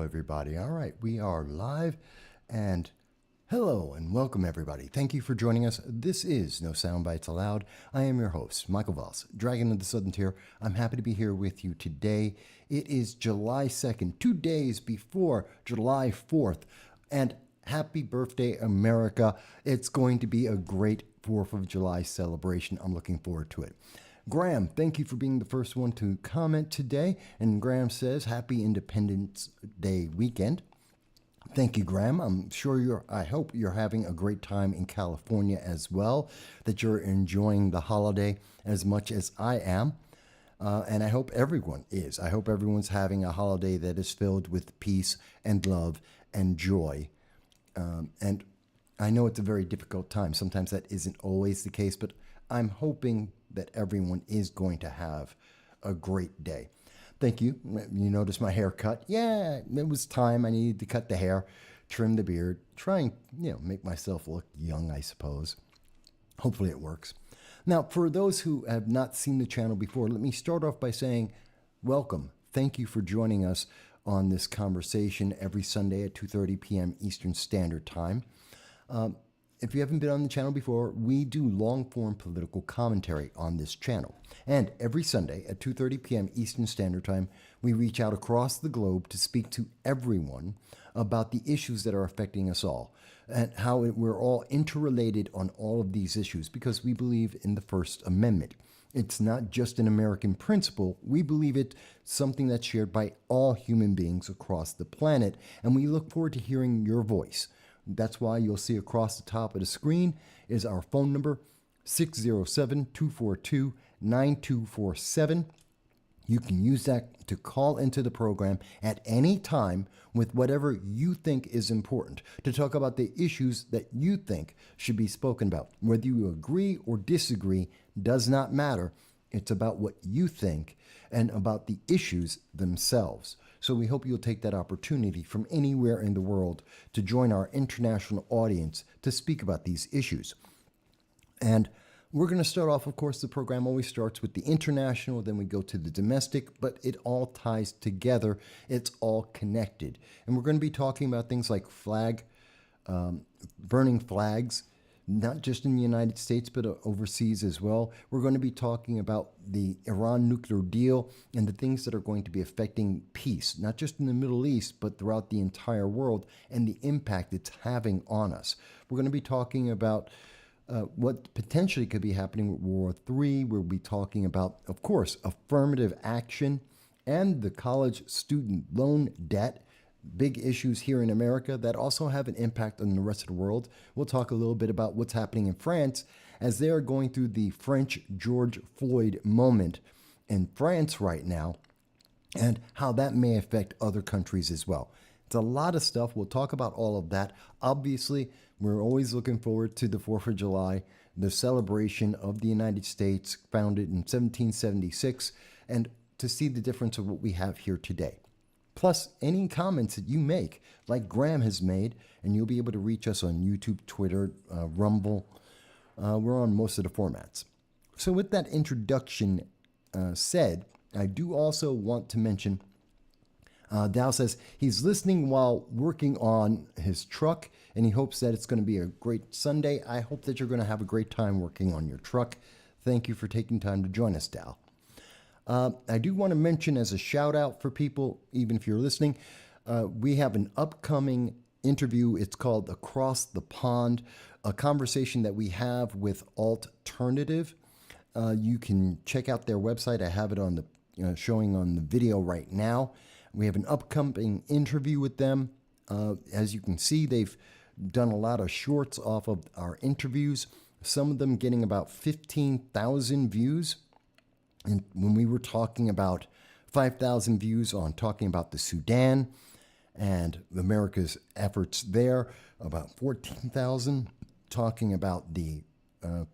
everybody. All right, we are live, and hello and welcome, everybody. Thank you for joining us. This is No Soundbites Allowed. I am your host, Michael Voss, Dragon of the Southern Tier. I'm happy to be here with you today. It is July 2nd, 2 days before July 4th, and happy birthday, America. It's going to be a great 4th of July celebration. I'm looking forward to it. Graham, thank you for being the first one to comment today. And Graham says, happy Independence Day weekend. Thank you, Graham. I hope you're having a great time in California as well, that you're enjoying the holiday as much as I am. And I hope everyone is. I hope everyone's having a holiday that is filled with peace and love and joy. And I know it's a very difficult time. Sometimes that isn't always the case, but I'm hoping that everyone is going to have a great day. Thank you. You noticed my haircut. Yeah, it was time. I needed to cut the hair, trim the beard, try and, make myself look young, I suppose. Hopefully it works. Now, for those who have not seen the channel before, let me start off by saying welcome. Thank you for joining us on this conversation every Sunday at 2:30 p.m. Eastern Standard Time. If you haven't been on the channel before, we do long-form political commentary on this channel. And every Sunday at 2:30 p.m. Eastern Standard Time, we reach out across the globe to speak to everyone about the issues that are affecting us all and how we're all interrelated on all of these issues because we believe in the First Amendment. It's not just an American principle. We believe it's something that's shared by all human beings across the planet, and we look forward to hearing your voice. That's why you'll see across the top of the screen is our phone number, 607-242-9247. You can use that to call into the program at any time with whatever you think is important, to talk about the issues that you think should be spoken about. Whether you agree or disagree does not matter. It's about what you think and about the issues themselves. So we hope you'll take that opportunity from anywhere in the world to join our international audience to speak about these issues. And we're going to start off, of course, the program always starts with the international, then we go to the domestic, but it all ties together. It's all connected. And we're going to be talking about things like burning flags, not just in the United States, but overseas as well. We're going to be talking about the Iran nuclear deal and the things that are going to be affecting peace, not just in the Middle East, but throughout the entire world and the impact it's having on us. We're going to be talking about what potentially could be happening with World War III. We'll be talking about, of course, affirmative action and the college student loan debt. Big issues here in America that also have an impact on the rest of the world. We'll talk a little bit about what's happening in France as they are going through the French George Floyd moment in France right now and how that may affect other countries as well. It's a lot of stuff. We'll talk about all of that. Obviously, we're always looking forward to the 4th of July, the celebration of the United States founded in 1776, and to see the difference of what we have here today. Plus, any comments that you make, like Graham has made, and you'll be able to reach us on YouTube, Twitter, Rumble. We're on most of the formats. So with that introduction said, I do also want to mention, Dow says he's listening while working on his truck, and he hopes that it's going to be a great Sunday. I hope that you're going to have a great time working on your truck. Thank you for taking time to join us, Dow. I do want to mention as a shout out for people, even if you're listening, we have an upcoming interview. It's called Across the Pond, a conversation that we have with Alternative. You can check out their website. I have it on the showing on the video right now. We have an upcoming interview with them. As you can see, they've done a lot of shorts off of our interviews, some of them getting about 15,000 views. And when we were talking about 5,000 views on talking about the Sudan and America's efforts there, about 14,000 talking about the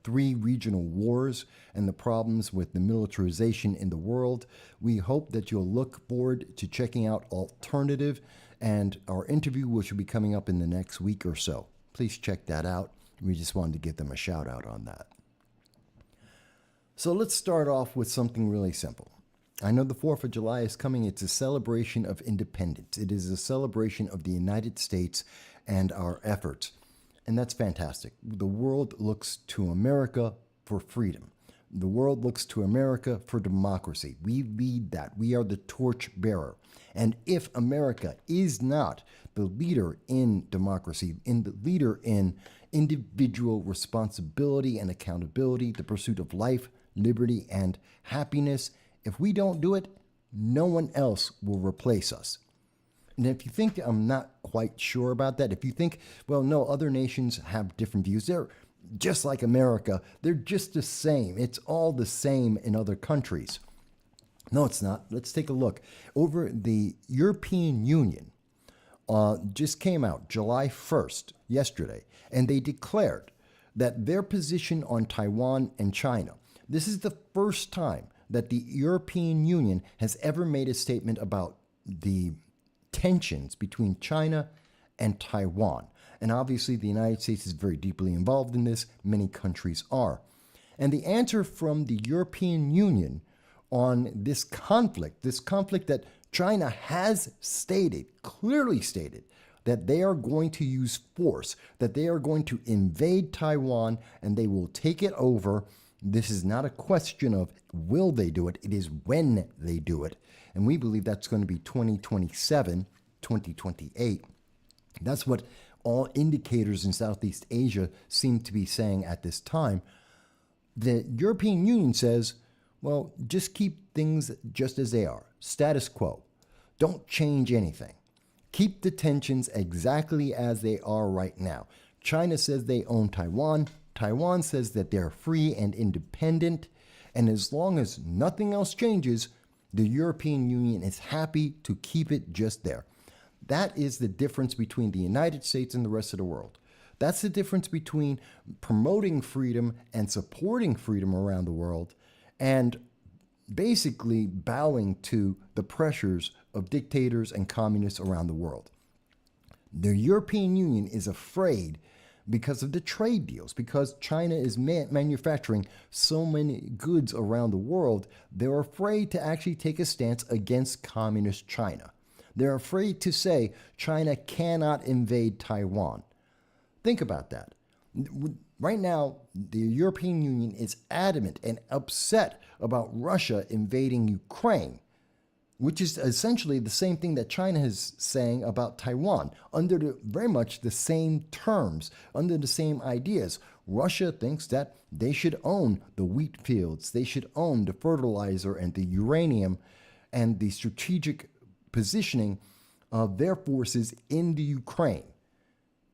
3 regional wars and the problems with the militarization in the world. We hope that you'll look forward to checking out Alternative and our interview, which will be coming up in the next week or so. Please check that out. We just wanted to give them a shout out on that. So let's start off with something really simple. I know the 4th of July is coming. It's a celebration of independence. It is a celebration of the United States and our efforts. And that's fantastic. The world looks to America for freedom. The world looks to America for democracy. We lead that. We are the torch bearer. And if America is not the leader in democracy, in the leader in individual responsibility and accountability, the pursuit of life, liberty, and happiness, if we don't do it, no one else will replace us. And if you think I'm not quite sure about that, if you think, well, no, other nations have different views, they're just like America, they're just the same. It's all the same in other countries. No, it's not. Let's take a look. Over the European Union just came out July 1st, yesterday, and they declared that their position on Taiwan and China, this is the first time that the European Union has ever made a statement about the tensions between China and Taiwan. And obviously, the United States is very deeply involved in this. Many countries are. And the answer from the European Union on this conflict that China has stated, clearly stated, that they are going to use force, that they are going to invade Taiwan and they will take it over. This is not a question of will they do it, it is when they do it. And we believe that's going to be 2027, 2028. That's what all indicators in Southeast Asia seem to be saying at this time. The European Union says, well, just keep things just as they are, status quo. Don't change anything. Keep the tensions exactly as they are right now. China says they own Taiwan. Taiwan says that they're free and independent. And as long as nothing else changes, the European Union is happy to keep it just there. That is the difference between the United States and the rest of the world. That's the difference between promoting freedom and supporting freedom around the world and basically bowing to the pressures of dictators and communists around the world. The European Union is afraid because of the trade deals, because China is manufacturing so many goods around the world, they're afraid to actually take a stance against communist China. They're afraid to say China cannot invade Taiwan. Think about that. Right now, the European Union is adamant and upset about Russia invading Ukraine, which is essentially the same thing that China is saying about Taiwan, under very much the same terms, under the same ideas. Russia thinks that they should own the wheat fields, they should own the fertilizer and the uranium and the strategic positioning of their forces in the Ukraine.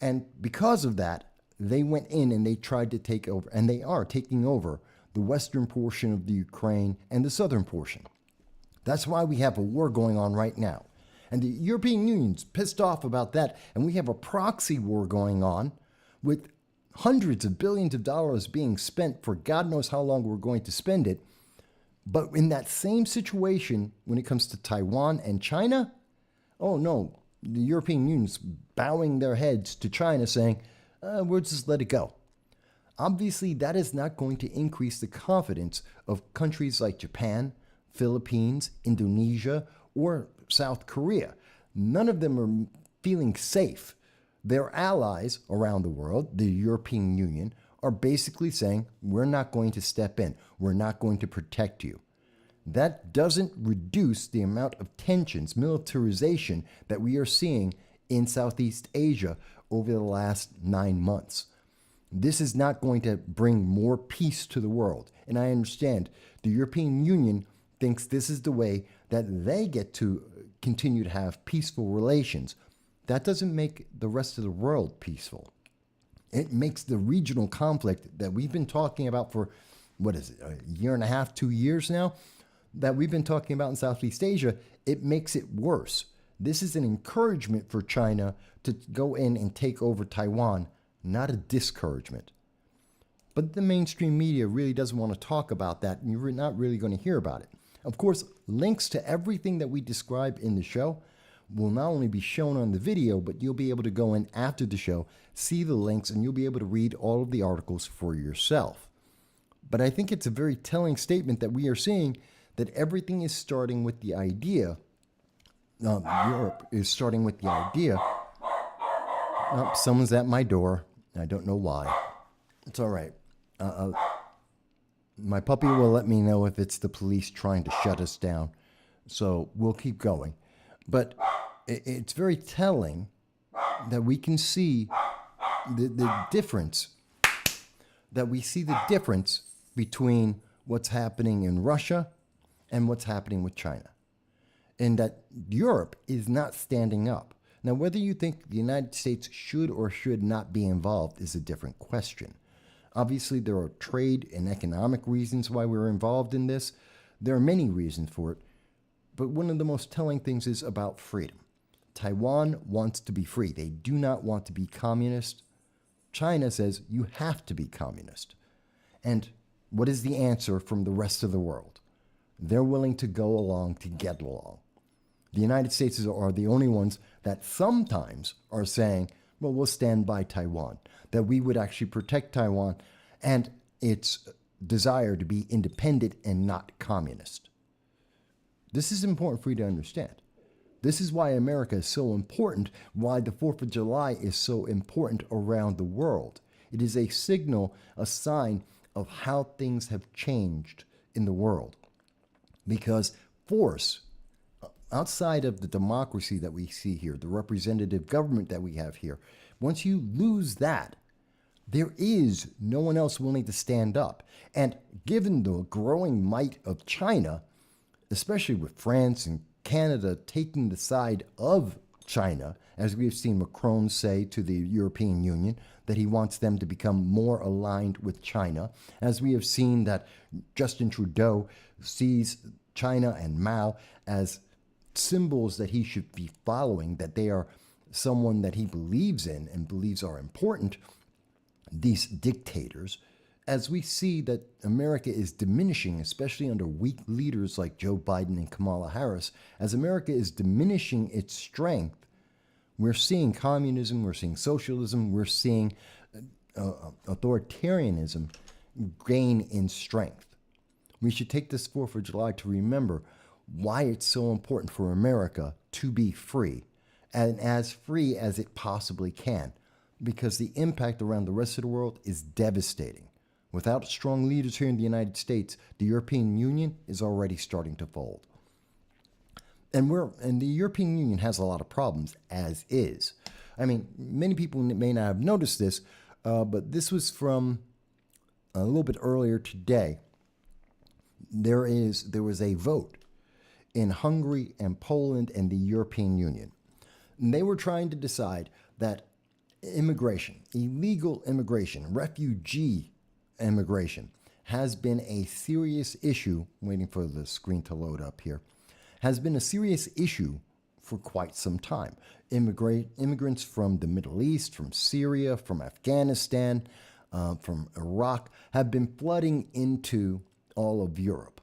And because of that, they went in and they tried to take over, and they are taking over the western portion of the Ukraine and the southern portion. That's why we have a war going on right now. And the European Union's pissed off about that, and we have a proxy war going on with hundreds of billions of dollars being spent for God knows how long we're going to spend it. But in that same situation, when it comes to Taiwan and China, oh no, the European Union's bowing their heads to China saying, we'll just let it go. Obviously, that is not going to increase the confidence of countries like Japan, Philippines, Indonesia, or South Korea. None of them are feeling safe. Their allies around the world, the European Union, are basically saying, we're not going to step in. We're not going to protect you. That doesn't reduce the amount of tensions, militarization that we are seeing in Southeast Asia over the last 9 months. This is not going to bring more peace to the world. And I understand the European Union thinks this is the way that they get to continue to have peaceful relations. That doesn't make the rest of the world peaceful. It makes the regional conflict that we've been talking about for, a year and a half, 2 years now, that we've been talking about in Southeast Asia, it makes it worse. This is an encouragement for China to go in and take over Taiwan, not a discouragement. But the mainstream media really doesn't want to talk about that, and you're not really going to hear about it. Of course, links to everything that we describe in the show will not only be shown on the video, but you'll be able to go in after the show, see the links, and you'll be able to read all of the articles for yourself. But I think it's a very telling statement that we are seeing that everything is starting with the idea, Europe is starting with the idea, oh, someone's at my door. I don't know why. It's all right. My puppy will let me know if it's the police trying to shut us down. So we'll keep going. But it's very telling that we can see the difference, that we see the difference between what's happening in Russia and what's happening with China. And that Europe is not standing up. Now, whether you think the United States should or should not be involved is a different question. Obviously, there are trade and economic reasons why we're involved in this. There are many reasons for it. But one of the most telling things is about freedom. Taiwan wants to be free. They do not want to be communist. China says you have to be communist. And what is the answer from the rest of the world? They're willing to go along to get along. The United States are the only ones that sometimes are saying, well, we'll stand by Taiwan, that we would actually protect Taiwan and its desire to be independent and not communist. This is important for you to understand. This is why America is so important, why the 4th of July is so important around the world. It is a signal, a sign of how things have changed in the world. Because force, outside of the democracy that we see here, the representative government that we have here, once you lose that, there is no one else willing to stand up. And given the growing might of China, especially with France and Canada taking the side of China, as we have seen Macron say to the European Union, that he wants them to become more aligned with China, as we have seen that Justin Trudeau sees China and Mao as symbols that he should be following, that they are someone that he believes in and believes are important, these dictators, as we see that America is diminishing, especially under weak leaders like Joe Biden and Kamala Harris, as America is diminishing its strength, we're seeing communism, we're seeing socialism, we're seeing authoritarianism gain in strength. We should take this 4th of July to remember why it's so important for America to be free, and as free as it possibly can, because the impact around the rest of the world is devastating. Without strong leaders here in the United States, the European Union is already starting to fold. And the European Union has a lot of problems, as is. I mean, many people may not have noticed this, but this was from a little bit earlier today. There was a vote in Hungary and Poland and the European Union. And they were trying to decide that immigration, illegal immigration, refugee immigration has been a serious issue, waiting for the screen to load up here, has been a serious issue for quite some time. Immigrants from the Middle East, from Syria, from Afghanistan, from Iraq have been flooding into all of Europe.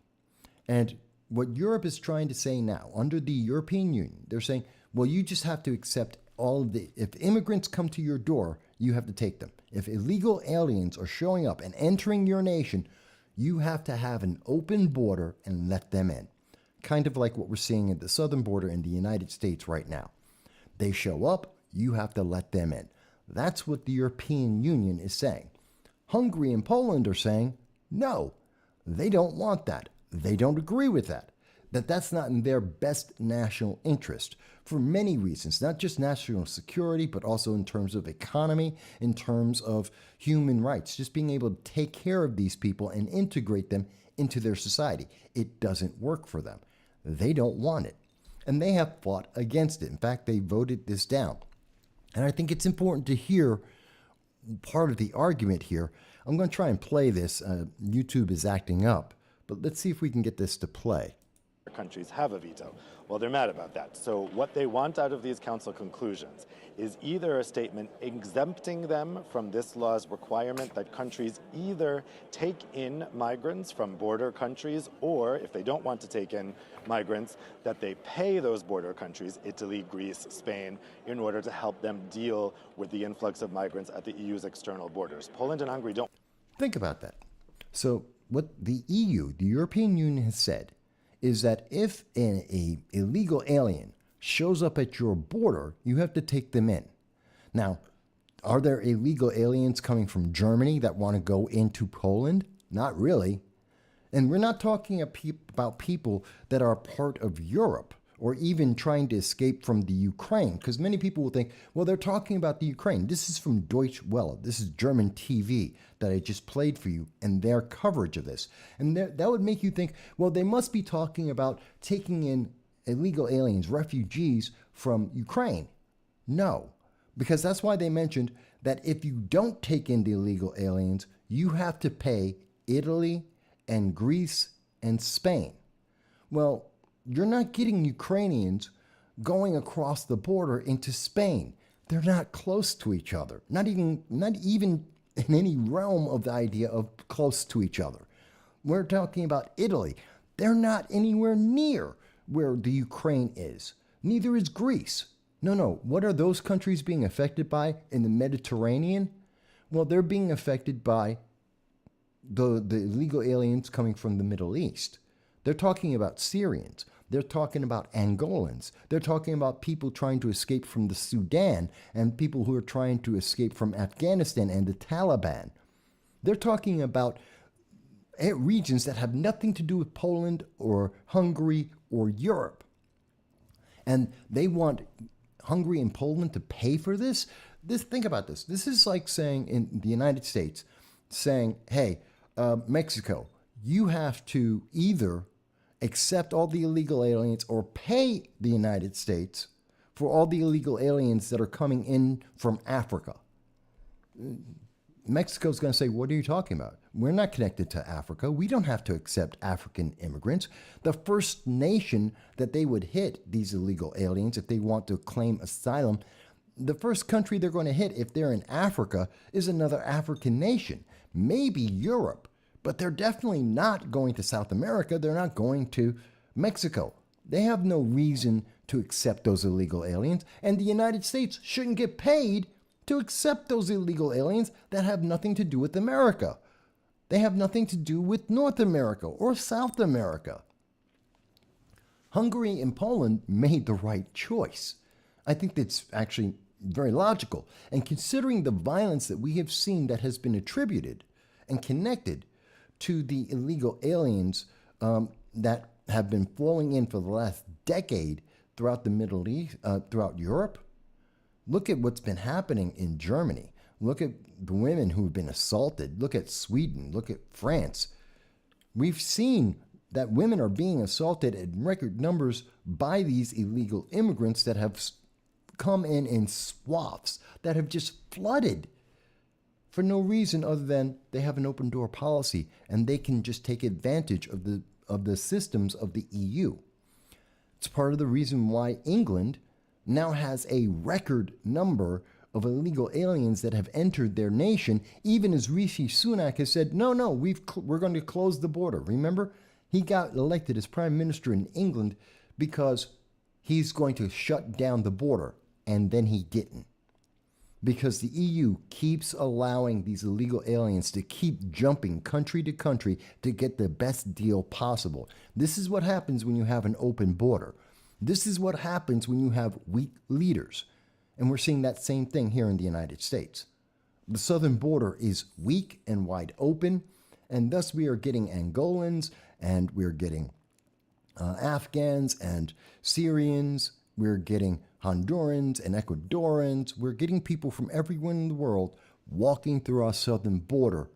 And what Europe is trying to say now, under the European Union, they're saying, well, you just have to accept all of if immigrants come to your door, you have to take them. If illegal aliens are showing up and entering your nation, you have to have an open border and let them in. Kind of like what we're seeing at the southern border in the United States right now. They show up, you have to let them in. That's what the European Union is saying. Hungary and Poland are saying, no, they don't want that. They don't agree with that. That's not in their best national interest for many reasons, not just national security, but also in terms of economy, in terms of human rights, just being able to take care of these people and integrate them into their society. It doesn't work for them. They don't want it. And they have fought against it. In fact, they voted this down. And I think it's important to hear part of the argument here. I'm going to try and play this. YouTube is acting up, but let's see if we can get this to play. Countries have a veto. Well, they're mad about that. So what they want out of these council conclusions is either a statement exempting them from this law's requirement that countries either take in migrants from border countries, or if they don't want to take in migrants, that they pay those border countries, Italy, Greece, Spain, in order to help them deal with the influx of migrants at the EU's external borders. Poland and Hungary don't. Think about that. So what the EU, the European Union, has said is that if a illegal alien shows up at your border, you have to take them in. Now, are there illegal aliens coming from Germany that want to go into Poland? Not really. And we're not talking about people that are part of Europe or even trying to escape from the Ukraine, because many people will think, well, they're talking about the Ukraine. This is from Deutsche Welle. This is German TV that I just played for you and their coverage of this. And that would make you think, well, they must be talking about taking in illegal aliens, refugees from Ukraine. No, because that's why they mentioned that if you don't take in the illegal aliens, you have to pay Italy and Greece and Spain. Well, you're not getting Ukrainians going across the border into Spain. They're not close to each other. Not even in any realm of the idea of close to each other. We're talking about Italy. They're not anywhere near where the Ukraine is. Neither is Greece. No. What are those countries being affected by in the Mediterranean? Well, they're being affected by the illegal aliens coming from the Middle East. They're talking about Syrians. They're talking about Angolans. They're talking about people trying to escape from the Sudan and people who are trying to escape from Afghanistan and the Taliban. They're talking about regions that have nothing to do with Poland or Hungary or Europe. And they want Hungary and Poland to pay for this? Think about this. This is like saying in the United States, saying, hey, Mexico, you have to either accept all the illegal aliens or pay the United States for all the illegal aliens that are coming in from Africa. Mexico's going to say, what are you talking about? We're not connected to Africa. We don't have to accept African immigrants. The first nation that they would hit these illegal aliens if they want to claim asylum, the first country they're going to hit if they're in Africa is another African nation, maybe Europe. But they're definitely not going to South America. They're not going to Mexico. They have no reason to accept those illegal aliens. And the United States shouldn't get paid to accept those illegal aliens that have nothing to do with America. They have nothing to do with North America or South America. Hungary and Poland made the right choice. I think that's actually very logical. And considering the violence that we have seen that has been attributed and connected to the illegal aliens that have been flowing in for the last decade throughout the Middle East, throughout Europe. Look at what's been happening in Germany. Look at the women who have been assaulted. Look at Sweden. Look at France. We've seen that women are being assaulted in record numbers by these illegal immigrants that have come in swaths, that have just flooded for no reason other than they have an open door policy and they can just take advantage of the systems of the EU. It's part of the reason why England now has a record number of illegal aliens that have entered their nation, even as Rishi Sunak has said, no, we're going to close the border. Remember, he got elected as prime minister in England because he's going to shut down the border, and then he didn't. Because the EU keeps allowing these illegal aliens to keep jumping country to country to get the best deal possible. This is what happens when you have an open border. This is what happens when you have weak leaders. And we're seeing that same thing here in the United States. The southern border is weak and wide open, and thus we are getting Angolans, and we're getting Afghans and Syrians. We're getting Hondurans and Ecuadorians. We're getting people from everywhere in the world walking through our southern border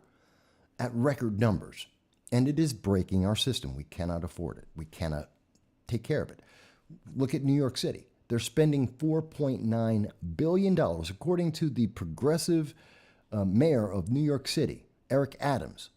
at record numbers. And it is breaking our system. We cannot afford it. We cannot take care of it. Look at New York City. They're spending $4.9 billion, according to the progressive mayor of New York City, Eric Adams.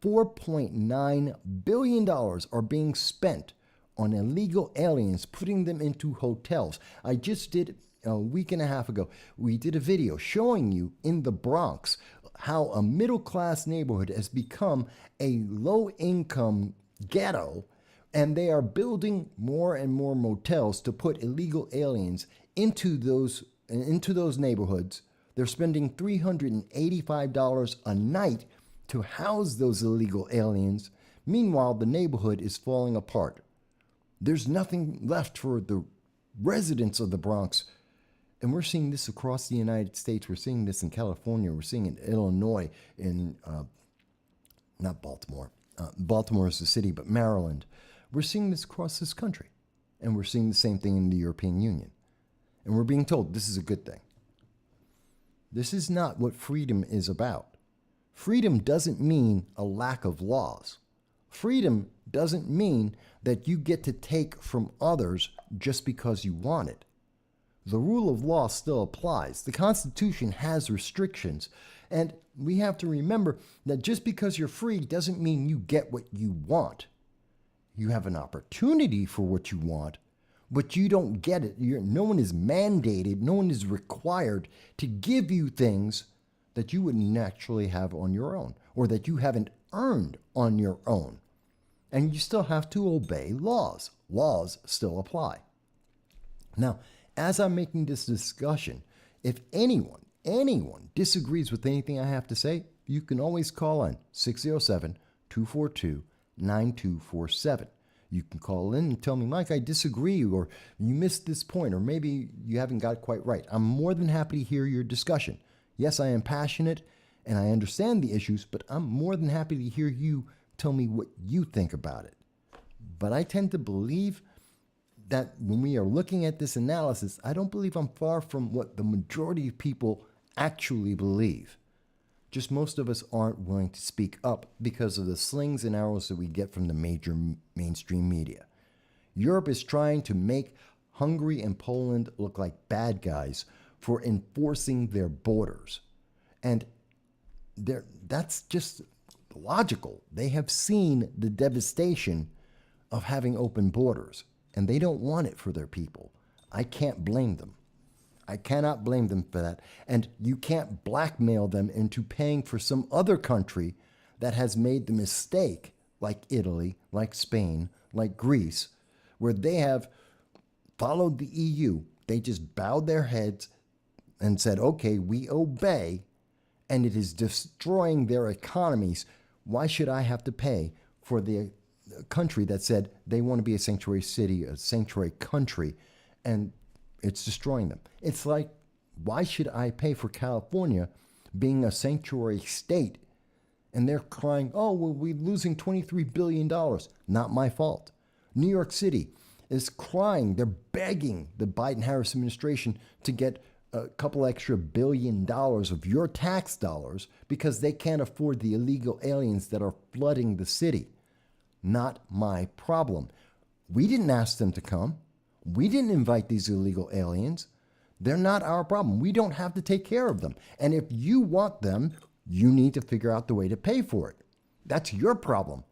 $4.9 billion are being spent on illegal aliens, putting them into hotels. I just did a week and a half ago, we did a video showing you in the Bronx how a middle-class neighborhood has become a low-income ghetto, and they are building more and more motels to put illegal aliens into those neighborhoods. They're spending $385 a night to house those illegal aliens. Meanwhile, the neighborhood is falling apart. There's nothing left for the residents of the Bronx. And we're seeing this across the United States. We're seeing this in California. We're seeing it in Illinois, in not Baltimore. Baltimore is the city, but Maryland. We're seeing this across this country. And we're seeing the same thing in the European Union. And we're being told this is a good thing. This is not what freedom is about. Freedom doesn't mean a lack of laws. Freedom doesn't mean that you get to take from others just because you want it. The rule of law still applies. The Constitution has restrictions. And we have to remember that just because you're free doesn't mean you get what you want. You have an opportunity for what you want, but you don't get it. No one is mandated, no one is required to give you things that you wouldn't naturally have on your own or that you haven't earned on your own. And you still have to obey laws. Laws still apply. Now, as I'm making this discussion, if anyone disagrees with anything I have to say, you can always call on 607-242-9247. You can call in and tell me, Mike, I disagree, or you missed this point, or maybe you haven't got it quite right. I'm more than happy to hear your discussion. Yes, I am passionate and I understand the issues, but I'm more than happy to hear you tell me what you think about it. But I tend to believe that when we are looking at this analysis, I don't believe I'm far from what the majority of people actually believe. Just most of us aren't willing to speak up because of the slings and arrows that we get from the major mainstream media. Europe is trying to make Hungary and Poland look like bad guys for enforcing their borders. And that's just logical. They have seen the devastation of having open borders, and they don't want it for their people. I can't blame them. I cannot blame them for that. And you can't blackmail them into paying for some other country that has made the mistake, like Italy, like Spain, like Greece, where they have followed the EU. They just bowed their heads and said, okay, we obey, and it is destroying their economies. Why should I have to pay for the country that said they want to be a sanctuary city, a sanctuary country, and it's destroying them? It's like, why should I pay for California being a sanctuary state? And they're crying, oh, well, we're losing $23 billion. Not my fault. New York City is crying. They're begging the Biden-Harris administration to get a couple extra $1 billion of your tax dollars because they can't afford the illegal aliens that are flooding the city. Not my problem. We didn't ask them to come. We didn't invite these illegal aliens. They're not our problem. We don't have to take care of them. And if you want them, you need to figure out the way to pay for it. That's your problem.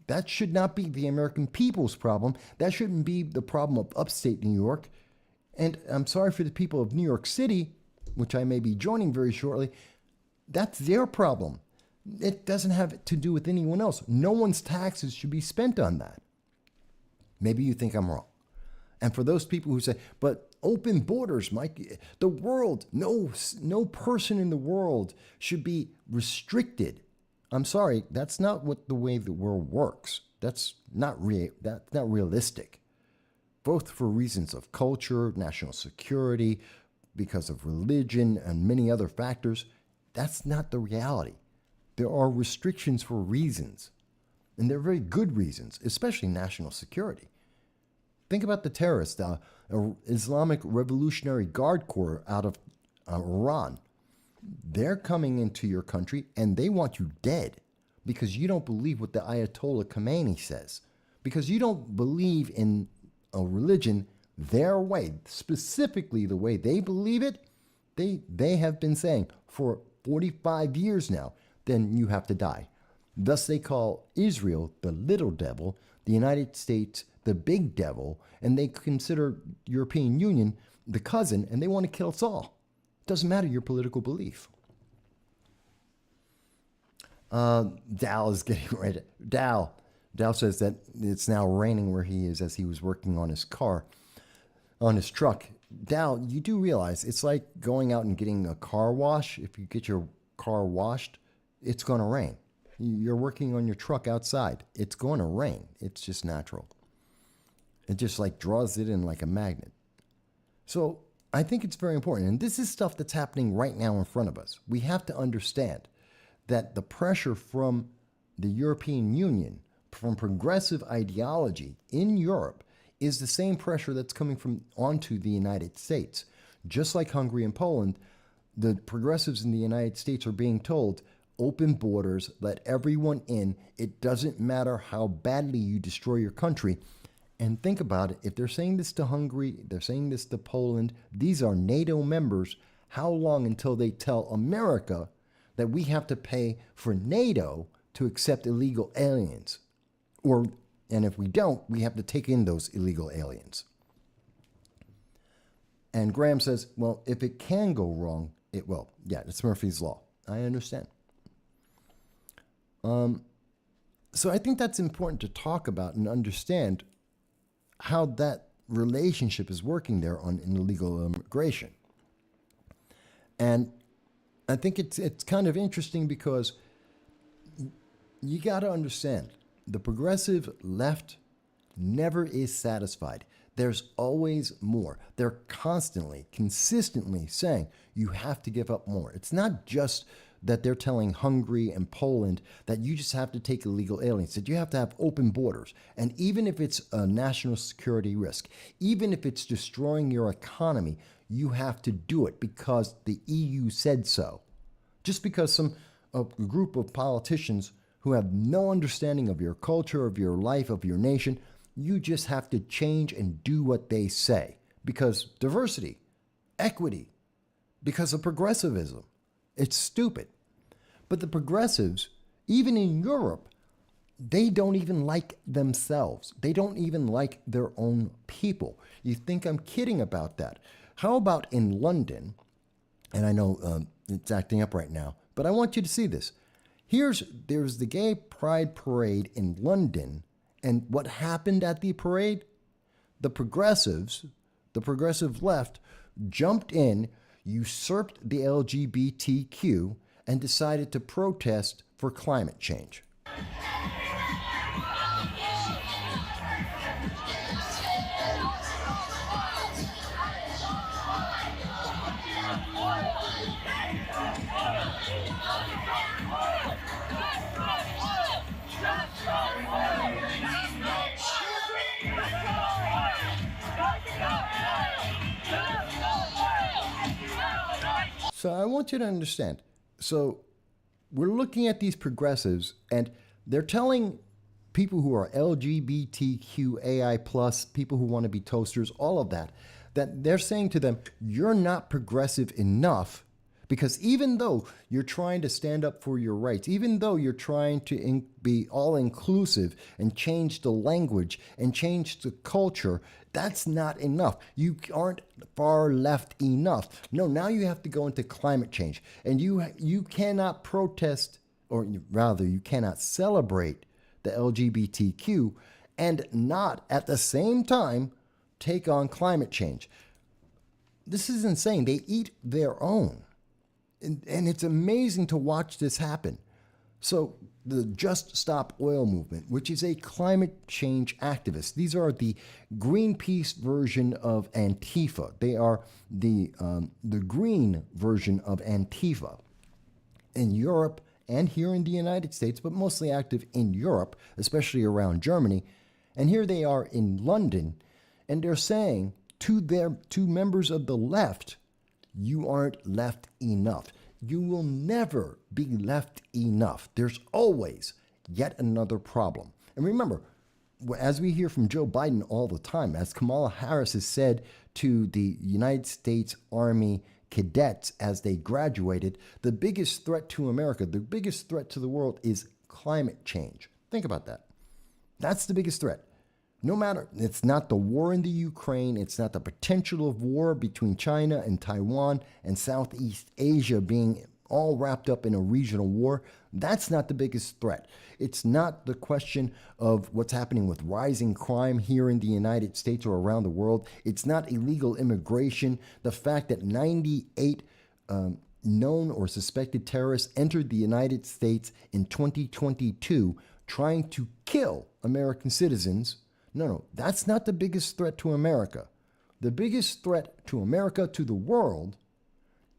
That should not be the American people's problem. That shouldn't be the problem of upstate New York. And I'm sorry for the people of New York City, which I may be joining very shortly. That's their problem. It doesn't have to do with anyone else. No one's taxes should be spent on that. Maybe you think I'm wrong. And for those people who say, but open borders, Mike, the world, no person in the world should be restricted. I'm sorry, that's not what the way the world works. That's not realistic. Both for reasons of culture, national security, because of religion, and many other factors. That's not the reality. There are restrictions for reasons, and they're very good reasons, especially national security. Think about the terrorists, Islamic Revolutionary Guard Corps out of Iran. They're coming into your country and they want you dead because you don't believe what the Ayatollah Khomeini says, because you don't believe in a religion their way, specifically the way they believe it. They have been saying for 45 years now, then you have to die. Thus they call Israel the little devil, the United States the big devil, and they consider European Union the cousin, and they want to kill us all. Doesn't matter your political belief. Dal is getting ready. Dal says that it's now raining where he is as he was working on his truck. Dal, you do realize it's like going out and getting a car wash. If you get your car washed, it's going to rain. You're working on your truck outside. It's going to rain. It's just natural. It just like draws it in like a magnet. So I think it's very important. And this is stuff that's happening right now in front of us. We have to understand that the pressure from the European Union, from progressive ideology in Europe, is the same pressure that's coming from onto the United States. Just like Hungary and Poland, the progressives in the United States are being told, open borders, let everyone in. It doesn't matter how badly you destroy your country. And think about it. If they're saying this to Hungary, they're saying this to Poland, these are NATO members. How long until they tell America that we have to pay for NATO to accept illegal aliens? And if we don't, we have to take in those illegal aliens. And Graham says, well, if it can go wrong, it will. Yeah, it's Murphy's Law. I understand. So I think that's important to talk about and understand how that relationship is working there in illegal immigration. And I think it's kind of interesting because you got to understand the progressive left never is satisfied. There's always more. They're constantly, consistently saying you have to give up more. It's not just that they're telling Hungary and Poland that you just have to take illegal aliens, that you have to have open borders. And even if it's a national security risk, even if it's destroying your economy, you have to do it because the EU said so. Just because a group of politicians who have no understanding of your culture, of your life, of your nation, you just have to change and do what they say. Because diversity, equity, because of progressivism. It's stupid. But the progressives, even in Europe, they don't even like themselves. They don't even like their own people. You think I'm kidding about that? How about in London? And I know it's acting up right now, but I want you to see this. There's the Gay Pride Parade in London, and what happened at the parade? The progressive left, jumped in, usurped the LGBTQ, and decided to protest for climate change. So I want you to understand. So we're looking at these progressives, and they're telling people who are LGBTQAI+, people who want to be toasters, all of that they're saying to them, you're not progressive enough, because even though you're trying to stand up for your rights, even though you're trying to be all-inclusive and change the language and change the culture, that's not enough. You aren't far left enough. No, now you have to go into climate change. And you cannot protest, or rather, you cannot celebrate the LGBTQ and not at the same time take on climate change. This is insane. They eat their own. And it's amazing to watch this happen. So the Just Stop Oil movement, which is a climate change activist. These are the Greenpeace version of Antifa. They are the green version of Antifa. In Europe and here in the United States, but mostly active in Europe, especially around Germany. And here they are in London, and they're saying to members of the left, you aren't left enough. You will never be left enough. There's always yet another problem. And remember, as we hear from Joe Biden all the time, as Kamala Harris has said to the United States Army cadets as they graduated, the biggest threat to America, the biggest threat to the world is climate change. Think about that. That's the biggest threat. No matter, it's not the war in the Ukraine, it's not the potential of war between China and Taiwan and Southeast Asia being all wrapped up in a regional war. That's not the biggest threat. It's not the question of what's happening with rising crime here in the United States or around the world. It's not illegal immigration. The fact that 98 known or suspected terrorists entered the United States in 2022 trying to kill American citizens. No, that's not the biggest threat to America. The biggest threat to America, to the world,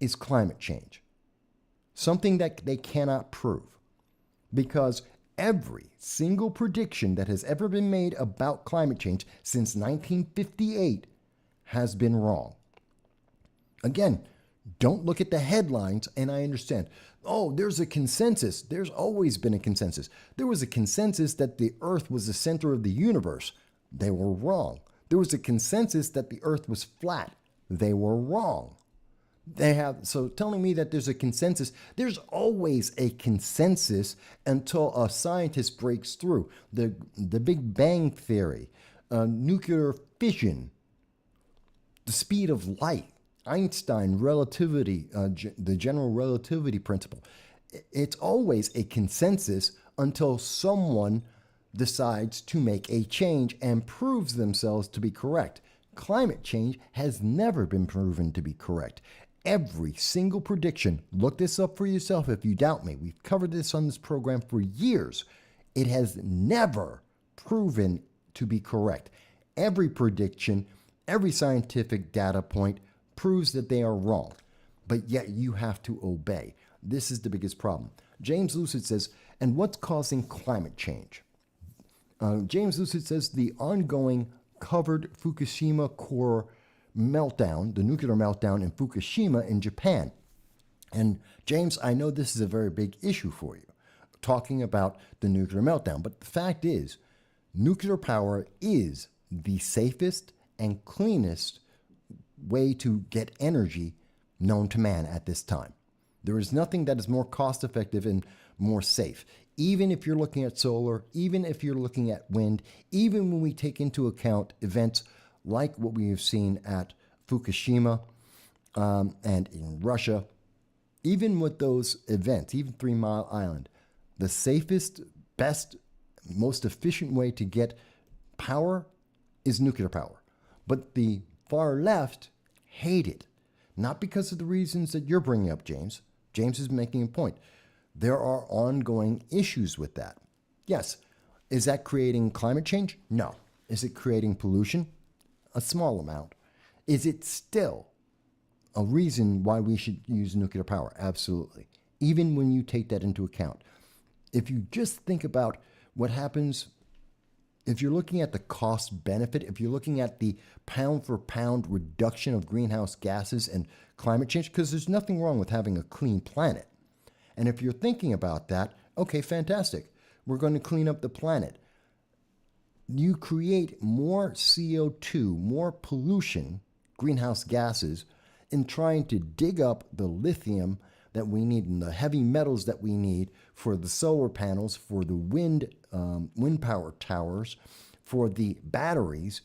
is climate change. Something that they cannot prove. Because every single prediction that has ever been made about climate change since 1958 has been wrong. Again, don't look at the headlines, and I understand. Oh, there's a consensus. There's always been a consensus. There was a consensus that the Earth was the center of the universe. They were wrong. There was a consensus that the Earth was flat. They were wrong. So telling me that there's a consensus, there's always a consensus until a scientist breaks through. The Big Bang Theory, nuclear fission, the speed of light, Einstein relativity, the general relativity principle. It's always a consensus until someone decides to make a change and proves themselves to be correct. Climate change has never been proven to be correct. Every single prediction, look this up for yourself if you doubt me. We've covered this on this program for years. It has never proven to be correct. Every prediction, every scientific data point proves that they are wrong, but yet you have to obey. This is the biggest problem. James Lucid says, and what's causing climate change? James Lucid says the ongoing covered Fukushima core meltdown, the nuclear meltdown in Fukushima in Japan. And James, I know this is a very big issue for you, talking about the nuclear meltdown, but the fact is, nuclear power is the safest and cleanest way to get energy known to man at this time. There is nothing that is more cost effective and more safe. Even if you're looking at solar, even if you're looking at wind, even when we take into account events like what we have seen at Fukushima and in Russia, even with those events, even 3 Mile Island, the safest, best, most efficient way to get power is nuclear power. But the far left hate it, not because of the reasons that you're bringing up, James. James is making a point. There are ongoing issues with that. Yes. Is that creating climate change? No. Is it creating pollution? A small amount. Is it still a reason why we should use nuclear power? Absolutely. Even when you take that into account. If you just think about what happens, if you're looking at the cost benefit, if you're looking at the pound for pound reduction of greenhouse gases and climate change, because there's nothing wrong with having a clean planet. And if you're thinking about that, okay, fantastic. We're going to clean up the planet. You create more CO2, more pollution, greenhouse gases, in trying to dig up the lithium that we need and the heavy metals that we need for the solar panels, for the wind power towers, for the batteries.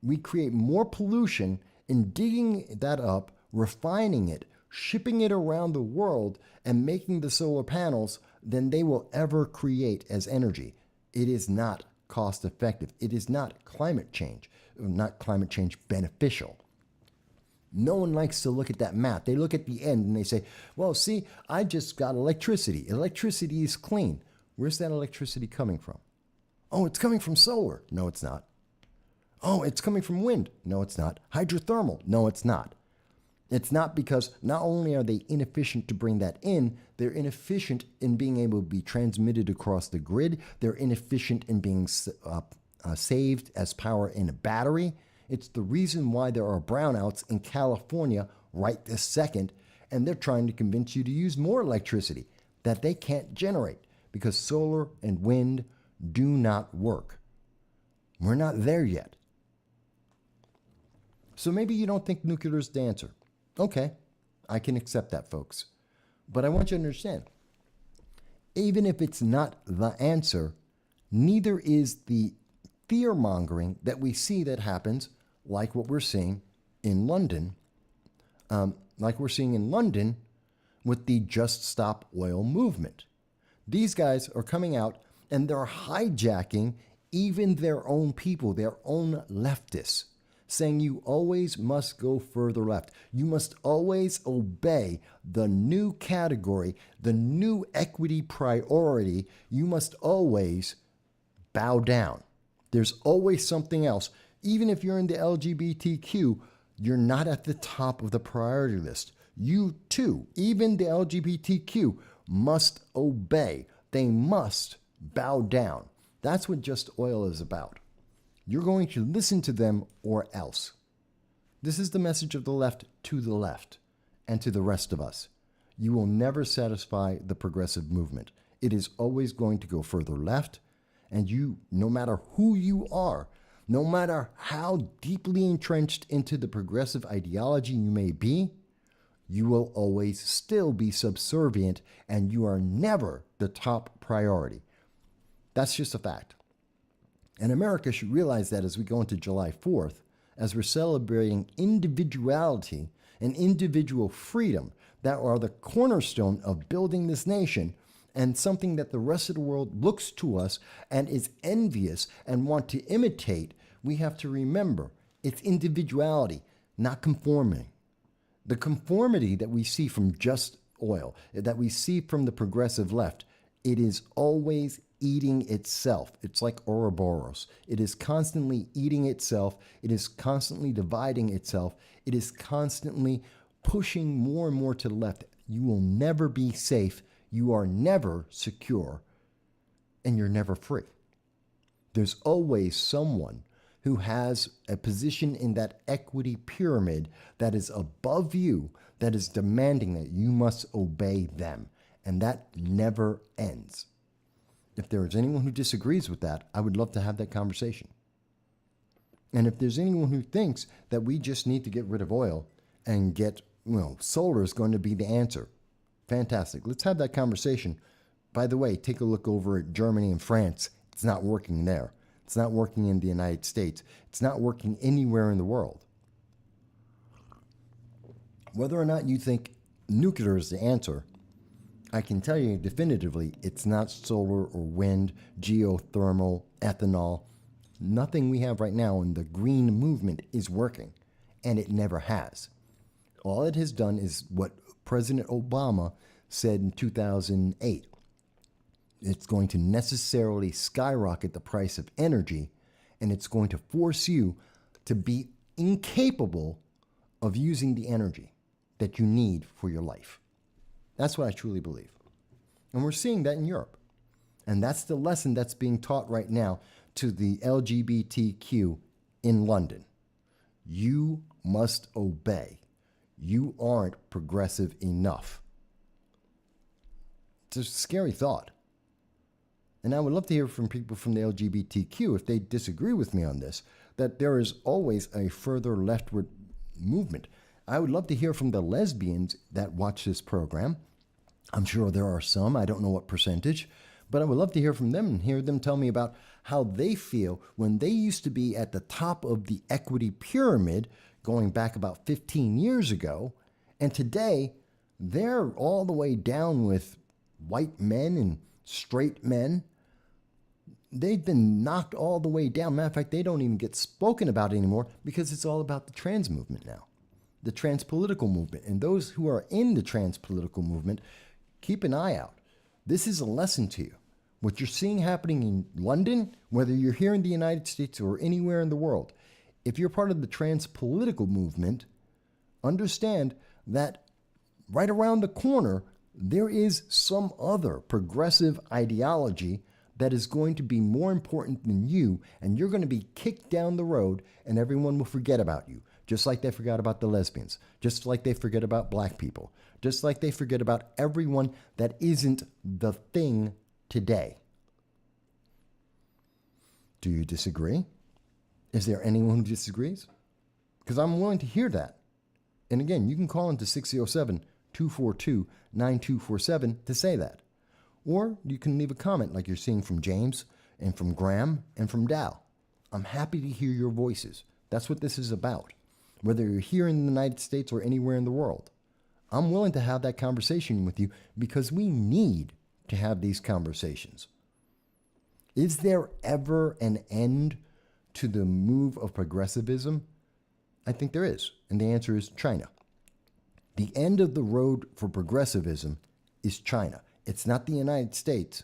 We create more pollution in digging that up, refining it, shipping it around the world, and making the solar panels than they will ever create as energy. It is not cost effective. It is not climate change beneficial. No one likes to look at that math. They look at the end and they say, well, see, I just got electricity. Electricity is clean. Where's that electricity coming from? Oh, it's coming from solar. No, it's not. Oh, it's coming from wind. No, it's not. Hydrothermal. No, it's not. It's not, because not only are they inefficient to bring that in, they're inefficient in being able to be transmitted across the grid. They're inefficient in being saved as power in a battery. It's the reason why there are brownouts in California right this second, and they're trying to convince you to use more electricity that they can't generate because solar and wind do not work. We're not there yet. So maybe you don't think nuclear is the answer. Okay, I can accept that, folks. But I want you to understand, even if it's not the answer, neither is the fear-mongering that we see that happens, like what we're seeing in London, with the Just Stop Oil movement. These guys are coming out and they're hijacking even their own people, their own leftists, saying you always must go further left. You must always obey the new category, the new equity priority. You must always bow down. There's always something else. Even if you're in the LGBTQ, you're not at the top of the priority list. You too, even the LGBTQ, must obey. They must bow down. That's what Just Oil is about. You're going to listen to them or else. This is the message of the left to the left and to the rest of us. You will never satisfy the progressive movement. It is always going to go further left, and you, no matter who you are, no matter how deeply entrenched into the progressive ideology you may be, you will always still be subservient, and you are never the top priority. That's just a fact. And America should realize that as we go into July 4th, as we're celebrating individuality and individual freedom that are the cornerstone of building this nation, and something that the rest of the world looks to us and is envious and want to imitate, we have to remember it's individuality, not conforming. The conformity that we see from Just Oil, that we see from the progressive left, it is always eating itself. It's like Ouroboros. It is constantly eating itself. It is constantly dividing itself. It is constantly pushing more and more to the left. You will never be safe. You are never secure. And you're never free. There's always someone who has a position in that equity pyramid that is above you, that is demanding that you must obey them. And that never ends. If there is anyone who disagrees with that, I would love to have that conversation. And if there's anyone who thinks that we just need to get rid of oil and get, solar is going to be the answer, fantastic. Let's have that conversation. By the way, take a look over at Germany and France. It's not working there. It's not working in the United States. It's not working anywhere in the world. Whether or not you think nuclear is the answer, I can tell you definitively it's not solar or wind, geothermal, ethanol. Nothing we have right now in the green movement is working, and it never has. All it has done is what President Obama said in 2008. It's going to necessarily skyrocket the price of energy, and it's going to force you to be incapable of using the energy that you need for your life. That's what I truly believe. And we're seeing that in Europe. And that's the lesson that's being taught right now to the LGBTQ in London. You must obey. You aren't progressive enough. It's a scary thought. And I would love to hear from people from the LGBTQ, if they disagree with me on this, that there is always a further leftward movement. I would love to hear from the lesbians that watch this program. I'm sure there are some, I don't know what percentage, but I would love to hear from them and hear them tell me about how they feel when they used to be at the top of the equity pyramid going back about 15 years ago, and today they're all the way down with white men and straight men. They've been knocked all the way down. Matter of fact, they don't even get spoken about anymore because it's all about the trans movement now, the trans political movement. And those who are in the trans political movement, keep an eye out. This is a lesson to you. What you're seeing happening in London, whether you're here in the United States or anywhere in the world, if you're part of the trans political movement, understand that right around the corner, there is some other progressive ideology that is going to be more important than you, and you're going to be kicked down the road, and everyone will forget about you, just like they forgot about the lesbians, just like they forget about black people, just like they forget about everyone that isn't the thing today. Do you disagree? Is there anyone who disagrees? Because I'm willing to hear that. And again, you can call into 607-242-9247 to say that. Or you can leave a comment like you're seeing from James and from Graham and from Dow. I'm happy to hear your voices. That's what this is about. Whether you're here in the United States or anywhere in the world, I'm willing to have that conversation with you because we need to have these conversations. Is there ever an end to the move of progressivism? I think there is. And the answer is China. The end of the road for progressivism is China. It's not the United States.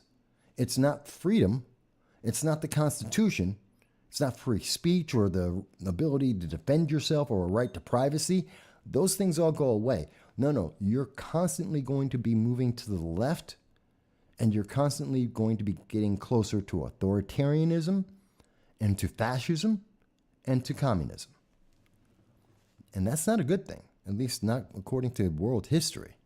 It's not freedom. It's not the Constitution. It's not free speech or the ability to defend yourself or a right to privacy. Those things all go away. No, you're constantly going to be moving to the left, and you're constantly going to be getting closer to authoritarianism and to fascism and to communism. And that's not a good thing, at least not according to world history.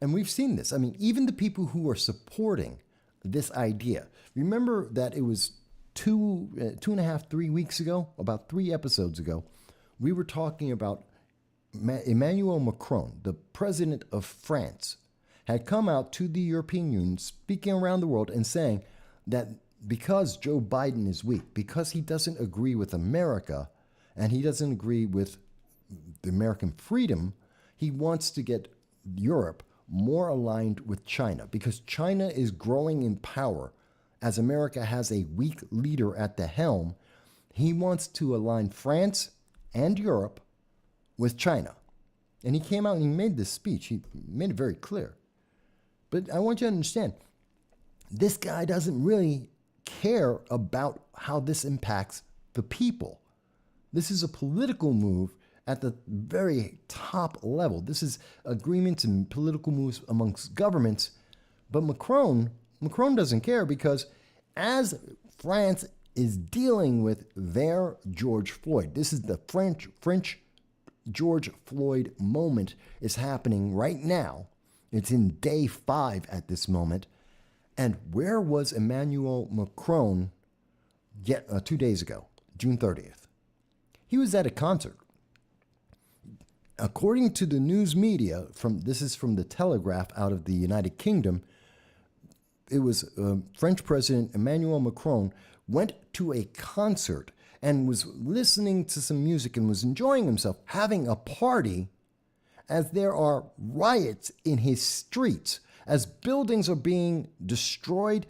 And we've seen this. I mean, even the people who are supporting this idea. Remember that it was 3 weeks ago, about 3 episodes ago, we were talking about Emmanuel Macron, the president of France, had come out to the European Union, speaking around the world and saying that because Joe Biden is weak, because he doesn't agree with America and he doesn't agree with the American freedom, he wants to get Europe more aligned with China because China is growing in power. As America has a weak leader at the helm, he wants to align France and Europe with China. And he came out and he made this speech. He made it very clear. But I want you to understand, this guy doesn't really care about how this impacts the people. This is a political move at the very top level. This is agreements and political moves amongst governments. But Macron doesn't care because as France is dealing with their George Floyd, this is the French George Floyd moment is happening right now. It's in day 5 at this moment. And where was Emmanuel Macron 2 days ago, June 30th? He was at a concert. According to the news media, this is from the Telegraph out of the United Kingdom, it was French President Emmanuel Macron went to a concert and was listening to some music and was enjoying himself, having a party, as there are riots in his streets, as buildings are being destroyed,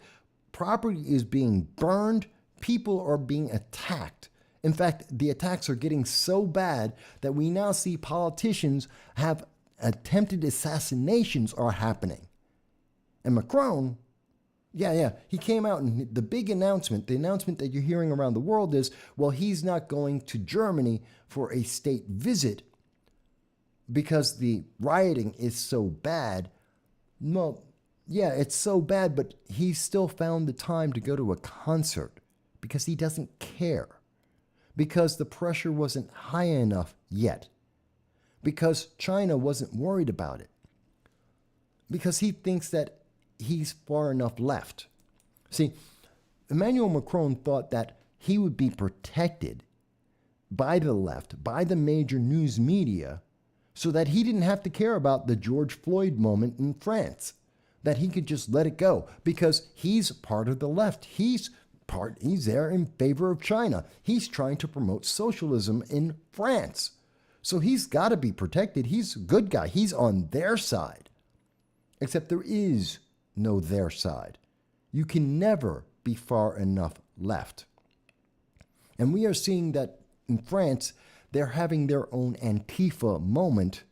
property is being burned, people are being attacked. In fact, the attacks are getting so bad that we now see politicians have attempted assassinations are happening. And Macron, he came out and the announcement that you're hearing around the world is, well, he's not going to Germany for a state visit because the rioting is so bad. Well, yeah, it's so bad, but he still found the time to go to a concert because he doesn't care. Because the pressure wasn't high enough yet. Because China wasn't worried about it. Because he thinks that he's far enough left. See, Emmanuel Macron thought that he would be protected by the left, by the major news media, so that he didn't have to care about the George Floyd moment in France. That he could just let it go because he's part of the left. He's there in favor of China. He's trying to promote socialism in France. So he's got to be protected. He's a good guy. He's on their side. Except there is no their side. You can never be far enough left. And we are seeing that in France, they're having their own Antifa moment,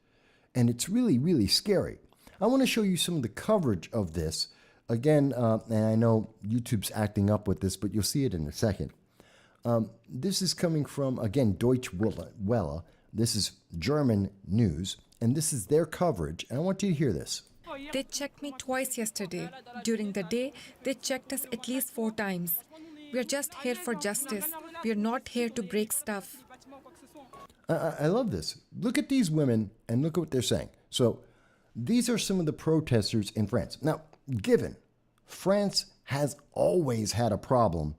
and it's really, really scary. I want to show you some of the coverage of this. Again, and I know YouTube's acting up with this, but you'll see it in a second. This is coming from, again, Deutsche Welle. This is German news, and this is their coverage. And I want you to hear this. They checked me twice yesterday. During the day, they checked us at least 4 times. We're just here for justice. We're not here to break stuff. I love this. Look at these women and look at what they're saying. So these are some of the protesters in France. Now, given France has always had a problem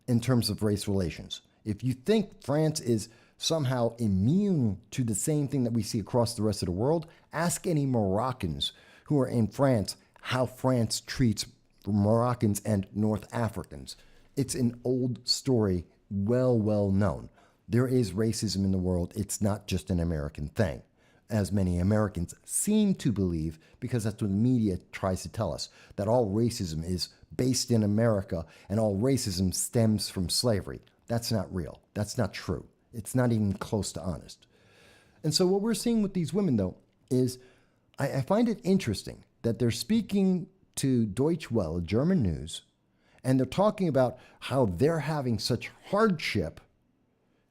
in terms of race relations. If you think France is somehow immune to the same thing that we see across the rest of the world, ask any Moroccans who are in France how France treats Moroccans and North Africans. It's an old story, well known. There is racism in the world. It's not just an American thing, as many Americans seem to believe, because that's what the media tries to tell us, that all racism is based in America and all racism stems from slavery. That's not real. That's not true. It's not even close to honest. And so what we're seeing with these women, though, is I find it interesting that they're speaking to Deutsche Welle, German news, And they're talking about how they're having such hardship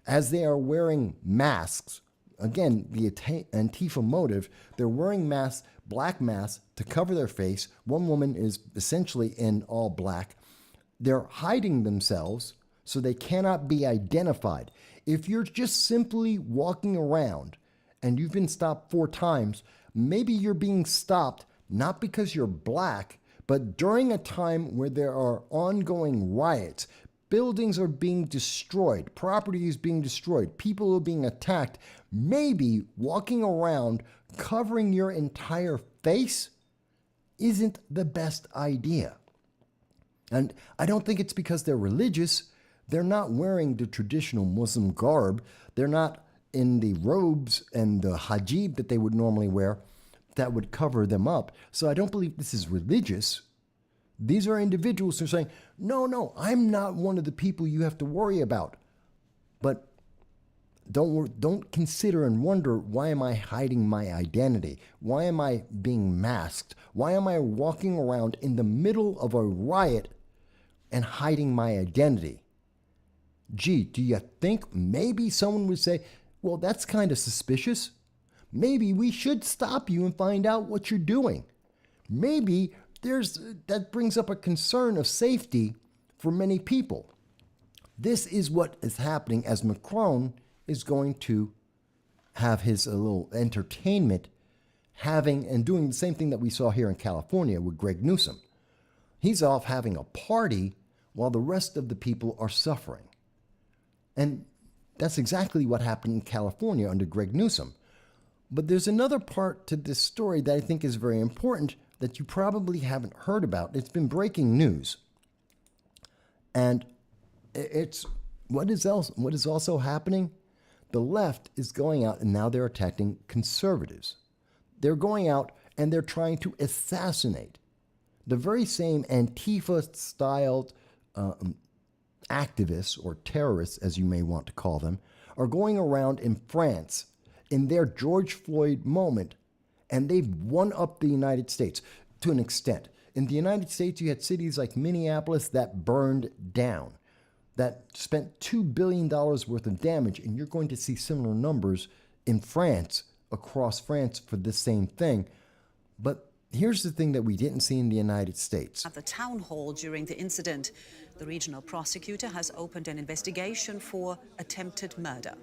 as they are wearing masks. Again, the Antifa motive, they're wearing masks, black masks, to cover their face. One woman is essentially in all black. They're hiding themselves so they cannot be identified. If you're just simply walking around and you've been stopped 4 times, maybe you're being stopped not because you're black, but during a time where there are ongoing riots. Buildings are being destroyed, property is being destroyed, people are being attacked. Maybe walking around covering your entire face isn't the best idea. And I don't think it's because they're religious. They're not wearing the traditional Muslim garb. They're not in the robes and the hijab that they would normally wear that would cover them up. So I don't believe this is religious. These are individuals who are saying, no, I'm not one of the people you have to worry about. But don't consider and wonder, why am I hiding my identity? Why am I being masked? Why am I walking around in the middle of a riot and hiding my identity? Gee, do you think maybe someone would say, well, that's kind of suspicious. Maybe we should stop you and find out what you're doing. Maybe that brings up a concern of safety for many people. This is what is happening as Macron is going to have his little entertainment, having and doing the same thing that we saw here in California with Greg Newsom. He's off having a party while the rest of the people are suffering. And that's exactly what happened in California under Greg Newsom. But there's another part to this story that I think is very important that you probably haven't heard about. It's been breaking news. And it's what is also happening? The left is going out and now they're attacking conservatives. They're going out and they're trying to assassinate the very same Antifa-styled activists or terrorists, as you may want to call them, are going around in France in their George Floyd moment, and they've won up the United States to an extent. In the United States, you had cities like Minneapolis that burned down, that spent $2 billion worth of damage, and you're going to see similar numbers in France, across France for the same thing. But here's the thing that we didn't see in the United States. At the town hall during the incident, the regional prosecutor has opened an investigation for attempted murder.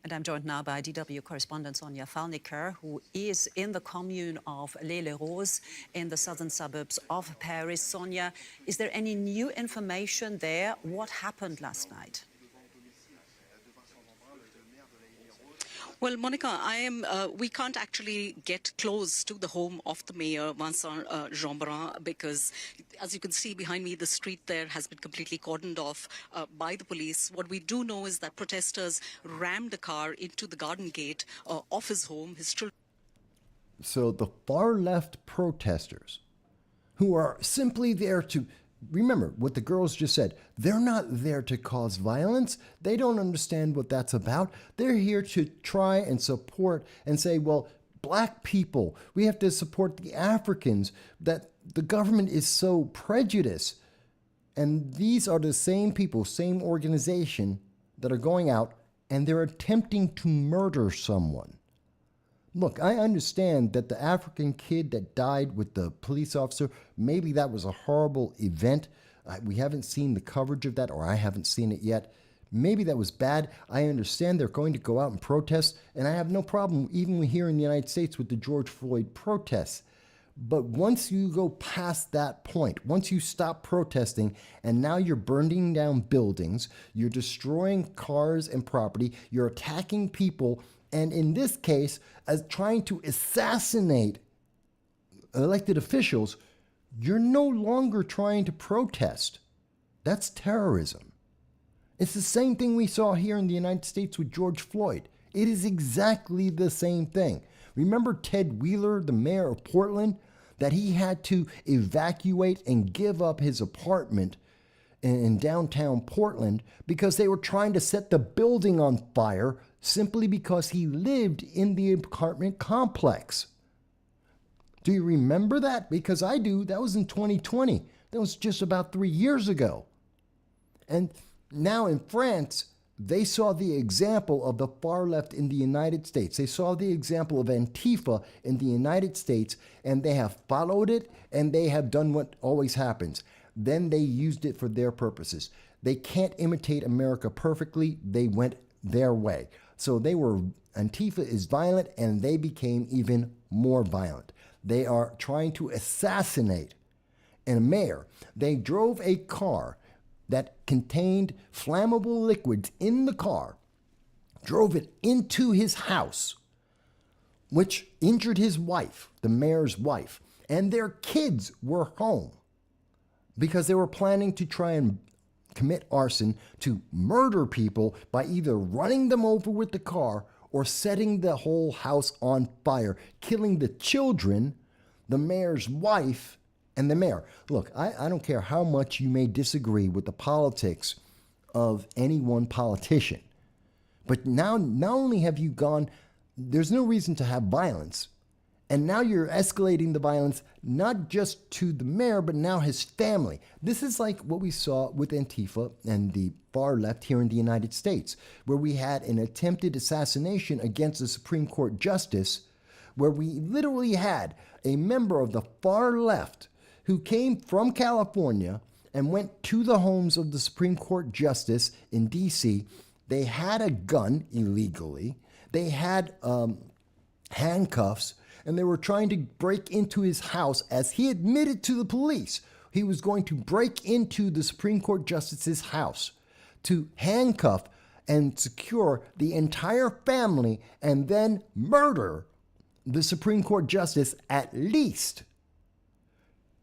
And I'm joined now by DW correspondent Sonja Falniker, who is in the commune of Les-les-Roses in the southern suburbs of Paris. Sonja, is there any new information there? What happened last night? Well, Monica, we can't actually get close to the home of the mayor, Vincent Jeanbrun, because, as you can see behind me, the street there has been completely cordoned off by the police. What we do know is that protesters rammed a car into the garden gate of his home. His children. So the far left protesters who are simply there to, remember what the girls just said, they're not there to cause violence. They don't understand what that's about. They're here to try and support and say, well, black people, we have to support the Africans, that the government is so prejudiced. And these are the same people, same organization that are going out and they're attempting to murder someone. Look, I understand that the African kid that died with the police officer, maybe that was a horrible event. We haven't seen the coverage of that, or I haven't seen it yet. Maybe that was bad. I understand they're going to go out and protest, and I have no problem even here in the United States with the George Floyd protests. But once you go past that point, once you stop protesting, and now you're burning down buildings, you're destroying cars and property, you're attacking people, and in this case, as trying to assassinate elected officials, you're no longer trying to protest. That's terrorism. It's the same thing we saw here in the United States with George Floyd. It is exactly the same thing. Remember Ted Wheeler, the mayor of Portland, that he had to evacuate and give up his apartment in downtown Portland because they were trying to set the building on fire simply because he lived in the apartment complex. Do you remember that? Because I do. That was in 2020. That was just about 3 years ago. And now in France, they saw the example of the far left in the United States. They saw the example of Antifa in the United States, and they have followed it, and they have done what always happens. Then they used it for their purposes. They can't imitate America perfectly. They went their way. So Antifa is violent, and they became even more violent. They are trying to assassinate a mayor. They drove a car that contained flammable liquids in the car, drove it into his house, which injured his wife, the mayor's wife, and their kids were home because they were planning to try and commit arson, to murder people by either running them over with the car or setting the whole house on fire, killing the children, the mayor's wife, and the mayor. Look, I don't care how much you may disagree with the politics of any one politician, but now not only have you gone, there's no reason to have violence, and now you're escalating the violence not just to the mayor, but now his family. This is like what we saw with Antifa and the far left here in the United States, where we had an attempted assassination against a Supreme Court justice, where we literally had a member of the far left who came from California and went to the homes of the Supreme Court justice in D.C. They had a gun illegally. They had handcuffs, and they were trying to break into his house. As he admitted to the police, he was going to break into the Supreme Court justice's house to handcuff and secure the entire family and then murder the Supreme Court justice at least.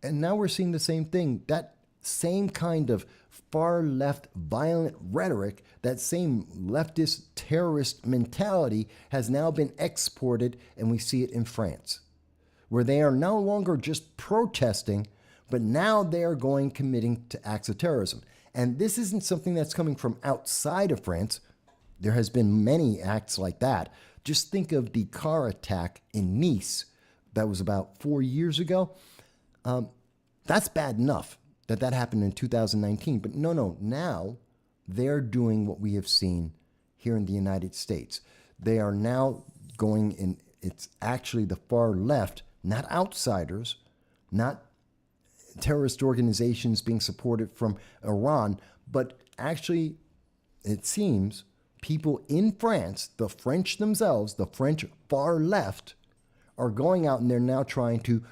And now we're seeing the same thing. That same kind of far left violent rhetoric, that same leftist terrorist mentality has now been exported, and we see it in France, where they are no longer just protesting, but now they are committing to acts of terrorism. And this isn't something that's coming from outside of France. There has been many acts like that. Just think of the car attack in Nice that was about 4 years ago. That's bad enough that happened in 2019. But no, now they're doing what we have seen here in the United States. They are now going in, it's actually the far left, not outsiders, not terrorist organizations being supported from Iran, but actually, it seems, people in France, the French themselves, the French far left, are going out and they're now trying to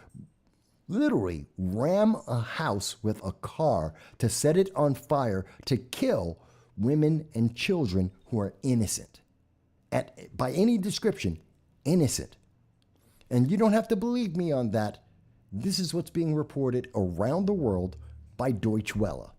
literally ram a house with a car to set it on fire to kill women and children who are innocent. By any description, innocent. And you don't have to believe me on that. This is what's being reported around the world by Deutsche Welle.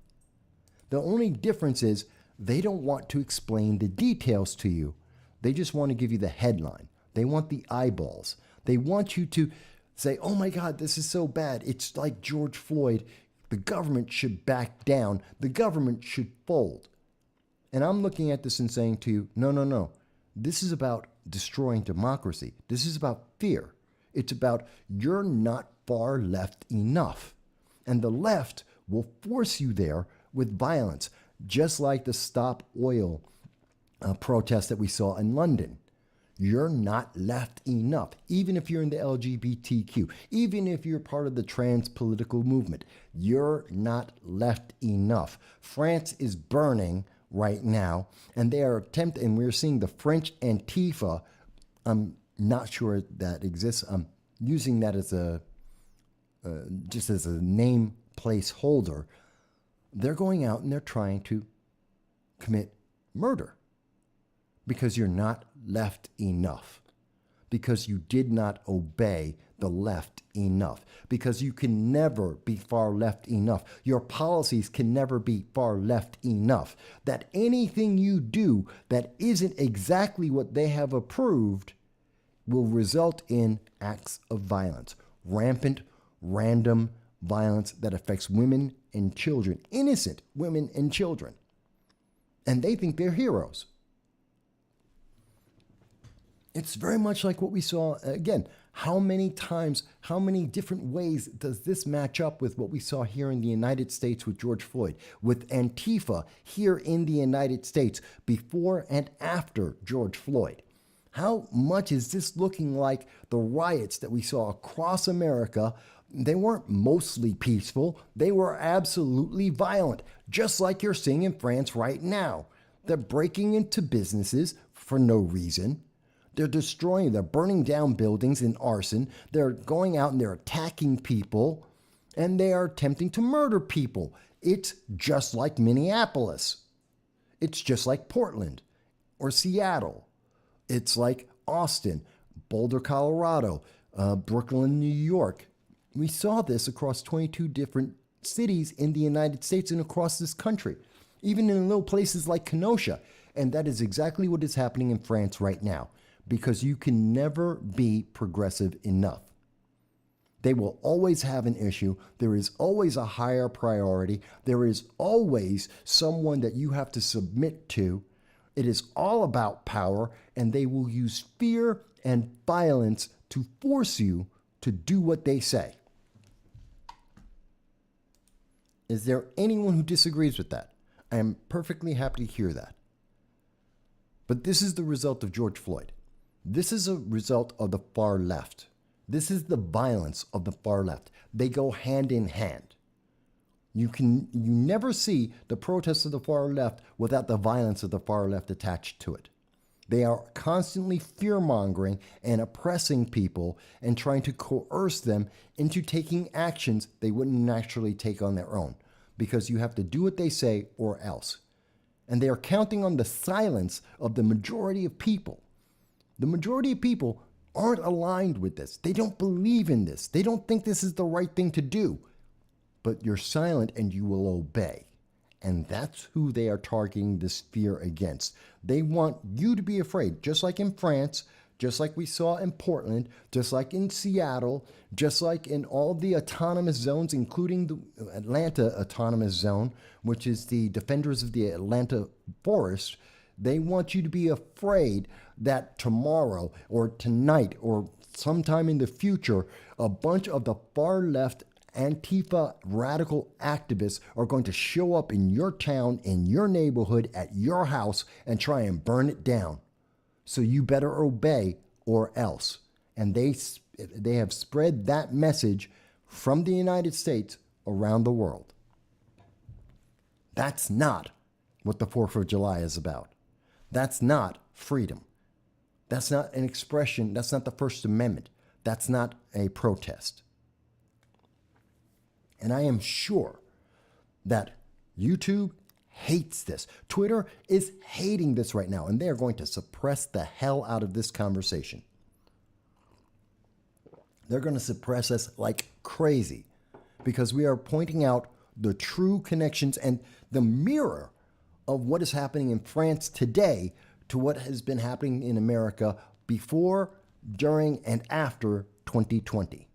The only difference is they don't want to explain the details to you. They just want to give you the headline. They want the eyeballs. They want you to say, oh my God, this is so bad. It's like George Floyd. The government should back down. The government should fold. And I'm looking at this and saying to you, no. This is about destroying democracy. This is about fear. It's about you're not far left enough. And the left will force you there with violence, just like the Stop Oil protest that we saw in London. You're not left enough, even if you're in the LGBTQ, even if you're part of the trans political movement. You're not left enough. France is burning right now, and they are attempting, and we're seeing the French Antifa. I'm not sure that exists. I'm using that as just as a name placeholder. They're going out and they're trying to commit murder because you're not left enough, because you did not obey the left enough, because you can never be far left enough. Your policies can never be far left enough. That anything you do that isn't exactly what they have approved will result in acts of violence, rampant, random violence that affects women and children, innocent women and children. And they think they're heroes. It's very much like what we saw, again, How many times, how many different ways does this match up with what we saw here in the United States with George Floyd, with Antifa here in the United States before and after George Floyd? How much is this looking like the riots that we saw across America? They weren't mostly peaceful. They were absolutely violent, just like you're seeing in France right now. They're breaking into businesses for no reason. They're destroying, they're burning down buildings in arson. They're going out and they're attacking people, and they are attempting to murder people. It's just like Minneapolis. It's just like Portland or Seattle. It's like Austin, Boulder, Colorado, Brooklyn, New York. We saw this across 22 different cities in the United States and across this country, even in little places like Kenosha. And that is exactly what is happening in France right now, because you can never be progressive enough. They will always have an issue. There is always a higher priority. There is always someone that you have to submit to. It is all about power, and they will use fear and violence to force you to do what they say. Is there anyone who disagrees with that? I am perfectly happy to hear that. But this is the result of George Floyd. This is a result of the far left. This is the violence of the far left. They go hand in hand. You never see the protests of the far left without the violence of the far left attached to it. They are constantly fear-mongering and oppressing people and trying to coerce them into taking actions they wouldn't naturally take on their own, because you have to do what they say or else. And they are counting on the silence of the majority of people. The majority of people aren't aligned with this. They don't believe in this. They don't think this is the right thing to do. But you're silent and you will obey. And that's who they are targeting this fear against. They want you to be afraid, just like in France, just like we saw in Portland, just like in Seattle, just like in all the autonomous zones, including the Atlanta Autonomous Zone, which is the defenders of the Atlanta forest. They want you to be afraid that tomorrow or tonight or sometime in the future, a bunch of the far left Antifa radical activists are going to show up in your town, in your neighborhood, at your house, and try and burn it down. So you better obey or else. And they have spread that message from the United States around the world. That's not what the 4th of July is about. That's not freedom. That's not an expression. That's not the First Amendment. That's not a protest. And I am sure that YouTube hates this. Twitter is hating this right now, and they are going to suppress the hell out of this conversation. They're going to suppress us like crazy because we are pointing out the true connections and the mirror of what is happening in France today to what has been happening in America before, during, and after 2020.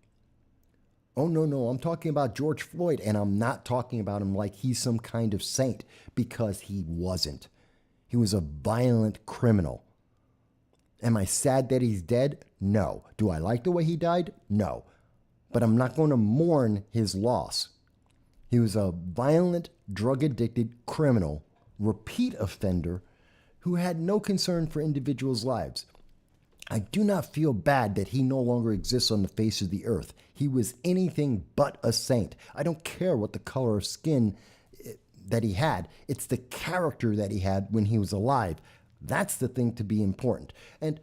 Oh, no, I'm talking about George Floyd, and I'm not talking about him like he's some kind of saint, because he wasn't. He was a violent criminal. Am I sad that he's dead? No. Do I like the way he died? No. But I'm not going to mourn his loss. He was a violent, drug-addicted criminal, repeat offender, who had no concern for individuals' lives. I do not feel bad that he no longer exists on the face of the earth. He was anything but a saint. I don't care what the color of skin that he had. It's the character that he had when he was alive. That's the thing to be important. And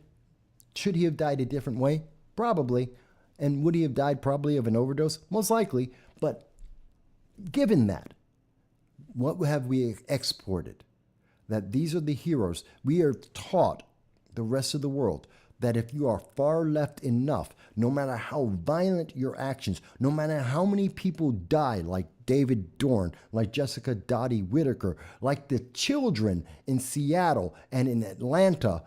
should he have died a different way? Probably. And would he have died probably of an overdose? Most likely. But given that, what have we exported? That these are the heroes. We are taught, the rest of the world, that if you are far left enough, no matter how violent your actions, no matter how many people die, like David Dorn, like Jessica Dottie Whitaker, like the children in Seattle and in Atlanta,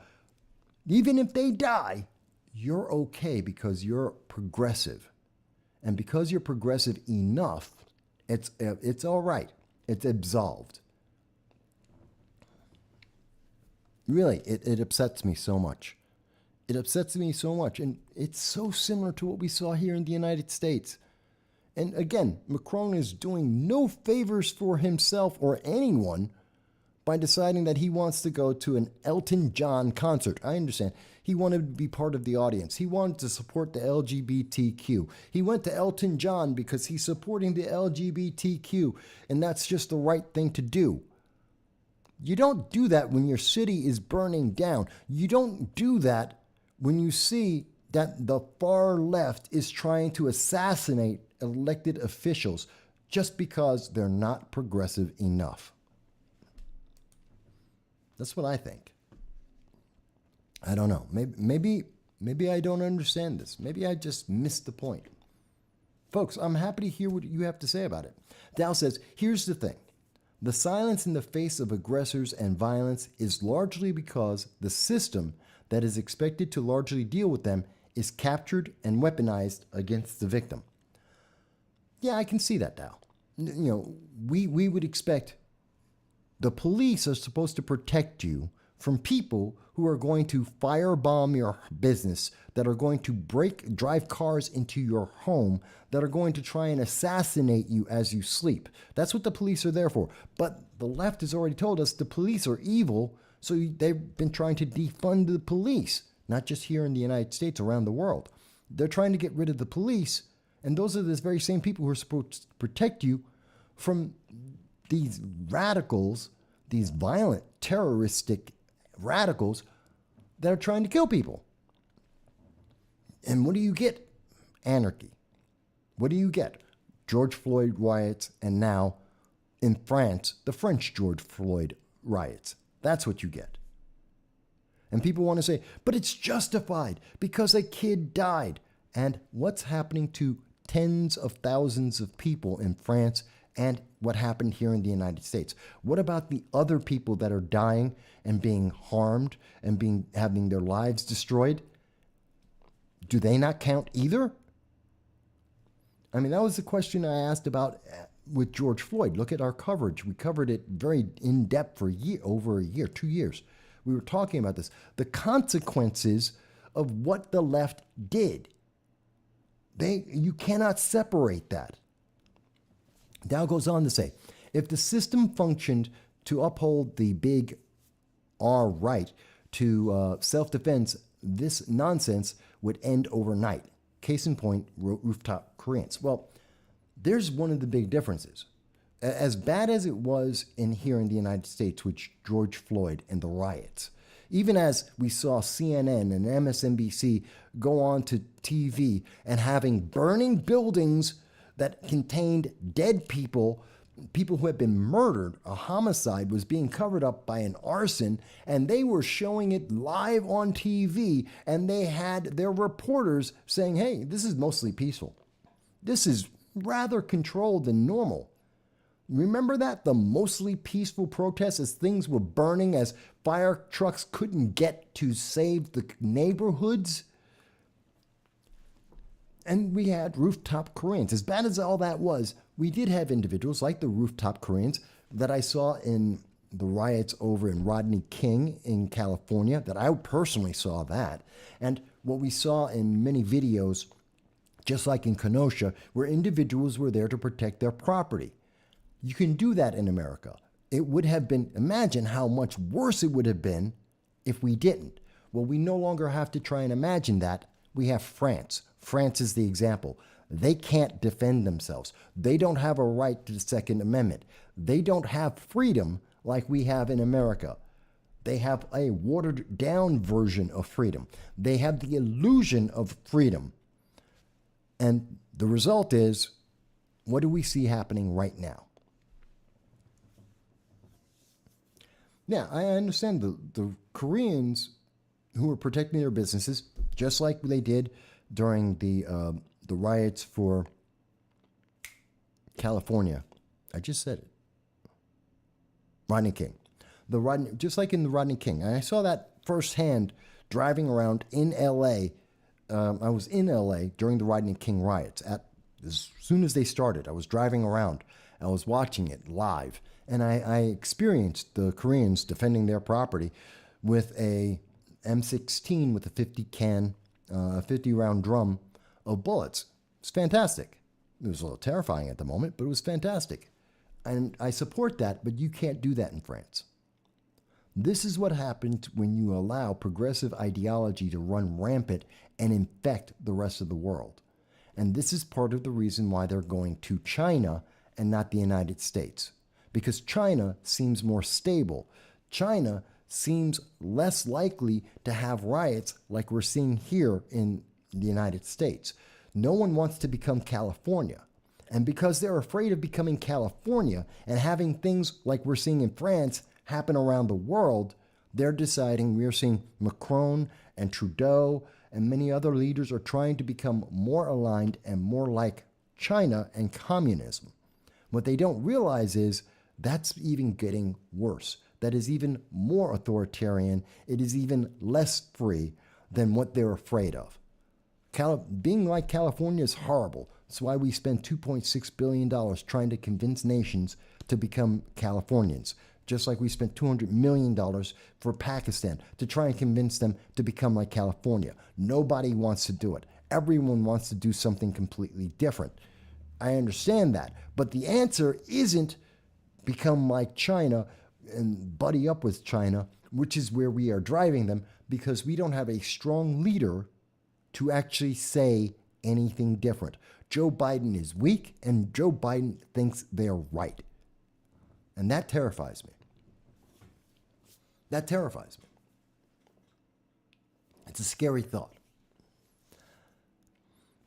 even if they die, you're okay because you're progressive. And because you're progressive enough, it's all right. It's absolved. Really, it upsets me so much. It upsets me so much. And it's so similar to what we saw here in the United States. And again, Macron is doing no favors for himself or anyone by deciding that he wants to go to an Elton John concert. I understand. He wanted to be part of the audience. He wanted to support the LGBTQ. He went to Elton John because he's supporting the LGBTQ, and that's just the right thing to do. You don't do that when your city is burning down. You don't do that when you see that the far left is trying to assassinate elected officials just because they're not progressive enough. That's what I think. I don't know. Maybe I don't understand this. Maybe I just missed the point. Folks, I'm happy to hear what you have to say about it. Dow says, here's the thing. The silence in the face of aggressors and violence is largely because the system that is expected to largely deal with them is captured and weaponized against the victim. Yeah, I can see that, Dow. We would expect the police are supposed to protect you from people who are going to firebomb your business, that are going to drive cars into your home, that are going to try and assassinate you as you sleep. That's what the police are there for. But the left has already told us the police are evil, so they've been trying to defund the police, not just here in the United States, around the world. They're trying to get rid of the police, and those are the very same people who are supposed to protect you from these radicals, these violent, terroristic radicals that are trying to kill people. And what do you get? Anarchy. What do you get? George Floyd riots, and now in France, the French George Floyd riots. That's what you get. And people want to say, but it's justified because a kid died. And what's happening to tens of thousands of people in France and what happened here in the United States? What about the other people that are dying and being harmed and having their lives destroyed? Do they not count either? I mean, that was the question I asked about with George Floyd. Look at our coverage. We covered it very in depth for over a year, 2 years. We were talking about this. The consequences of what the left did. You cannot separate that. Dow goes on to say, if the system functioned to uphold the big R right to self-defense, this nonsense would end overnight. Case in point, rooftop Koreans. Well, there's one of the big differences. As bad as it was here in the United States with George Floyd and the riots, even as we saw CNN and MSNBC go on to TV and having burning buildings that contained dead people, people who had been murdered, a homicide was being covered up by an arson, and they were showing it live on TV, and they had their reporters saying, hey, this is mostly peaceful. This is rather controlled and normal. Remember that? The mostly peaceful protests as things were burning, as fire trucks couldn't get to save the neighborhoods? And we had rooftop Koreans. As bad as all that was, we did have individuals like the rooftop Koreans that I saw in the riots over in Rodney King in California, that I personally saw that. And what we saw in many videos, just like in Kenosha, where individuals were there to protect their property. You can do that in America. It would have been, imagine how much worse it would have been if we didn't. Well, we no longer have to try and imagine that. We have France. France is the example. They can't defend themselves. They don't have a right to the Second Amendment. They don't have freedom like we have in America. They have a watered down version of freedom. They have the illusion of freedom. And the result is, what do we see happening right now? Now, I understand the Koreans who are protecting their businesses, just like they did during the riots for California. I just said it. Rodney King. Just like in the Rodney King. And I saw that firsthand driving around in L.A. I was in L.A. during the Rodney King riots. As soon as they started, I was driving around. I was watching it live. And I experienced the Koreans defending their property with a M16 with a 50 round drum of bullets. It's fantastic. It was a little terrifying at the moment, but it was fantastic. And I support that, but you can't do that in France. This is what happens when you allow progressive ideology to run rampant and infect the rest of the world. And this is part of the reason why they're going to China and not the United States. Because China seems more stable. China seems less likely to have riots like we're seeing here in the United States. No one wants to become California. And because they're afraid of becoming California and having things like we're seeing in France happen around the world, they're deciding, we're seeing Macron and Trudeau and many other leaders are trying to become more aligned and more like China and communism. What they don't realize is that's even getting worse. That is even more authoritarian. It is even less free than what they're afraid of. Being like California is horrible. That's why we spend $2.6 billion trying to convince nations to become Californians. Just like we spent $200 million for Pakistan to try and convince them to become like California. Nobody wants to do it. Everyone wants to do something completely different. I understand that. But the answer isn't become like China and buddy up with China, which is where we are driving them, because we don't have a strong leader to actually say anything different. Joe Biden is weak, and Joe Biden thinks they're right. And that terrifies me. That terrifies me. It's a scary thought.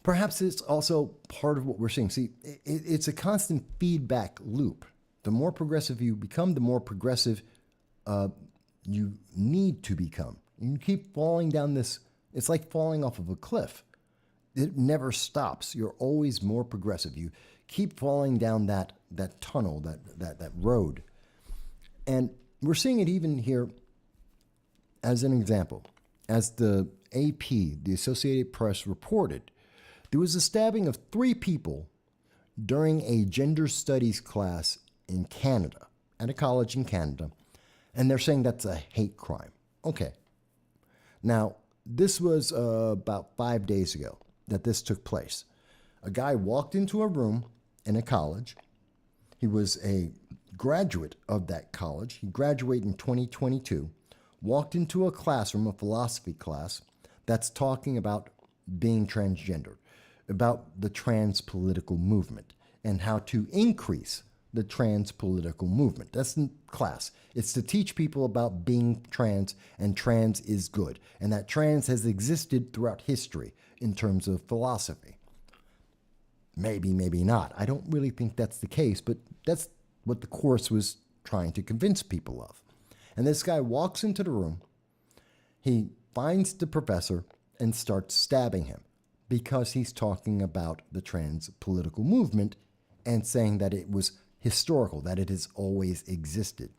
Perhaps it's also part of what we're seeing. See, it's a constant feedback loop. The more progressive you become, the more progressive you need to become. You keep falling down this, it's like falling off of a cliff. It never stops. You're always more progressive. You keep falling down that tunnel, that road. And we're seeing it even here as an example. As the AP, the Associated Press, reported, there was a stabbing of 3 people during a gender studies class in Canada, at a college in Canada, and they're saying that's a hate crime. Okay. Now, this was about 5 days ago that this took place. A guy walked into a room in a college. He was a graduate of that college. He graduated in 2022, walked into a classroom, a philosophy class, that's talking about being transgendered, about the trans political movement, and how to increase the trans political movement. That's in class. It's to teach people about being trans, and trans is good, and that trans has existed throughout history in terms of philosophy. Maybe, maybe not. I don't really think that's the case, but that's what the course was trying to convince people of. And this guy walks into the room. He finds the professor and starts stabbing him because he's talking about the trans political movement and saying that it was historical, that it has always existed.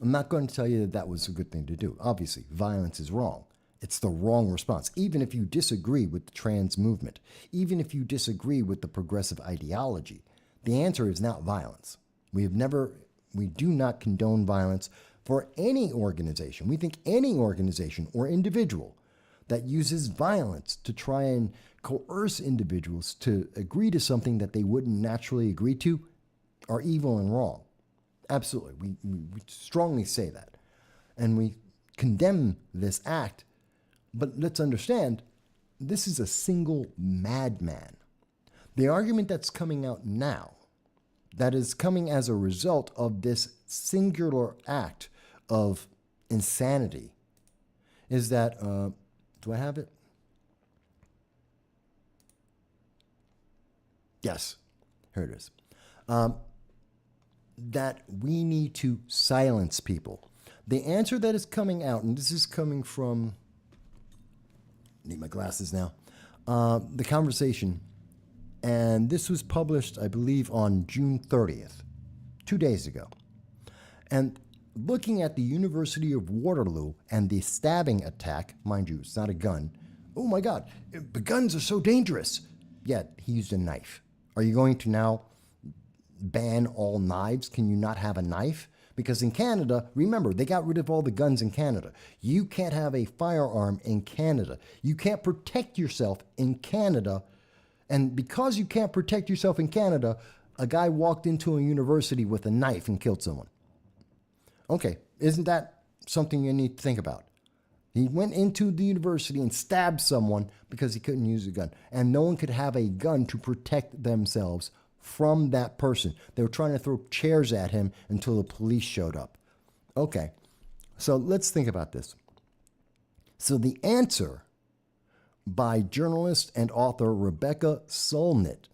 I'm not going to tell you that that was a good thing to do. Obviously, violence is wrong. It's the wrong response. Even if you disagree with the trans movement, even if you disagree with the progressive ideology, the answer is not violence. We do not condone violence for any organization. We think any organization or individual that uses violence to try and coerce individuals to agree to something that they wouldn't naturally agree to are evil and wrong. Absolutely. We strongly say that. And we condemn this act. But let's understand, this is a single madman. The argument that's coming out now, that is coming as a result of this singular act of insanity, is that, do I have it? Yes, here it is. That we need to silence people. The answer that is coming out, and this is coming from, I need my glasses now, The Conversation, and this was published, I believe, on June 30th, 2 days ago. And looking at the University of Waterloo and the stabbing attack, mind you, it's not a gun. Oh my God, the guns are so dangerous. Yet he used a knife. Are you going to now ban all knives? Can you not have a knife? Because in Canada, remember, they got rid of all the guns in Canada. You can't have a firearm in Canada. You can't protect yourself in Canada. And because you can't protect yourself in Canada, a guy walked into a university with a knife and killed someone. Okay, isn't that something you need to think about? He went into the university and stabbed someone because he couldn't use a gun. And no one could have a gun to protect themselves from that person. They were trying to throw chairs at him until the police showed up. Okay, so let's think about this. So the answer by journalist and author Rebecca Solnit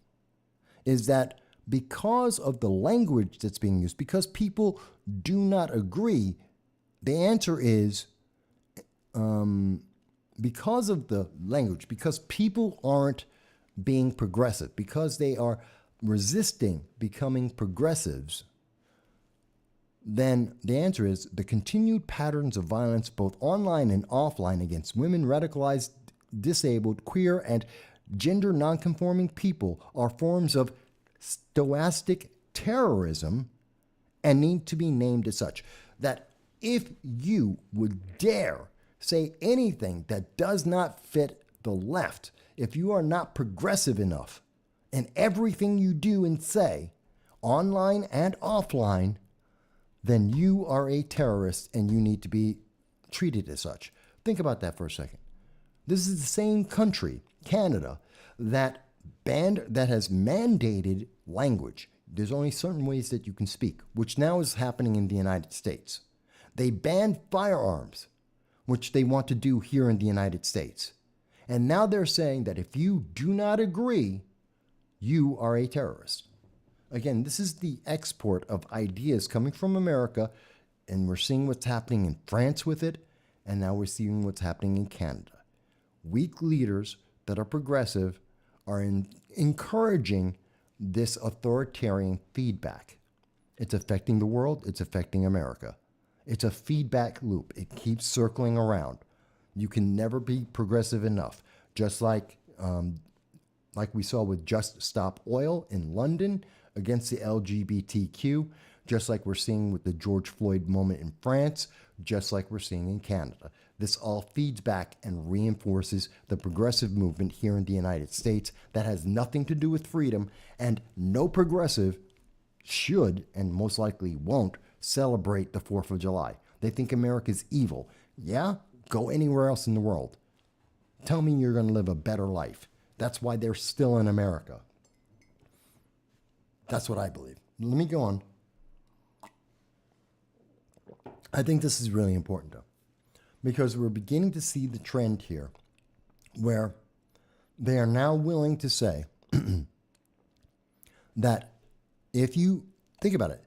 is that because of the language that's being used, because people do not agree, the answer is because of the language, because people aren't being progressive, because they are resisting becoming progressives, then the answer is the continued patterns of violence, both online and offline, against women, radicalized, disabled, queer, and gender nonconforming people are forms of stochastic terrorism and need to be named as such. That if you would dare say anything that does not fit the left, if you are not progressive enough in everything you do and say, online and offline, then you are a terrorist and you need to be treated as such. Think about that for a second. This is the same country, Canada, that has mandated language. There's only certain ways that you can speak, which now is happening in the United States. They banned firearms, which they want to do here in the United States. And now they're saying that if you do not agree, you are a terrorist. Again, this is the export of ideas coming from America, and we're seeing what's happening in France with it, and now we're seeing what's happening in Canada. Weak leaders that are progressive are encouraging this authoritarian feedback. It's affecting the world. It's affecting America. It's a feedback loop. It keeps circling around. You can never be progressive enough. Just like we saw with Just Stop Oil in London against the LGBTQ, just like we're seeing with the George Floyd moment in France, just like we're seeing in Canada. This all feeds back and reinforces the progressive movement here in the United States that has nothing to do with freedom, and no progressive should, and most likely won't, celebrate the 4th of July. They think America's evil. Yeah? Go anywhere else in the world. Tell me you're going to live a better life. That's why they're still in America. That's what I believe. Let me go on. I think this is really important, though, because we're beginning to see the trend here where they are now willing to say that if you think about it,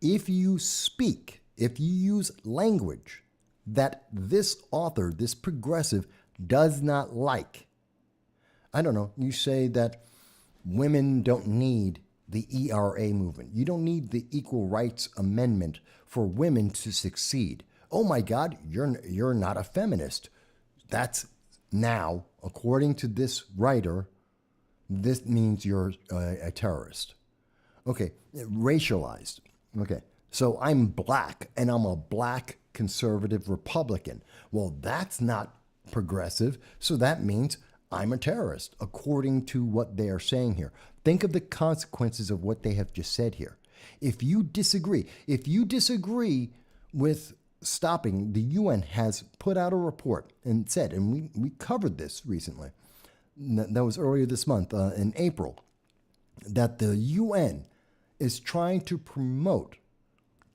if you speak, if you use language that this author, this progressive, does not like, I don't know, you say that women don't need the ERA movement. You don't need the Equal Rights Amendment for women to succeed. Oh my God, you're not a feminist. That's now, according to this writer, this means you're a terrorist. Okay, racialized. Okay, so I'm black and I'm a black conservative Republican. Well, that's not progressive, so that means I'm a terrorist, according to what they are saying here. Think of the consequences of what they have just said here. If you disagree with stopping, the UN has put out a report and said, and we covered this recently, that was earlier this month, in April, that the UN is trying to promote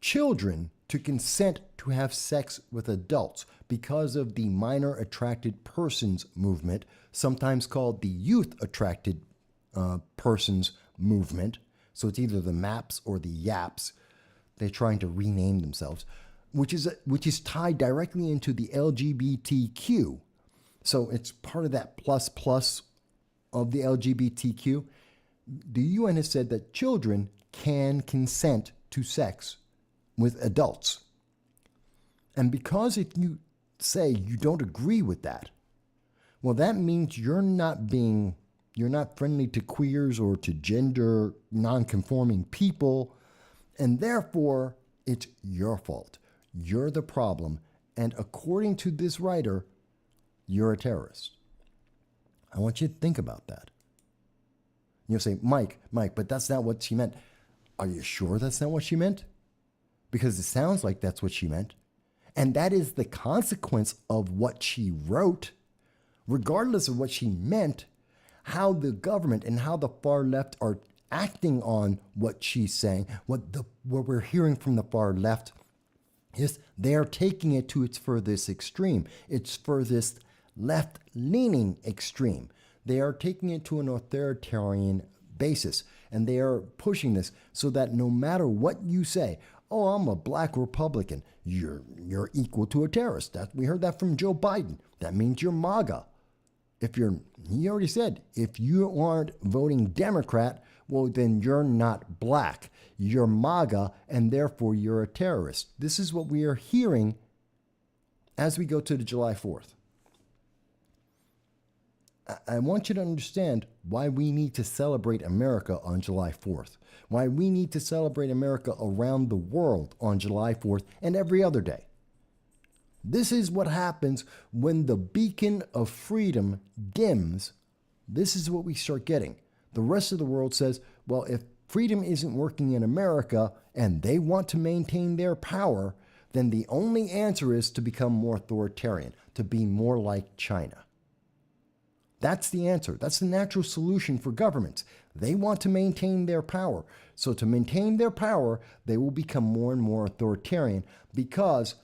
children to consent to have sex with adults because of the minor attracted persons movement, sometimes called the youth attracted persons movement. So it's either the MAPS or the YAPS. They're trying to rename themselves, which is tied directly into the LGBTQ. So it's part of that plus of the LGBTQ. The UN has said that children can consent to sex with adults. And because if you say you don't agree with that, well, that means you're not friendly to queers or to gender non-conforming people, and therefore It's your fault. You're the problem. And according to this writer, you're a terrorist. I want you to think about that. You'll say, Mike, but that's not what she meant. Are you sure that's not what she meant? Because it sounds like that's what she meant. And that is the consequence of what she wrote, regardless of what she meant. How the government and how the far left are acting on what she's saying, what we're hearing from the far left is they are taking it to its furthest extreme, its furthest left-leaning extreme. They are taking it to an authoritarian basis, and they are pushing this so that no matter what you say, oh, I'm a black Republican, you're equal to a terrorist. We heard that from Joe Biden. That means you're MAGA. He already said, if you aren't voting Democrat, well, then you're not black. You're MAGA, and therefore you're a terrorist. This is what we are hearing as we go to the July 4th. I want you to understand why we need to celebrate America on July 4th, why we need to celebrate America around the world on July 4th and every other day. This is what happens when the beacon of freedom dims. This is what we start getting. The rest of the world says, well, if freedom isn't working in America and they want to maintain their power, then the only answer is to become more authoritarian, to be more like China. That's the answer. That's the natural solution for governments. They want to maintain their power. So to maintain their power, they will become more and more authoritarian, because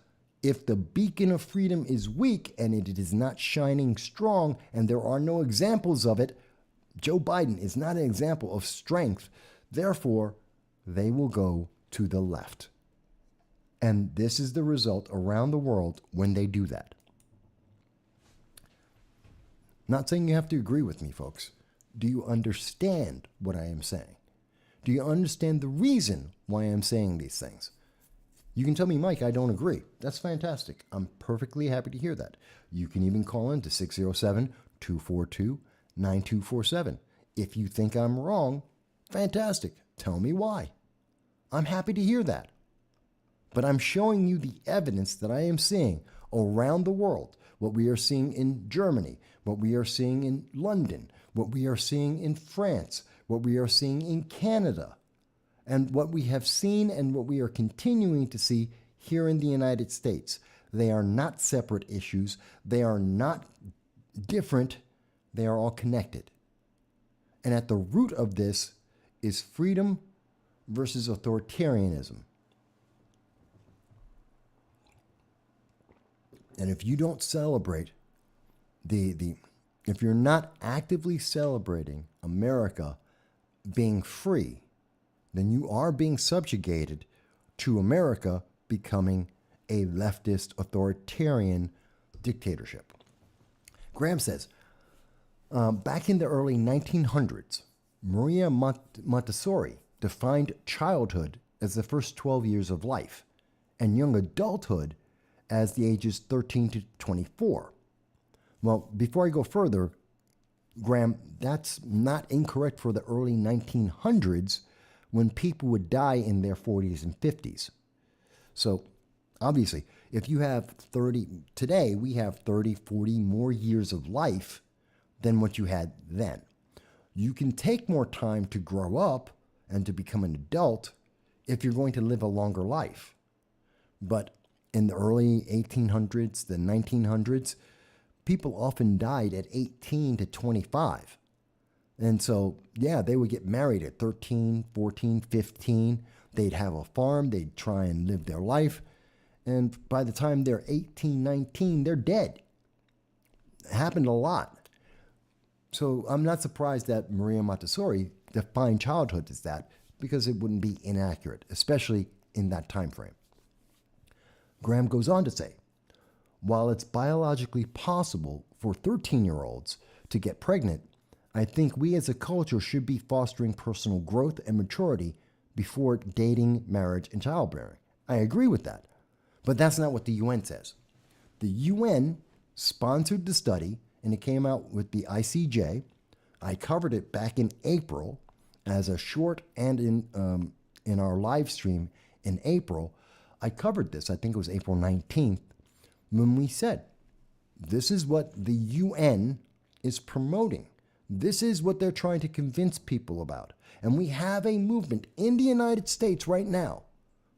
if the beacon of freedom is weak and it is not shining strong and there are no examples of it, Joe Biden is not an example of strength. Therefore, they will go to the left. And this is the result around the world when they do that. Not saying you have to agree with me, folks. Do you understand what I am saying? Do you understand the reason why I'm saying these things? You can tell me, Mike, I don't agree. That's fantastic. I'm perfectly happy to hear that. You can even call in to 607-242-9247. If you think I'm wrong, fantastic. Tell me why. I'm happy to hear that. But I'm showing you the evidence that I am seeing around the world, what we are seeing in Germany, what we are seeing in London, what we are seeing in France, what we are seeing in Canada, and what we have seen and what we are continuing to see here in the United States. They are not separate issues. They are not different. They are all connected. And at the root of this is freedom versus authoritarianism. And if you don't celebrate if you're not actively celebrating America being free, then you are being subjugated to America becoming a leftist authoritarian dictatorship. Graham says, back in the early 1900s, Maria Montessori defined childhood as the first 12 years of life and young adulthood as the ages 13 to 24. Well, before I go further, Graham, that's not incorrect for the early 1900s when people would die in their 40s and 50s. So obviously, if you have today we have 30, 40 more years of life than what you had then. You can take more time to grow up and to become an adult if you're going to live a longer life. But in the early 1800s, the 1900s, people often died at 18 to 25. And so, yeah, they would get married at 13, 14, 15. They'd have a farm. They'd try and live their life. And by the time they're 18, 19, they're dead. It happened a lot. So I'm not surprised that Maria Montessori defined childhood as that, because it wouldn't be inaccurate, especially in that time frame. Graham goes on to say, while it's biologically possible for 13-year-olds to get pregnant, I think we as a culture should be fostering personal growth and maturity before dating, marriage, and childbearing. I agree with that. But that's not what the UN says. The UN sponsored the study, and it came out with the ICJ. I covered it back in April as a short and in our live stream in April. I covered this, I think it was April 19th, when we said, this is what the UN is promoting. This is what they're trying to convince people about. And we have a movement in the United States right now,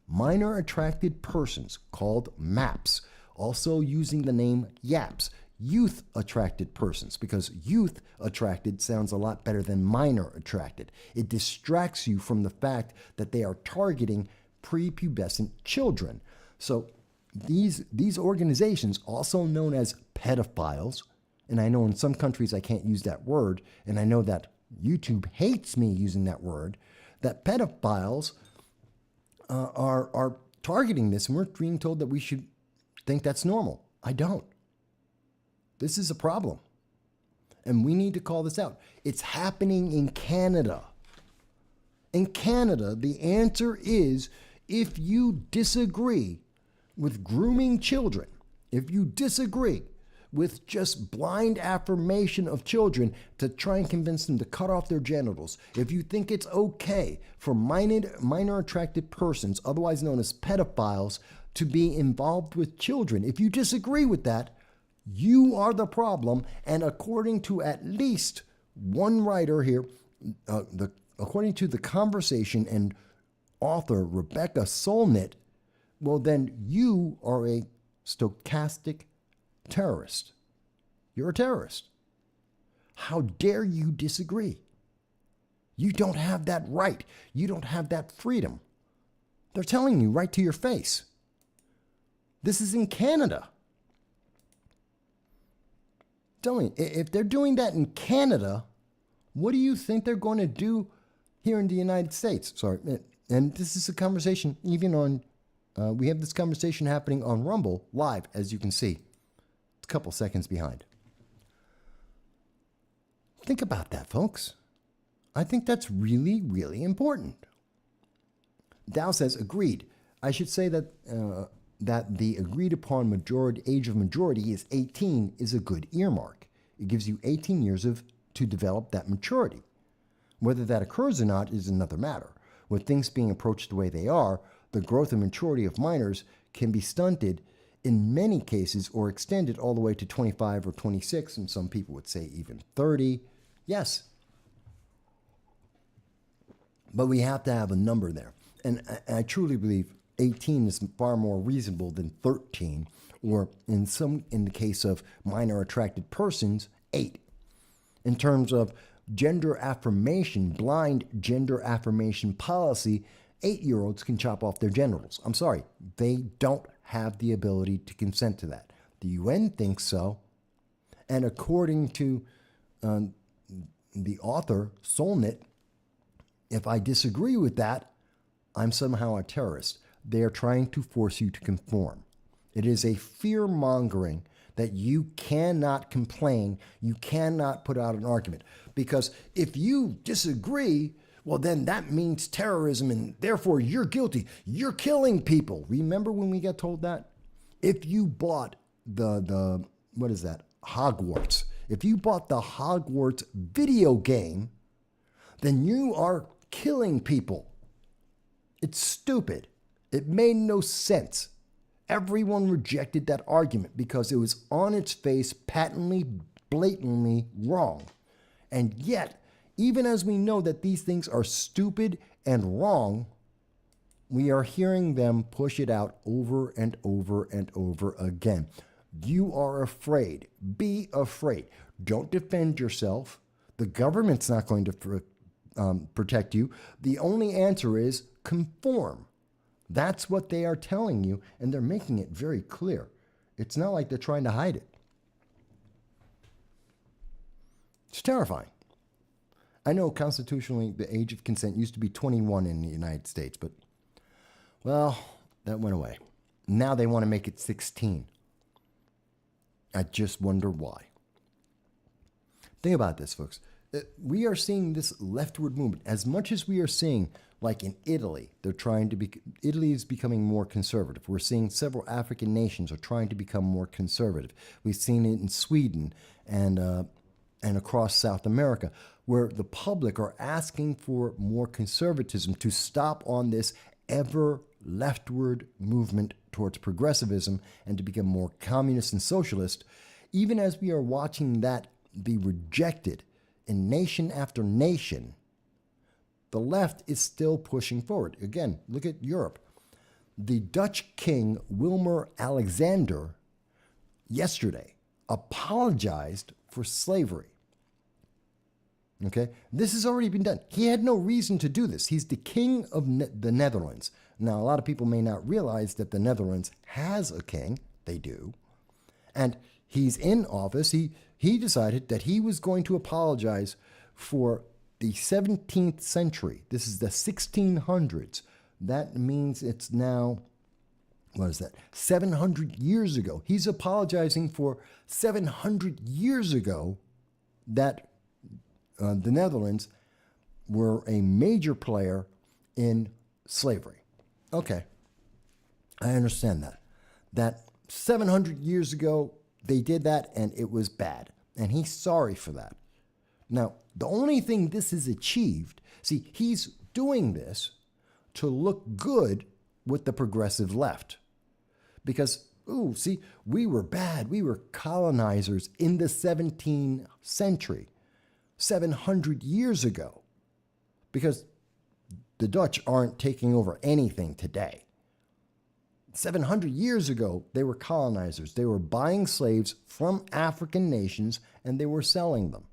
minor attracted persons, called MAPS, also using the name YAPS, youth attracted persons, because youth attracted sounds a lot better than minor attracted. It distracts you from the fact that they are targeting prepubescent children. So these organizations, also known as pedophiles, and I know in some countries I can't use that word, and I know that YouTube hates me using that word, that pedophiles are targeting this, and we're being told that we should think that's normal. I don't. This is a problem, and we need to call this out. It's happening in Canada. In Canada, the answer is, if you disagree with grooming children, if you disagree with just blind affirmation of children to try and convince them to cut off their genitals, if you think it's okay for minor attracted persons, otherwise known as pedophiles, to be involved with children, if you disagree with that, you are the problem. And according to at least one writer here, according to The Conversation and author Rebecca Solnit, well, then you are a stochastic terrorist. You're a terrorist. How dare you disagree? You don't have that right. You don't have that freedom. They're telling you right to your face. This is in Canada. Tell me, if they're doing that in Canada, what do you think they're going to do here in the United States? Sorry, and this is a conversation even on, we have this conversation happening on Rumble live, as you can see. It's a couple seconds behind. Think about that, folks. I think that's really, really important. Dow says, agreed. I should say that that the agreed upon age of majority is 18 is a good earmark. It gives you 18 years to develop that maturity. Whether that occurs or not is another matter. With things being approached the way they are, the growth and maturity of minors can be stunted in many cases or extended all the way to 25 or 26, and some people would say even 30. Yes. But we have to have a number there. And I truly believe 18 is far more reasonable than 13, or in the case of minor attracted persons, 8. In terms of gender affirmation, blind gender affirmation policy, 8-year-olds can chop off their genitals. I'm sorry, they don't have the ability to consent to that. The UN thinks so, and according to the author, Solnit, if I disagree with that, I'm somehow a terrorist. They are trying to force you to conform. It is a fear-mongering that you cannot complain, you cannot put out an argument. Because if you disagree, well, then that means terrorism, and therefore you're guilty. You're killing people. Remember when we got told that? If you bought the what is that? Hogwarts. If you bought the Hogwarts video game, then you are killing people. It's stupid. It made no sense. Everyone rejected that argument because it was on its face patently, blatantly wrong. And yet, even as we know that these things are stupid and wrong, we are hearing them push it out over and over and over again. You are afraid. Be afraid. Don't defend yourself. The government's not going to protect you. The only answer is conform. That's what they are telling you, and they're making it very clear. It's not like they're trying to hide it. It's terrifying. I know constitutionally the age of consent used to be 21 in the United States, but, well, that went away. Now they want to make it 16. I just wonder why. Think about this, folks. We are seeing this leftward movement. As much as we are seeing, like in Italy, Italy is becoming more conservative. We're seeing several African nations are trying to become more conservative. We've seen it in Sweden and across South America, where the public are asking for more conservatism to stop on this ever leftward movement towards progressivism and to become more communist and socialist, even as we are watching that be rejected in nation after nation, the left is still pushing forward. Again, look at Europe. The Dutch king, Willem-Alexander, yesterday apologized for slavery. Okay, this has already been done. He had no reason to do this. He's the king of the Netherlands. Now, a lot of people may not realize that the Netherlands has a king. They do. And he's in office. He decided that he was going to apologize for the 17th century. This is the 1600s. That means it's now, what is that, 700 years ago. He's apologizing for 700 years ago that the Netherlands were a major player in slavery. Okay, I understand that. That 700 years ago, they did that and it was bad. And he's sorry for that. Now, the only thing this has achieved, see, he's doing this to look good with the progressive left. Because, ooh, see, we were bad. We were colonizers in the 17th century. 700 years ago, because the Dutch aren't taking over anything today. 700 years ago, they were colonizers. They were buying slaves from African nations and they were selling them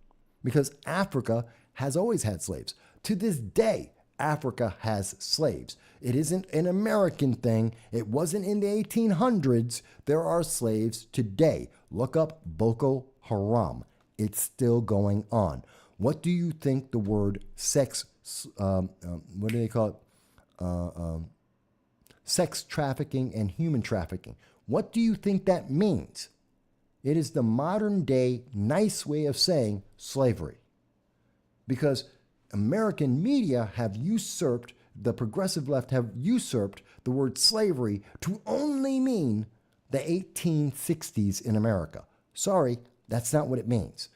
because Africa has always had slaves. To this day, Africa has slaves. It isn't an American thing. It wasn't in the 1800s. There are slaves today. Look up Boko Haram. It's still going on. What do you think the word sex, what do they call it? Sex trafficking and human trafficking. What do you think that means? It is the modern day nice way of saying slavery. Because American media have usurped, the progressive left have usurped the word slavery to only mean the 1860s in America. Sorry, that's not what it means.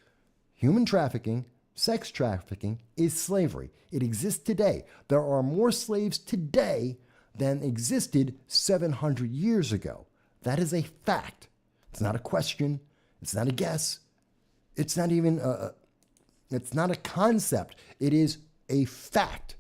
Human trafficking, sex trafficking is slavery. It exists today. There are more slaves today than existed 700 years ago. That is a fact. It's not a question. It's not a guess. It's not even it's not a concept. It is a fact.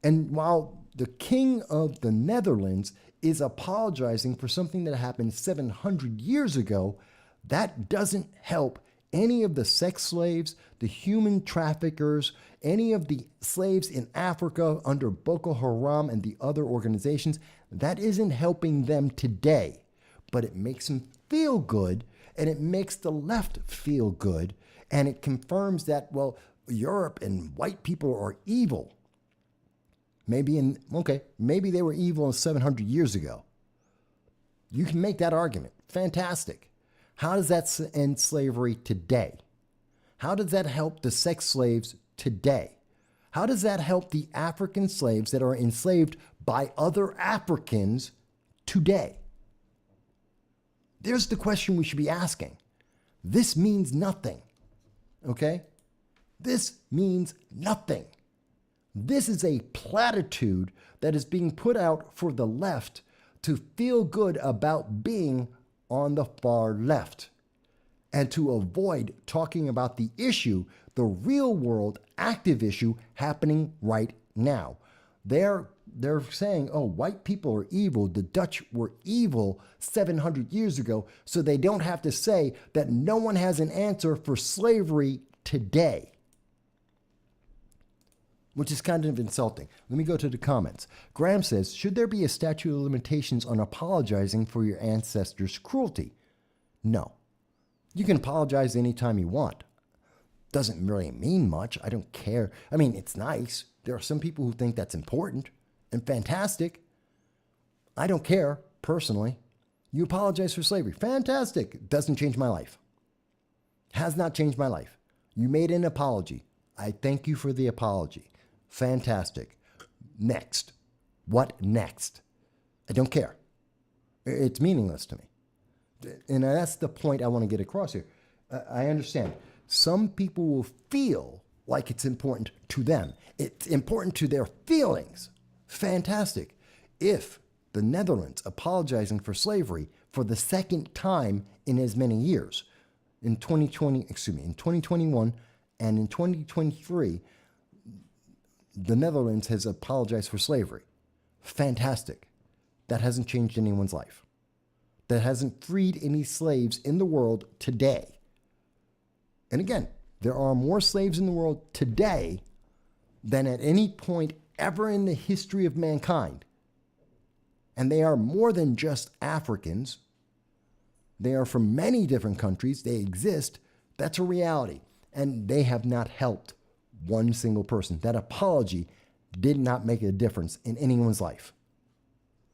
And while the king of the Netherlands is apologizing for something that happened 700 years ago, that doesn't help any of the sex slaves, the human traffickers, any of the slaves in Africa under Boko Haram and the other organizations. That isn't helping them today, but it makes them feel good, and it makes the left feel good, and it confirms that, well, Europe and white people are evil. Maybe they were evil 700 years ago. You can make that argument. Fantastic. How does that end slavery today? How does that help the sex slaves today? How does that help the African slaves that are enslaved by other Africans today? There's the question we should be asking. This means nothing, okay? This means nothing. This is a platitude that is being put out for the left to feel good about being on the far left and to avoid talking about the issue, the real world active issue happening right now. They're saying, oh, white people are evil. The Dutch were evil 700 years ago, so they don't have to say that no one has an answer for slavery today, which is kind of insulting. Let me go to the comments. Graham says, should there be a statute of limitations on apologizing for your ancestors' cruelty? No. You can apologize anytime you want. Doesn't really mean much. I don't care. I mean, it's nice. There are some people who think that's important and fantastic. I don't care, personally. You apologize for slavery. Fantastic. Doesn't change my life. Has not changed my life. You made an apology. I thank you for the apology. Fantastic. Next. What next? I don't care. It's meaningless to me. And that's the point I want to get across here. I understand. Some people will feel like it's important to them. It's important to their feelings. Fantastic. if the Netherlands apologizing for slavery for the second time in as many years, in 2021 and in 2023, the Netherlands has apologized for slavery. Fantastic. That hasn't changed anyone's life. That hasn't freed any slaves in the world today. And again, there are more slaves in the world today than at any point ever in the history of mankind. And they are more than just Africans. They are from many different countries. They exist. That's a reality. And they have not helped one single person. That apology did not make a difference in anyone's life.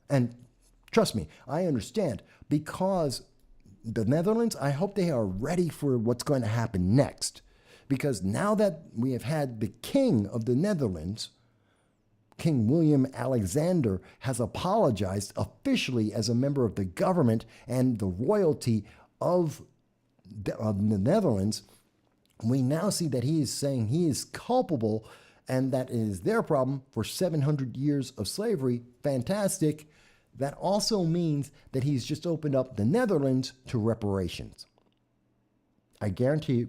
And trust me, I understand, because the Netherlands, I hope they are ready for what's going to happen next. Because now that we have had the king of the Netherlands, King William Alexander, has apologized officially as a member of the government and the royalty of the Netherlands, we now see that he is saying he is culpable and that it is their problem for 700 years of slavery. Fantastic. That also means that he's just opened up the Netherlands to reparations. I guarantee you,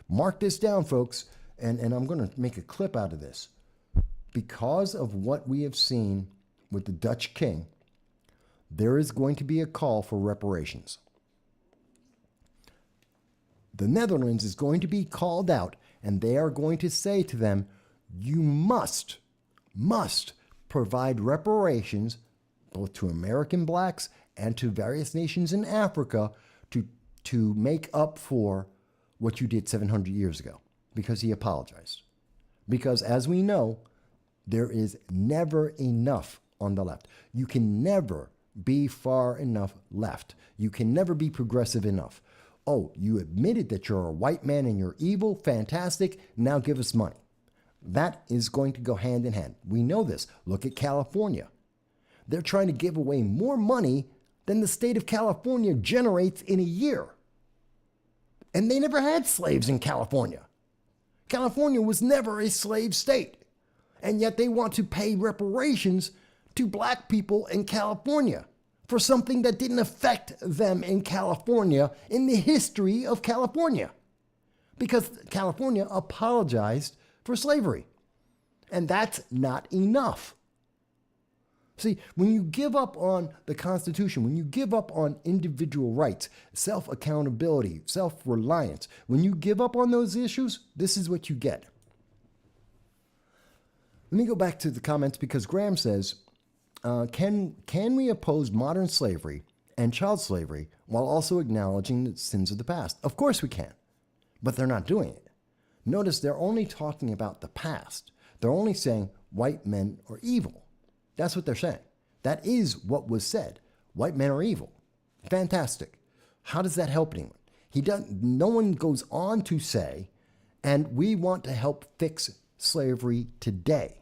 mark this down, folks, and I'm going to make a clip out of this. Because of what we have seen with the Dutch king, there is going to be a call for reparations. The Netherlands is going to be called out, and they are going to say to them, you must provide reparations both to American blacks and to various nations in Africa to make up for what you did 700 years ago, because he apologized. Because as we know, there is never enough on the left. You can never be far enough left. You can never be progressive enough. Oh, you admitted that you're a white man and you're evil. Fantastic. Now give us money. That is going to go hand in hand. We know this. Look at California. They're trying to give away more money than the state of California generates in a year. And they never had slaves in California. California was never a slave state. And yet they want to pay reparations to black people in California for something that didn't affect them in California in the history of California. Because California apologized for slavery. And that's not enough. See, when you give up on the Constitution, when you give up on individual rights, self-accountability, self-reliance, when you give up on those issues, this is what you get. Let me go back to the comments, because Graham says, can we oppose modern slavery and child slavery while also acknowledging the sins of the past? Of course we can, but they're not doing it. Notice they're only talking about the past. They're only saying white men are evil. That's what they're saying. That is what was said. White men are evil. Fantastic. How does that help anyone? No one goes on to say, and we want to help fix slavery today.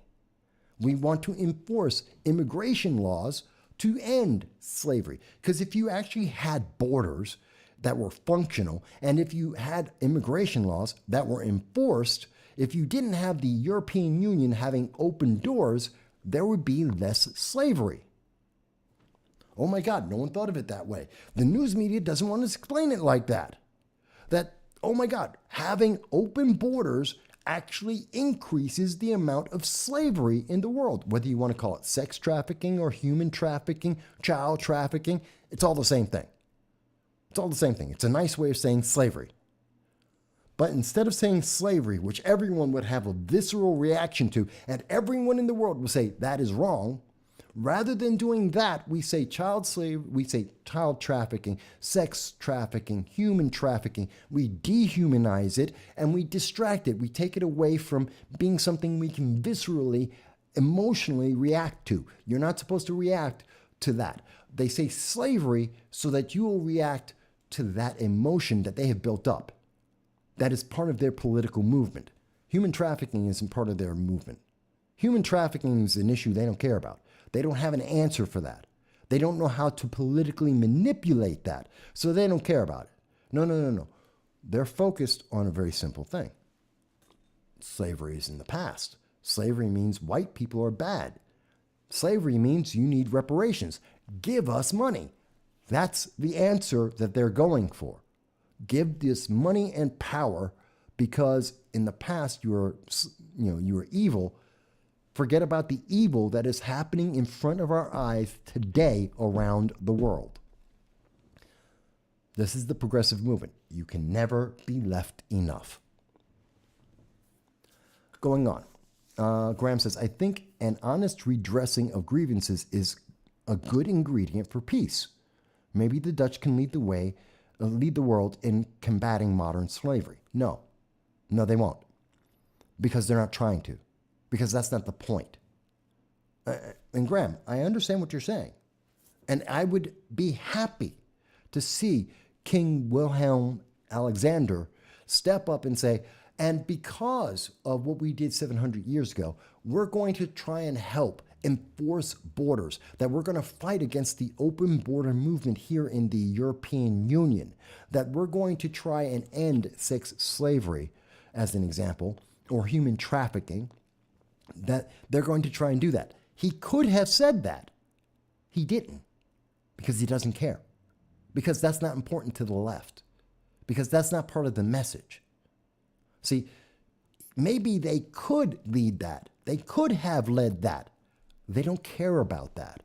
We want to enforce immigration laws to end slavery. Because if you actually had borders that were functional, and if you had immigration laws that were enforced, if you didn't have the European Union having open doors, there would be less slavery. Oh my God, no one thought of it that way. The news media doesn't want to explain it like that. That, oh my God, having open borders actually increases the amount of slavery in the world. Whether you want to call it sex trafficking or human trafficking, child trafficking, it's all the same thing. It's all the same thing. It's a nice way of saying slavery. But instead of saying slavery, which everyone would have a visceral reaction to, and everyone in the world would say that is wrong, rather than doing that, we say child trafficking, sex trafficking, human trafficking. We dehumanize it and we distract it. We take it away from being something we can viscerally, emotionally react to. You're not supposed to react to that. They say slavery so that you will react to that emotion that they have built up. That is part of their political movement. Human trafficking isn't part of their movement. Human trafficking is an issue they don't care about. They don't have an answer for that. They don't know how to politically manipulate that, so they don't care about it. No. They're focused on a very simple thing. Slavery is in the past. Slavery means white people are bad. Slavery means you need reparations. Give us money. That's the answer that they're going for. Give this money and power because in the past you were evil. Forget about the evil that is happening in front of our eyes today around the world. This is the progressive movement. You can never be left enough. Going on. Graham says, I think an honest redressing of grievances is a good ingredient for peace. Maybe the Dutch can lead the world in combating modern slavery. No, they won't. Because they're not trying to. Because that's not the point. And Graham, I understand what you're saying. And I would be happy to see King Wilhelm Alexander step up and say, and because of what we did 700 years ago, we're going to try and help enforce borders, that we're going to fight against the open border movement here in the European Union, that we're going to try and end sex slavery, as an example, or human trafficking, that they're going to try and do that. He could have said that. He didn't, because he doesn't care, because that's not important to the left, because that's not part of the message. See, maybe they could lead that. They could have led that. They don't care about that.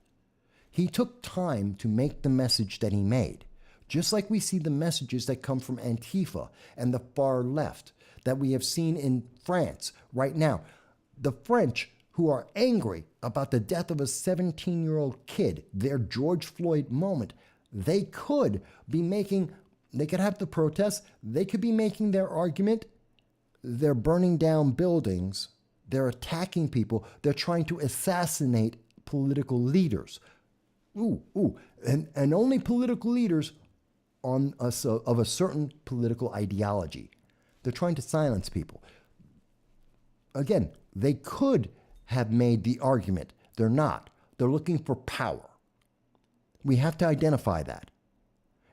He took time to make the message that he made, just like we see the messages that come from Antifa and the far left that we have seen in France right now. The French, who are angry about the death of a 17-year-old kid, their George Floyd moment, they could have the protests, they could be making their argument. They're burning down buildings. They're attacking people. They're trying to assassinate political leaders. And only political leaders of a certain political ideology. They're trying to silence people. Again, they could have made the argument. They're not. They're looking for power. We have to identify that.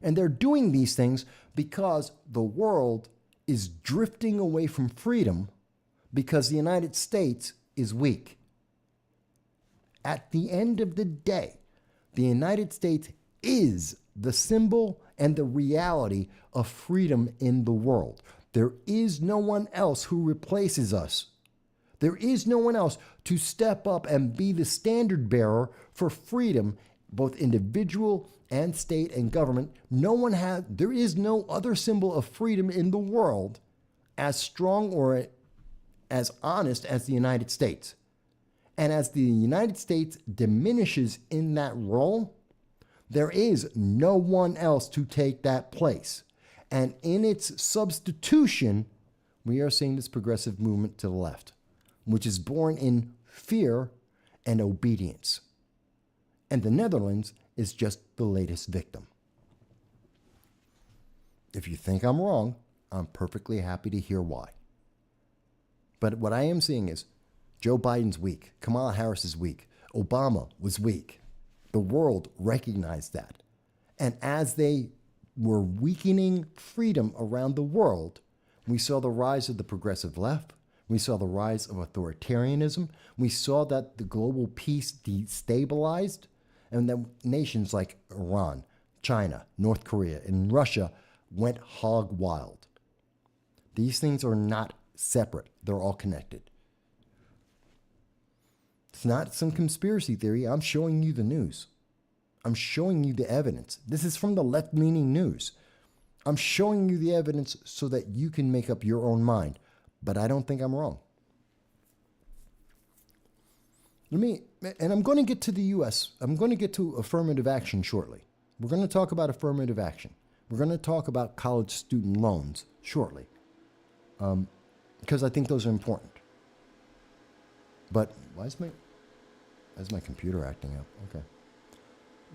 And they're doing these things because the world is drifting away from freedom because the United States is weak. At the end of the day, the United States is the symbol and the reality of freedom in the world. There is no one else who replaces us. There is no one else to step up and be the standard bearer for freedom, both individual and state and government. There is no other symbol of freedom in the world as strong or as honest as the United States. And as the United States diminishes in that role, there is no one else to take that place. And in its substitution, we are seeing this progressive movement to the left, which is born in fear and obedience. And the Netherlands is just the latest victim. If you think I'm wrong, I'm perfectly happy to hear why. But what I am seeing is Joe Biden's weak. Kamala Harris is weak. Obama was weak. The world recognized that. And as they were weakening freedom around the world, we saw the rise of the progressive left. We saw the rise of authoritarianism. We saw that the global peace destabilized, and that nations like Iran, China, North Korea, and Russia went hog wild. These things are not separate. They're all connected. It's not some conspiracy theory. I'm showing you the news. I'm showing you the evidence. This is from the left-leaning news. I'm showing you the evidence so that you can make up your own mind. But I don't think I'm wrong. And I'm going to get to the U.S. I'm going to get to affirmative action shortly. We're going to talk about affirmative action. We're going to talk about college student loans shortly. Because I think those are important. But why is my computer acting up? Okay.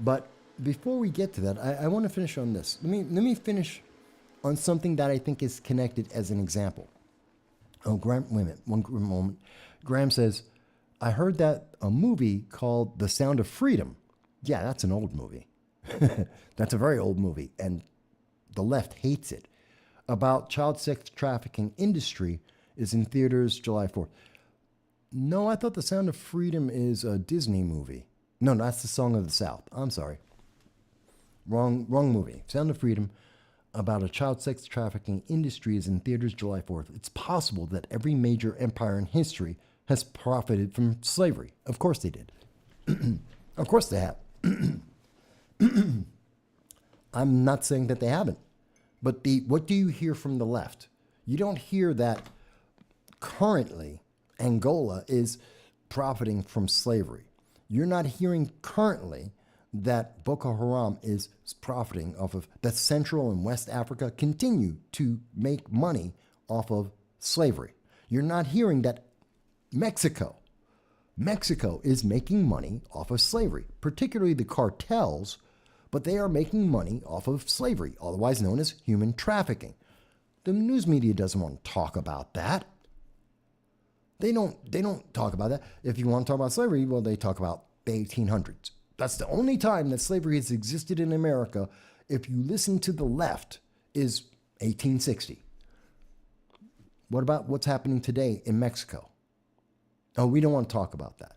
But before we get to that, I want to finish on this. Let me finish on something that I think is connected as an example. Oh, Graham, wait a minute, one moment. Graham says, I heard that a movie called The Sound of Freedom. Yeah, that's an old movie. That's a very old movie, and the left hates it. About child sex trafficking industry is in theaters July 4th. No, I thought The Sound of Freedom is a Disney movie. No, that's the Song of the South. I'm sorry. Wrong movie. Sound of Freedom, about a child sex trafficking industry, is in theaters July 4th. It's possible that every major empire in history has profited from slavery. Of course they did. Of course they have. I'm not saying that they haven't. But what do you hear from the left? You don't hear that currently Angola is profiting from slavery. You're not hearing currently that Boko Haram is profiting off of, that Central and West Africa continue to make money off of slavery. You're not hearing that Mexico is making money off of slavery, particularly the cartels, but they are making money off of slavery, otherwise known as human trafficking. The news media doesn't want to talk about that. They don't talk about that. If you want to talk about slavery, well, they talk about the 1800s. That's the only time that slavery has existed in America, if you listen to the left, is 1860. What about what's happening today in Mexico? Oh, we don't want to talk about that.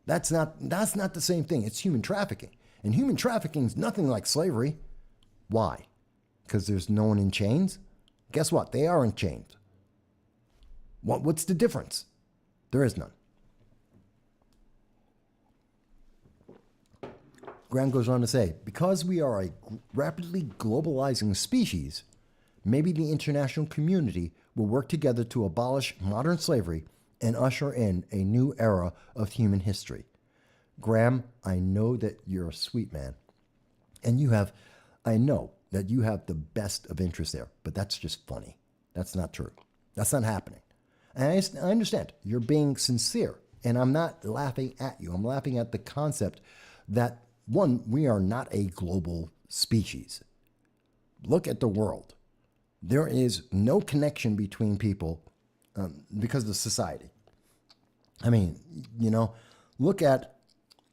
That's not the same thing. It's human trafficking. And human trafficking is nothing like slavery. Why? Because there's no one in chains? Guess what? They are in chains. What's the difference? There is none. Graham goes on to say, because we are a rapidly globalizing species, maybe the international community will work together to abolish modern slavery and usher in a new era of human history. Graham, I know that you're a sweet man, and I know that you have the best of interest there, but that's just funny. That's not true. That's not happening. And I understand you're being sincere, and I'm not laughing at you. I'm laughing at the concept that, one, we are not a global species. Look at the world. There is no connection between people because of society. I mean, look at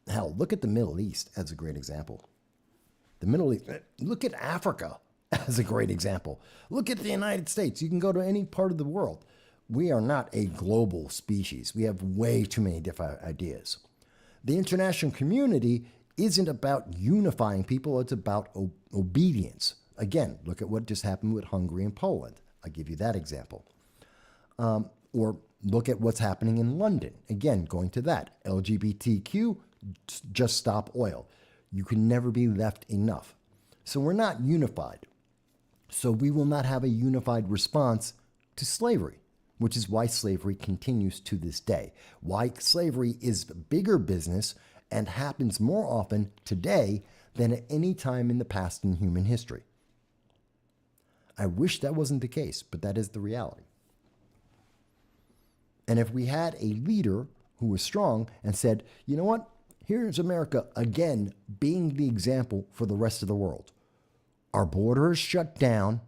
the Middle East as a great example. The Middle East, look at Africa as a great example. Look at the United States. You can go to any part of the world. We are not a global species. We have way too many different ideas. The international community isn't about unifying people. It's about obedience. Again, look at what just happened with Hungary and Poland. I'll give you that example. Or look at what's happening in London. Again, going to that. LGBTQ, just stop oil. You can never be left enough. So we're not unified. So we will not have a unified response to slavery, which is why slavery continues to this day. Why slavery is bigger business and happens more often today than at any time in the past in human history. I wish that wasn't the case, but that is the reality. And if we had a leader who was strong and said, you know what, here's America again being the example for the rest of the world. Our border is shut down.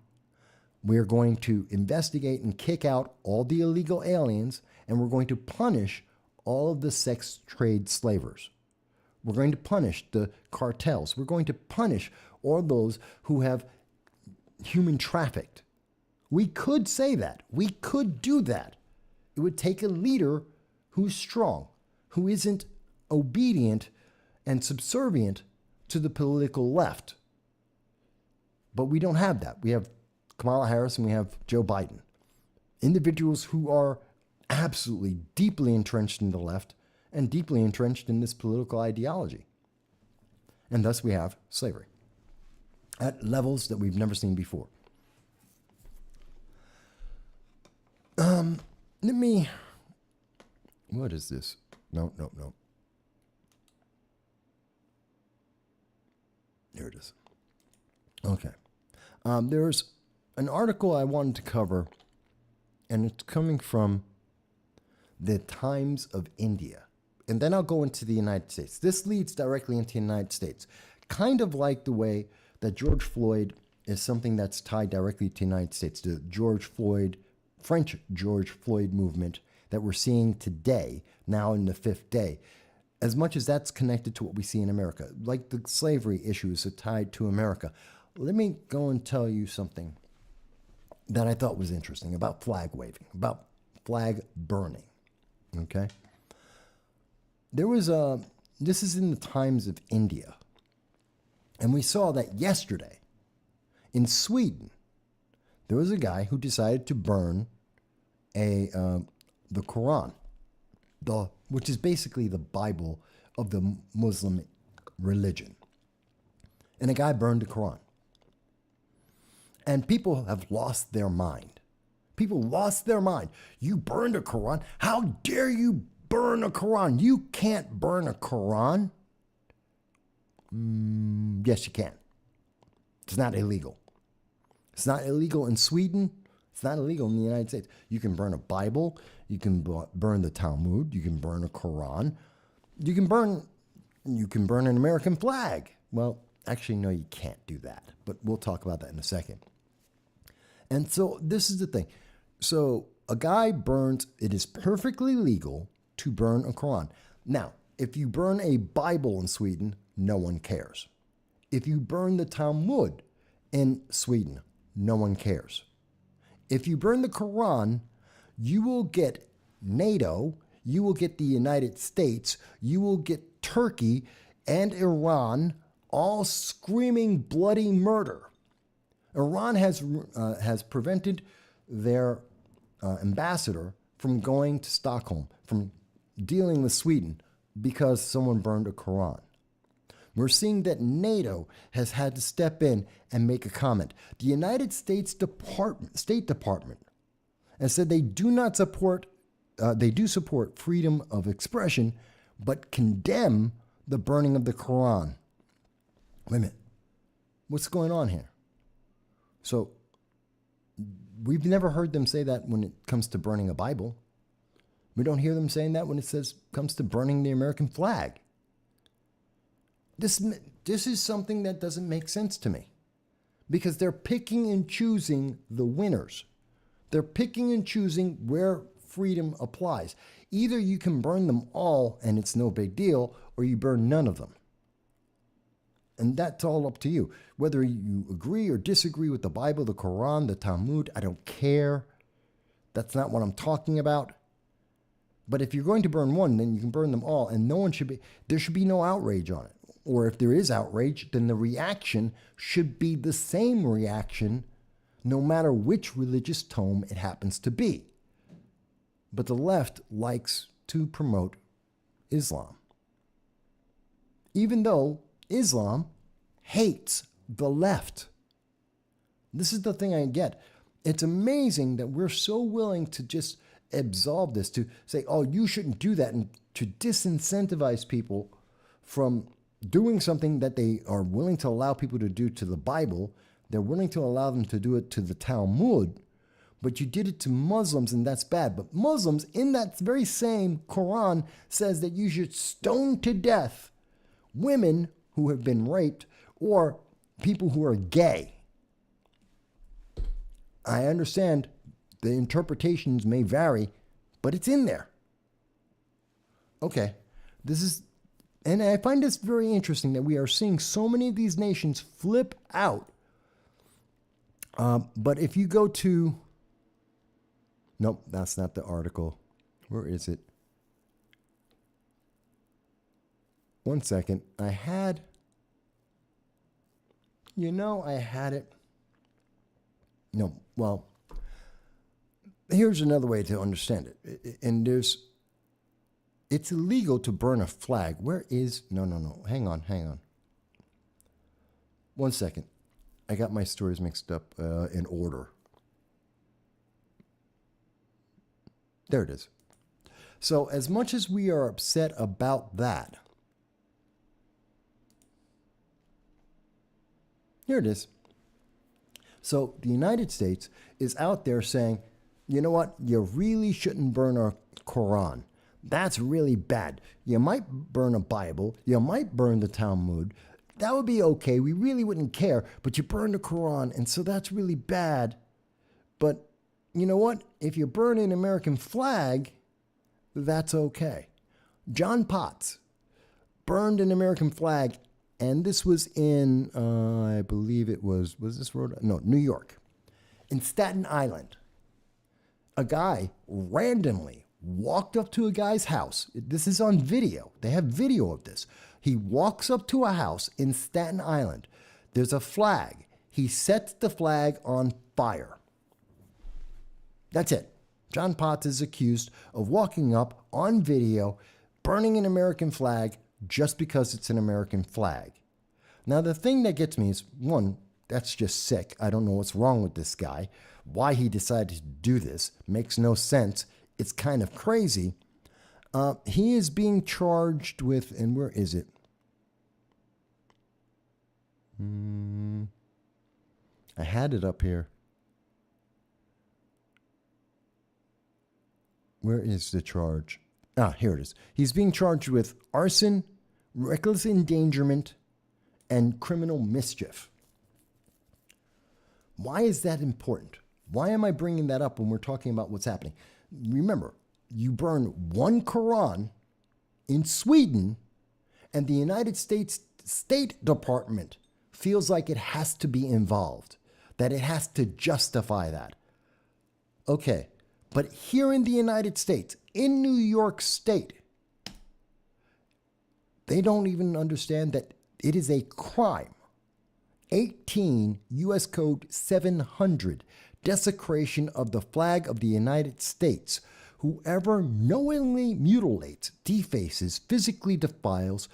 We're going to investigate and kick out all the illegal aliens, and we're going to punish all of the sex trade slavers. We're going to punish the cartels. We're going to punish all those who have human trafficked. We could say that. We could do that. It would take a leader who's strong, who isn't obedient and subservient to the political left. But we don't have that. We have Kamala Harris and we have Joe Biden. Individuals who are absolutely deeply entrenched in the left and deeply entrenched in this political ideology. And thus we have slavery at levels that we've never seen before. What is this? No. Here it is. Okay. There's an article I wanted to cover, and it's coming from the Times of India. And then I'll go into the United States. This leads directly into the United States. Kind of like the way that George Floyd is something that's tied directly to the United States. The French George Floyd movement that we're seeing today, now in the fifth day. As much as that's connected to what we see in America, like the slavery issues are tied to America. Let me go and tell you something that I thought was interesting about flag waving, about flag burning, okay? there was this is in the times of India. And we saw that yesterday in Sweden, there was a guy who decided to burn the Quran, which is basically the Bible of the Muslim religion. And a guy burned the Quran. And people have lost their mind. People lost their mind. You burned a Quran? How dare you burn a Quran? You can't burn a Quran. Yes, you can. It's not illegal. It's not illegal in Sweden. It's not illegal in the United States. You can burn a Bible. You can burn the Talmud. You can burn a Quran. You can burn an American flag. Well, actually, no, you can't do that. But we'll talk about that in a second. And so this is the thing. So a guy burns, it is perfectly legal to burn a Quran. Now, if you burn a Bible in Sweden, no one cares. If you burn the Talmud in Sweden, no one cares. If you burn the Quran, you will get NATO, you will get the United States, you will get Turkey and Iran all screaming bloody murder. Iran has prevented their ambassador from going to Stockholm, from dealing with Sweden, because someone burned a Quran. We're seeing that NATO has had to step in and make a comment. The United States State Department has said they do support freedom of expression, but condemn the burning of the Quran. Wait a minute. What's going on here? So we've never heard them say that when it comes to burning a Bible. We don't hear them saying that when it comes to burning the American flag. This is something that doesn't make sense to me, because they're picking and choosing the winners. They're picking and choosing where freedom applies. Either you can burn them all and it's no big deal, or you burn none of them. And that's all up to you. Whether you agree or disagree with the Bible, the Quran, the Talmud, I don't care. That's not what I'm talking about. But if you're going to burn one, then you can burn them all, and there should be no outrage on it. Or if there is outrage, then the reaction should be the same reaction, no matter which religious tome it happens to be. But the left likes to promote Islam, even though Islam hates the left. This is the thing I get. It's amazing that we're so willing to just absolve this, to say, oh, you shouldn't do that, and to disincentivize people from doing something that they are willing to allow people to do to the Bible. They're willing to allow them to do it to the Talmud, but you did it to Muslims, and that's bad. But Muslims, in that very same Quran, says that you should stone to death women who have been raped or people who are gay. I understand the interpretations may vary, but it's in there. Okay, and I find this very interesting that we are seeing so many of these nations flip out. But if you go to, nope, that's not the article. Where is it? One second. I had it. No, well, here's another way to understand it. And it's illegal to burn a flag. No. Hang on. One second. I got my stories mixed up in order. There it is. So as much as we are upset about that, here it is. So the United States is out there saying, you know what? You really shouldn't burn our Quran. That's really bad. You might burn a Bible. You might burn the Talmud. That would be okay. We really wouldn't care. But you burn the Quran, and so that's really bad. But you know what? If you burn an American flag, that's okay. John Potts burned an American flag, and this was in, I believe it was this New York, in Staten Island. A guy randomly walked up to a guy's house. This is on video. They have video of this. He walks up to a house in Staten Island. There's a flag. He sets the flag on fire. That's it. John Potts is accused of walking up on video, burning an American flag just because it's an American flag. Now, the thing that gets me is, one, that's just sick. I don't know what's wrong with this guy. Why he decided to do this makes no sense. It's kind of crazy. He is being charged with, and where is it? I had it up here. Where is the charge? Here it is. He's being charged with arson, reckless endangerment, and criminal mischief. Why is that important? Why am I bringing that up when we're talking about what's happening? Remember, you burn one Quran in Sweden, and the United States State Department feels like it has to be involved, that it has to justify that. Okay, but here in the United States, in New York State, they don't even understand that it is a crime. 18 U.S. Code 700, desecration of the flag of the United States. Whoever knowingly mutilates, defaces, physically defiles,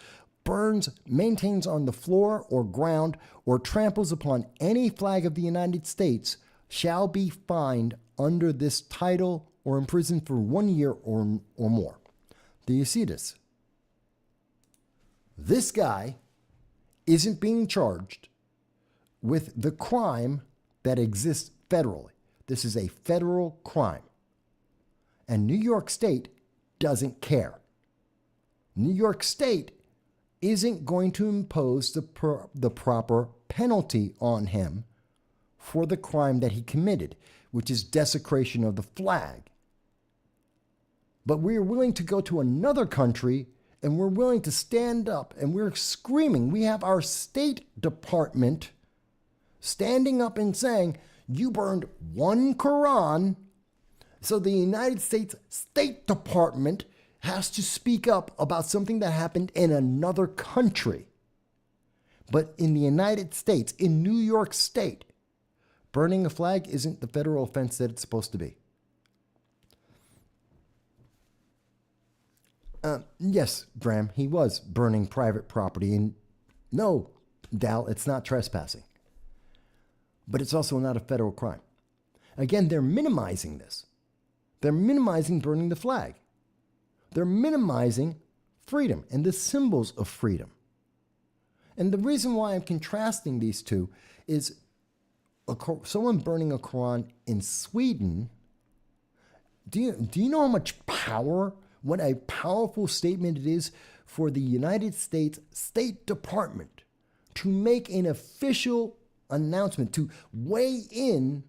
burns, maintains on the floor or ground, or tramples upon any flag of the United States shall be fined under this title or imprisoned for 1 year or more. Do you see this? This guy isn't being charged with the crime that exists federally. This is a federal crime. And New York State doesn't care. New York State isn't going to impose the proper penalty on him for the crime that he committed, which is desecration of the flag. But we're willing to go to another country and we're willing to stand up and we're screaming. We have our State Department standing up and saying, you burned one Quran, so the United States State Department has to speak up about something that happened in another country. But in the United States, in New York State, burning a flag isn't the federal offense that it's supposed to be. Yes, Graham, he was burning private property. And no, Dal, it's not trespassing. But it's also not a federal crime. Again, they're minimizing this. They're minimizing burning the flag. They're minimizing freedom and the symbols of freedom. And the reason why I'm contrasting these two is someone burning a Quran in Sweden. Do you know how much power, what a powerful statement it is for the United States State Department to make an official announcement, to weigh in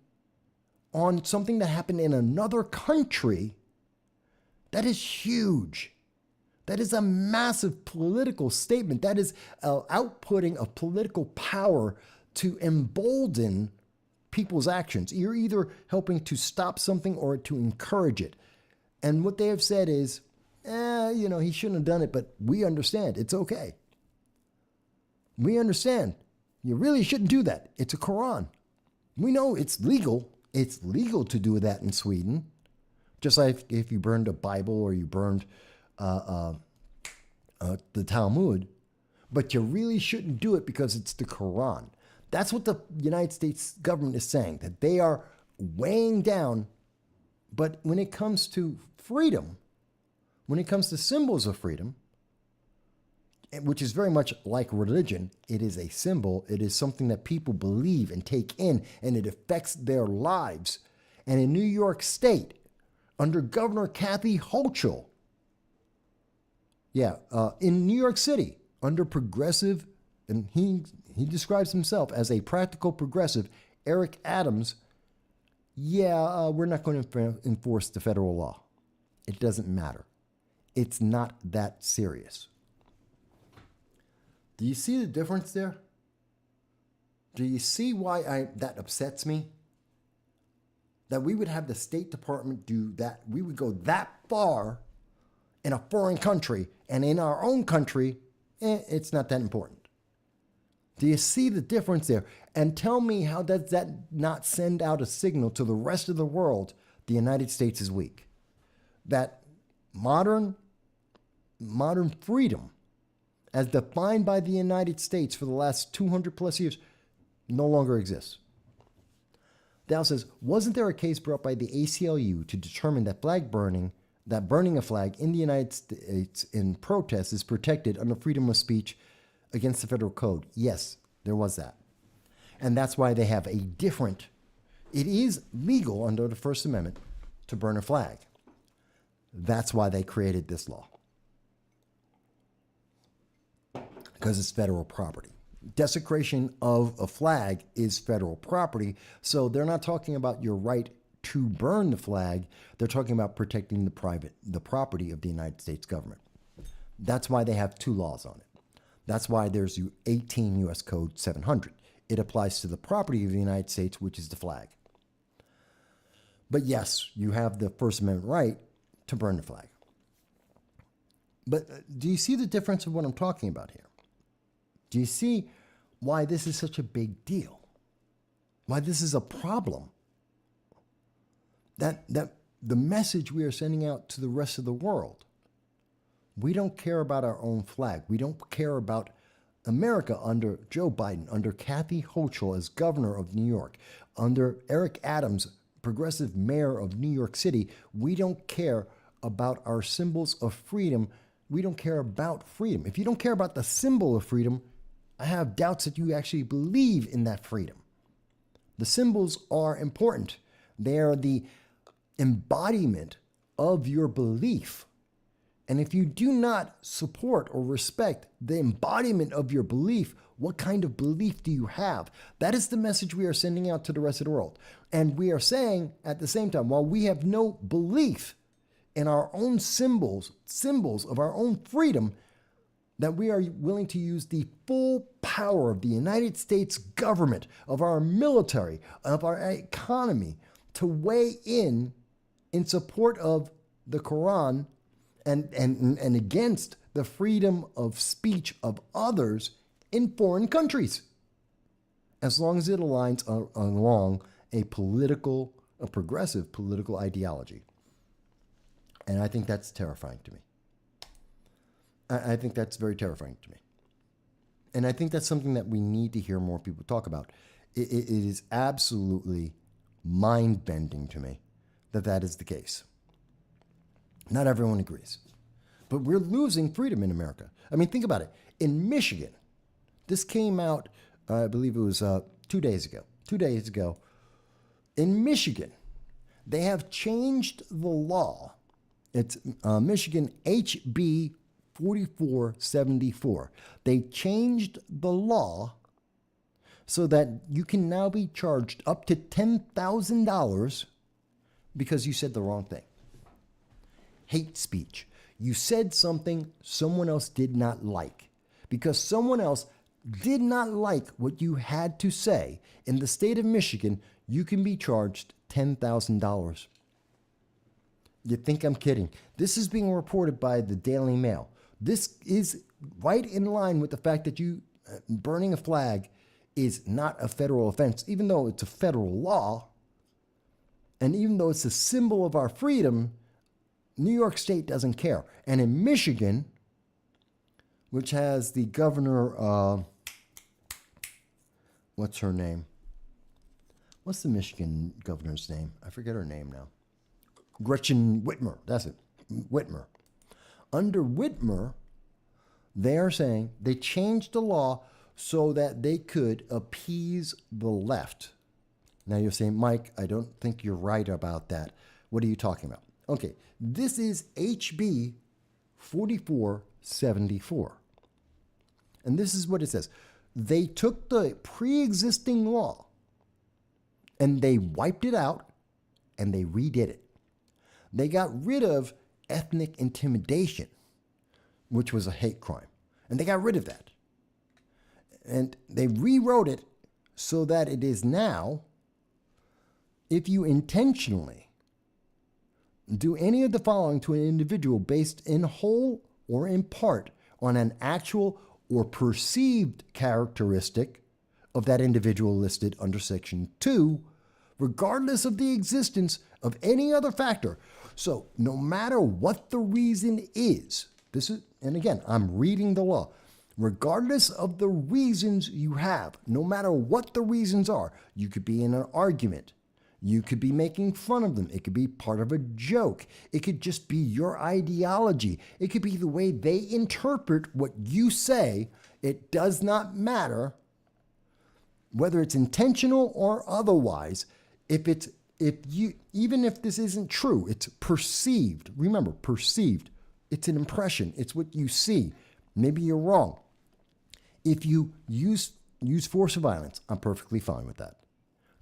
on something that happened in another country? That is huge. That is a massive political statement. That is outputting of political power to embolden people's actions. You're either helping to stop something or to encourage it. And what they have said is, he shouldn't have done it, but we understand. It's okay. We understand. You really shouldn't do that. It's a Quran. We know it's legal. It's legal to do that in Sweden. Just like if you burned a Bible or you burned the Talmud. But you really shouldn't do it because it's the Quran. That's what the United States government is saying, that they are weighing down. But when it comes to freedom, when it comes to symbols of freedom, which is very much like religion, it is a symbol. It is something that people believe and take in, and it affects their lives. And in New York State, under Governor Kathy Hochul, in New York City, under progressive, and he describes himself as a practical progressive, Eric Adams, we're not going to enforce the federal law. It doesn't matter. It's not that serious. Do you see the difference there? Do you see why that upsets me? that we would have the State Department do that. We would go that far in a foreign country, and in our own country, it's not that important. Do you see the difference there? And tell me, how does that not send out a signal to the rest of the world the United States is weak? That modern freedom, as defined by the United States for the last 200 plus years, no longer exists. Dow says, wasn't there a case brought by the ACLU to determine that burning a flag in the United States in protest is protected under freedom of speech against the federal code? Yes, there was that. And that's why they have it is legal under the First Amendment to burn a flag. That's why they created this law. Because it's federal property. Desecration of a flag is federal property, so they're not talking about your right to burn the flag. They're talking about protecting the property of the United States government. That's why they have two laws on it. That's why there's 18 U.S. Code 700. It applies to the property of the United States, which is the flag. But yes, you have the First Amendment right to burn the flag. But do you see the difference of what I'm talking about here? Do you see why this is such a big deal? Why this is a problem? That the message we are sending out to the rest of the world. We don't care about our own flag. We don't care about America under Joe Biden, under Kathy Hochul as governor of New York, under Eric Adams, progressive mayor of New York City. We don't care about our symbols of freedom. We don't care about freedom. If you don't care about the symbol of freedom, I have doubts that you actually believe in that freedom. The symbols are important. They are the embodiment of your belief. And if you do not support or respect the embodiment of your belief, what kind of belief do you have? That is the message we are sending out to the rest of the world. And we are saying at the same time, while we have no belief in our own symbols of our own freedom, that we are willing to use the full power of the United States government, of our military, of our economy, to weigh in support of the Quran and against the freedom of speech of others in foreign countries, as long as it aligns along a progressive political ideology. And I think that's terrifying to me. I think that's very terrifying to me. And I think that's something that we need to hear more people talk about. It is absolutely mind-bending to me that is the case. Not everyone agrees. But we're losing freedom in America. I mean, think about it. In Michigan, this came out, I believe it was 2 days ago. 2 days ago. In Michigan, they have changed the law. It's Michigan HB 4474. They changed the law so that you can now be charged up to $10,000 because you said the wrong thing. Hate speech. You said something someone else did not like. Because someone else did not like what you had to say, in the state of Michigan, you can be charged $10,000. You think I'm kidding? This is being reported by the Daily Mail. This is right in line with the fact that burning a flag is not a federal offense, even though it's a federal law. And even though it's a symbol of our freedom, New York State doesn't care. And in Michigan, which has the governor, what's her name? What's the Michigan governor's name? I forget her name now. Gretchen Whitmer. That's it. Whitmer. Under Whitmer, they are saying they changed the law so that they could appease the left. Now you're saying, Mike, I don't think you're right about that. What are you talking about? Okay, this is HB 4474. And this is what it says. They took the pre-existing law and they wiped it out and they redid it. They got rid of ethnic intimidation, which was a hate crime. And they got rid of that. And they rewrote it so that it is now if you intentionally do any of the following to an individual based in whole or in part on an actual or perceived characteristic of that individual listed under Section 2, regardless of the existence of any other factor. So no matter what the reason is, and again, I'm reading the law, regardless of the reasons you have, no matter what the reasons are, you could be in an argument, you could be making fun of them, it could be part of a joke, it could just be your ideology, it could be the way they interpret what you say. It does not matter whether it's intentional or otherwise. Even if this isn't true, it's perceived. Remember, perceived. It's an impression. It's what you see. Maybe you're wrong. If you use force or violence, I'm perfectly fine with that.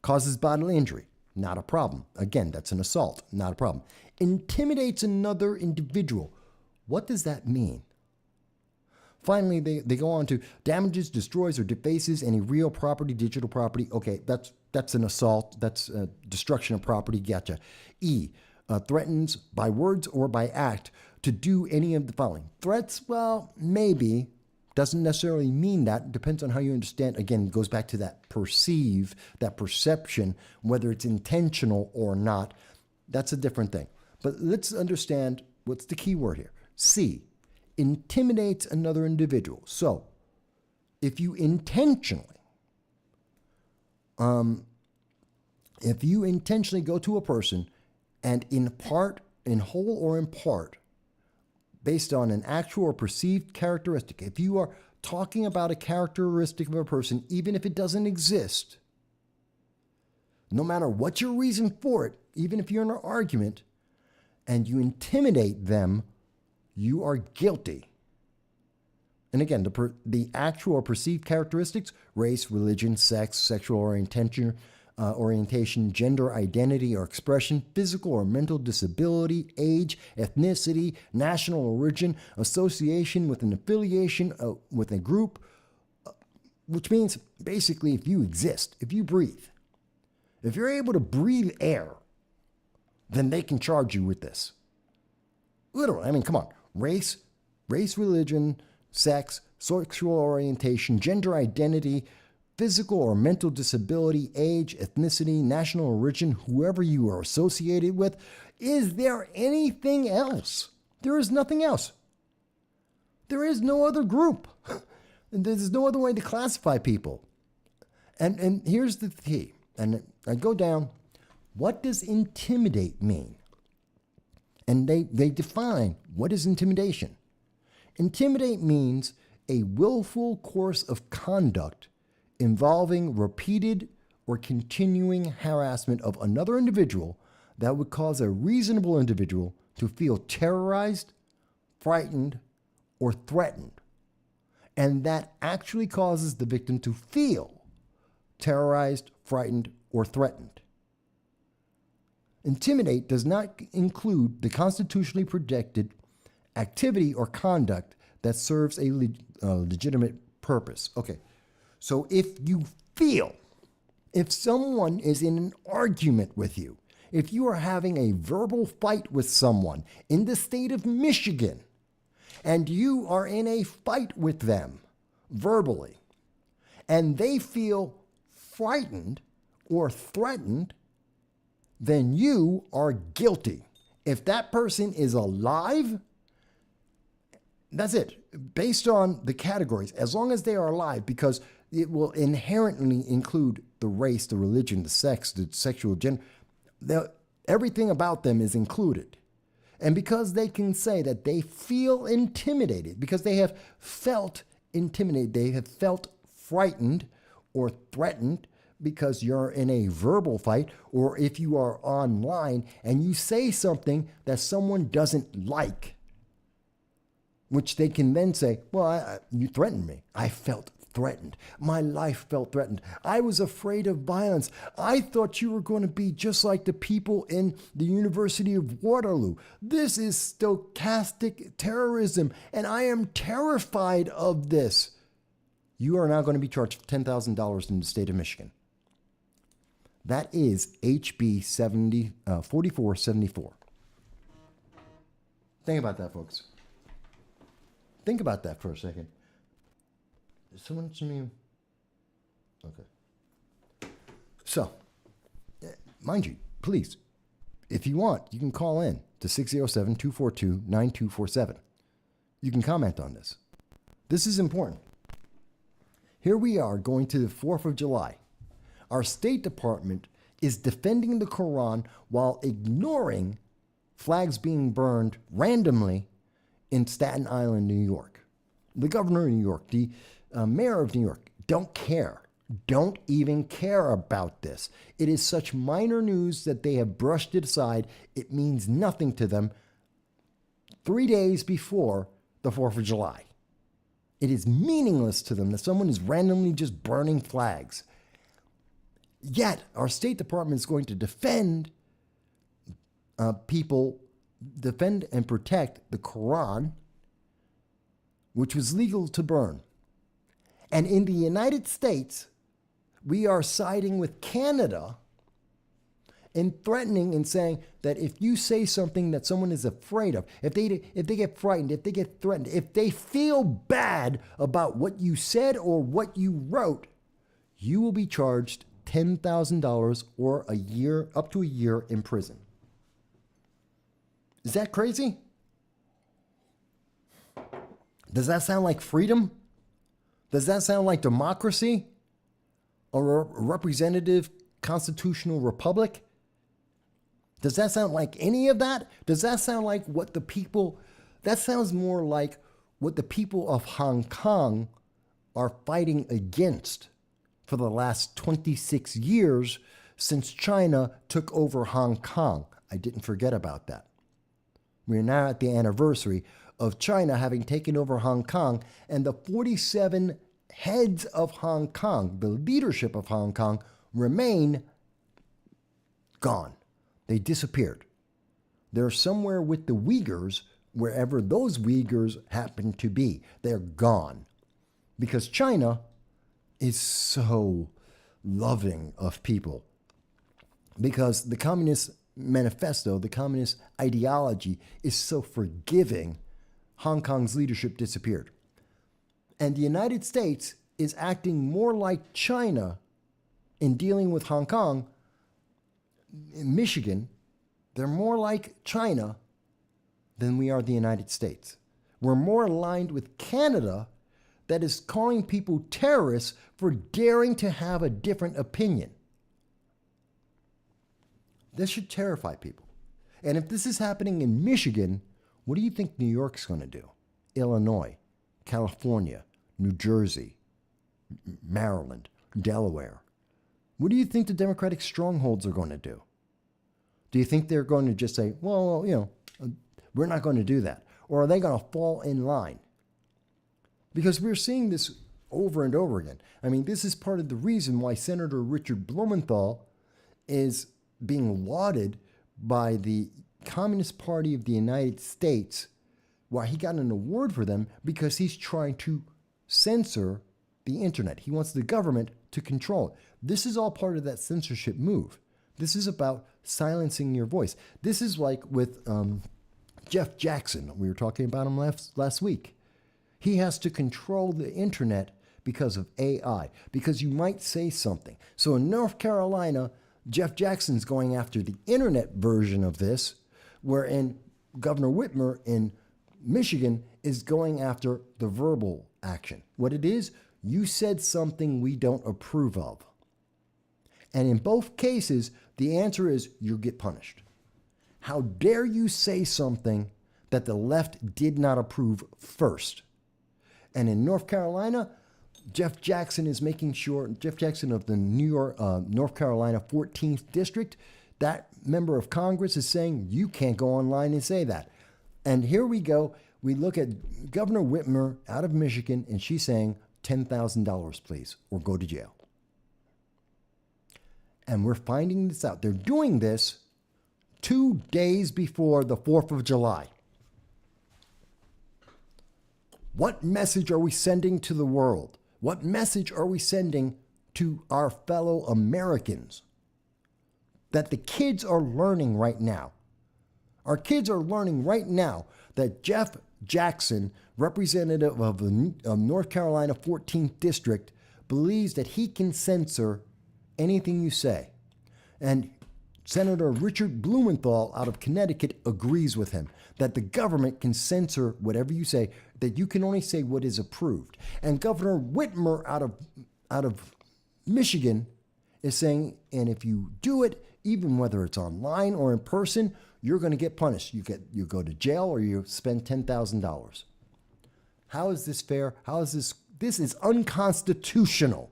Causes bodily injury, not a problem. Again, that's an assault, not a problem. Intimidates another individual. What does that mean? Finally, they go on to damages, destroys, or defaces any real property, digital property. Okay, that's an assault. That's destruction of property. Gotcha. E, threatens by words or by act to do any of the following. Threats, well, maybe. Doesn't necessarily mean that. Depends on how you understand. Again, it goes back to that perceive, that perception, whether it's intentional or not. That's a different thing. But let's understand what's the key word here. C, intimidates another individual. So, if you intentionally go to a person and in whole or in part, based on an actual or perceived characteristic, if you are talking about a characteristic of a person, even if it doesn't exist, no matter what your reason for it, even if you're in an argument and you intimidate them, you are guilty. And again, the actual or perceived characteristics, race, religion, sex, sexual orientation, gender identity or expression, physical or mental disability, age, ethnicity, national origin, association with an affiliation with a group, which means basically if you exist, if you breathe, if you're able to breathe air, then they can charge you with this. Literally, I mean, come on. Race, religion, sex, sexual orientation, gender identity, physical or mental disability, age, ethnicity, national origin, whoever you are associated with. Is there anything else? There is nothing else. There is no other group. There's no other way to classify people. And here's the key. And I go down. What does intimidate mean? And they define what is intimidation. Intimidate means a willful course of conduct involving repeated or continuing harassment of another individual that would cause a reasonable individual to feel terrorized, frightened, or threatened. And that actually causes the victim to feel terrorized, frightened, or threatened. Intimidate does not include the constitutionally protected activity or conduct that serves a legitimate purpose. Okay, so if someone is in an argument with you, if you are having a verbal fight with someone in the state of Michigan, and you are in a fight with them verbally, and they feel frightened or threatened, then you are guilty. If that person is alive, that's it. Based on the categories, as long as they are alive, because it will inherently include the race, the religion, the sex, the sexual gender, everything about them is included. And because they can say that they feel intimidated, because they have felt intimidated, they have felt frightened or threatened, because you're in a verbal fight, or if you are online and you say something that someone doesn't like, which they can then say, well, you threatened me. I felt threatened. My life felt threatened. I was afraid of violence. I thought you were going to be just like the people in the University of Waterloo. This is stochastic terrorism, and I am terrified of this. You are now going to be charged $10,000 in the state of Michigan. That is HB 4474. Think about that, folks. Think about that for a second. Is someone to me? Okay. So, mind you, please, if you want, you can call in to 607-242-9247. You can comment on this. This is important. Here we are going to the 4th of July. Our State Department is defending the Quran while ignoring flags being burned randomly in Staten Island, New York. The governor of New York, the mayor of New York don't care. Don't even care about this. It is such minor news that they have brushed it aside. It means nothing to them 3 days before the 4th of July. It is meaningless to them that someone is randomly just burning flags. Yet, our State Department is going to defend defend and protect the Quran, which was legal to burn. And in the United States, we are siding with Canada in threatening and saying that if you say something that someone is afraid of, if they get frightened, if they get threatened, if they feel bad about what you said or what you wrote, you will be charged $10,000 or a year, up to a year in prison. Is that crazy? Does that sound like freedom? Does that sound like democracy? Or a representative constitutional republic? Does that sound like any of that? Does that sound like what the people, that sounds more like what the people of Hong Kong are fighting against for the last 26 years since China took over Hong Kong. I didn't forget about that. We're now at the anniversary of China having taken over Hong Kong, and the 47 heads of Hong Kong, the leadership of Hong Kong, remain gone. They disappeared. They're somewhere with the Uyghurs, wherever those Uyghurs happen to be. They're gone. Because China is so loving of people. Because the Communist Manifesto, the Communist ideology is so forgiving, Hong Kong's leadership disappeared. And the United States is acting more like China in dealing with Hong Kong. In Michigan, they're more like China than we are the United States. We're more aligned with Canada, that is calling people terrorists for daring to have a different opinion. This should terrify people. And if this is happening in Michigan, what do you think New York's going to do? Illinois, California, New Jersey, Maryland, Delaware. What do you think the Democratic strongholds are going to do? Do you think they're going to just say, well, we're not going to do that? Or are they going to fall in line? Because we're seeing this over and over again. I mean, this is part of the reason why Senator Richard Blumenthal is being lauded by the Communist Party of the United States, why he got an award for them, because he's trying to censor the internet. He wants the government to control it. This is all part of that censorship move. This is about silencing your voice. This is like with Jeff Jackson. We were talking about him last week. He has to control the internet because of AI, because you might say something. So in North Carolina, Jeff Jackson's going after the internet version of this, wherein Governor Whitmer in Michigan is going after the verbal action. What it is, you said something we don't approve of. And in both cases, the answer is you'll get punished. How dare you say something that the left did not approve first? And in North Carolina, Jeff Jackson is making sure, Jeff Jackson of the North Carolina 14th District, that member of Congress is saying, you can't go online and say that. And here we go. We look at Governor Whitmer out of Michigan, and she's saying $10,000, please, or go to jail. And we're finding this out. They're doing this 2 days before the 4th of July. What message are we sending to the world? What message are we sending to our fellow Americans? that the kids are learning right now. Our kids are learning right now that Jeff Jackson, representative of North Carolina 14th District, believes that he can censor anything you say. And Senator Richard Blumenthal out of Connecticut agrees with him that the government can censor whatever you say, that you can only say what is approved. And Governor Whitmer out of Michigan is saying, and if you do it, even whether it's online or in person, you're going to get punished. You go to jail or you spend $10,000. How is this fair? How is this? This is unconstitutional.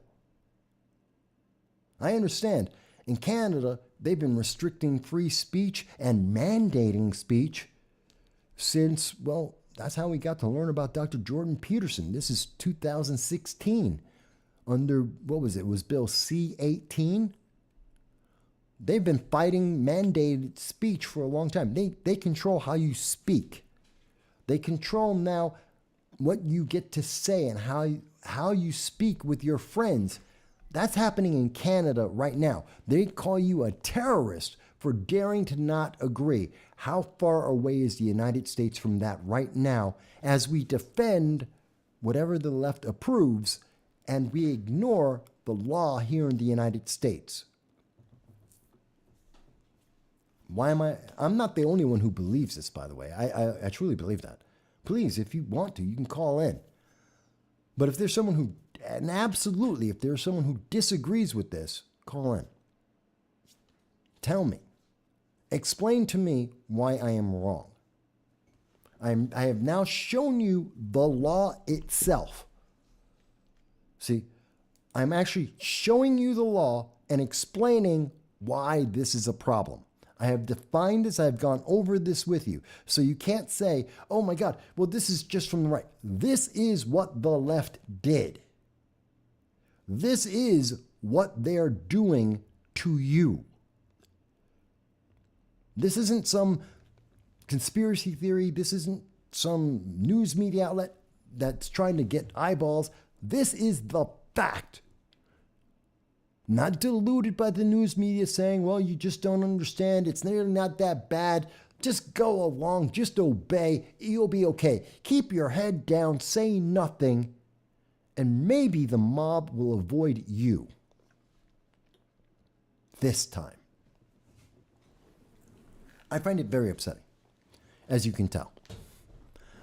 I understand. In Canada, they've been restricting free speech and mandating speech since, well, that's how we got to learn about Dr. Jordan Peterson. This is 2016 under, what was it? It was Bill C-18. They've been fighting mandated speech for a long time. They control how you speak. They control now what you get to say and how you speak with your friends. That's happening in Canada right now. They call you a terrorist for daring to not agree. How far away is the United States from that right now as we defend whatever the left approves and we ignore the law here in the United States? Why am I'm not the only one who believes this, by the way. I truly believe that. Please, if you want to, you can call in. But if there's someone who, and absolutely, if there's someone who disagrees with this, call in. Tell me. Explain to me why I am wrong. I have now shown you the law itself. See, I'm actually showing you the law and explaining why this is a problem. I have defined this. I've gone over this with you. So you can't say, oh my God, well, this is just from the right. This is what the left did. This is what they're doing to you. This isn't some conspiracy theory. This isn't some news media outlet that's trying to get eyeballs. This is the fact. Not diluted by the news media saying, well, you just don't understand. It's really not that bad. Just go along. Just obey. You'll be okay. Keep your head down. Say nothing. And maybe the mob will avoid you. This time. I find it very upsetting, as you can tell.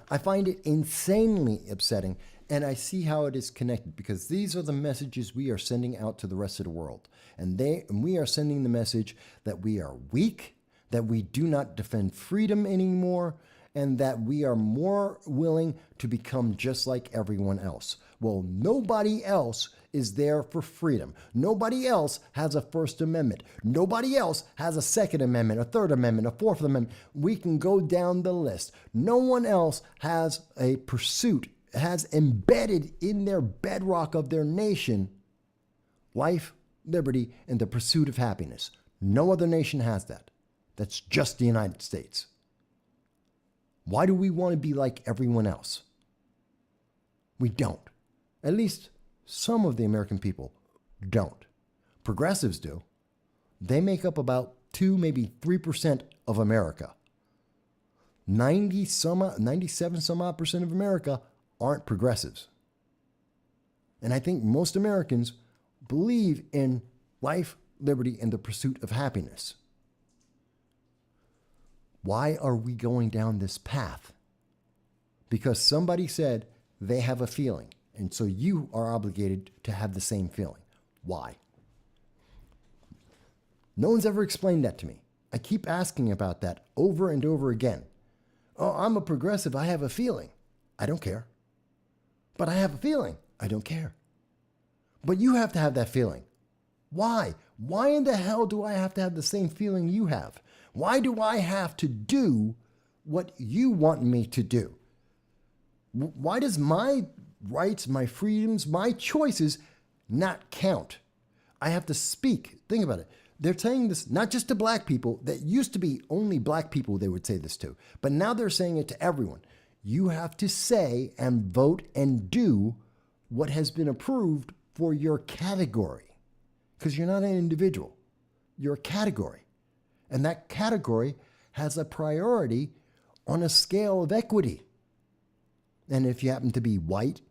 I find it insanely upsetting, and I see how it is connected because these are the messages we are sending out to the rest of the world. And we are sending the message that we are weak, that we do not defend freedom anymore, and that we are more willing to become just like everyone else. Well, nobody else is there for freedom. Nobody else has a First Amendment. Nobody else has a Second Amendment, a Third Amendment, a Fourth Amendment. We can go down the list. No one else has a pursuit, has embedded in their bedrock of their nation life, liberty, and the pursuit of happiness. No other nation has that. That's just the United States. Why do we want to be like everyone else? We don't. At least some of the American people don't. Progressives do. They make up about 2, maybe 3% of America. 97 some odd percent of America aren't progressives. And I think most Americans believe in life, liberty, and the pursuit of happiness. Why are we going down this path? Because somebody said they have a feeling. And so you are obligated to have the same feeling. Why? No one's ever explained that to me. I keep asking about that over and over again. Oh, I'm a progressive. I have a feeling. I don't care. But I have a feeling. I don't care. But you have to have that feeling. Why? Why in the hell do I have to have the same feeling you have? Why do I have to do what you want me to do? Why does my rights, my freedoms, my choices not count? I have to speak. Think about it. They're saying this not just to black people. That used to be only black people they would say this to. But now they're saying it to everyone. You have to say and vote and do what has been approved for your category. Because you're not an individual. You're a category. And that category has a priority on a scale of equity. And if you happen to be white,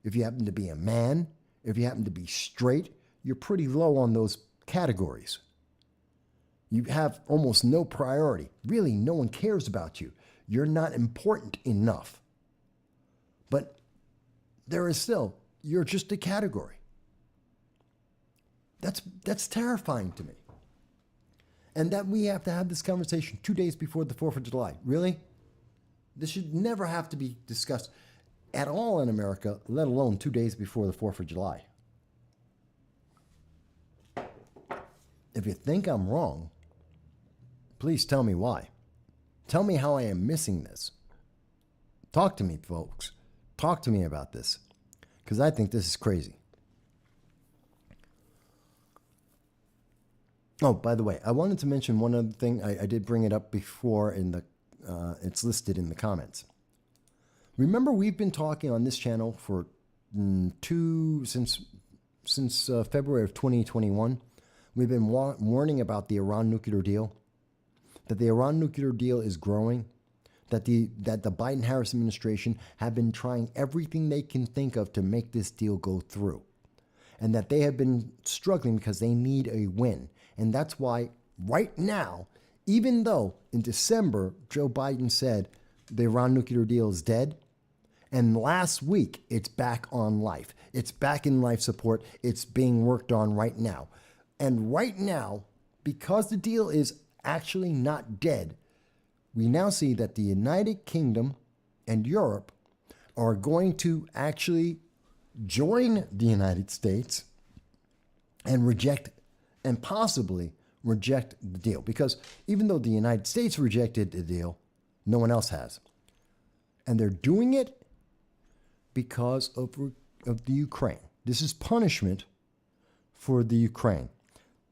if you happen to be a man, if you happen to be straight, you're pretty low on those categories. You have almost no priority. Really, no one cares about you. You're not important enough. But there is still, you're just a category. That's terrifying to me. And that we have to have this conversation 2 days before the 4th of July. Really? This should never have to be discussed at all in America, let alone 2 days before the 4th of July. If you think I'm wrong, please tell me why. Tell me how I am missing this. Talk to me, folks. Talk to me about this, because I think this is crazy. Oh, by the way, I wanted to mention one other thing. I did bring it up before in the, it's listed in the comments. Remember, we've been talking on this channel for since February of 2021. We've been warning about the Iran nuclear deal, that the Iran nuclear deal is growing, that the Biden-Harris administration have been trying everything they can think of to make this deal go through, and that they have been struggling because they need a win. And that's why right now, even though in December, Joe Biden said the Iran nuclear deal is dead, and last week it's back on life. It's back in life support. It's being worked on right now. And right now, because the deal is actually not dead, we now see that the United Kingdom and Europe are going to actually join the United States and reject and possibly reject the deal. Because even though the United States rejected the deal, no one else has. And they're doing it because of the Ukraine. This is punishment for the Ukraine.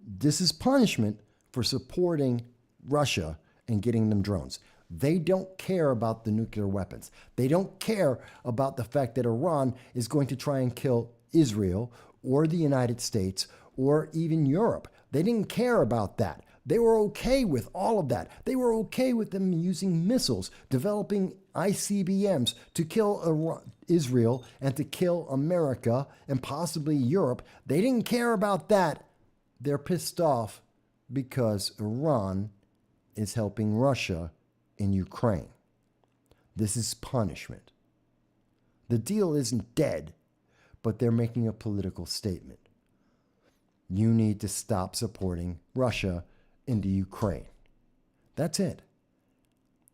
This is punishment for supporting Russia and getting them drones. They don't care about the nuclear weapons. They don't care about the fact that Iran is going to try and kill Israel or the United States or even Europe. They didn't care about that. They were okay with all of that. They were okay with them using missiles, developing ICBMs to kill Israel and to kill America and possibly Europe. They didn't care about that. They're pissed off because Iran is helping Russia in Ukraine. This is punishment. The deal isn't dead, but they're making a political statement. You need to stop supporting Russia in the Ukraine. That's it.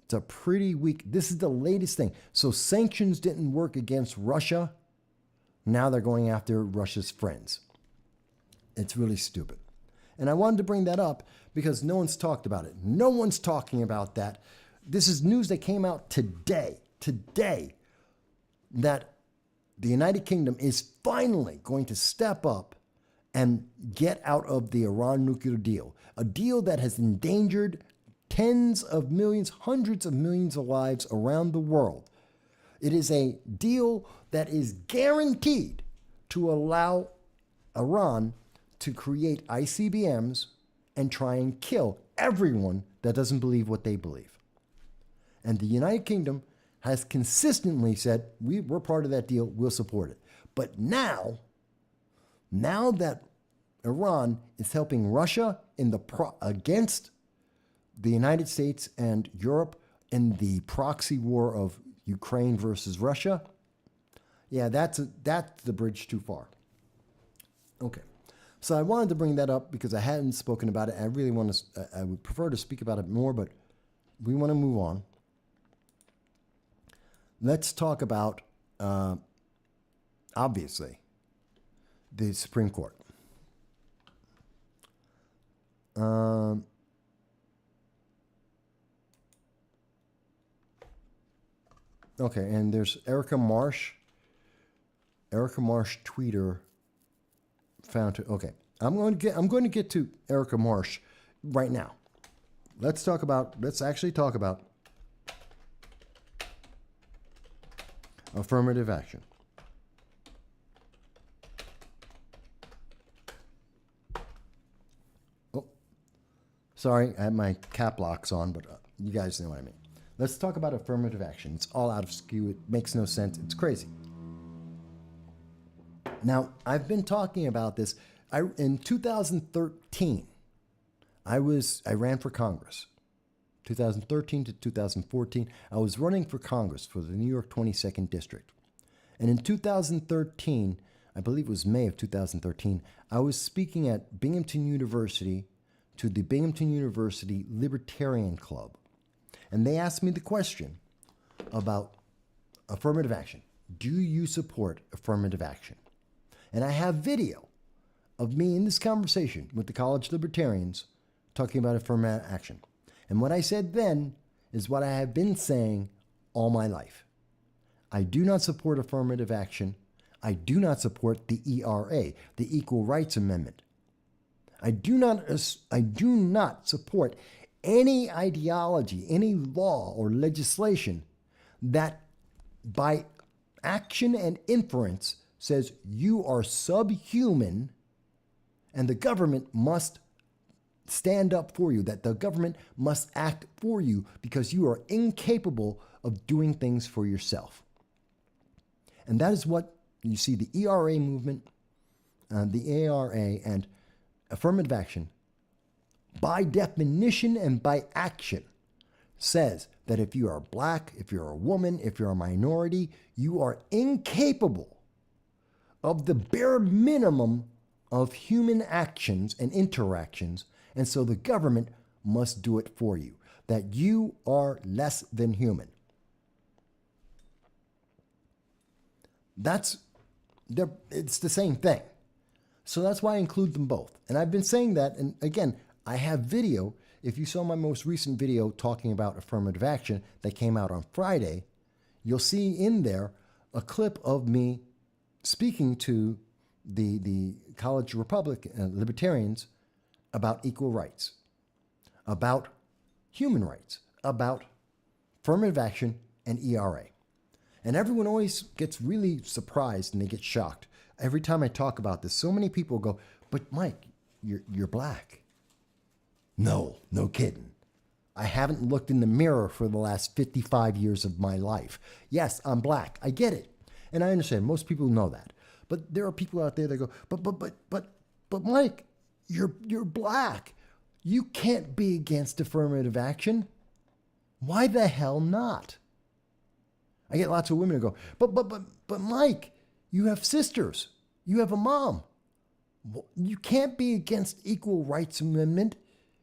It's a pretty weak, this is the latest thing. So sanctions didn't work against Russia. Now they're going after Russia's friends. It's really stupid. And I wanted to bring that up because no one's talked about it. No one's talking about that. This is news that came out today, that the United Kingdom is finally going to step up and get out of the Iran nuclear deal, a deal that has endangered tens of millions, hundreds of millions of lives around the world. It is a deal that is guaranteed to allow Iran to create ICBMs and try and kill everyone that doesn't believe what they believe. And the United Kingdom has consistently said, we're part of that deal, we'll support it. But now that Iran is helping Russia against the United States and Europe in the proxy war of Ukraine versus Russia, yeah, that's the bridge too far. Okay. So I wanted to bring that up because I hadn't spoken about it. I really want to, I would prefer to speak about it more, but we want to move on. Let's talk about, obviously, the Supreme Court. Okay, and there's Erica Marsh tweeter found to, okay. I'm going to get to Erica Marsh right now. Let's actually talk about affirmative action. Oh, Sorry, I had my cap locks on, but you guys know what I mean. Let's talk about affirmative action. It's all out of skew. It makes no sense. It's crazy. Now, I've been talking about this. In 2013, I ran for Congress. 2013 to 2014, I was running for Congress for the New York 22nd District. And in 2013, I believe it was May of 2013, I was speaking at Binghamton University to the Binghamton University Libertarian Club. And they asked me the question about affirmative action. Do you support affirmative action? And I have video of me in this conversation with the college libertarians talking about affirmative action. And what I said then is what I have been saying all my life. I do not support affirmative action. I do not support the ERA, the Equal Rights Amendment. I do not support any ideology, any law or legislation that by action and inference says you are subhuman and the government must stand up for you, that the government must act for you because you are incapable of doing things for yourself. And that is what you see the ERA movement, the ARA, and affirmative action, by definition and by action, says that if you are black, if you're a woman, if you're a minority, you are incapable of the bare minimum of human actions and interactions, and so the government must do it for you, that you are less than human. It's the same thing. So that's why I include them both. And I've been saying that, and again, I have video. If you saw my most recent video talking about affirmative action that came out on Friday, you'll see in there a clip of me speaking to the college libertarians about equal rights, about human rights, about affirmative action and ERA. And everyone always gets really surprised and they get shocked. Every time I talk about this, so many people go, but Mike, you're black. No kidding. I haven't looked in the mirror for the last 55 years of my life. Yes, I'm black. I get it. And I understand. Most people know that. But there are people out there that go, but Mike, you're black. You can't be against affirmative action. Why the hell not? I get lots of women who go, but Mike, you have sisters. You have a mom. You can't be against Equal Rights Amendment.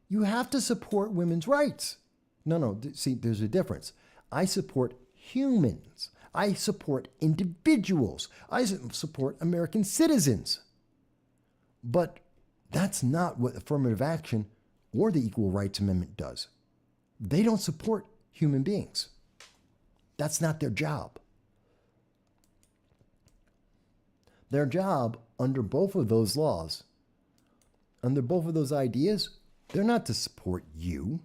You have to support women's rights. No, see, there's a difference. I support humans. I support individuals. I support American citizens. But that's not what affirmative action or the Equal Rights Amendment does. They don't support human beings. That's not their job. Their job under both of those laws, under both of those ideas, they're not to support you.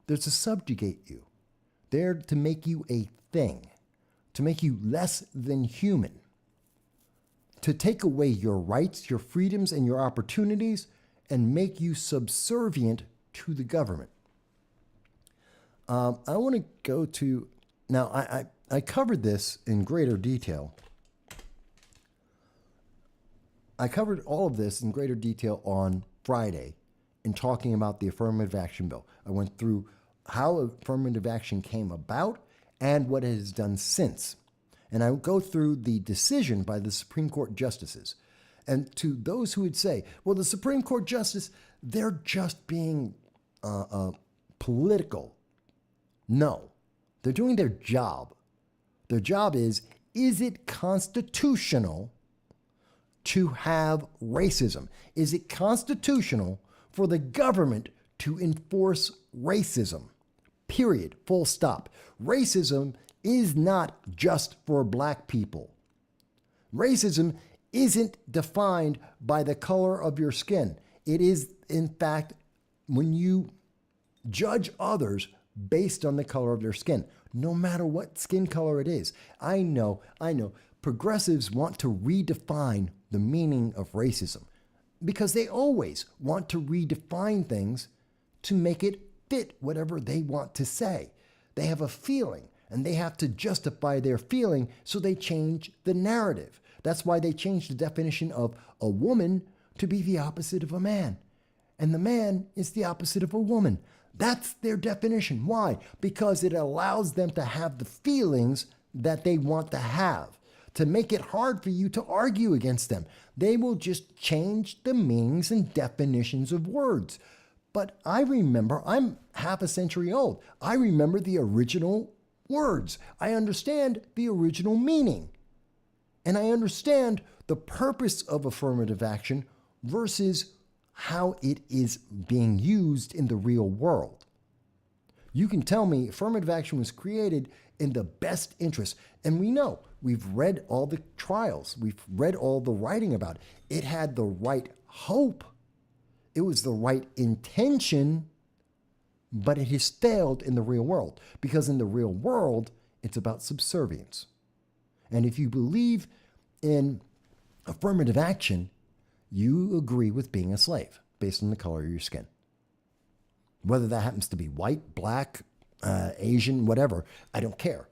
They're to subjugate you. They're to make you a thing, to make you less than human, to take away your rights, your freedoms, and your opportunities, and make you subservient to the government. I want to go to, now I covered this in greater detail. I covered all of this in greater detail on Friday in talking about the affirmative action bill. I went through how affirmative action came about and what it has done since. And I will go through the decision by the Supreme Court justices. And to those who would say, well, the Supreme Court justice, they're just being political. No, they're doing their job. Their job is it constitutional to have racism? Is it constitutional for the government to enforce racism? Period. Full stop. Racism is not just for black people. Racism isn't defined by the color of your skin. It is, in fact, when you judge others based on the color of their skin, no matter what skin color it is. I know. Progressives want to redefine the meaning of racism because they always want to redefine things to make it fit whatever they want to say. They have a feeling, and they have to justify their feeling, so they change the narrative. That's why they changed the definition of a woman to be the opposite of a man. And the man is the opposite of a woman. That's their definition. Why? Because it allows them to have the feelings that they want to have, to make it hard for you to argue against them. They will just change the meanings and definitions of words. But I remember, I'm half a century old. I remember the original words. I understand the original meaning. And I understand the purpose of affirmative action versus how it is being used in the real world. You can tell me affirmative action was created in the best interest. And we know, we've read all the trials. We've read all the writing about it. It had the right hope. It was the right intention, but it has failed in the real world. Because in the real world, it's about subservience. And if you believe in affirmative action, you agree with being a slave based on the color of your skin. Whether that happens to be white, black, Asian, whatever, I don't care.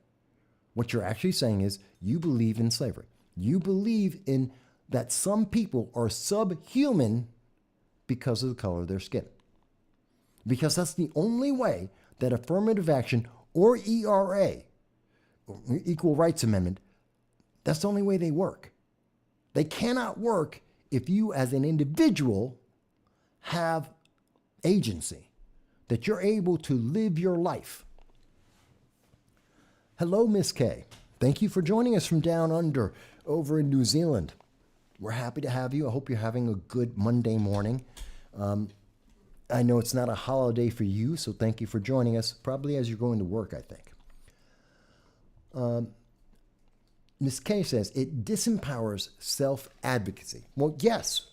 What you're actually saying is you believe in slavery. You believe in that some people are subhuman because of the color of their skin. Because that's the only way that affirmative action or ERA, or Equal Rights Amendment, that's the only way they work. They cannot work if you as an individual have agency, that you're able to live your life. Hello, Miss K. Thank you for joining us from down under over in New Zealand. We're happy to have you. I hope you're having a good Monday morning. I know it's not a holiday for you, so thank you for joining us, probably as you're going to work, I think. Ms. K says, it disempowers self-advocacy. Well, yes,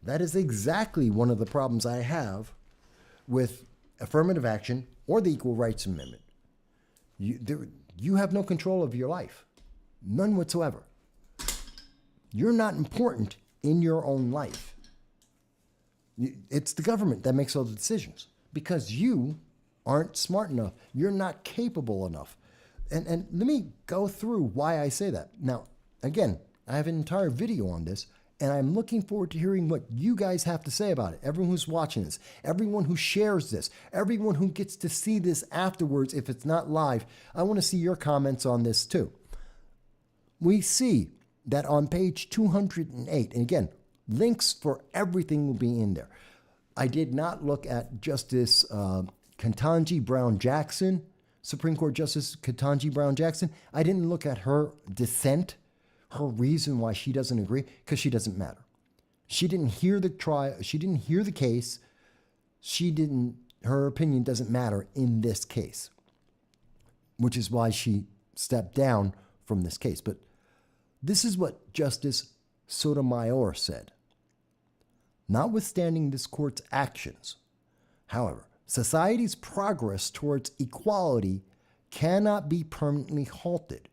that is exactly one of the problems I have with affirmative action or the Equal Rights Amendment. You have no control of your life, none whatsoever. You're not important in your own life. It's the government that makes all the decisions because you aren't smart enough. You're not capable enough. And let me go through why I say that. Now, again, I have an entire video on this, and I'm looking forward to hearing what you guys have to say about it. Everyone who's watching this, everyone who shares this, everyone who gets to see this afterwards if it's not live, I want to see your comments on this too. We see that on page 208, and again, links for everything will be in there. I did not look at Justice Ketanji Brown Jackson, Supreme Court Justice Ketanji Brown Jackson. I didn't look at her dissent, her reason why she doesn't agree, because she doesn't matter. She didn't hear the trial. She didn't hear the case. Her opinion doesn't matter in this case, which is why she stepped down from this case. But this is what Justice Sotomayor said. Notwithstanding this court's actions, however, society's progress towards equality cannot be permanently halted.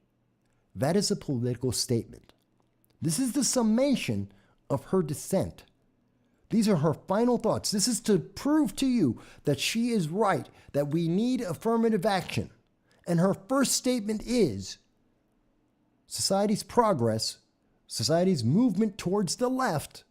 That is a political statement. This is the summation of her dissent. These are her final thoughts. This is to prove to you that she is right, that we need affirmative action. And her first statement is society's progress, society's movement towards the left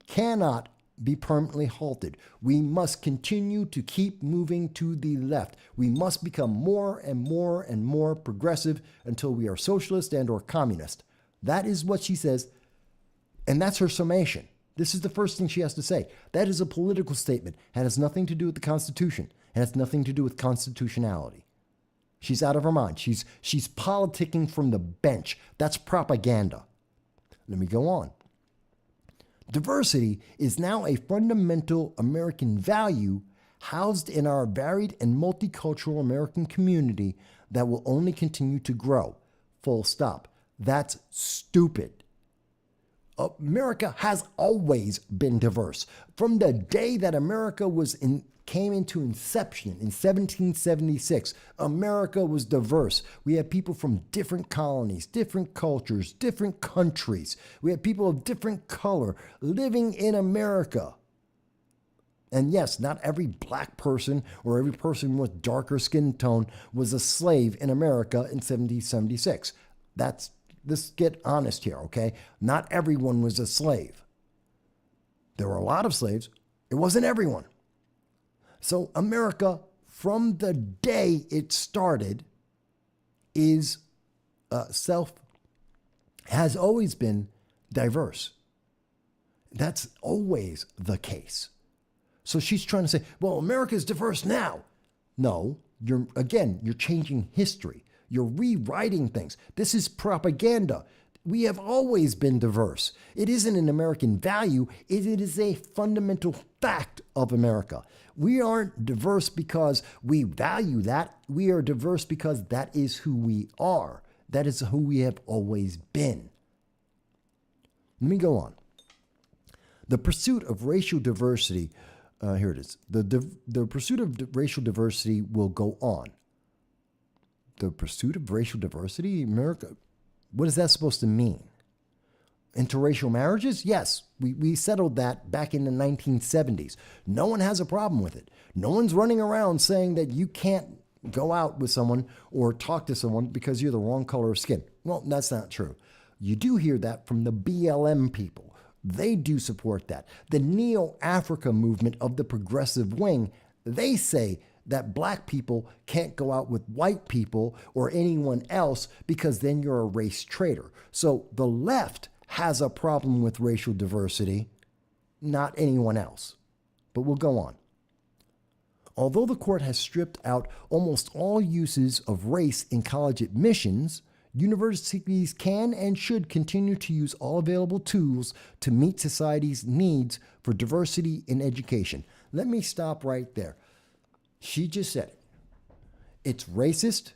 cannot be permanently halted. We must continue to keep moving to the left. We must become more and more and more progressive until we are socialist and or communist. That is what she says, and that's her summation. This is the first thing she has to say. That is a political statement. It has nothing to do with the Constitution. It has nothing to do with constitutionality. She's out of her mind. She's politicking from the bench. That's propaganda. Let me go on. Diversity is now a fundamental American value housed in our varied and multicultural American community that will only continue to grow. Full stop. That's stupid. America has always been diverse. From the day that America came into inception in 1776, America was diverse. We had people from different colonies, different cultures, different countries. We had people of different color living in America. And yes, not every black person or every person with darker skin tone was a slave in America in 1776. Let's get honest here, okay? Not everyone was a slave. There were a lot of slaves. It wasn't everyone. So America, from the day it started, has always been diverse. That's always the case. So she's trying to say, well, America is diverse now. No, you're changing history. You're rewriting things. This is propaganda. We have always been diverse. It isn't an American value. It is a fundamental fact of America. We aren't diverse because we value that. We are diverse because that is who we are. That is who we have always been. Let me go on. The pursuit of racial diversity, here it is. The pursuit of racial diversity will go on. The pursuit of racial diversity, America, what is that supposed to mean? Interracial marriages? Yes, we settled that back in the 1970s. No one has a problem with it. No one's running around saying that you can't go out with someone or talk to someone because you're the wrong color of skin. Well, that's not true. You do hear that from the BLM people. They do support that. The Neo-Africa movement of the progressive wing, they say that black people can't go out with white people or anyone else because then you're a race traitor. So the left has a problem with racial diversity, not anyone else. But we'll go on. Although the court has stripped out almost all uses of race in college admissions, universities can and should continue to use all available tools to meet society's needs for diversity in education. Let me stop right there. She just said it. It's racist,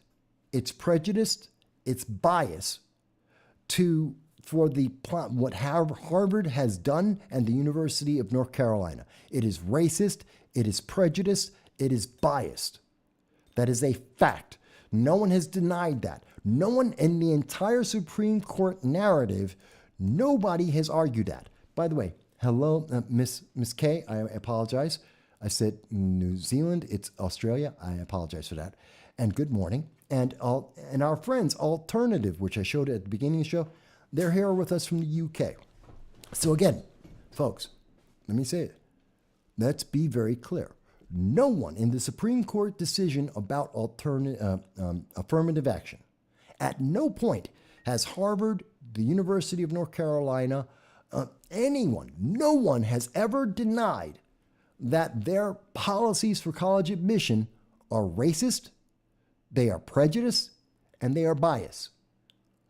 it's prejudiced, it's bias for what Harvard has done and the University of North Carolina. It is racist, it is prejudiced, it is biased. That is a fact. No one has denied that. No one in the entire Supreme Court narrative, nobody has argued that. By the way, hello, Miss K, I apologize. I said New Zealand, it's Australia. I apologize for that. And good morning. And our friends, Alternative, which I showed at the beginning of the show, they're here with us from the UK. So again, folks, let me say it. Let's be very clear. No one in the Supreme Court decision about affirmative action, at no point has Harvard, the University of North Carolina, no one has ever denied that their policies for college admission are racist, they are prejudiced, and they are biased.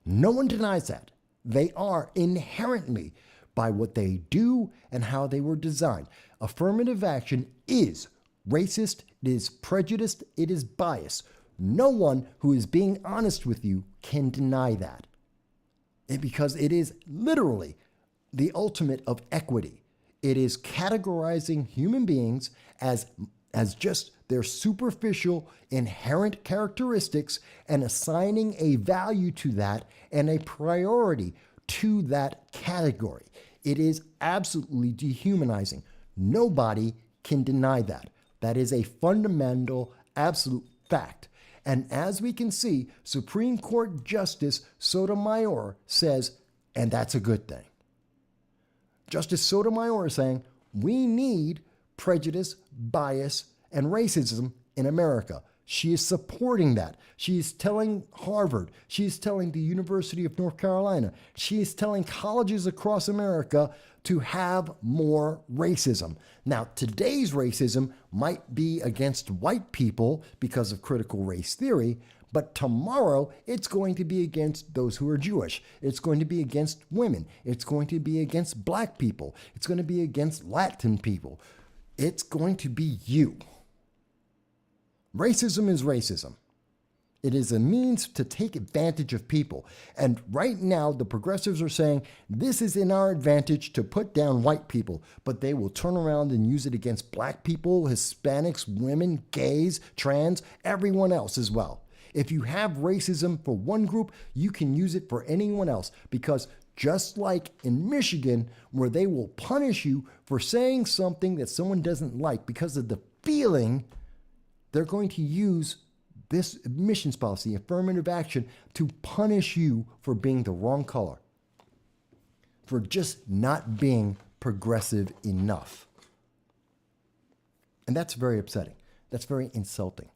No one denies that. They are inherently, by what they do and how they were designed. Affirmative action is racist, it is prejudiced, it is biased. No one who is being honest with you can deny that. Because it is literally the ultimate of equity. It is categorizing human beings as just their superficial inherent characteristics and assigning a value to that and a priority to that category. It is absolutely dehumanizing. Nobody can deny that. That is a fundamental, absolute fact. And as we can see, Supreme Court Justice Sotomayor says, and that's a good thing. Justice Sotomayor is saying, we need prejudice, bias, and racism in America. She is supporting that. She is telling Harvard. She is telling the University of North Carolina. She is telling colleges across America to have more racism. Now, today's racism might be against white people because of critical race theory, but tomorrow it's going to be against those who are Jewish. It's going to be against women. It's going to be against black people. It's going to be against Latin people. It's going to be you. Racism is racism. It is a means to take advantage of people. And right now, the progressives are saying, this is in our advantage to put down white people, but they will turn around and use it against black people, Hispanics, women, gays, trans, everyone else as well. If you have racism for one group, you can use it for anyone else, because just like in Michigan, where they will punish you for saying something that someone doesn't like because of the feeling, they're going to use this admissions policy, affirmative action, to punish you for being the wrong color, for just not being progressive enough. And that's very upsetting. That's very insulting.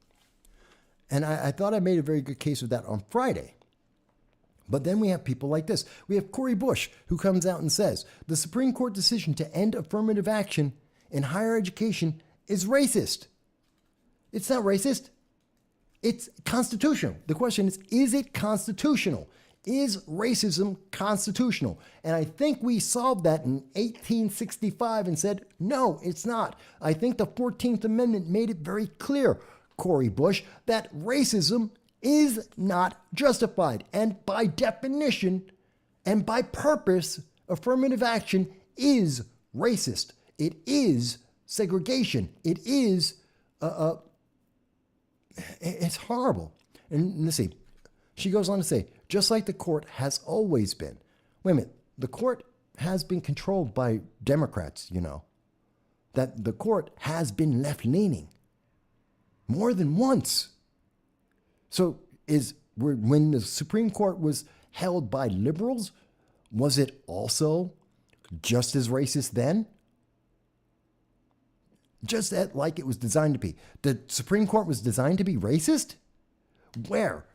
And I thought I made a very good case of that on Friday. But then we have people like this. We have Cori Bush, who comes out and says, the Supreme Court decision to end affirmative action in higher education is racist. It's not racist. It's constitutional. The question is it constitutional? Is racism constitutional? And I think we solved that in 1865 and said, no, it's not. I think the 14th Amendment made it very clear, Cori Bush, that racism is not justified. And by definition and by purpose, affirmative action is racist. It is segregation. It is, it's horrible. And let's see, she goes on to say, just like the court has always been. Wait a minute, the court has been controlled by Democrats, you know. That the court has been left-leaning more than once. So when the Supreme Court was held by liberals, was it also just as racist then? Just like it was designed to be. The Supreme Court was designed to be racist? Where?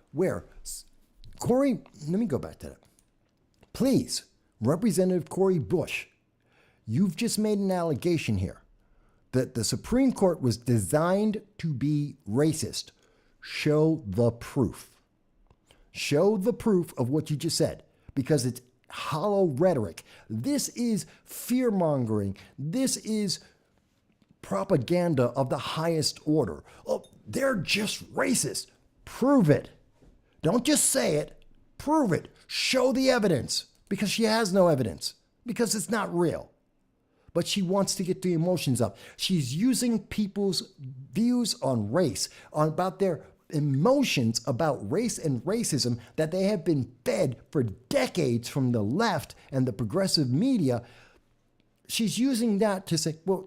Cori, let me go back to that. Please, Representative Cori Bush, you've just made an allegation here that the Supreme Court was designed to be racist. Show the proof. Show the proof of what you just said, because it's hollow rhetoric. This is fear-mongering. This is propaganda of the highest order. Oh, they're just racist. Prove it. Don't just say it. Prove it. Show the evidence, because she has no evidence, because it's not real. But she wants to get the emotions up. She's using people's views on race, about their emotions about race and racism that they have been fed for decades from the left and the progressive media. She's using that to say, well,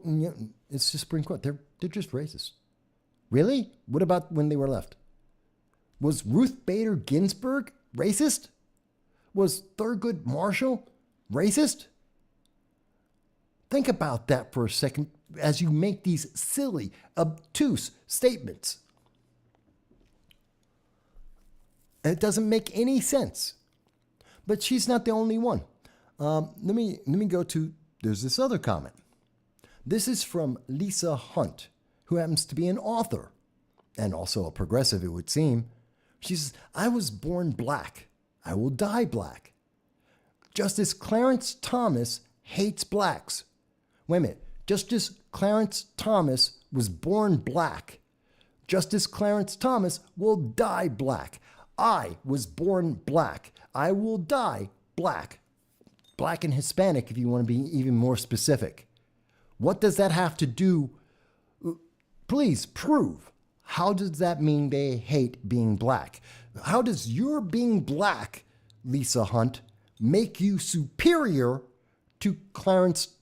it's the Supreme Court. They're just racist. Really? What about when they were left? Was Ruth Bader Ginsburg racist? Was Thurgood Marshall racist? Think about that for a second as you make these silly, obtuse statements. It doesn't make any sense. But she's not the only one. Let me go to, there's this other comment. This is from Lisa Hunt, who happens to be an author and also a progressive, it would seem. She says, I was born black. I will die black. Justice Clarence Thomas hates blacks. Wait a minute. Justice Clarence Thomas was born black. Justice Clarence Thomas will die black. I was born black. I will die black. Black and Hispanic, if you want to be even more specific. What does that have to do? Please prove. How does that mean they hate being black? How does your being black, Lisa Hunt, make you superior to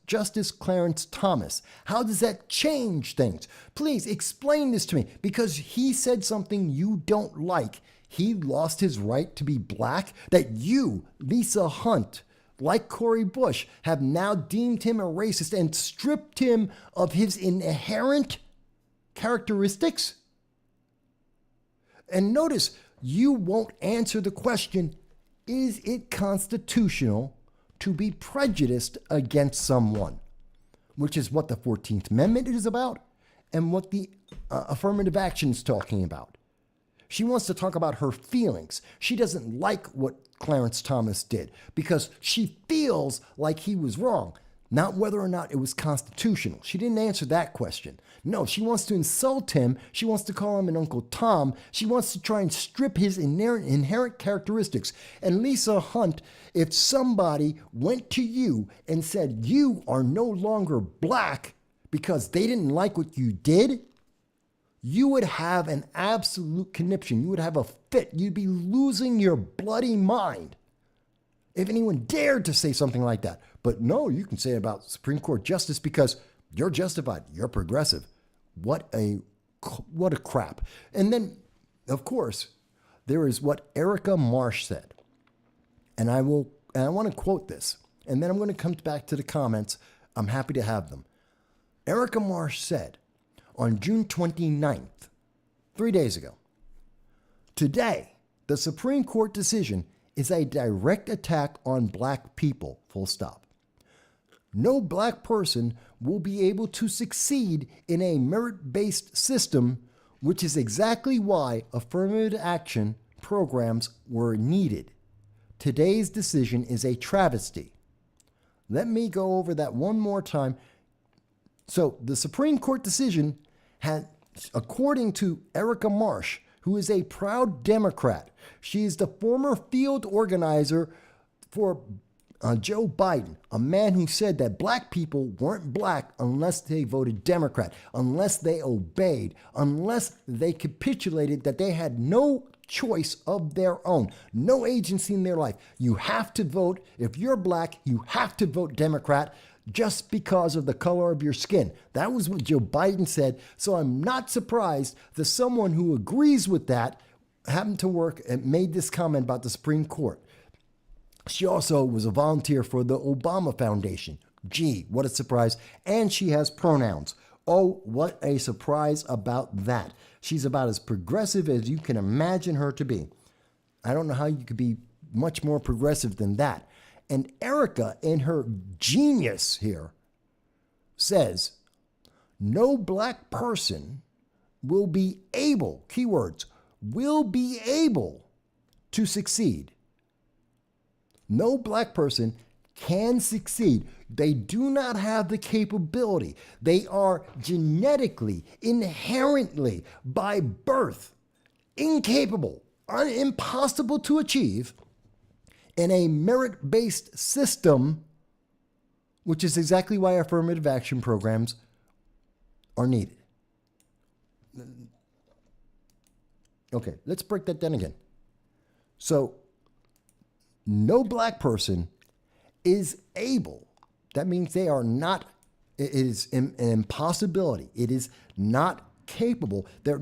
Justice Clarence Thomas? How does that change things? Please explain this to me, because he said something you don't like. He lost his right to be black, that you, Lisa Hunt, like Cori Bush, have now deemed him a racist and stripped him of his inherent characteristics? And notice, you won't answer the question, is it constitutional to be prejudiced against someone? Which is what the 14th Amendment is about and what the affirmative action is talking about. She wants to talk about her feelings. She doesn't like what Clarence Thomas did because she feels like he was wrong, not whether or not it was constitutional. She didn't answer that question. No, she wants to insult him. She wants to call him an Uncle Tom. She wants to try and strip his inherent characteristics. And Lisa Hunt, if somebody went to you and said you are no longer black because they didn't like what you did, you would have an absolute conniption. You would have a fit. You'd be losing your bloody mind if anyone dared to say something like that. But no, you can say it about Supreme Court justice because you're justified. You're progressive. What a crap. And then, of course, there is what Erica Marsh said. And I want to quote this. And then I'm going to come back to the comments. I'm happy to have them. Erica Marsh said on June 29th, 3 days ago, "Today, the Supreme Court decision is a direct attack on black people, full stop. No black person will be able to succeed in a merit-based system, which is exactly why affirmative action programs were needed. Today's decision is a travesty." Let me go over that one more time. So the Supreme Court decision had, according to Erica Marsh, who is a proud Democrat, she is the former field organizer for Joe Biden, a man who said that black people weren't black unless they voted Democrat, unless they obeyed, unless they capitulated, that they had no choice of their own, no agency in their life. You have to vote. If you're black, you have to vote Democrat just because of the color of your skin. That was what Joe Biden said. So I'm not surprised that someone who agrees with that happened to work and made this comment about the Supreme Court. She also was a volunteer for the Obama Foundation. Gee, what a surprise. And she has pronouns. Oh, what a surprise about that. She's about as progressive as you can imagine her to be. I don't know how you could be much more progressive than that. And Erica, in her genius here, says, no black person will be able, keywords, will be able to succeed. No black person can succeed. They do not have the capability. They are genetically, inherently, by birth, incapable, impossible to achieve in a merit-based system, which is exactly why affirmative action programs are needed. Okay, let's break that down again. So, no black person is able, that means they are not, it is an impossibility. It is not capable. They're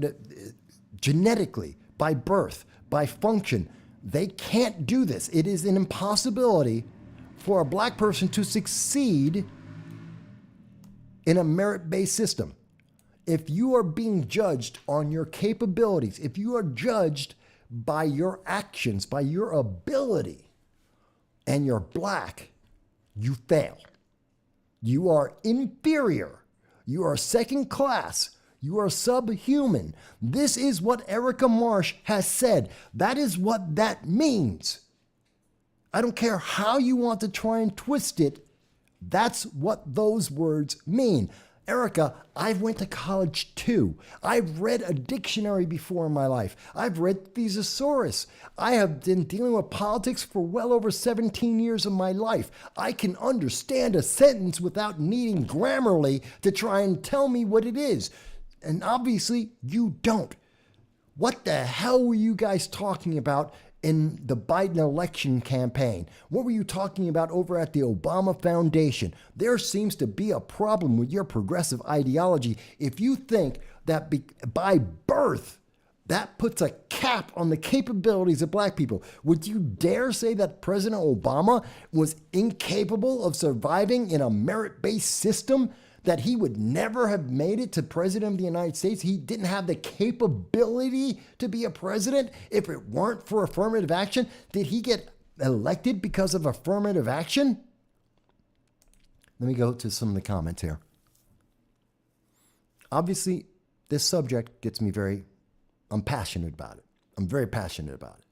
genetically, by birth, by function, they can't do this. It is an impossibility for a black person to succeed in a merit-based system. If you are being judged on your capabilities, if you are judged by your actions, by your ability, and you're black, you fail. You are inferior. You are second class. You are subhuman. This is what Erica Marsh has said. That is what that means. I don't care how you want to try and twist it. That's what those words mean. Erica, I've went to college too. I've read a dictionary before in my life. I've read Thesaurus. I have been dealing with politics for well over 17 years of my life. I can understand a sentence without needing Grammarly to try and tell me what it is. And obviously, you don't. What the hell were you guys talking about in the Biden election campaign? What were you talking about over at the Obama Foundation? There seems to be a problem with your progressive ideology if you think that by birth, that puts a cap on the capabilities of black people. Would you dare say that President Obama was incapable of surviving in a merit-based system? That he would never have made it to president of the United States? He didn't have the capability to be a president if it weren't for affirmative action? Did he get elected because of affirmative action? Let me go to some of the comments here. Obviously, this subject gets me I'm passionate about it. I'm very passionate about it.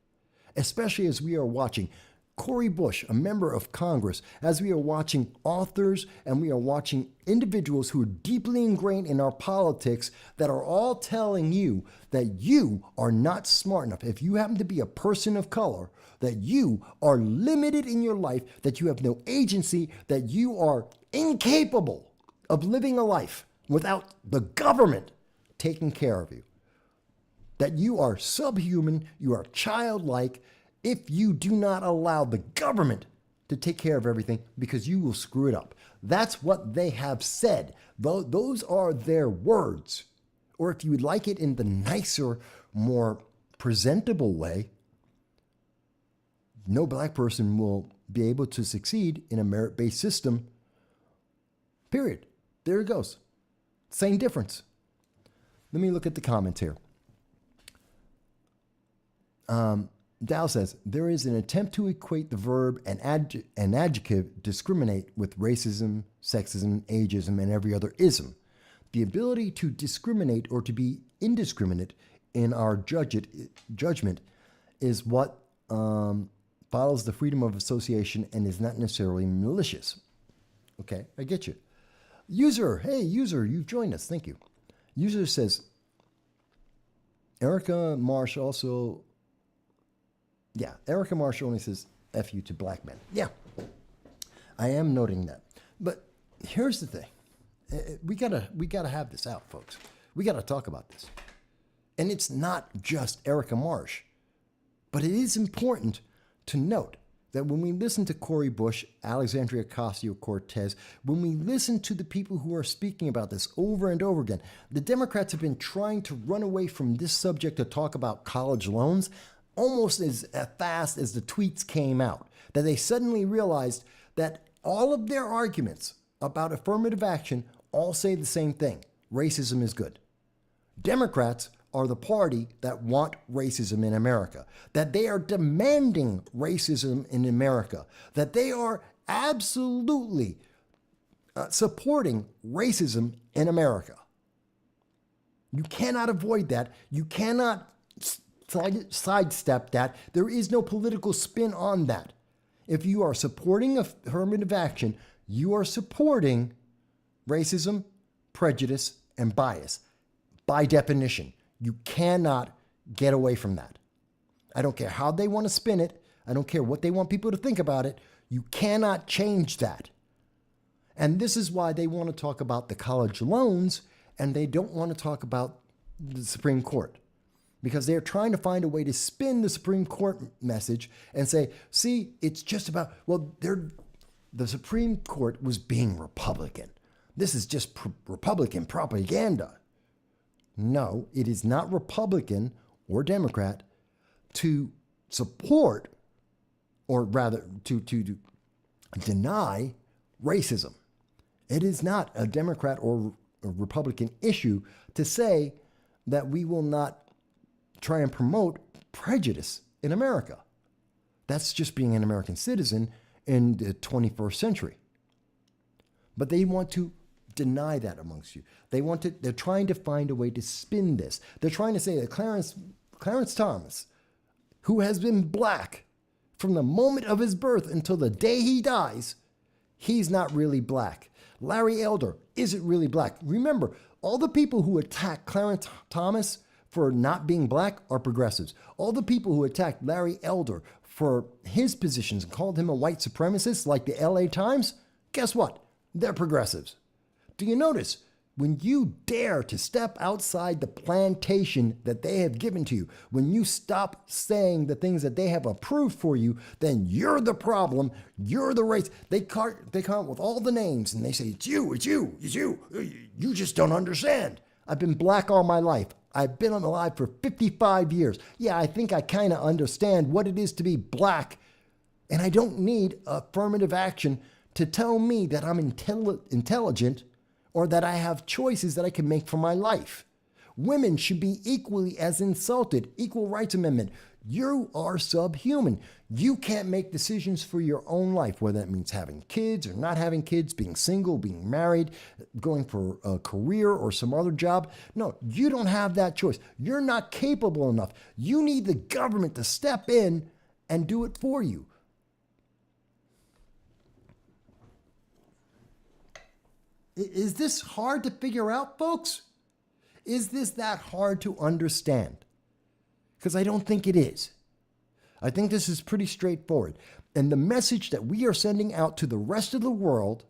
Especially as we are watching Cori Bush, a member of Congress, as we are watching authors and we are watching individuals who are deeply ingrained in our politics that are all telling you that you are not smart enough. If you happen to be a person of color, that you are limited in your life, that you have no agency, that you are incapable of living a life without the government taking care of you. That you are subhuman, you are childlike if you do not allow the government to take care of everything because you will screw it up. That's what they have said. Those are their words. Or if you would like it in the nicer, more presentable way, no black person will be able to succeed in a merit-based system. Period. There it goes. Same difference. Let me look at the comments here. Dow says, there is an attempt to equate the verb and adjective discriminate with racism, sexism, ageism, and every other ism. The ability to discriminate or to be indiscriminate in our judgment is what follows the freedom of association and is not necessarily malicious. Okay, I get you. User, hey, user, you've joined us. Thank you. User says, Erica Marsh also... Yeah, Erica Marsh only says F you to black men. Yeah, I am noting that. But here's the thing. We gotta have this out, folks. We gotta talk about this. And it's not just Erica Marsh. But it is important to note that when we listen to Cori Bush, Alexandria Ocasio-Cortez, when we listen to the people who are speaking about this over and over again, the Democrats have been trying to run away from this subject to talk about college loans almost as fast as the tweets came out, that they suddenly realized that all of their arguments about affirmative action all say the same thing. Racism is good. Democrats are the party that want racism in America, that they are demanding racism in America, that they are absolutely supporting racism in America. You cannot avoid that. You cannot sidestep that. There is no political spin on that. If you are supporting affirmative action, you are supporting racism, prejudice, and bias. By definition, you cannot get away from that. I don't care how they want to spin it. I don't care what they want people to think about it. You cannot change that. And this is why they want to talk about the college loans and they don't want to talk about the Supreme Court. Because they're trying to find a way to spin the Supreme Court message and say, see, it's just about, well, the Supreme Court was being Republican. This is just Republican propaganda. No, it is not Republican or Democrat to support, or rather to deny racism. It is not a Democrat or a Republican issue to say that we will not try and promote prejudice in America. That's just being an American citizen in the 21st century. But they want to deny that amongst you. They're trying to find a way to spin this. They're trying to say that Clarence Thomas, who has been black from the moment of his birth until the day he dies, he's not really black. Larry Elder isn't really black. Remember, all the people who attack Clarence Thomas for not being black are progressives. All the people who attacked Larry Elder for his positions and called him a white supremacist like the LA Times, guess what? They're progressives. Do you notice? When you dare to step outside the plantation that they have given to you, when you stop saying the things that they have approved for you, then you're the problem, you're the race. They come up with all the names and they say, it's you, you just don't understand. I've been black all my life. I've been alive for 55 years. Yeah, I think I kind of understand what it is to be black. And I don't need affirmative action to tell me that I'm intelligent or that I have choices that I can make for my life. Women should be equally as insulted. Equal Rights Amendment. You are subhuman. You can't make decisions for your own life, whether that means having kids or not having kids, being single, being married, going for a career or some other job. No, you don't have that choice. You're not capable enough. You need the government to step in and do it for you. Is this hard to figure out, folks? Is this that hard to understand? Because I don't think it is. I think this is pretty straightforward. And the message that we are sending out to the rest of the world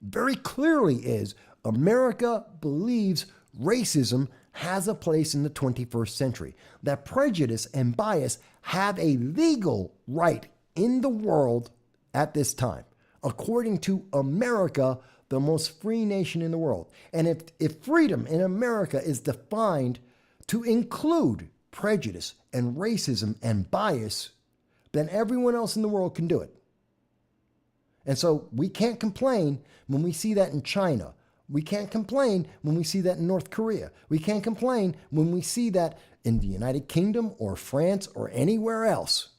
very clearly is America believes racism has a place in the 21st century, that prejudice and bias have a legal right in the world at this time, according to America, the most free nation in the world. And if freedom in America is defined to include prejudice and racism and bias, then everyone else in the world can do it. And so we can't complain when we see that in China. We can't complain when we see that in North Korea. We can't complain when we see that in the United Kingdom or France or anywhere else.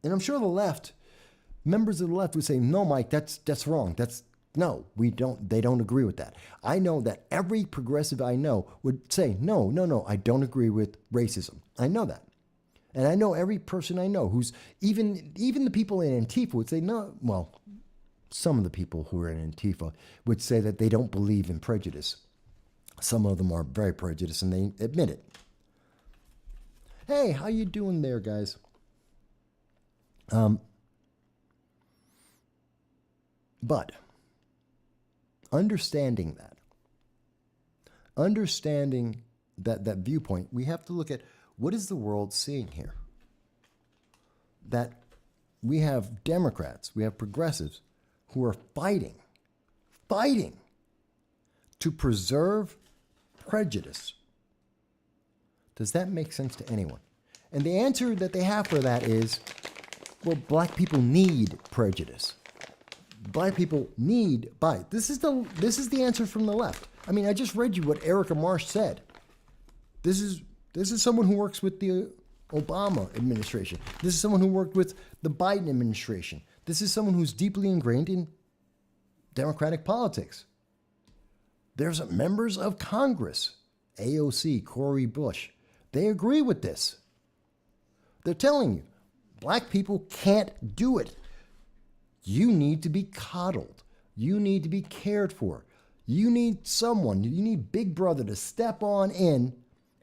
And I'm sure the left, members of the left would say, no, Mike, that's wrong. No, they don't agree with that. I know that every progressive I know would say, no, I don't agree with racism. I know that. And I know every person I know who's, even the people in Antifa would say, no, well, some of the people who are in Antifa would say that they don't believe in prejudice. Some of them are very prejudiced and they admit it. Hey, how you doing there, guys? But understanding that viewpoint, we have to look at what is the world seeing here? That we have Democrats, we have progressives who are fighting to preserve prejudice. Does that make sense to anyone? And the answer that they have for that is, well, black people need prejudice. Black people need bias. This is the answer from the left. I mean, I just read you what Erica Marsh said. This is someone who works with the Obama administration. This is someone who worked with the Biden administration. This is someone who's deeply ingrained in Democratic politics. There's members of Congress, AOC, Cori Bush. They agree with this. They're telling you, black people can't do it. You need to be coddled. You need to be cared for. You need Big Brother to step on in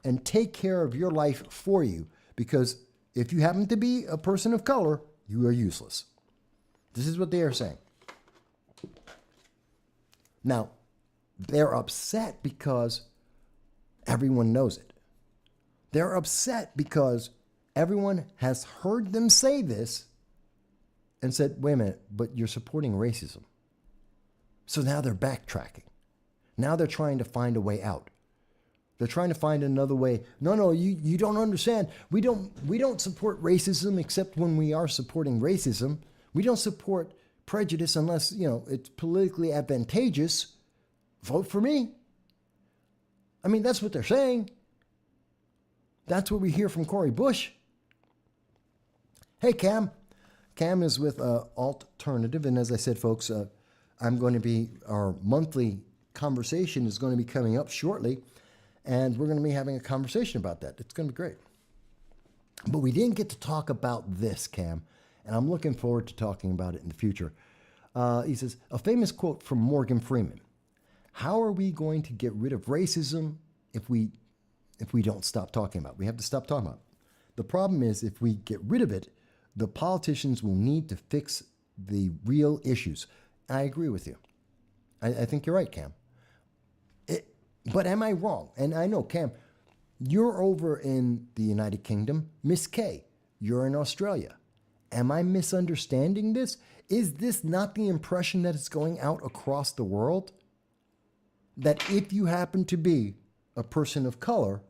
and take care of your life for you, because if you happen to be a person of color, you are useless. This is what they are saying. Now, they're upset because everyone knows it. They're upset because everyone has heard them say this and said, wait a minute, but you're supporting racism. So now they're backtracking. Now they're trying to find a way out. They're trying to find another way. No, you don't understand. We don't support racism except when we are supporting racism. We don't support prejudice unless, it's politically advantageous. Vote for me. I mean, that's what they're saying. That's what we hear from Cori Bush. Hey, Cam. Cam is with Alternative, and as I said, folks, our monthly conversation is going to be coming up shortly, and we're going to be having a conversation about that. It's going to be great. But we didn't get to talk about this, Cam, and I'm looking forward to talking about it in the future. He says, a famous quote from Morgan Freeman: how are we going to get rid of racism if we don't stop talking about it? We have to stop talking about it. The problem is, if we get rid of it, the politicians will need to fix the real issues. I agree with you. I think you're right, Cam. But am I wrong? And I know, Cam, you're over in the United Kingdom. Miss K, you're in Australia. Am I misunderstanding this? Is this not the impression that is going out across the world? That if you happen to be a person of color,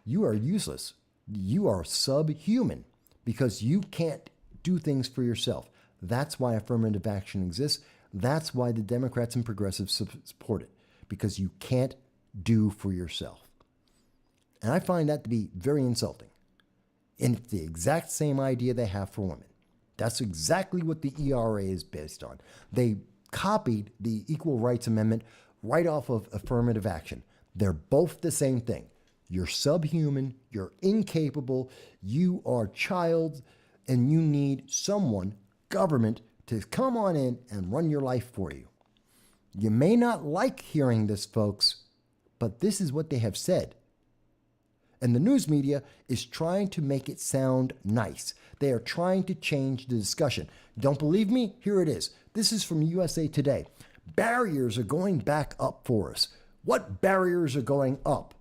you are useless. You are subhuman because you can't do things for yourself. That's why affirmative action exists. That's why the Democrats and progressives support it, because you can't do for yourself. And I find that to be very insulting. And it's the exact same idea they have for women. That's exactly what the ERA is based on. They copied the Equal Rights Amendment right off of affirmative action. They're both the same thing. You're subhuman, you're incapable, you are child, and you need someone, government, to come on in and run your life for you. You may not like hearing this, folks, but this is what they have said. And the news media is trying to make it sound nice. They are trying to change the discussion. Don't believe me? Here it is. This is from USA Today. Barriers are going back up for us. What barriers are going up?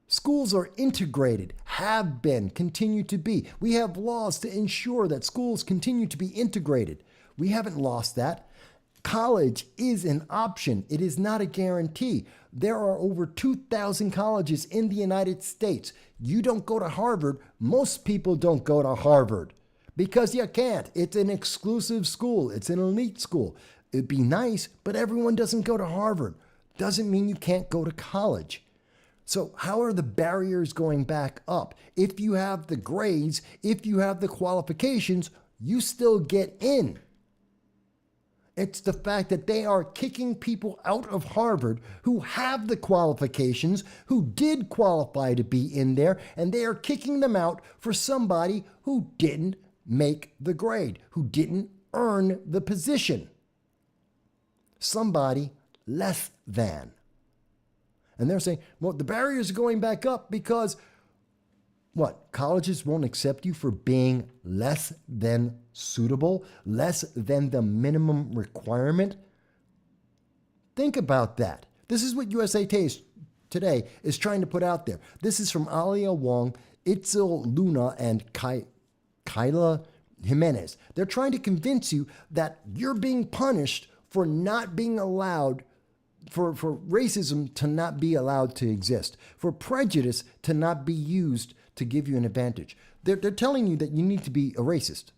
Schools are integrated, have been, continue to be. We have laws to ensure that schools continue to be integrated. We haven't lost that. College is an option. It is not a guarantee. There are over 2,000 colleges in the United States. You don't go to Harvard. Most people don't go to Harvard because you can't. It's an exclusive school. It's an elite school. It'd be nice, but everyone doesn't go to Harvard. Doesn't mean you can't go to college. So how are the barriers going back up? If you have the grades, if you have the qualifications, you still get in. It's the fact that they are kicking people out of Harvard who have the qualifications, who did qualify to be in there, and they are kicking them out for somebody who didn't make the grade, who didn't earn the position. Somebody less than. And they're saying, well, the barriers are going back up because what? Colleges won't accept you for being less than suitable, less than the minimum requirement? Think about that. This is what USA Today is trying to put out there. This is from Alia Wong, Itzel Luna, and Kyla Jimenez. They're trying to convince you that you're being punished for not being allowed, for racism to not be allowed to exist, for prejudice to not be used to give you an advantage. They're telling you that you need to be a racist.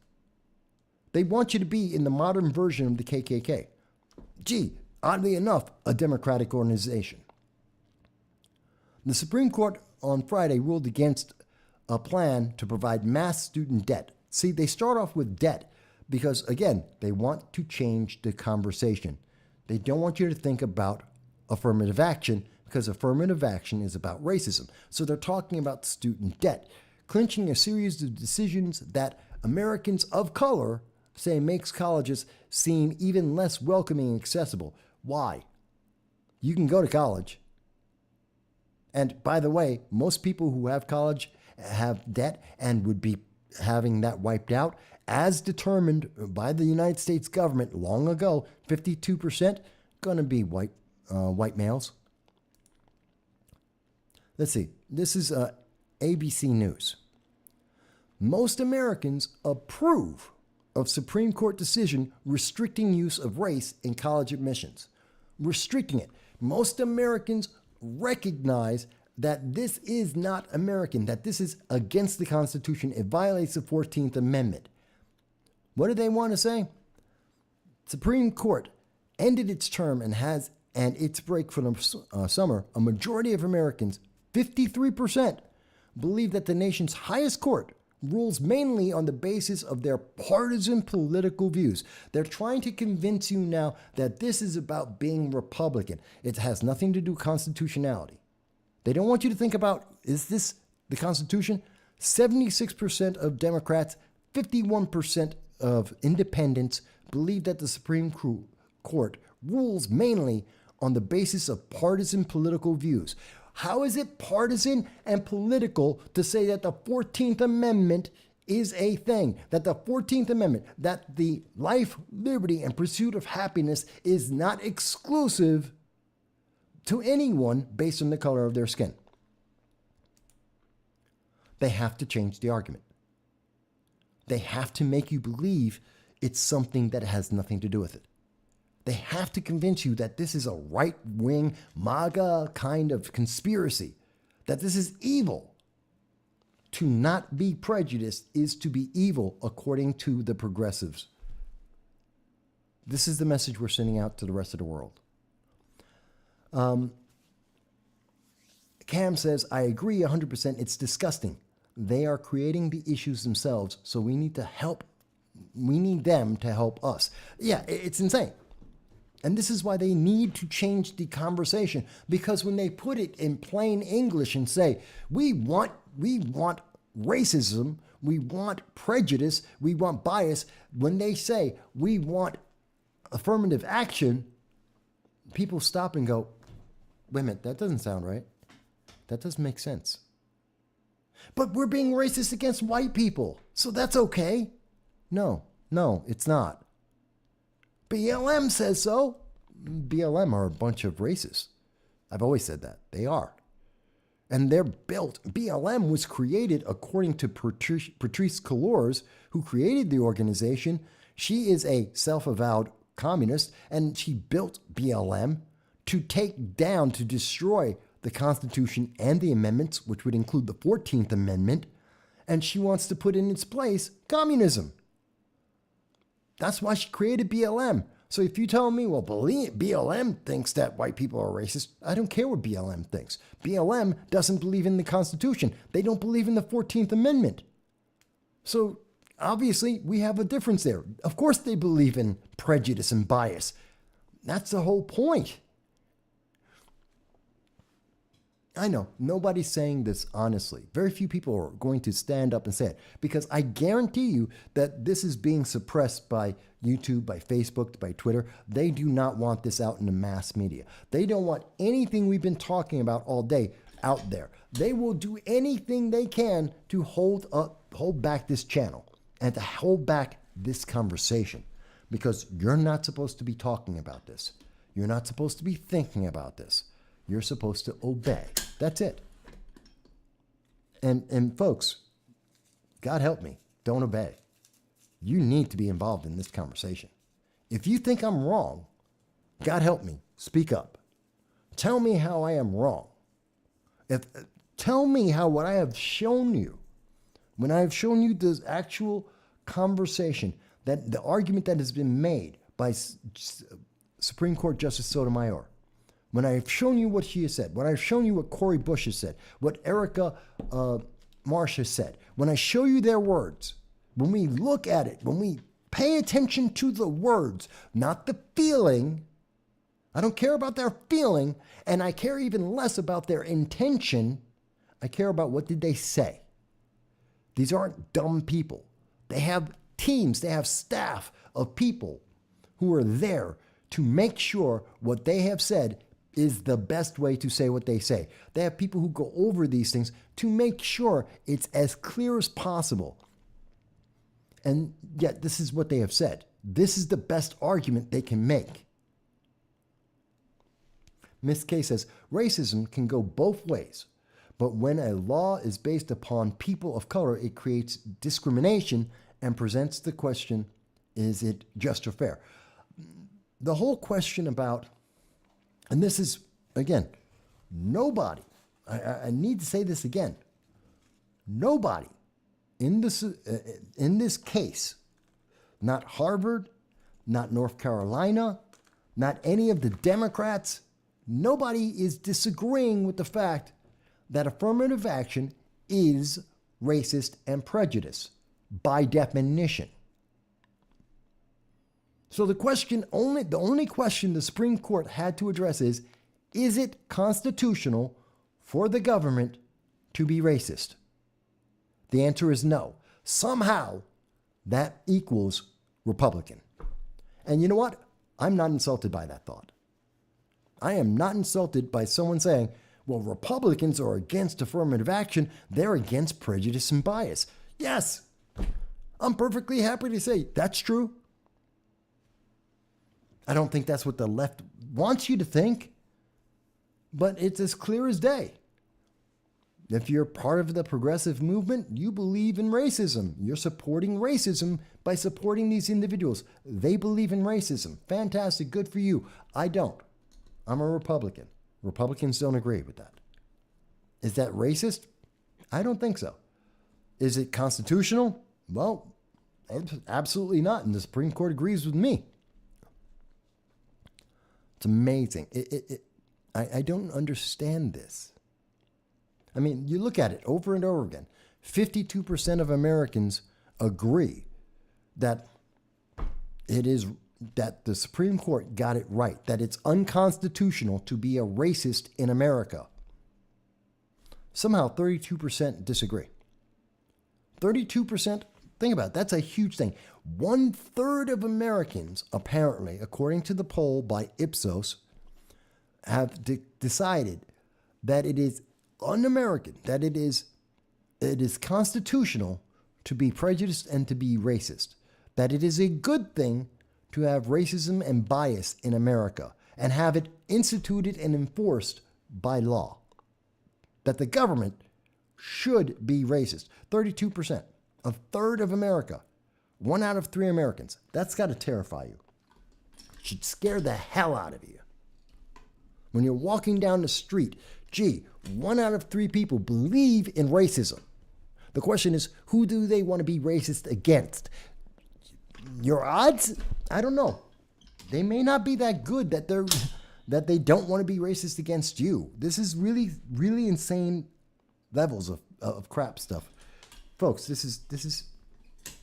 They want you to be in the modern version of the KKK. Gee, oddly enough, a democratic organization. The Supreme Court on Friday ruled against a plan to provide mass student debt. See, they start off with debt because, again, they want to change the conversation. They don't want you to think about affirmative action because affirmative action is about racism. So they're talking about student debt, clinching a series of decisions that Americans of color say makes colleges seem even less welcoming and accessible. Why? You can go to college. And by the way, most people who have college have debt and would be having that wiped out, as determined by the United States government long ago, 52% going to be white males. Let's see. This is ABC News. Most Americans approve of Supreme Court decision restricting use of race in college admissions. Restricting it. Most Americans recognize that this is not American, that this is against the Constitution. It violates the 14th Amendment. What do they want to say? Supreme Court ended its term and its break for the summer. A majority of Americans, 53%, believe that the nation's highest court rules mainly on the basis of their partisan political views. They're trying to convince you now that this is about being Republican. It has nothing to do with constitutionality. They don't want you to think about, is this the Constitution? 76% of Democrats, 51% of independents believe that the Supreme Court rules mainly on the basis of partisan political views. How is it partisan and political to say that the 14th Amendment is a thing? That the 14th Amendment, that the life, liberty, and pursuit of happiness is not exclusive to anyone based on the color of their skin? They have to change the argument. They have to make you believe it's something that has nothing to do with it. They have to convince you that this is a right-wing MAGA kind of conspiracy, that this is evil. To not be prejudiced is to be evil, according to the progressives. This is the message we're sending out to the rest of the world. Cam says, I agree 100%. It's disgusting. They are creating the issues themselves, so we need to help. We need them to help us. Yeah, it's insane. And this is why they need to change the conversation, because when they put it in plain English and say, we want racism, we want prejudice, we want bias, when they say we want affirmative action, people stop and go, wait a minute, that doesn't sound right. That doesn't make sense. But we're being racist against white people, so that's okay. No, it's not. BLM says so. BLM are a bunch of racists. I've always said that. They are. And they're built. BLM was created according to Patrice Cullors, who created the organization. She is a self-avowed communist, and she built BLM to take down, to destroy the Constitution and the amendments, which would include the 14th Amendment, and she wants to put in its place communism. That's why she created BLM. So if you tell me, well, BLM thinks that white people are racist, I don't care what BLM thinks. BLM doesn't believe in the Constitution. They don't believe in the 14th Amendment. So obviously, we have a difference there. Of course they believe in prejudice and bias. That's the whole point. I know, nobody's saying this honestly. Very few people are going to stand up and say it, because I guarantee you that this is being suppressed by YouTube, by Facebook, by Twitter. They do not want this out in the mass media. They don't want anything we've been talking about all day out there. They will do anything they can to hold back this channel and to hold back this conversation, because you're not supposed to be talking about this. You're not supposed to be thinking about this. You're supposed to obey. That's it. And folks, God help me, don't obey. You need to be involved in this conversation. If you think I'm wrong, God help me, speak up. Tell me how I am wrong. Tell me how what I have shown you, when I have shown you the actual conversation, that the argument that has been made by Supreme Court Justice Sotomayor, when I've shown you what she has said, when I've shown you what Cori Bush has said, what Erica Marsh has said, when I show you their words, when we look at it, when we pay attention to the words, not the feeling, I don't care about their feeling, and I care even less about their intention. I care about what did they say. These aren't dumb people. They have teams, they have staff of people who are there to make sure what they have said is the best way to say what they say. They have people who go over these things to make sure it's as clear as possible. And yet, this is what they have said. This is the best argument they can make. Ms. K says, racism can go both ways, but when a law is based upon people of color, it creates discrimination and presents the question, is it just or fair? The whole question about, and this is, again, nobody, I need to say this again, nobody in this case, not Harvard, not North Carolina, not any of the Democrats, nobody is disagreeing with the fact that affirmative action is racist and prejudice by definition. So the only question the Supreme Court had to address is it constitutional for the government to be racist? The answer is no. Somehow that equals Republican. And you know what? I'm not insulted by that thought. I am not insulted by someone saying, well, Republicans are against affirmative action. They're against prejudice and bias. Yes, I'm perfectly happy to say that's true. I don't think that's what the left wants you to think, but it's as clear as day. If you're part of the progressive movement, you believe in racism. You're supporting racism by supporting these individuals. They believe in racism. Fantastic, good for you. I don't. I'm a Republican. Republicans don't agree with that. Is that racist? I don't think so. Is it constitutional? Well, absolutely not, and the Supreme Court agrees with me. It's amazing. I don't understand this. I mean, you look at it over and over again. 52% of Americans agree that that the Supreme Court got it right, that it's unconstitutional to be a racist in America. Somehow 32% disagree. 32%, think about it, that's a huge thing. 1/3 of Americans, apparently, according to the poll by Ipsos, have decided that it is un-American, that it is constitutional to be prejudiced and to be racist, that it is a good thing to have racism and bias in America, and have it instituted and enforced by law. That the government should be racist. 32%, a third of America, 1 out of 3 Americans. That's got to terrify you. It should scare the hell out of you. When you're walking down the street, gee, 1 out of 3 people believe in racism. The question is, who do they want to be racist against? Your odds? I don't know. They may not be that good that they don't want to be racist against you. This is really, really insane levels of crap stuff. Folks, this is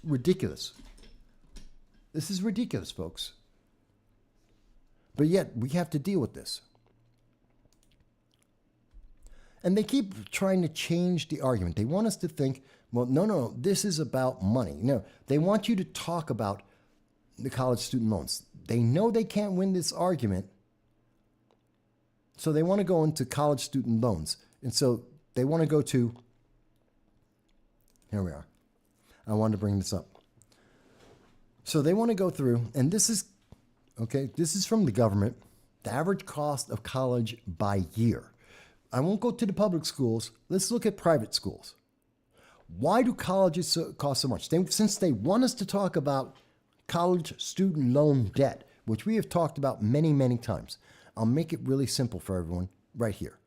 ridiculous. This is ridiculous, folks. But yet, we have to deal with this. And they keep trying to change the argument. They want us to think, well, no, this is about money. No, they want you to talk about the college student loans. They know they can't win this argument, so they want to go into college student loans. And so they want to go to, here we are. I wanted to bring this up. So they want to go through, and this is from the government, the average cost of college by year. I won't go to the public schools. Let's look at private schools. Why do colleges cost so much? Since they want us to talk about college student loan debt, which we have talked about many, many times, I'll make it really simple for everyone right here.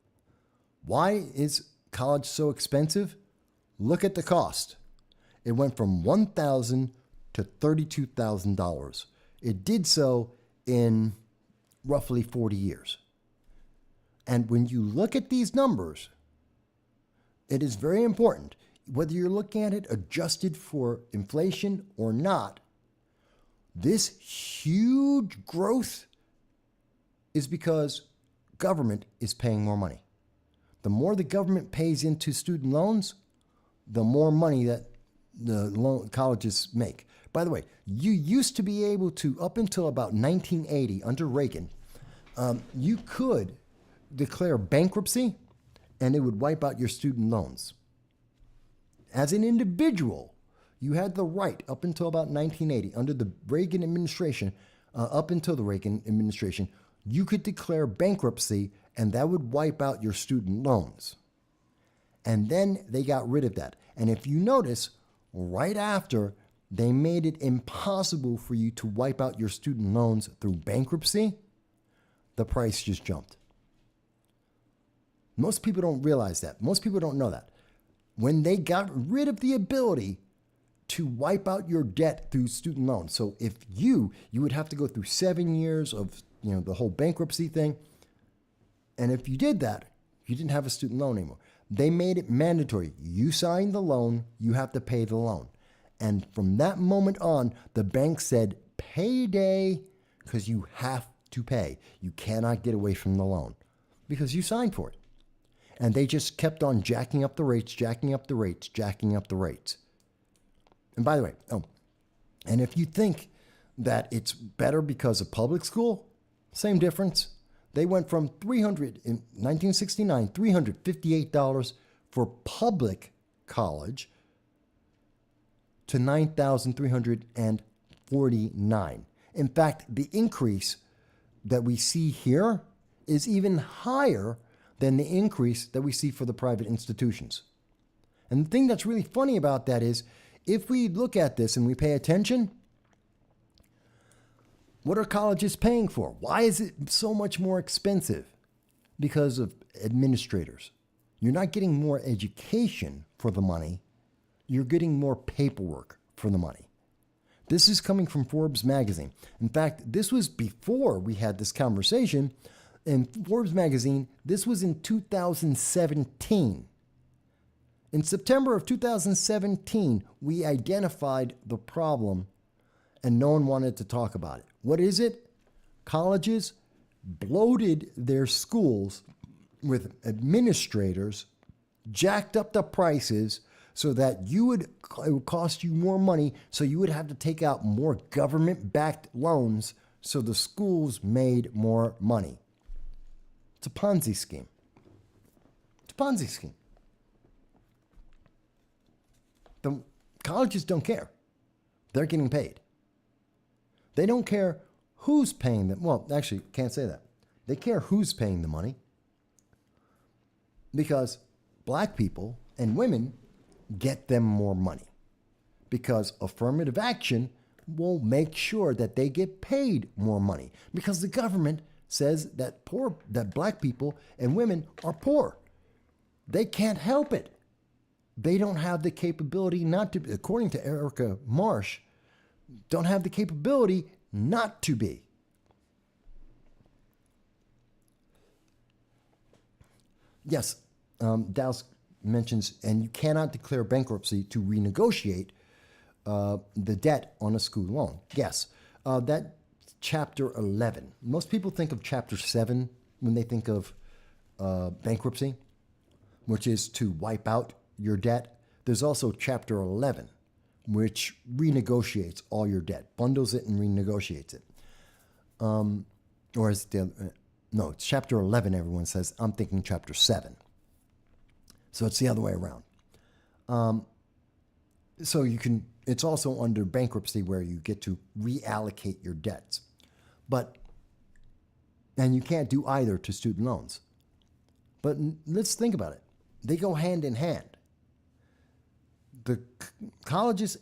Why is college so expensive? Look at the cost. It went from $1,000 to $32,000. It did so in roughly 40 years. And when you look at these numbers, it is very important, whether you're looking at it adjusted for inflation or not, this huge growth is because government is paying more money. The more the government pays into student loans, the more money that the colleges make. By the way, you used to be able to, up until about 1980, under Reagan, you could declare bankruptcy and it would wipe out your student loans. As an individual, you had the right up until about 1980, under the Reagan administration, up until the Reagan administration, you could declare bankruptcy and that would wipe out your student loans. And then they got rid of that. And if you notice, right after, they made it impossible for you to wipe out your student loans through bankruptcy, the price just jumped. Most people don't realize that. Most people don't know that. When they got rid of the ability to wipe out your debt through student loans. So if you would have to go through 7 years of, the whole bankruptcy thing. And if you did that, you didn't have a student loan anymore. They made it mandatory. You sign the loan, you have to pay the loan. And from that moment on, the bank said, payday, because you have to pay. You cannot get away from the loan because you signed for it. And they just kept on jacking up the rates, jacking up the rates, jacking up the rates. And by the way, and if you think that it's better because of public school, same difference. They went from in 1969, $358 for public college to $9,349. In fact, the increase that we see here is even higher than the increase that we see for the private institutions. And the thing that's really funny about that is, if we look at this and we pay attention, what are colleges paying for? Why is it so much more expensive? Because of administrators. You're not getting more education for the money. You're getting more paperwork for the money. This is coming from Forbes magazine. In fact, this was before we had this conversation. In Forbes magazine, this was in 2017. In September of 2017, we identified the problem and no one wanted to talk about it. What is it? Colleges bloated their schools with administrators, jacked up the prices so that it would cost you more money, so you would have to take out more government-backed loans so the schools made more money. It's a Ponzi scheme. It's a Ponzi scheme. The colleges don't care. They're getting paid. They don't care who's paying them. Well, actually, can't say that. They care who's paying the money. Because black people and women get them more money. Because affirmative action will make sure that they get paid more money. Because the government says that black people and women are poor. They can't help it. They don't have the capability not to, according to Erica Marsh, don't have the capability not to be. Yes, Dowse mentions, and you cannot declare bankruptcy to renegotiate the debt on a school loan. Yes, that chapter 11. Most people think of chapter 7 when they think of bankruptcy, which is to wipe out your debt. There's also chapter 11, which renegotiates all your debt, bundles it and renegotiates it. Or is it no, it's chapter 11, everyone says. I'm thinking chapter 7. So it's the other way around. So you can, it's also under bankruptcy where you get to reallocate your debts. And you can't do either to student loans. But let's think about it. They go hand in hand. The colleges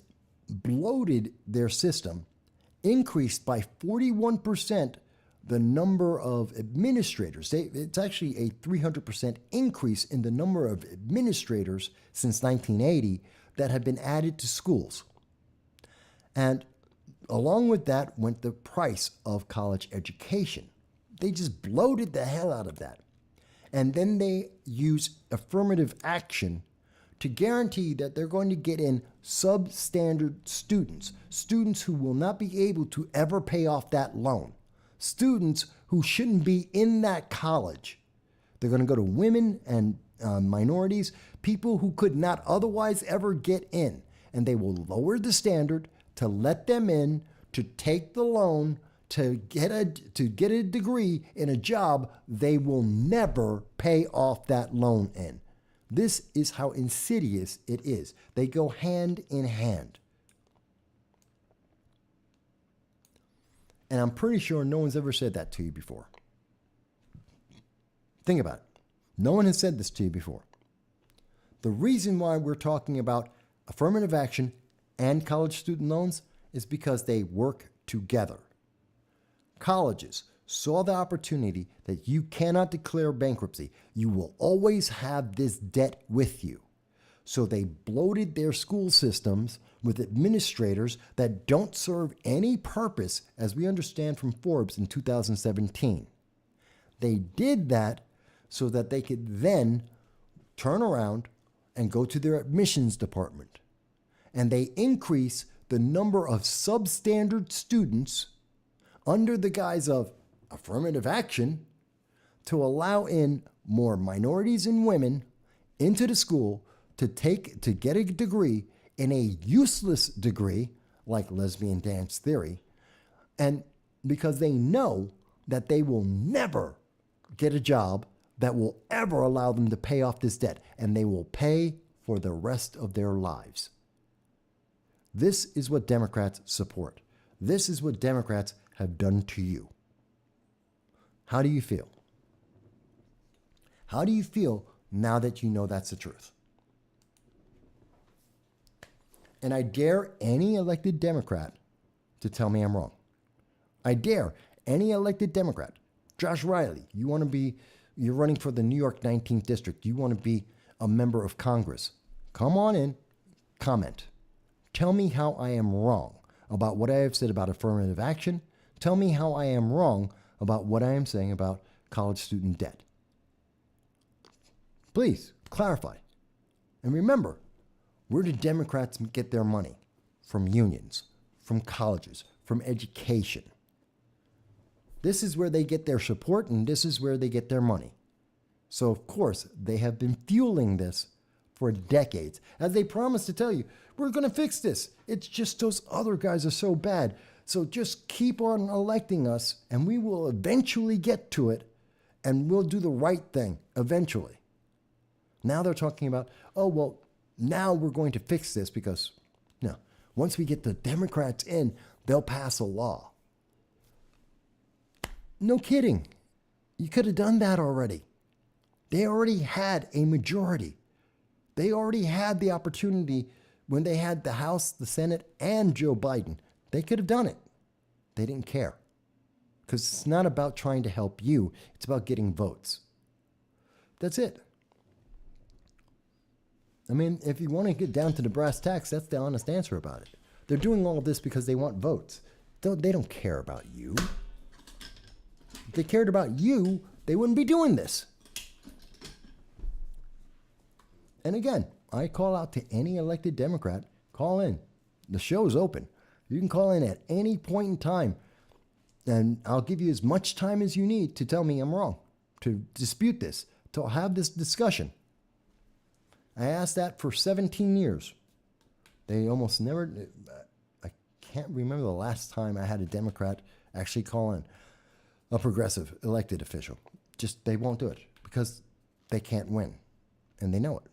bloated their system, increased by 41% the number of administrators. It's actually a 300% increase in the number of administrators since 1980 that have been added to schools. And along with that went the price of college education. They just bloated the hell out of that. And then they use affirmative action to guarantee that they're going to get in substandard students, students who will not be able to ever pay off that loan, students who shouldn't be in that college. They're going to go to women and minorities, people who could not otherwise ever get in, and they will lower the standard to let them in, to take the loan, to get a degree in a job they will never pay off that loan in. This is how insidious it is. They go hand in hand. And I'm pretty sure no one's ever said that to you before. Think about it. No one has said this to you before. The reason why we're talking about affirmative action and college student loans is because they work together. Colleges saw the opportunity that you cannot declare bankruptcy. You will always have this debt with you. So they bloated their school systems with administrators that don't serve any purpose, as we understand from Forbes in 2017. They did that so that they could then turn around and go to their admissions department. And they increase the number of substandard students under the guise of affirmative action to allow in more minorities and women into the school to get a degree in a useless degree like lesbian dance theory, and because they know that they will never get a job that will ever allow them to pay off this debt, and they will pay for the rest of their lives. This is what Democrats support. This is what Democrats have done to you. How do you feel? How do you feel now that you know that's the truth? And I dare any elected Democrat to tell me I'm wrong. I dare any elected Democrat. Josh Riley, you're running for the New York 19th District. You want to be a member of Congress. Come on in, comment. Tell me how I am wrong about what I have said about affirmative action. Tell me how I am wrong about what I am saying about college student debt. Please clarify. And remember, where do Democrats get their money? From unions, from colleges, from education. This is where they get their support, and this is where they get their money. So, of course, they have been fueling this for decades. As they promised to tell you, we're going to fix this. It's just those other guys are so bad. So just keep on electing us, and we will eventually get to it, and we'll do the right thing eventually. Now they're talking about, oh, well, now we're going to fix this because, once we get the Democrats in, they'll pass a law. No kidding. You could have done that already. They already had a majority. They already had the opportunity when they had the House, the Senate, and Joe Biden. They could have done it. They didn't care. Because it's not about trying to help you. It's about getting votes. That's it. I mean, if you want to get down to the brass tacks, that's the honest answer about it. They're doing all of this because they want votes. They don't care about you. If they cared about you, they wouldn't be doing this. And again, I call out to any elected Democrat, call in. The show is open. You can call in at any point in time, and I'll give you as much time as you need to tell me I'm wrong, to dispute this, to have this discussion. I asked that for 17 years. They almost never, I can't remember the last time I had a Democrat actually call in, a progressive elected official. Just, they won't do it because they can't win, and they know it.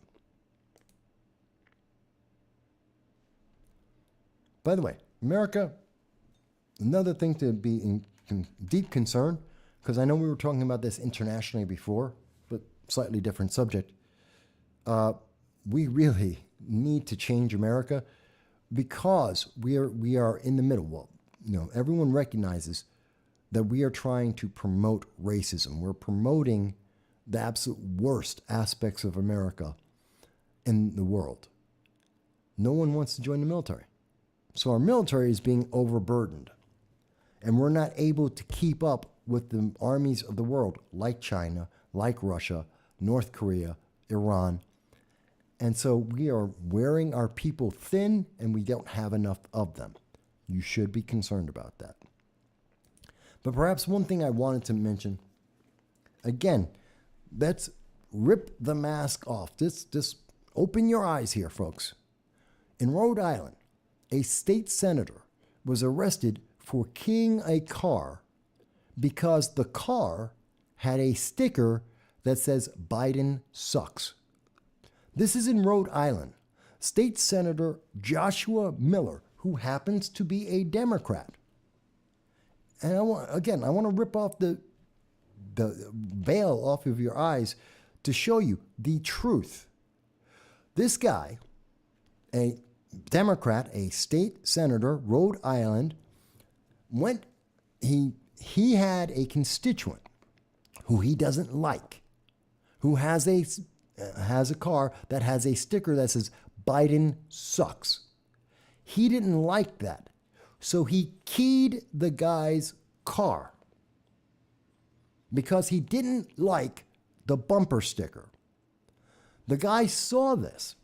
By the way, America, another thing to be in deep concern, because I know we were talking about this internationally before, but slightly different subject. We really need to change America because we are in the middle. Well, everyone recognizes that we are trying to promote racism. We're promoting the absolute worst aspects of America in the world. No one wants to join the military. So our military is being overburdened. And we're not able to keep up with the armies of the world, like China, like Russia, North Korea, Iran. And so we are wearing our people thin, and we don't have enough of them. You should be concerned about that. But perhaps one thing I wanted to mention, again, let's rip the mask off. Just open your eyes here, folks. In Rhode Island, a state senator was arrested for keying a car because the car had a sticker that says Biden sucks. This is in Rhode Island. State Senator Joshua Miller, who happens to be a Democrat. And I want to rip off the veil off of your eyes to show you the truth. This guy, a Democrat, a state senator, Rhode Island, he had a constituent who he doesn't like, who has a car that has a sticker that says Biden sucks. He didn't like that. So he keyed the guy's car because he didn't like the bumper sticker. The guy saw this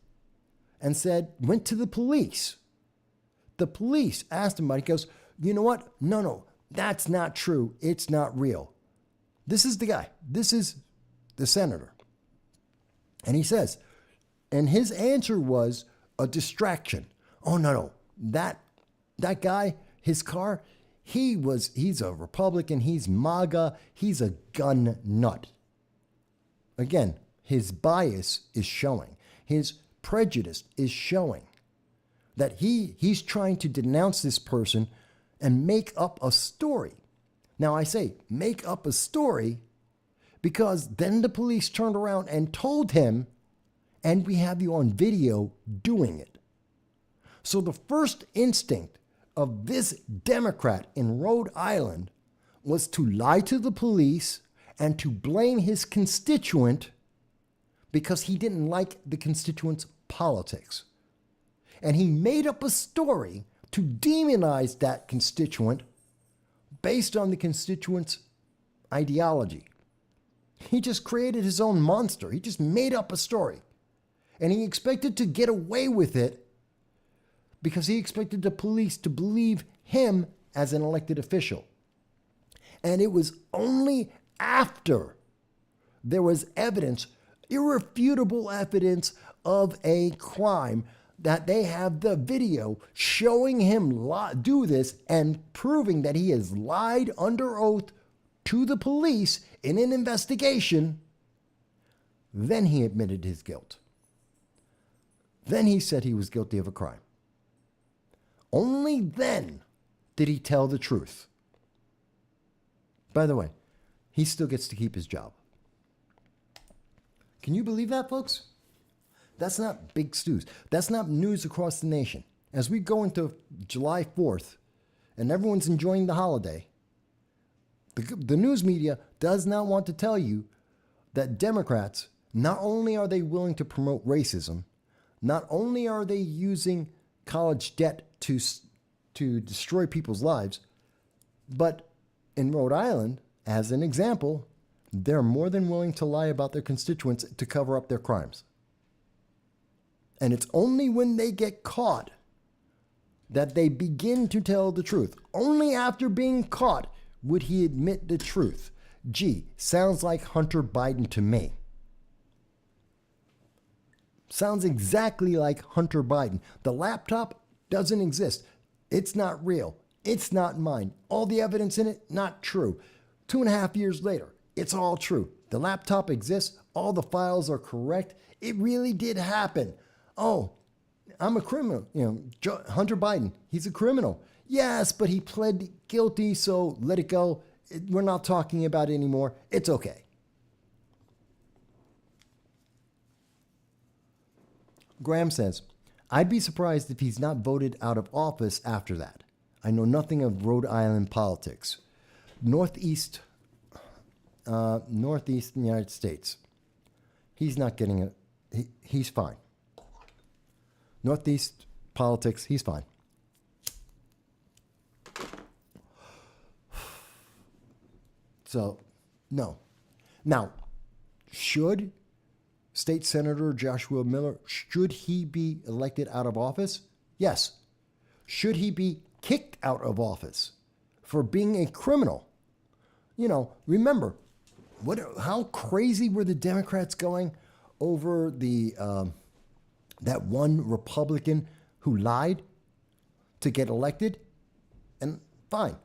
and went to the police. The police asked him about it. He goes, you know what? No, that's not true. It's not real. This is the guy. This is the senator. And he says, and his answer was a distraction. Oh, no. That guy, his car, he's a Republican. He's MAGA. He's a gun nut. Again, his bias is showing. His prejudice is showing that he's trying to denounce this person and make up a story. Now, I say make up a story because then the police turned around and told him, and we have you on video doing it. So the first instinct of this Democrat in Rhode Island was to lie to the police and to blame his constituent because he didn't like the constituent's politics. And he made up a story to demonize that constituent based on the constituent's ideology. He just created his own monster. He just made up a story. And he expected to get away with it because he expected the police to believe him as an elected official. And it was only after there was evidence, irrefutable evidence of a crime, that they have the video showing him do this and proving that he has lied under oath to the police in an investigation. Then he admitted his guilt. Then he said he was guilty of a crime. Only then did he tell the truth. By the way, he still gets to keep his job. Can you believe that, folks? That's not big news. That's not news across the nation. As we go into July 4th and everyone's enjoying the holiday, the news media does not want to tell you that Democrats, not only are they willing to promote racism, not only are they using college debt to destroy people's lives, but in Rhode Island, as an example, they're more than willing to lie about their constituents to cover up their crimes. And it's only when they get caught that they begin to tell the truth. Only after being caught would he admit the truth. Gee, sounds like Hunter Biden to me. Sounds exactly like Hunter Biden. The laptop doesn't exist. It's not real. It's not mine. All the evidence in it, not true. 2.5 years later, it's all true. The laptop exists. All the files are correct. It really did happen. Oh, I'm a criminal. Hunter Biden, he's a criminal. Yes, but he pled guilty, so let it go. We're not talking about it anymore. It's okay. Graham says, I'd be surprised if he's not voted out of office after that. I know nothing of Rhode Island politics. Northeast United States. He's not getting it. He's fine. Northeast politics, he's fine. So, no. Now, should State Senator Joshua Miller, should he be elected out of office? Yes. Should he be kicked out of office for being a criminal? Remember, how crazy were the Democrats going over that one Republican who lied to get elected? And fine.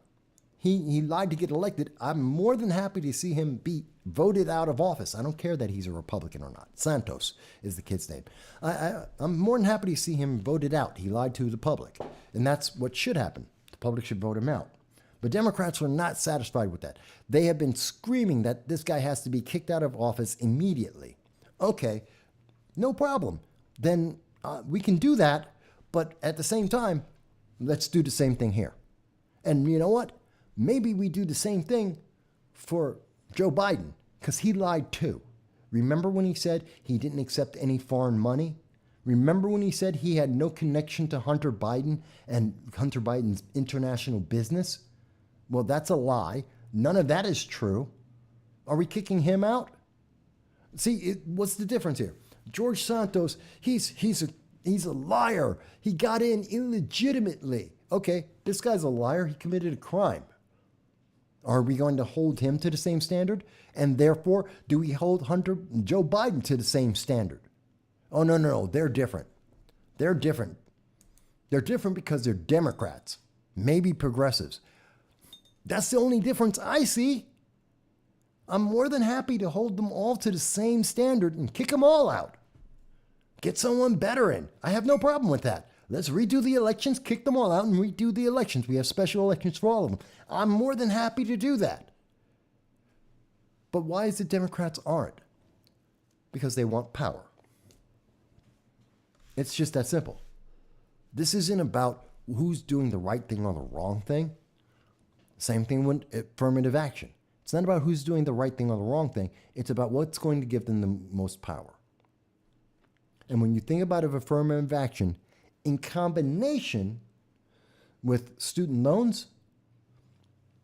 He lied to get elected. I'm more than happy to see him be voted out of office. I don't care that he's a Republican or not. Santos is the kid's name. I'm more than happy to see him voted out. He lied to the public. And that's what should happen. The public should vote him out. But Democrats are not satisfied with that. They have been screaming that this guy has to be kicked out of office immediately. Okay, no problem. Then we can do that. But at the same time, let's do the same thing here. And you know what? Maybe we do the same thing for Joe Biden, because he lied too. Remember when he said he didn't accept any foreign money? Remember when he said he had no connection to Hunter Biden and Hunter Biden's international business? Well, that's a lie. None of that is true. Are we kicking him out? See, what's the difference here? George Santos, he's a liar. He got in illegitimately. Okay, this guy's a liar. He committed a crime. Are we going to hold him to the same standard? And therefore, do we hold Joe Biden to the same standard? Oh, no. They're different. They're different. They're different because they're Democrats, maybe progressives. That's the only difference I see. I'm more than happy to hold them all to the same standard and kick them all out. Get someone better in. I have no problem with that. Let's redo the elections, kick them all out, and redo the elections. We have special elections for all of them. I'm more than happy to do that. But why is the Democrats aren't? Because they want power. It's just that simple. This isn't about who's doing the right thing or the wrong thing. Same thing with affirmative action. It's not about who's doing the right thing or the wrong thing. It's about what's going to give them the most power. And when you think about affirmative action, in combination with student loans,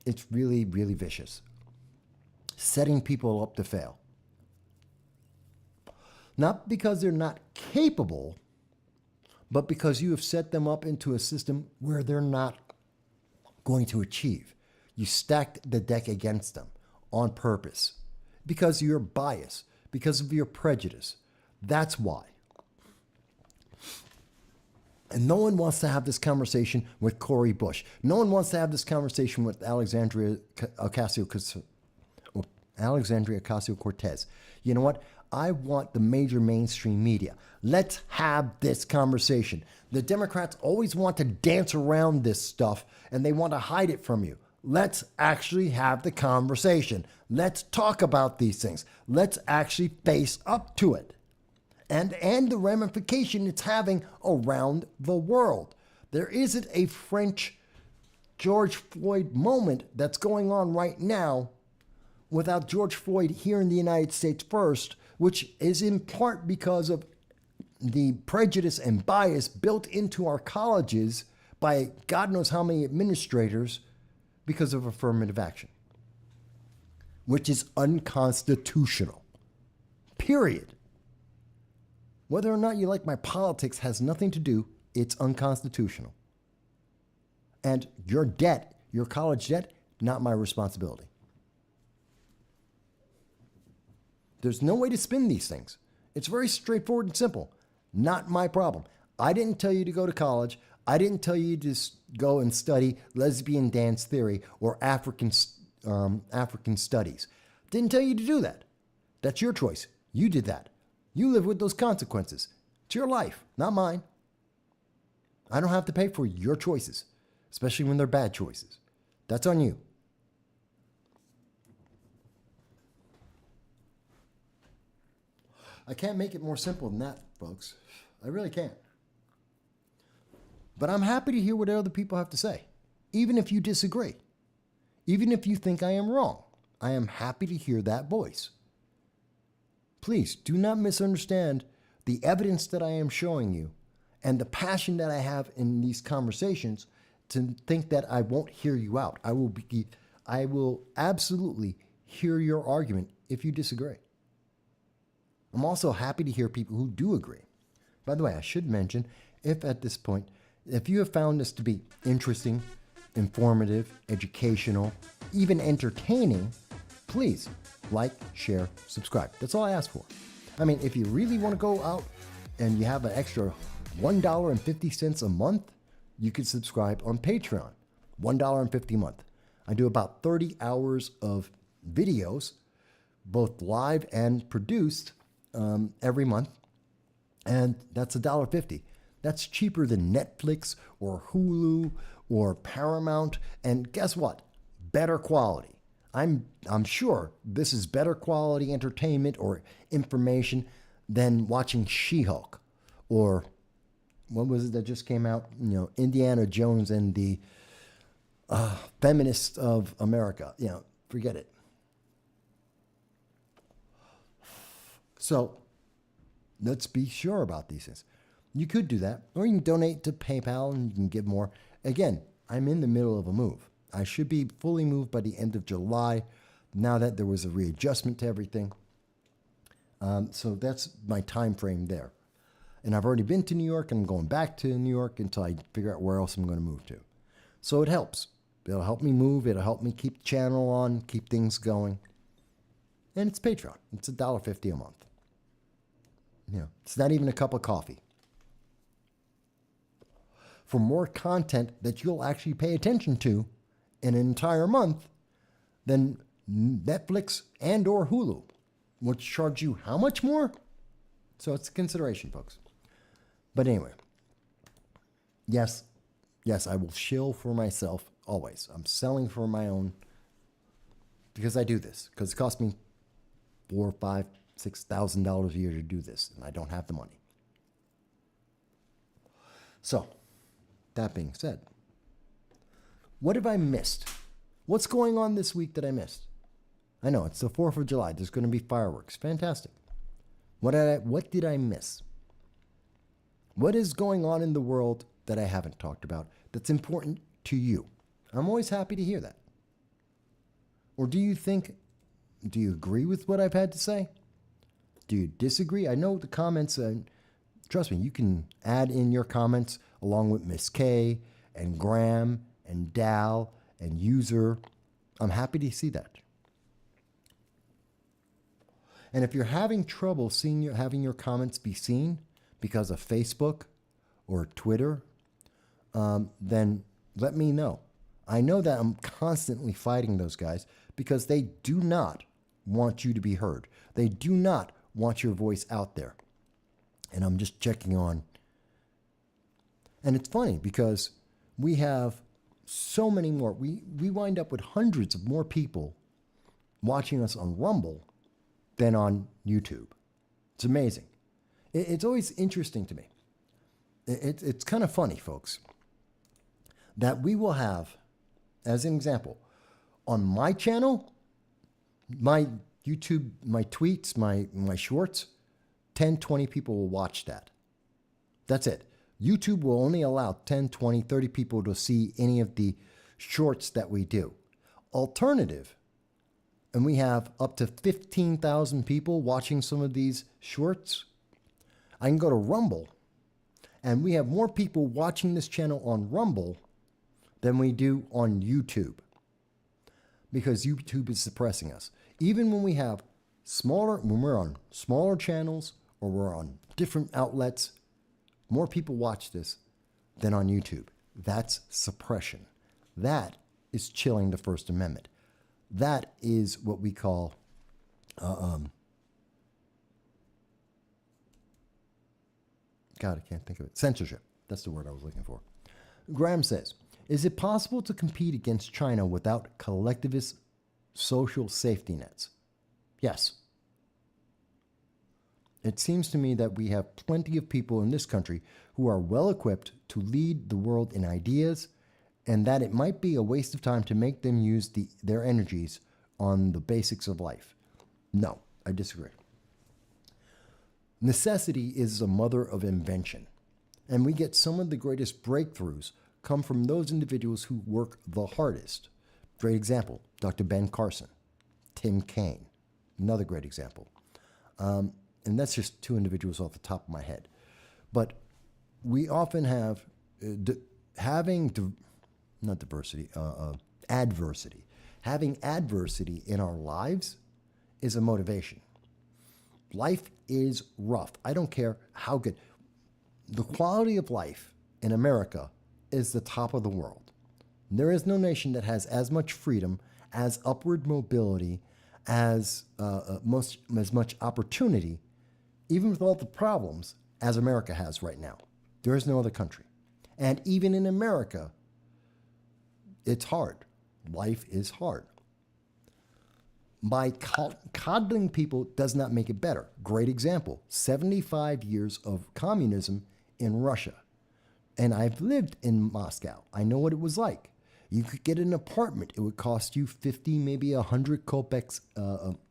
it's really, really vicious. Setting people up to fail. Not because they're not capable, but because you have set them up into a system where they're not going to achieve. You stacked the deck against them on purpose because of your bias, because of your prejudice. That's why. And no one wants to have this conversation with Cori Bush. No one wants to have this conversation with Alexandria Ocasio-Cortez. You know what? I want the major mainstream media. Let's have this conversation. The Democrats always want to dance around this stuff and they want to hide it from you. Let's actually have the conversation. Let's talk about these things. Let's actually face up to it. And the ramification it's having around the world. There isn't a French George Floyd moment that's going on right now without George Floyd here in the United States first, which is in part because of the prejudice and bias built into our colleges by God knows how many administrators because of affirmative action, which is unconstitutional. Period. Whether or not you like my politics has nothing to do. It's unconstitutional. And your debt, your college debt, not my responsibility. There's no way to spin these things. It's very straightforward and simple. Not my problem. I didn't tell you to go to college. I didn't tell you to go and study lesbian dance theory or African studies. Didn't tell you to do that. That's your choice. You did that. You live with those consequences. It's your life, not mine. I don't have to pay for your choices, especially when they're bad choices. That's on you. I can't make it more simple than that, folks. I really can't. But I'm happy to hear what other people have to say, even if you disagree. Even if you think I am wrong, I am happy to hear that voice. Please do not misunderstand the evidence that I am showing you and the passion that I have in these conversations to think that I won't hear you out. I will absolutely hear your argument if you disagree. I'm also happy to hear people who do agree. By the way, I should mention, if at this point, if you have found this to be interesting, informative, educational, even entertaining, please like, share, subscribe. That's all I ask for. I mean, if you really want to go out and you have an extra $1.50 a month, you could subscribe on Patreon. $1.50 a month. I do about 30 hours of videos, both live and produced, every month. And that's $1.50. That's cheaper than Netflix or Hulu or Paramount. And guess what? Better quality. I'm sure this is better quality entertainment or information than watching She-Hulk or what was it that just came out? Indiana Jones and the Feminists of America. Forget it. So let's be sure about these things. You could do that, or you can donate to PayPal and you can give more. Again, I'm in the middle of a move. I should be fully moved by the end of July, now that there was a readjustment to everything. So that's my time frame there. And I've already been to New York, and I'm going back to New York until I figure out where else I'm going to move to. So it helps. It'll help me move. It'll help me keep the channel on, keep things going. And it's Patreon. It's $1.50 a month. It's not even a cup of coffee. For more content that you'll actually pay attention to in an entire month than Netflix and or Hulu, which charge you how much more? So it's a consideration, folks. But anyway, yes, I will shill for myself always. I'm selling for my own because I do this, because it costs me $4,000, $5,000, $6,000 a year to do this, and I don't have the money. So, that being said, what have I missed? What's going on this week that I missed? I know, it's the 4th of July. There's going to be fireworks. Fantastic. What did I miss? What is going on in the world that I haven't talked about that's important to you? I'm always happy to hear that. Or do you agree with what I've had to say? Do you disagree? I know the comments, trust me, you can add in your comments along with Miss K and Graham and Dal and User. I'm happy to see that. And if you're having trouble having your comments be seen because of Facebook or Twitter, then let me know. I know that I'm constantly fighting those guys because they do not want you to be heard. They do not want your voice out there. And I'm just checking on. And it's funny because we have so many more. We wind up with hundreds of more people watching us on Rumble than on YouTube. It's amazing. It's always interesting to me. It's kind of funny, folks, that we will have, as an example, on my channel, my YouTube, my tweets, my shorts, 10, 20 people will watch that. That's it. YouTube will only allow 10, 20, 30 people to see any of the shorts that we do. Alternative, and we have up to 15,000 people watching some of these shorts, I can go to Rumble, and we have more people watching this channel on Rumble than we do on YouTube, because YouTube is suppressing us. Even when we have when we're on smaller channels or we're on different outlets, more people watch this than on YouTube. That's suppression. That is chilling the First Amendment. That is what we call God, I can't think of it. Censorship. That's the word I was looking for. Graham says, is it possible to compete against China without collectivist social safety nets? Yes. It seems to me that we have plenty of people in this country who are well equipped to lead the world in ideas, and that it might be a waste of time to make them use their energies on the basics of life. No, I disagree. Necessity is the mother of invention, and we get some of the greatest breakthroughs come from those individuals who work the hardest. Great example, Dr. Ben Carson, Tim Kaine, another great example. And that's just two individuals off the top of my head. But we often have adversity. Having adversity in our lives is a motivation. Life is rough. I don't care how good. The quality of life in America is the top of the world. There is no nation that has as much freedom, as upward mobility, as much opportunity, even with all the problems, as America has right now. There is no other country. And even in America, it's hard. Life is hard. By coddling people does not make it better. Great example, 75 years of communism in Russia. And I've lived in Moscow. I know what it was like. You could get an apartment. It would cost you 50, maybe 100 kopecks,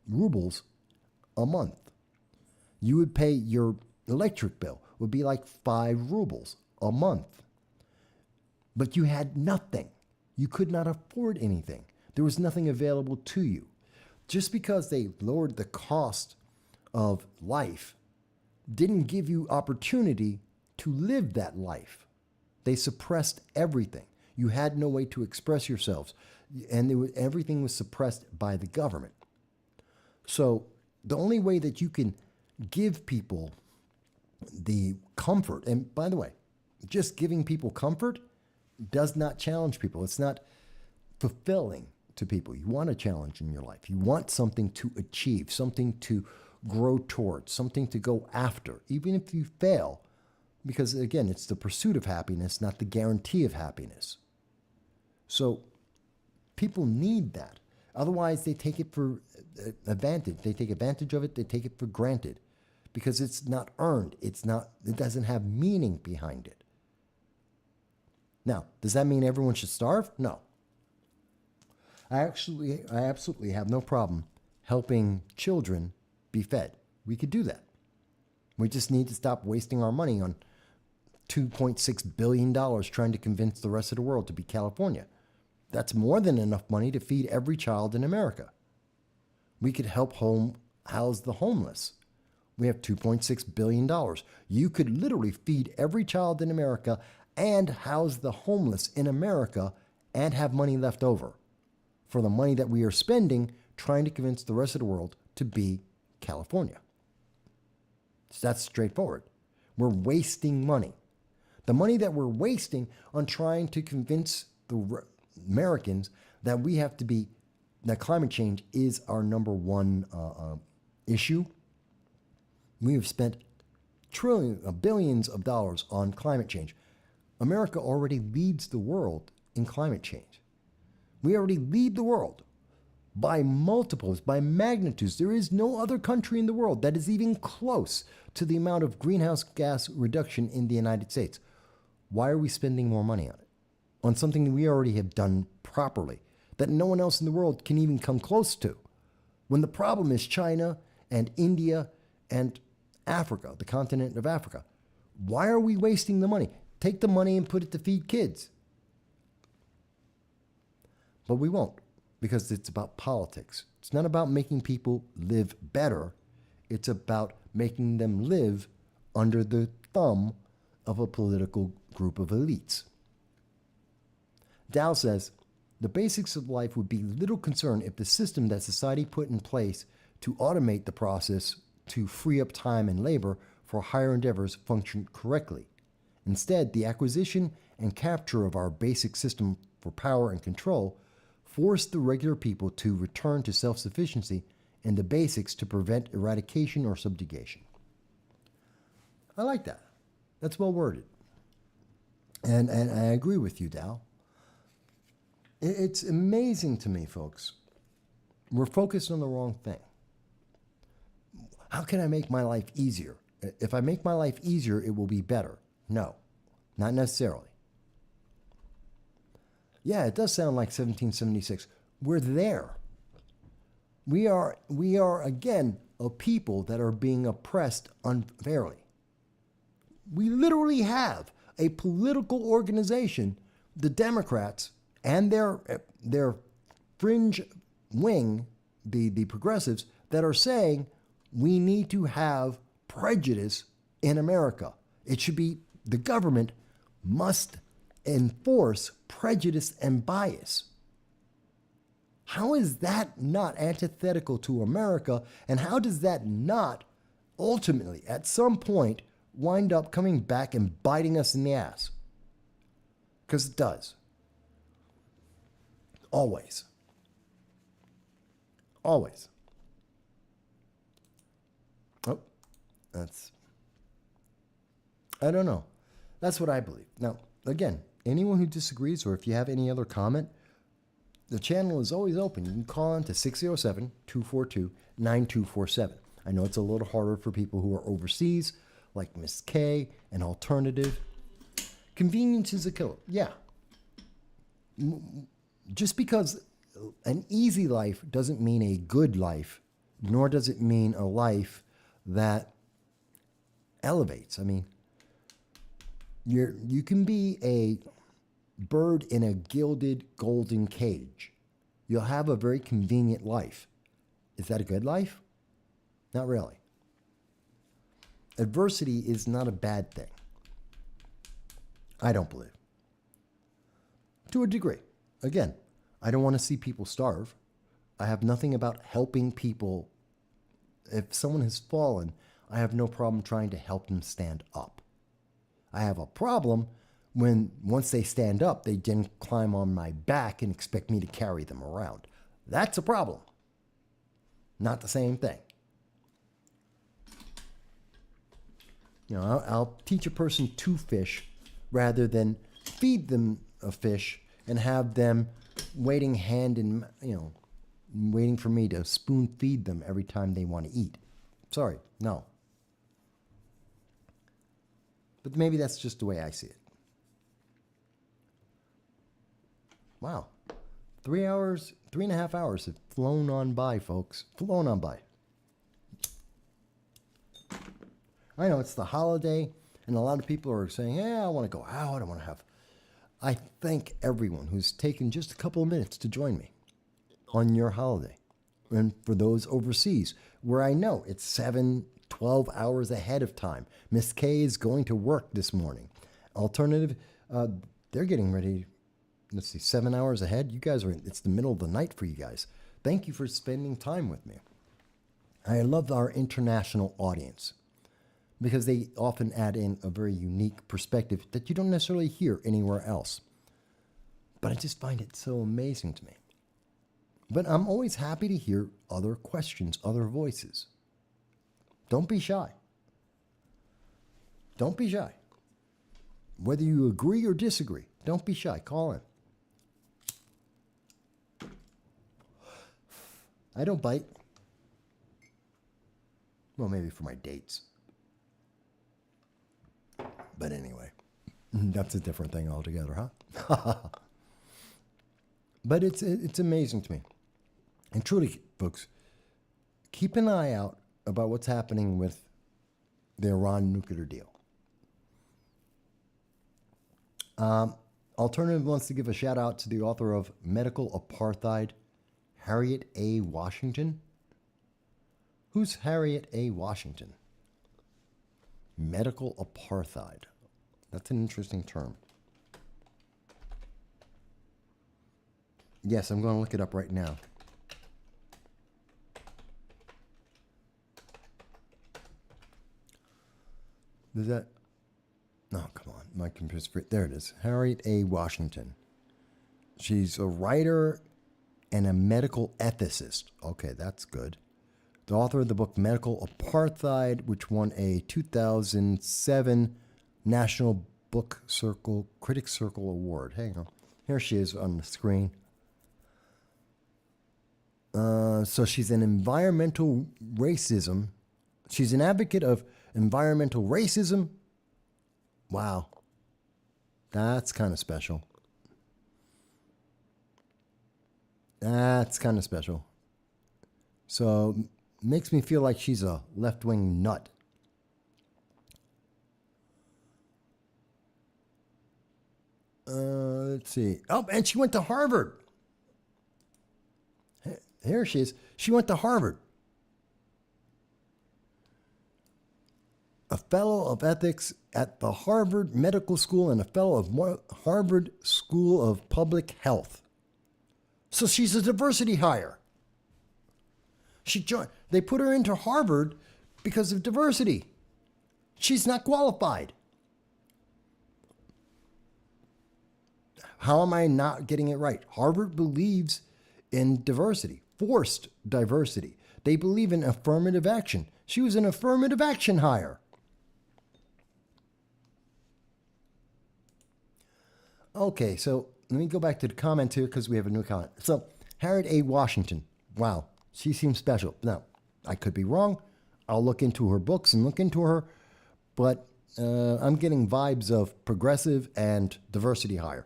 rubles a month. You would pay your electric bill would be like 5 rubles a month. But you had nothing. You could not afford anything. There was nothing available to you. Just because they lowered the cost of life didn't give you opportunity to live that life. They suppressed everything. You had no way to express yourselves, and everything was suppressed by the government. So the only way that you can give people the comfort, and by the way, just giving people comfort does not challenge people. It's not fulfilling to people. You want a challenge in your life. You want something to achieve, something to grow towards, something to go after, even if you fail. Because again, it's the pursuit of happiness, not the guarantee of happiness. So people need that. Otherwise, they take it for advantage. They take advantage of it. They take it for granted because it's not earned. It doesn't have meaning behind it. Now, does that mean everyone should starve? No. I absolutely have no problem helping children be fed. We could do that. We just need to stop wasting our money on $2.6 billion trying to convince the rest of the world to be California. That's more than enough money to feed every child in America. We could help house the homeless. We have $2.6 billion. You could literally feed every child in America and house the homeless in America and have money left over for the money that we are spending trying to convince the rest of the world to be California. So that's straightforward. We're wasting money. The money that we're wasting on trying to convince the Americans that we have to be, that climate change is our number one issue. We have spent billions of dollars on climate change. America already leads the world in climate change. We already lead the world by multiples, by magnitudes. There is no other country in the world that is even close to the amount of greenhouse gas reduction in the United States. Why are we spending more money on it? On something that we already have done properly, that no one else in the world can even come close to. When the problem is China and India and Africa, the continent of Africa. Why are we wasting the money? Take the money and put it to feed kids. But we won't, because it's about politics. It's not about making people live better. It's about making them live under the thumb of a political group of elites. Dow says, the basics of life would be little concern if the system that society put in place to automate the process to free up time and labor for higher endeavors functioned correctly. Instead, the acquisition and capture of our basic system for power and control forced the regular people to return to self-sufficiency and the basics to prevent eradication or subjugation. I like that. That's well worded. And I agree with you, Dow. It's amazing to me, folks. We're focused on the wrong thing. How can I make my life easier? If I make my life easier, it will be better. No, not necessarily. Yeah, it does sound like 1776. We're there. We are again, a people that are being oppressed unfairly. We literally have a political organization, the Democrats, and their fringe wing, the progressives, that are saying we need to have prejudice in America. It should be, the government must enforce prejudice and bias. How is that not antithetical to America? And how does that not ultimately, at some point, wind up coming back and biting us in the ass? Because it does. Always. Always. Oh, I don't know. That's what I believe. Now, again, anyone who disagrees or if you have any other comment, the channel is always open. You can call in to 607-242-9247. I know it's a little harder for people who are overseas, like Miss K and Alternative. Convenience is a killer. Yeah. Just because an easy life doesn't mean a good life, nor does it mean a life that elevates. I mean, you can be a bird in a gilded golden cage. You'll have a very convenient life. Is that a good life? Not really. Adversity is not a bad thing. I don't believe. To a degree. Again, I don't want to see people starve. I have nothing about helping people. If someone has fallen, I have no problem trying to help them stand up. I have a problem when once they stand up, they then climb on my back and expect me to carry them around. That's a problem. Not the same thing. You know, I'll teach a person to fish rather than feed them a fish and have them waiting waiting for me to spoon feed them every time they want to eat. Sorry, no. But maybe that's just the way I see it. Wow. 3.5 hours have flown on by, folks. Flown on by. I know it's the holiday, and a lot of people are saying, yeah, I want to go out. I want to have... I thank everyone who's taken just a couple of minutes to join me on your holiday. And for those overseas, where I know it's 12 hours ahead of time. Miss K is going to work this morning. Alternative, they're getting ready. Let's see, 7 hours ahead. You guys it's the middle of the night for you guys. Thank you for spending time with me. I love our international audience because they often add in a very unique perspective that you don't necessarily hear anywhere else. But I just find it so amazing to me. But I'm always happy to hear other questions, other voices. Don't be shy. Don't be shy. Whether you agree or disagree, don't be shy. Call in. I don't bite. Well, maybe for my dates. But anyway, that's a different thing altogether, huh? But it's amazing to me. And truly, folks, keep an eye out about what's happening with the Iran nuclear deal. Alternative wants to give a shout out to the author of Medical Apartheid, Harriet A. Washington. Who's Harriet A. Washington? Medical apartheid. That's an interesting term. Yes, I'm going to look it up right now. Does that... Oh, come on. My computer's free. There it is. Harriet A. Washington. She's a writer and a medical ethicist. Okay, that's good. The author of the book Medical Apartheid, which won a 2007 National Book Circle Critics Circle Award. Hang on. Here she is on the screen. So she's an environmental racism. She's an advocate of environmental racism. Wow. That's kind of special. That's kind of special. So, makes me feel like she's a left-wing nut. Let's see. Oh, and she went to Harvard. Here she is. She went to Harvard. A fellow of ethics at the Harvard Medical School and a fellow of Harvard School of Public Health. So she's a diversity hire. They put her into Harvard because of diversity. She's not qualified. How am I not getting it right? Harvard believes in diversity, forced diversity. They believe in affirmative action. She was an affirmative action hire. Okay, so let me go back to the comments here because we have a new comment. So, Harriet A. Washington. Wow, she seems special. Now, I could be wrong. I'll look into her books and look into her. But I'm getting vibes of progressive and diversity hire.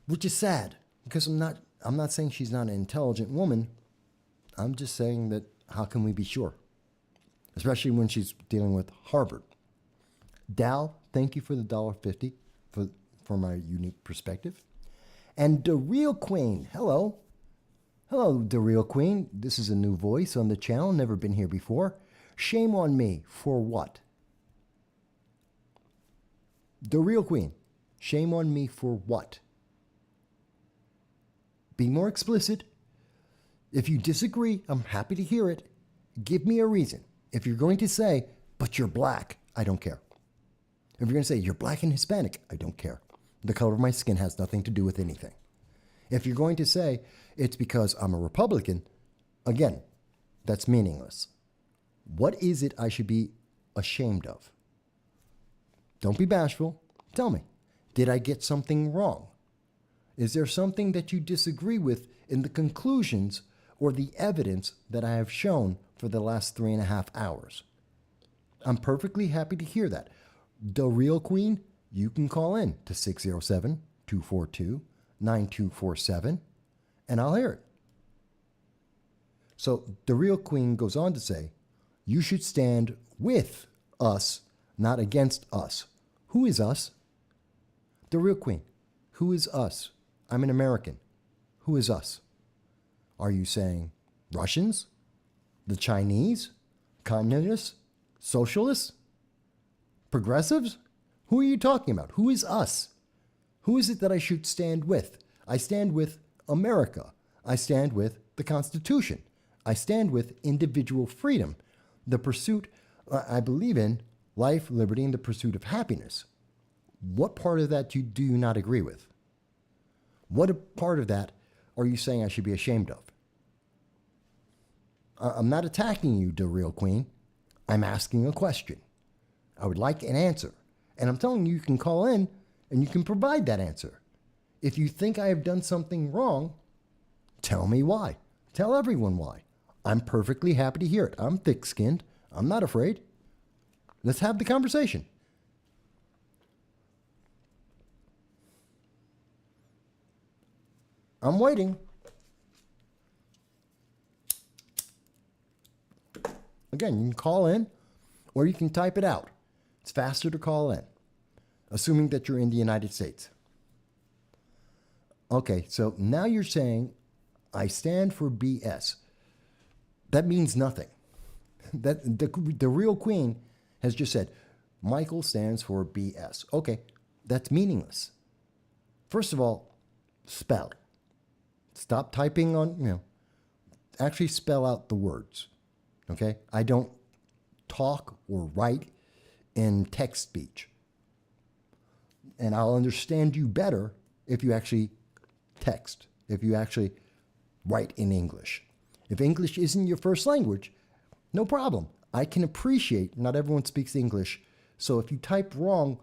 Which is sad because I'm not saying she's not an intelligent woman. I'm just saying that how can we be sure? Especially when she's dealing with Harvard. Dal, thank you for the $1.50 for my unique perspective. And the Real Queen, hello. Hello, the Real Queen. This is a new voice on the channel, never been here before. Shame on me for what? The Real Queen, shame on me for what? Be more explicit. If you disagree, I'm happy to hear it. Give me a reason. If you're going to say, but you're black, I don't care. If you're going to say, you're black and Hispanic, I don't care. The color of my skin has nothing to do with anything. If you're going to say, it's because I'm a Republican, again, that's meaningless. What is it I should be ashamed of? Don't be bashful. Tell me, did I get something wrong? Is there something that you disagree with in the conclusions or the evidence that I have shown for the last 3.5 hours? I'm perfectly happy to hear that. The Real Queen, you can call in to 607-242-9247 and I'll hear it. So the Real Queen goes on to say, you should stand with us, not against us. Who is us? The Real Queen. Who is us? I'm an American. Who is us? Are you saying Russians? The Chinese? Communists? Socialists? Progressives? Who are you talking about? Who is us? Who is it that I should stand with? I stand with America. I stand with the Constitution. I stand with individual freedom. The pursuit, I believe in life, liberty, and the pursuit of happiness. What part of that do you not agree with? What part of that are you saying I should be ashamed of? I'm not attacking you, the Real Queen. I'm asking a question. I would like an answer. And I'm telling you, you can call in and you can provide that answer. If you think I have done something wrong, tell me why. Tell everyone why. I'm perfectly happy to hear it. I'm thick-skinned. I'm not afraid. Let's have the conversation. I'm waiting. Again, you can call in or you can type it out. It's faster to call in, assuming that you're in the United States. Okay, so now you're saying, I stand for BS. That means nothing. That the real queen has just said, Michael stands for BS. Okay, that's meaningless. First of all, spell. Stop typing on, actually spell out the words. Okay? I don't talk or write in text speech. And I'll understand you better if you actually text, if you actually write in English. If English isn't your first language, no problem. I can appreciate not everyone speaks English. So if you type wrong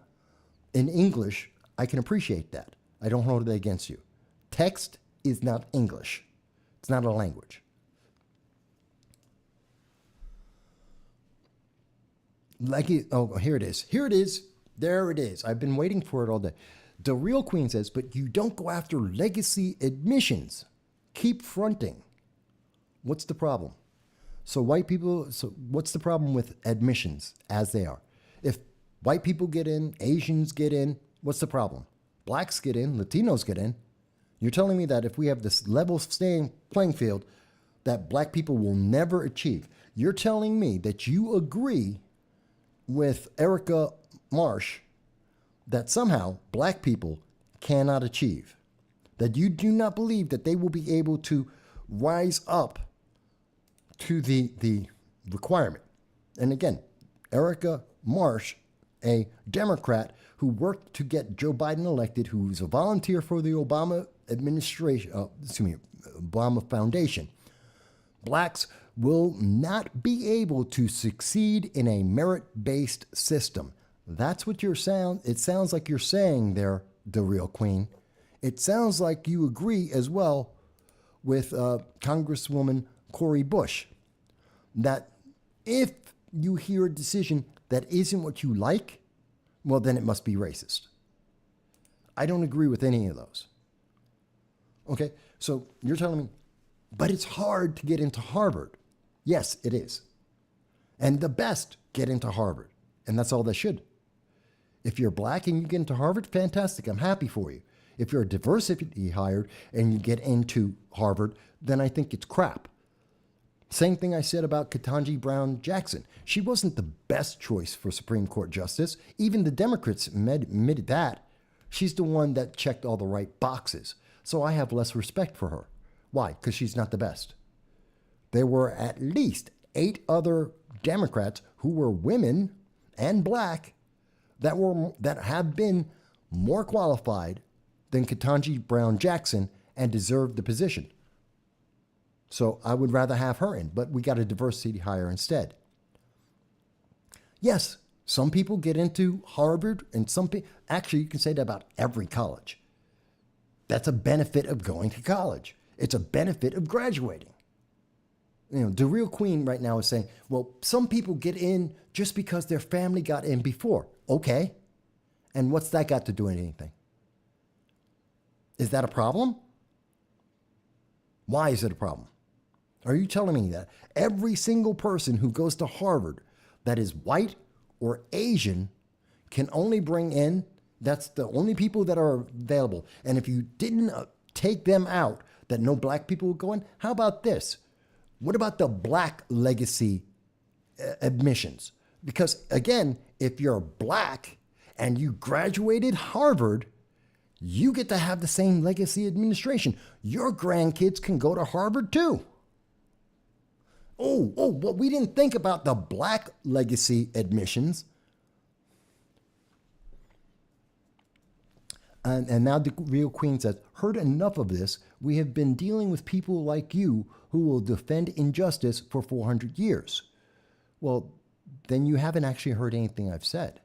in English, I can appreciate that. I don't hold it against you. Text is not English. It's not a language. Here it is. Here it is. There it is. I've been waiting for it all day. The real queen says, but you don't go after legacy admissions. Keep fronting. What's the problem? So what's the problem with admissions as they are? If white people get in, Asians get in, what's the problem? Blacks get in, Latinos get in. You're telling me that if we have this level playing field, that black people will never achieve. You're telling me that you agree with Erica Marsh that somehow black people cannot achieve, that you do not believe that they will be able to rise up to the requirement. And again, Erica Marsh, a Democrat who worked to get Joe Biden elected, who's a volunteer for the Obama administration, Obama Foundation. Blacks will not be able to succeed in a merit-based system. That's what it sounds like you're saying there, the real queen. It sounds like you agree as well with Congresswoman Cori Bush that if you hear a decision that isn't what you like, well, then it must be racist. I don't agree with any of those. Okay, so you're telling me, but it's hard to get into Harvard. Yes, it is. And the best get into Harvard. And that's all they should. If you're black and you get into Harvard, fantastic. I'm happy for you. If you're a diversity hired and you get into Harvard, then I think it's crap. Same thing I said about Ketanji Brown Jackson. She wasn't the best choice for Supreme Court justice. Even the Democrats admitted that. She's the one that checked all the right boxes. So I have less respect for her. Why? Because she's not the best. There were at least 8 other Democrats who were women and black that have been more qualified than Ketanji Brown Jackson and deserved the position. So I would rather have her in, but we got a diversity hire instead. Yes, some people get into Harvard, and some people, actually you can say that about every college. That's a benefit of going to college. It's a benefit of graduating. The real queen right now is saying, well, some people get in just because their family got in before. Okay. And what's that got to do with anything? Is that a problem? Why is it a problem? Are you telling me that every single person who goes to Harvard that is white or Asian can only bring in, that's the only people that are available. And if you didn't take them out, that no black people would go in? How about this? What about the black legacy admissions? Because again, if you're black and you graduated Harvard, you get to have the same legacy administration. Your grandkids can go to Harvard too. But we didn't think about the black legacy admissions. And now the real queen says, heard enough of this. We have been dealing with people like you who will defend injustice for 400 years. Well, then you haven't actually heard anything I've said.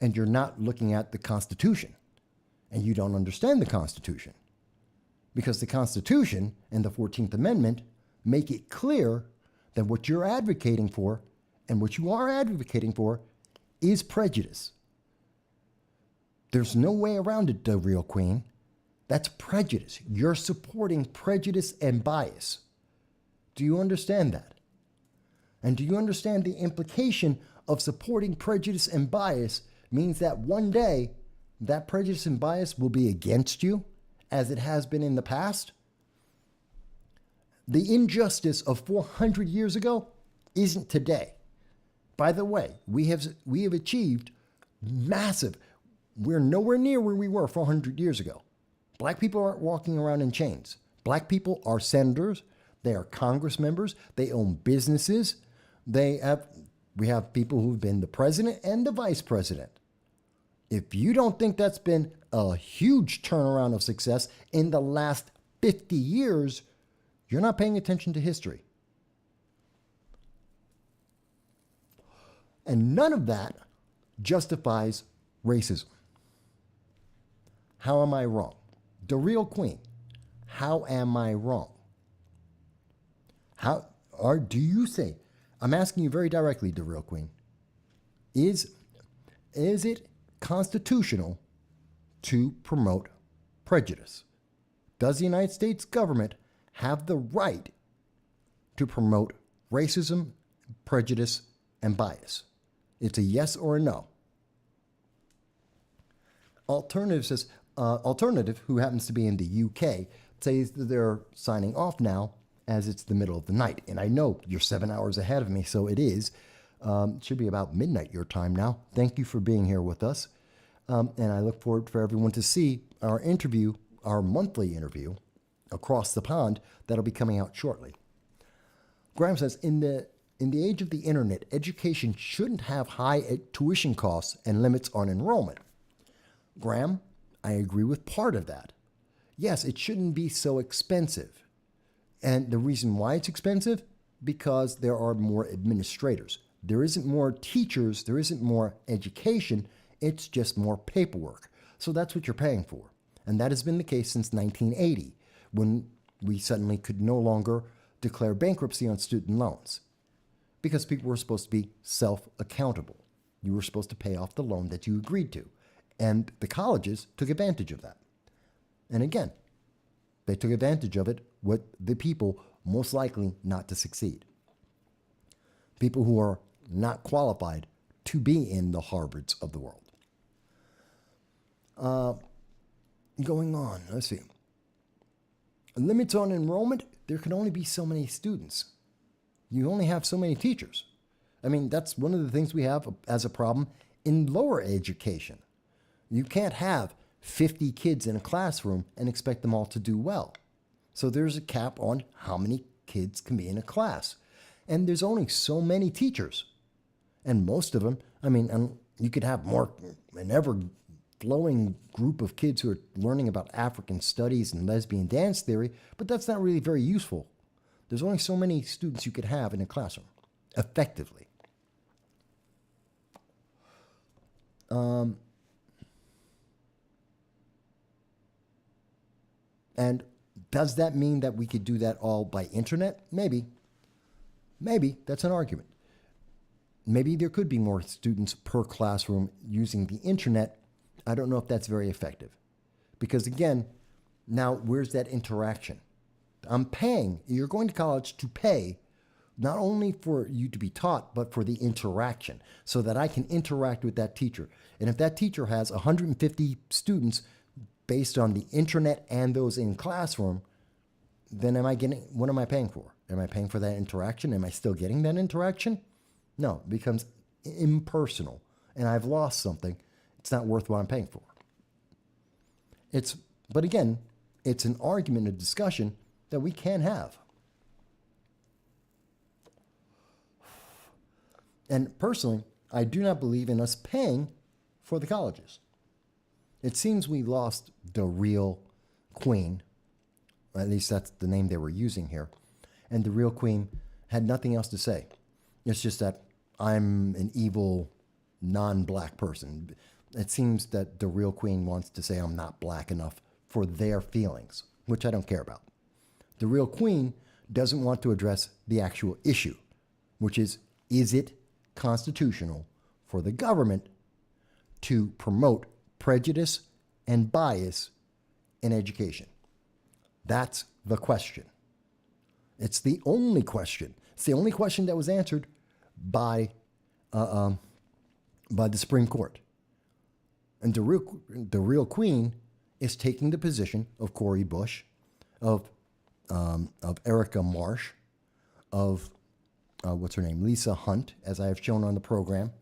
And you're not looking at the Constitution. And you don't understand the Constitution. Because the Constitution and the 14th Amendment make it clear that what you're advocating for and what you are advocating for is prejudice. There's no way around it, the real queen. That's prejudice. You're supporting prejudice and bias. Do you understand that? And do you understand the implication of supporting prejudice and bias means that one day that prejudice and bias will be against you, as it has been in the past? The injustice of 400 years ago isn't today. By the way, we have achieved massive. We're nowhere near where we were 400 years ago. Black people aren't walking around in chains. Black people are senators. They are Congress members. They own businesses. We have people who've been the president and the vice president. If you don't think that's been a huge turnaround of success in the last 50 years, you're not paying attention to history. And none of that justifies racism. How am I wrong? The real queen, how am I wrong? Do you say, I'm asking you very directly, the real queen, is it constitutional to promote prejudice? Does the United States government have the right to promote racism, prejudice, and bias? It's a yes or a no. Alternative, who happens to be in the UK, says that they're signing off now as it's the middle of the night. And I know you're 7 hours ahead of me, so it is. It should be about midnight your time now. Thank you for being here with us. And I look forward for everyone to see our interview, our monthly interview, across the pond, that'll be coming out shortly. Graham says, in the age of the internet, education shouldn't have high tuition costs and limits on enrollment. Graham, I agree with part of that. Yes, it shouldn't be so expensive. And the reason why it's expensive, because there are more administrators. There isn't more teachers, there isn't more education, it's just more paperwork. So that's what you're paying for. And that has been the case since 1980, when we suddenly could no longer declare bankruptcy on student loans, because people were supposed to be self-accountable. You were supposed to pay off the loan that you agreed to. And the colleges took advantage of that. And again, they took advantage of it with the people most likely not to succeed. People who are not qualified to be in the Harvards of the world. Going on, let's see. Limits on enrollment, there can only be so many students. You only have so many teachers. I mean, that's one of the things we have as a problem in lower education. You can't have 50 kids in a classroom and expect them all to do well. So there's a cap on how many kids can be in a class. And there's only so many teachers. And most of them, you could have an ever-flowing group of kids who are learning about African studies and lesbian dance theory, but that's not really very useful. There's only so many students you could have in a classroom, effectively. And does that mean that we could do that all by internet? Maybe. Maybe. That's an argument. Maybe there could be more students per classroom using the internet. I don't know if that's very effective. Because again, now where's that interaction? I'm paying. You're going to college to pay not only for you to be taught, but for the interaction, so that I can interact with that teacher. And if that teacher has 150 students based on the internet and those in classroom, then what am I paying for? Am I paying for that interaction? Am I still getting that interaction? No, it becomes impersonal. And I've lost something. It's not worth what I'm paying for. But again, it's an argument, a discussion that we can have. And personally, I do not believe in us paying for the colleges. It seems we lost the real queen. At least that's the name they were using here. And the real queen had nothing else to say. It's just that I'm an evil, non-black person. It seems that the real queen wants to say I'm not black enough for their feelings. which I don't care about. The real queen doesn't want to address the actual issue, which is it constitutional for the government to promote prejudice and bias in education? That's the question. It's the only question. It's the only question that was answered by the Supreme Court. And the real queen is taking the position of Cori Bush, of Erica Marsh, of what's her name, Lisa Hunt, as I have shown on the program,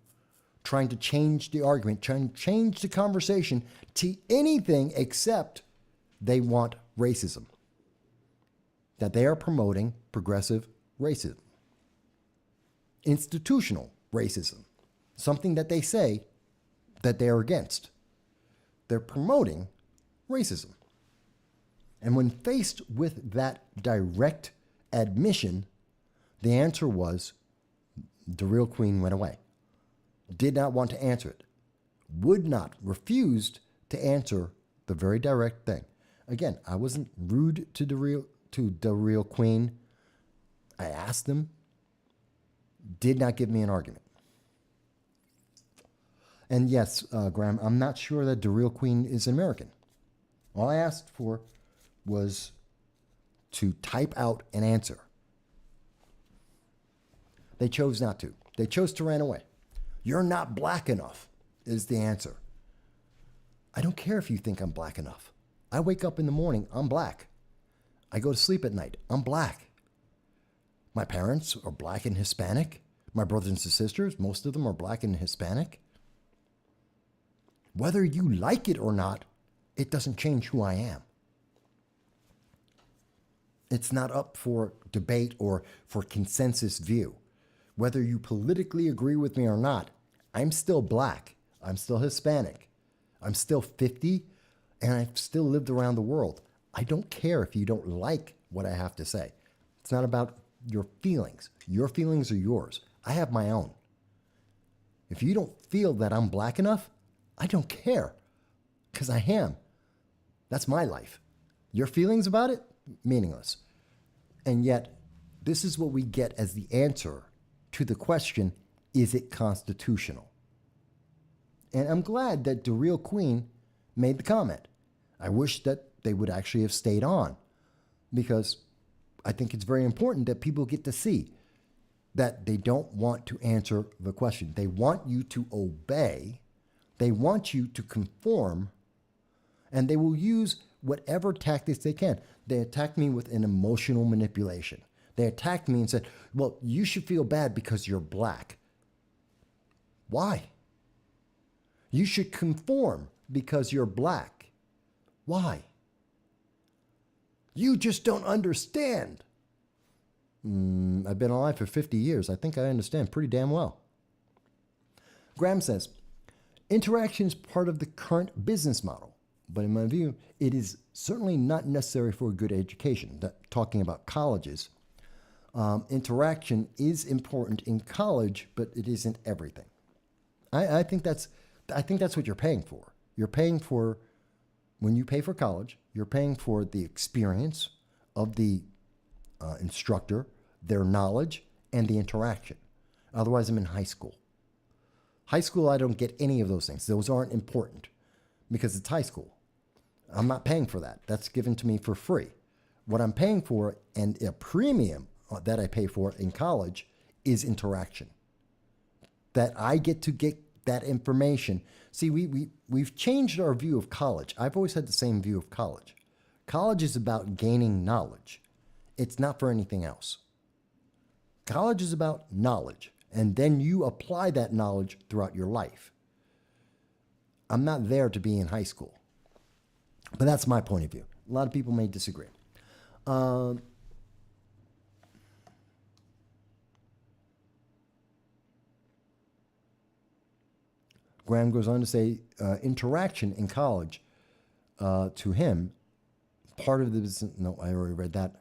trying to change the argument, trying to change the conversation to anything except they want racism. That they are promoting progressive racism. Institutional racism. Something that they say that they are against. They're promoting racism. And when faced with that direct admission, the answer was the real queen went away. Did not want to answer it. Would not, refused to answer the very direct thing. Again, I wasn't rude to the real queen. I asked them. Did not give me an argument. And yes, Graham, I'm not sure that the real queen is American. All I asked for was to type out an answer. They chose not to. They chose to run away. You're not black enough is the answer. I don't care if you think I'm black enough. I wake up in the morning, I'm black. I go to sleep at night, I'm black. My parents are black and Hispanic. My brothers and sisters, most of them are black and Hispanic. Whether you like it or not, it doesn't change who I am. It's not up for debate or for consensus view. Whether you politically agree with me or not, I'm still black. I'm still Hispanic. I'm still 50, and I've still lived around the world. I don't care if you don't like what I have to say. It's not about your feelings. Your feelings are yours. I have my own. If you don't feel that I'm black enough, I don't care, because I am. That's my life. Your feelings about it? Meaningless. And yet, this is what we get as the answer to the question, is it constitutional? And I'm glad that the real queen made the comment. I wish that they would actually have stayed on, because I think it's very important that people get to see that they don't want to answer the question. They want you to obey. They want you to conform, and they will use whatever tactics they can. They attacked me with an emotional manipulation. They attacked me and said, well, you should feel bad because you're black. Why? You should conform because you're black. Why? You just don't understand. I've been alive for 50 years. I think I understand pretty damn well. Graham says, interaction is part of the current business model, but in my view, it is certainly not necessary for a good education. Talking about colleges, interaction is important in college, but it isn't everything. I think that's what you're paying for. You're paying for, when you pay for college, you're paying for the experience of the instructor, their knowledge, and the interaction. Otherwise, I'm in high school. High school, I don't get any of those things. Those aren't important because it's high school. I'm not paying for that. That's given to me for free. What I'm paying for, and a premium that I pay for in college, is interaction. That I get to get that information. See, we've changed our view of college. I've always had the same view of college. College is about gaining knowledge. It's not for anything else. College is about knowledge, and then you apply that knowledge throughout your life. I'm not there to be in high school. But that's my point of view. A lot of people may disagree. Graham goes on to say, interaction in college, to him, part of the business, no, I already read that.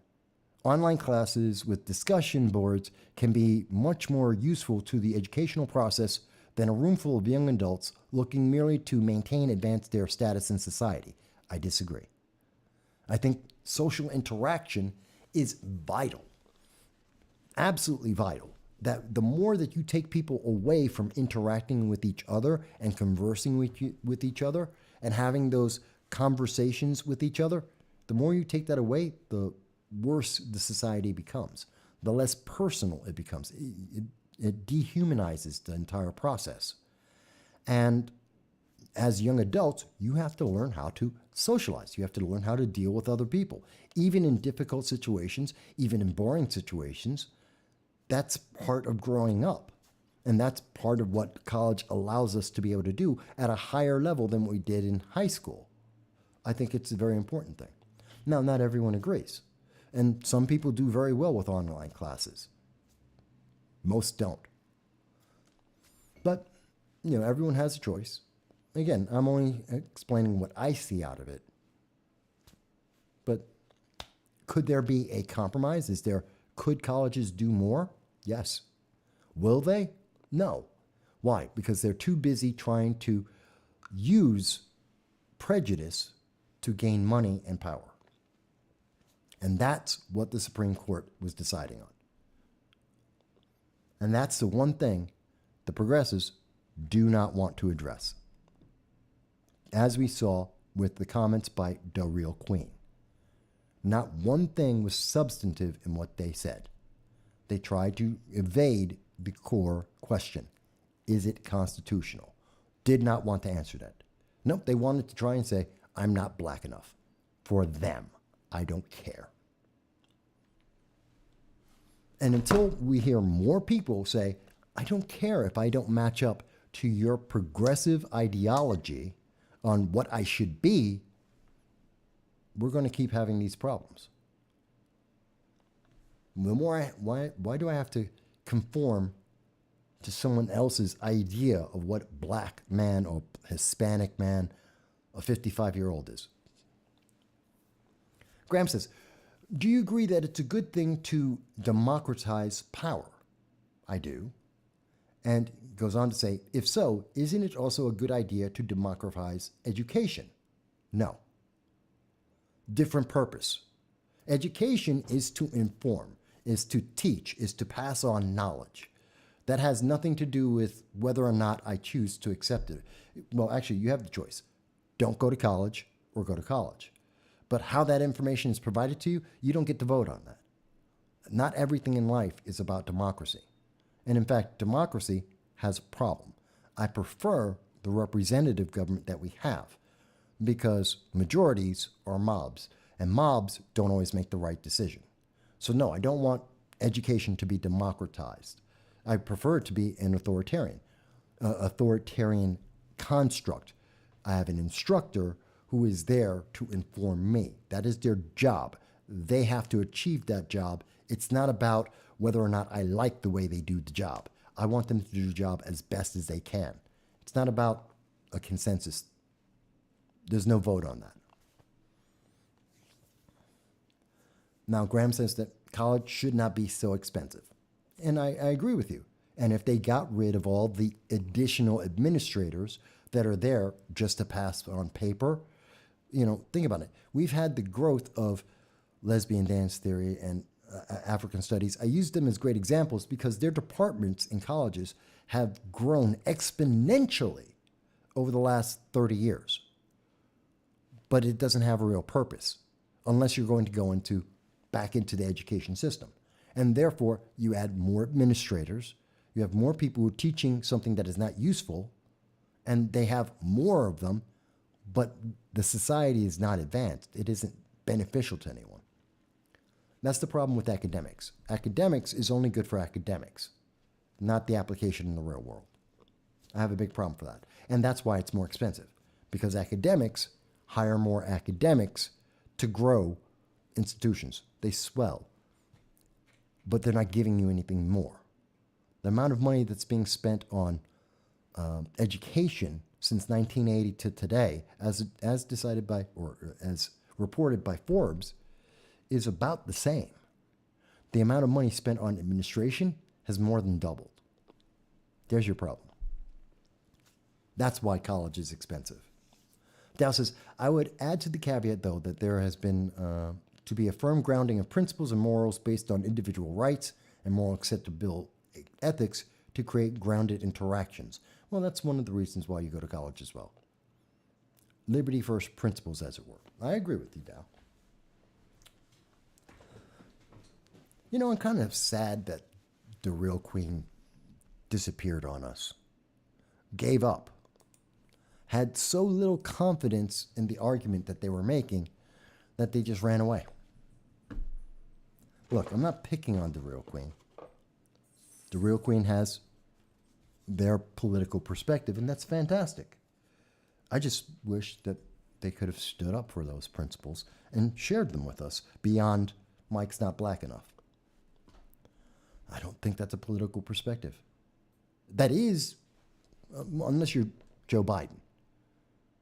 Online classes with discussion boards can be much more useful to the educational process than a room full of young adults looking merely to maintain advance their status in society. I disagree. I think social interaction is vital. Absolutely vital. That the more that you take people away from interacting with each other and conversing with each other and having those conversations with each other, the more you take that away, the worse the society becomes, the less personal it becomes. It dehumanizes the entire process. And as young adults, you have to learn how to socialize. You have to learn how to deal with other people, even in difficult situations, even in boring situations. That's part of growing up. And that's part of what college allows us to be able to do at a higher level than we did in high school. I think it's a very important thing. Now, not everyone agrees. And some people do very well with online classes. Most don't. But, everyone has a choice. Again, I'm only explaining what I see out of it. But could there be a compromise? Could colleges do more? Yes. Will they? No. Why? Because they're too busy trying to use prejudice to gain money and power. And that's what the Supreme Court was deciding on. And that's the one thing the progressives do not want to address. As we saw with the comments by the real queen. Not one thing was substantive in what they said. They tried to evade the core question. Is it constitutional? Did not want to answer that. Nope, they wanted to try and say, I'm not black enough. For them, I don't care. And until we hear more people say, I don't care if I don't match up to your progressive ideology on what I should be, we're going to keep having these problems. The more why do I have to conform to someone else's idea of what black man or Hispanic man, a 55-year-old is? Graham says, do you agree that it's a good thing to democratize power? I do. And goes on to say, if so, isn't it also a good idea to democratize education? No. Different purpose. Education is to inform, is to teach, is to pass on knowledge. That has nothing to do with whether or not I choose to accept it. Well, actually, you have the choice. Don't go to college or go to college. But how that information is provided to you, you don't get to vote on that. Not everything in life is about democracy. And in fact, democracy has a problem. I prefer the representative government that we have because majorities are mobs, and mobs don't always make the right decision. So no, I don't want education to be democratized. I prefer it to be an authoritarian construct. I have an instructor who is there to inform me. That is their job. They have to achieve that job. It's not about whether or not I like the way they do the job. I want them to do the job as best as they can. It's not about a consensus. There's no vote on that. Now, Graham says that college should not be so expensive. And I agree with you. And if they got rid of all the additional administrators that are there just to pass on paper, think about it. We've had the growth of lesbian dance theory and African studies. I use them as great examples because their departments in colleges have grown exponentially over the last 30 years. But it doesn't have a real purpose unless you're going to go back into the education system. And therefore, you add more administrators, you have more people who are teaching something that is not useful, and they have more of them, but the society is not advanced. It isn't beneficial to anyone. That's the problem with academics. Academics is only good for academics, not the application in the real world. I have a big problem for that. And that's why it's more expensive, because academics hire more academics to grow institutions. They swell, but they're not giving you anything more. The amount of money that's being spent on education since 1980 to today, as decided by, or as reported by Forbes, is about the same. The amount of money spent on administration has more than doubled. There's your problem. That's why college is expensive. Dow says, I would add to the caveat, though, that there has been to be a firm grounding of principles and morals based on individual rights and moral acceptable ethics to create grounded interactions. Well, that's one of the reasons why you go to college as well. Liberty first principles, as it were. I agree with you, Dow. You know, I'm kind of sad that the real queen disappeared on us, gave up, had so little confidence in the argument that they were making that they just ran away. Look, I'm not picking on the real queen. The real queen has their political perspective, and that's fantastic. I just wish that they could have stood up for those principles and shared them with us beyond Mike's not black enough. I don't think that's a political perspective. That is, unless you're Joe Biden.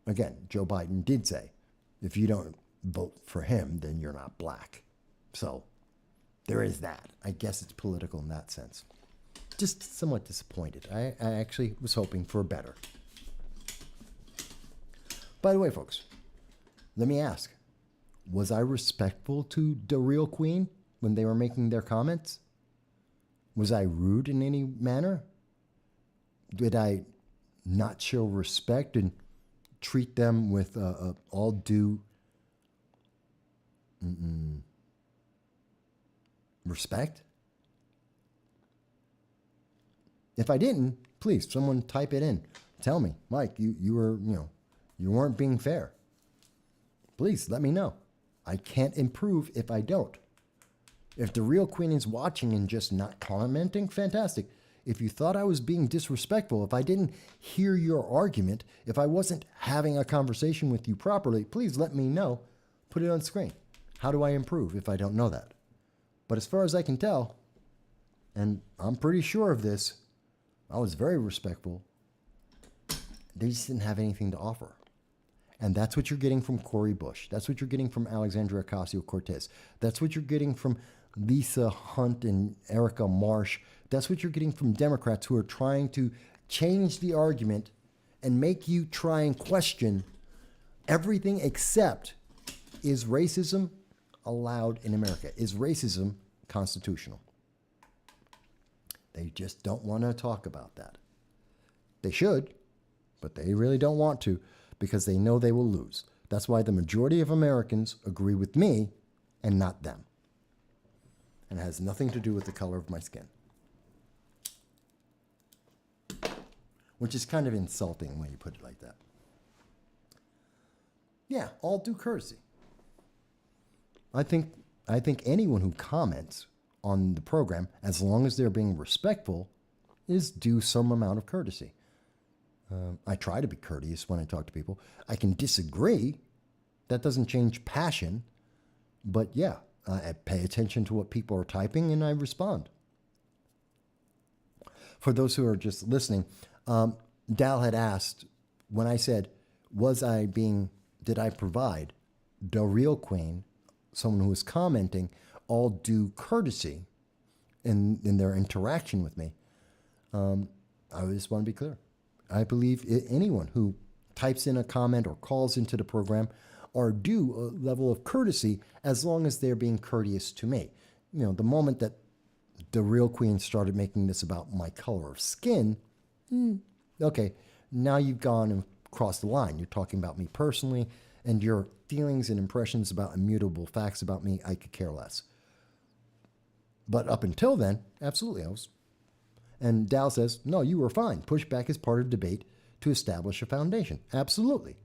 Again, Joe Biden did say, if you don't vote for him, then you're not black. So there is that. I guess it's political in that sense. Just somewhat disappointed. I actually was hoping for better. By the way, folks, let me ask, was I respectful to the real queen when they were making their comments? Was I rude in any manner? Did I not show respect and treat them with all due respect? If I didn't, please, someone type it in. Tell me, Mike, you were, you weren't being fair. Please let me know. I can't improve if I don't. If the real queen is watching and just not commenting, fantastic. If you thought I was being disrespectful, if I didn't hear your argument, if I wasn't having a conversation with you properly, please let me know. Put it on screen. How do I improve if I don't know that? But as far as I can tell, and I'm pretty sure of this, I was very respectful. They just didn't have anything to offer. And that's what you're getting from Cori Bush. That's what you're getting from Alexandria Ocasio-Cortez. That's what you're getting from Lisa Hunt and Erica Marsh. That's what you're getting from Democrats who are trying to change the argument and make you try and question everything except, is racism allowed in America? Is racism constitutional? They just don't want to talk about that. They should, but they really don't want to because they know they will lose. That's why the majority of Americans agree with me and not them. And it has nothing to do with the color of my skin. Which is kind of insulting when you put it like that. Yeah, all due courtesy. I think anyone who comments on the program, as long as they're being respectful, is due some amount of courtesy. I try to be courteous when I talk to people. I can disagree. That doesn't change passion. But yeah, I pay attention to what people are typing and I respond. For those who are just listening, Dal had asked, when I said, did I provide the real queen, someone who was commenting, all due courtesy in their interaction with me? I just want to be clear. I believe anyone who types in a comment or calls into the program are due a level of courtesy as long as they're being courteous to me. The moment that the real queen started making this about my color of skin, okay, now you've gone and crossed the line. You're talking about me personally, and your feelings and impressions about immutable facts about me, I could care less. But up until then, absolutely, I was. And Dow says, no, you were fine. Pushback is part of debate to establish a foundation. Absolutely.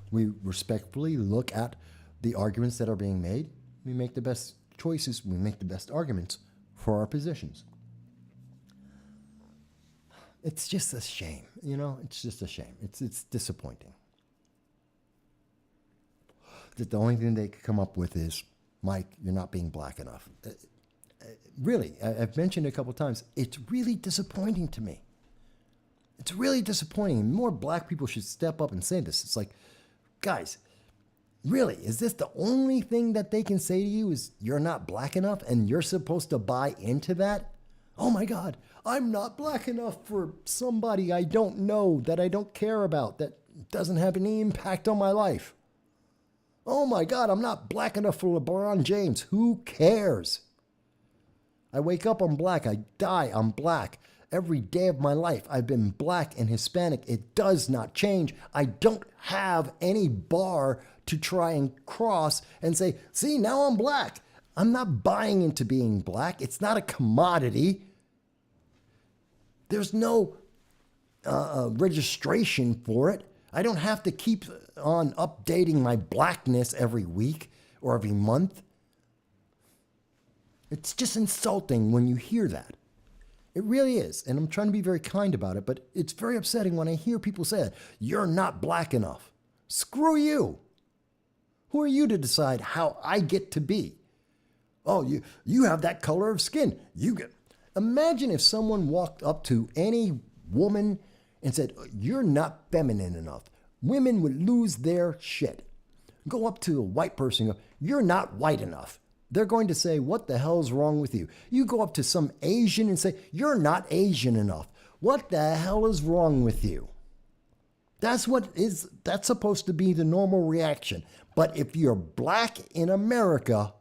We respectfully look at the arguments that are being made. We make the best choices. We make the best arguments for our positions. It's just a shame, it's just a shame. It's disappointing. That the only thing they could come up with is, Mike, you're not being black enough. Really, I've mentioned it a couple of times, it's really disappointing to me. It's really disappointing. More black people should step up and say this. It's like, guys, really, is this the only thing that they can say to you is you're not black enough and you're supposed to buy into that? Oh my God, I'm not black enough for somebody I don't know, that I don't care about. That doesn't have any impact on my life. Oh my God, I'm not black enough for LeBron James. Who cares? I wake up, I'm black. I die, I'm black. Every day of my life, I've been black and Hispanic. It does not change. I don't have any bar to try and cross and say, see, now I'm black. I'm not buying into being black. It's not a commodity. There's no registration for it. I don't have to keep on updating my blackness every week or every month. It's just insulting when you hear that. It really is. And I'm trying to be very kind about it, but it's very upsetting when I hear people say, you're not black enough. Screw you. Who are you to decide how I get to be? Oh, you have that color of skin. Imagine if someone walked up to any woman and said, you're not feminine enough. Women would lose their shit. Go up to a white person and go, you're not white enough. They're going to say, what the hell's wrong with you? You go up to some Asian and say, you're not Asian enough. What the hell is wrong with you? That's supposed to be the normal reaction. But if you're black in America,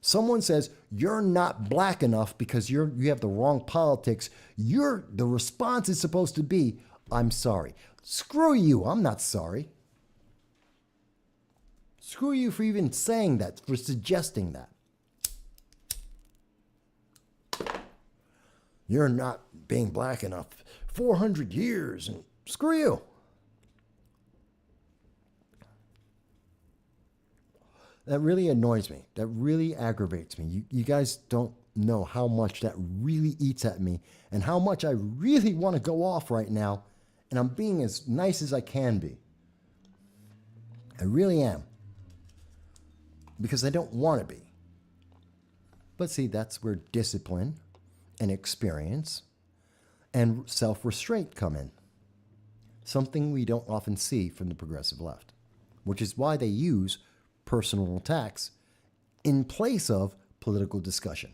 someone says, you're not black enough because you have the wrong politics. The response is supposed to be, I'm sorry. Screw you, I'm not sorry. Screw you for even saying that, for suggesting that. You're not being black enough. 400 years, and screw you. That really annoys me. That really aggravates me. You guys don't know how much that really eats at me and how much I really want to go off right now, and I'm being as nice as I can be. I really am. Because I don't want to be. But see, that's where discipline and experience and self-restraint come in. Something we don't often see from the progressive left, which is why they use personal attacks in place of political discussion.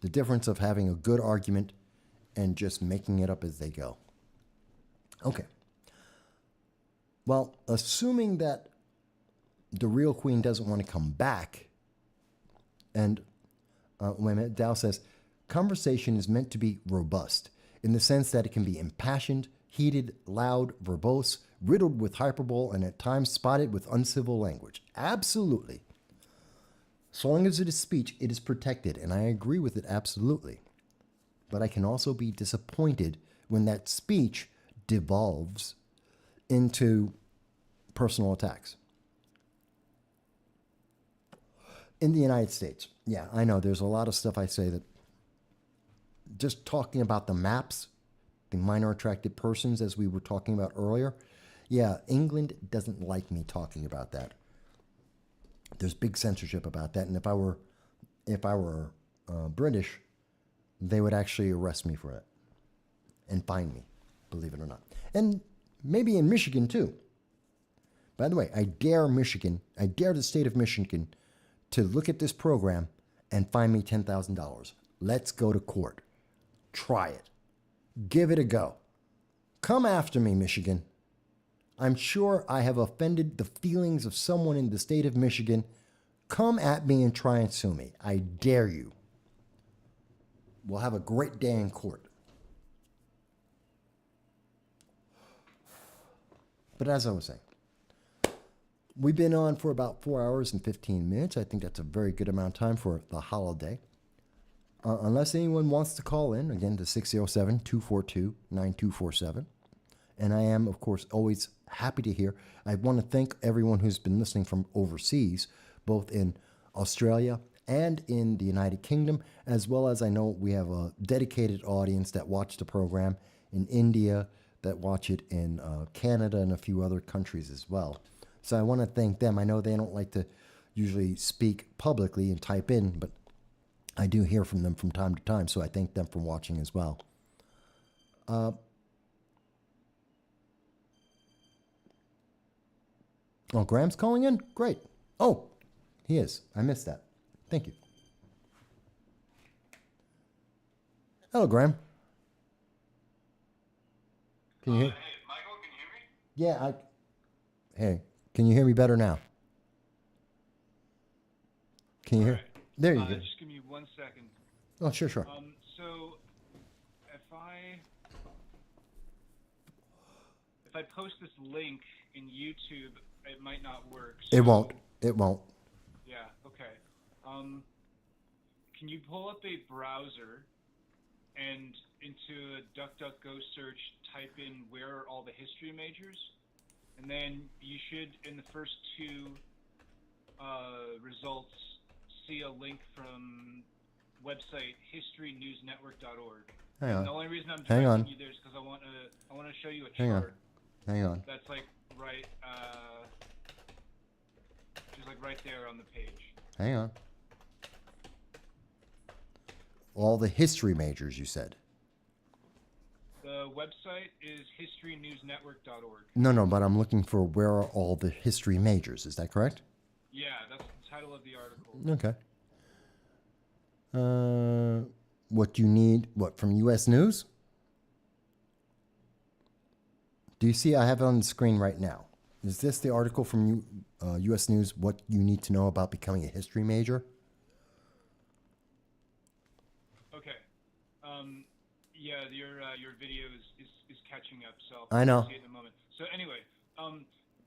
The difference of having a good argument and just making it up as they go. Okay. Well, assuming that the real queen doesn't want to come back, and wait a minute, Dow says, conversation is meant to be robust in the sense that it can be impassioned, heated, loud, verbose, riddled with hyperbole, and at times spotted with uncivil language. Absolutely. So long as it is speech, it is protected, and I agree with it absolutely. But I can also be disappointed when that speech devolves into personal attacks. In the United States, yeah, I know there's a lot of stuff I say that just talking about the maps, the minor attracted persons, as we were talking about earlier, yeah, England doesn't like me talking about that. There's big censorship about that, and if I were British, they would actually arrest me for it and fine me, believe it or not. And maybe in Michigan too. By the way, I dare the state of Michigan to look at this program and fine me $10,000. Let's go to court. Try it. Give it a go. Come after me, Michigan. I'm sure I have offended the feelings of someone in the state of Michigan. Come at me and try and sue me. I dare you. We'll have a great day in court. But as I was saying, we've been on for about 4 hours and 15 minutes. I think that's a very good amount of time for the holiday. Unless anyone wants to call in, again, to 607-242-9247. And I am, of course, always happy to hear. I want to thank everyone who's been listening from overseas, both in Australia and in the United Kingdom, as well as I know we have a dedicated audience that watch the program in India, that watch it in Canada and a few other countries as well. So I want to thank them. I know they don't like to usually speak publicly and type in, but I do hear from them from time to time, so I thank them for watching as well. Oh, Graham's calling in? Great. Oh, he is. I missed that. Thank you. Hello, Graham. Can you hear? Hey, Michael, can you hear me? Yeah, Hey, can you hear me better now? Can you hear? Alright. There you go. Just give me 1 second. Oh, sure. So if I post this link in YouTube, it might not work. It So, won't. It won't. Yeah. Okay. Can you pull up a browser and into a DuckDuckGo search, type in where are all the history majors, and then you should, in the first two results, see a link from website historynewsnetwork.org. Hang on. The only reason I'm Hang directing on. you there is because I want to show you a Hang on. chart Hang on. that's like right, just like right there on the page. Hang on. All the history majors, you said. The website is historynewsnetwork.org. No, but I'm looking for where are all the history majors. Is that correct? Yeah, that's the title of the article. Okay. What you need, what, from U.S. News? Do you see I have it on the screen right now? Is this the article from U.S. News, what you need to know about becoming a history major? Okay. Yeah, your video is catching up, so I know. I'll see it in a moment. So anyway,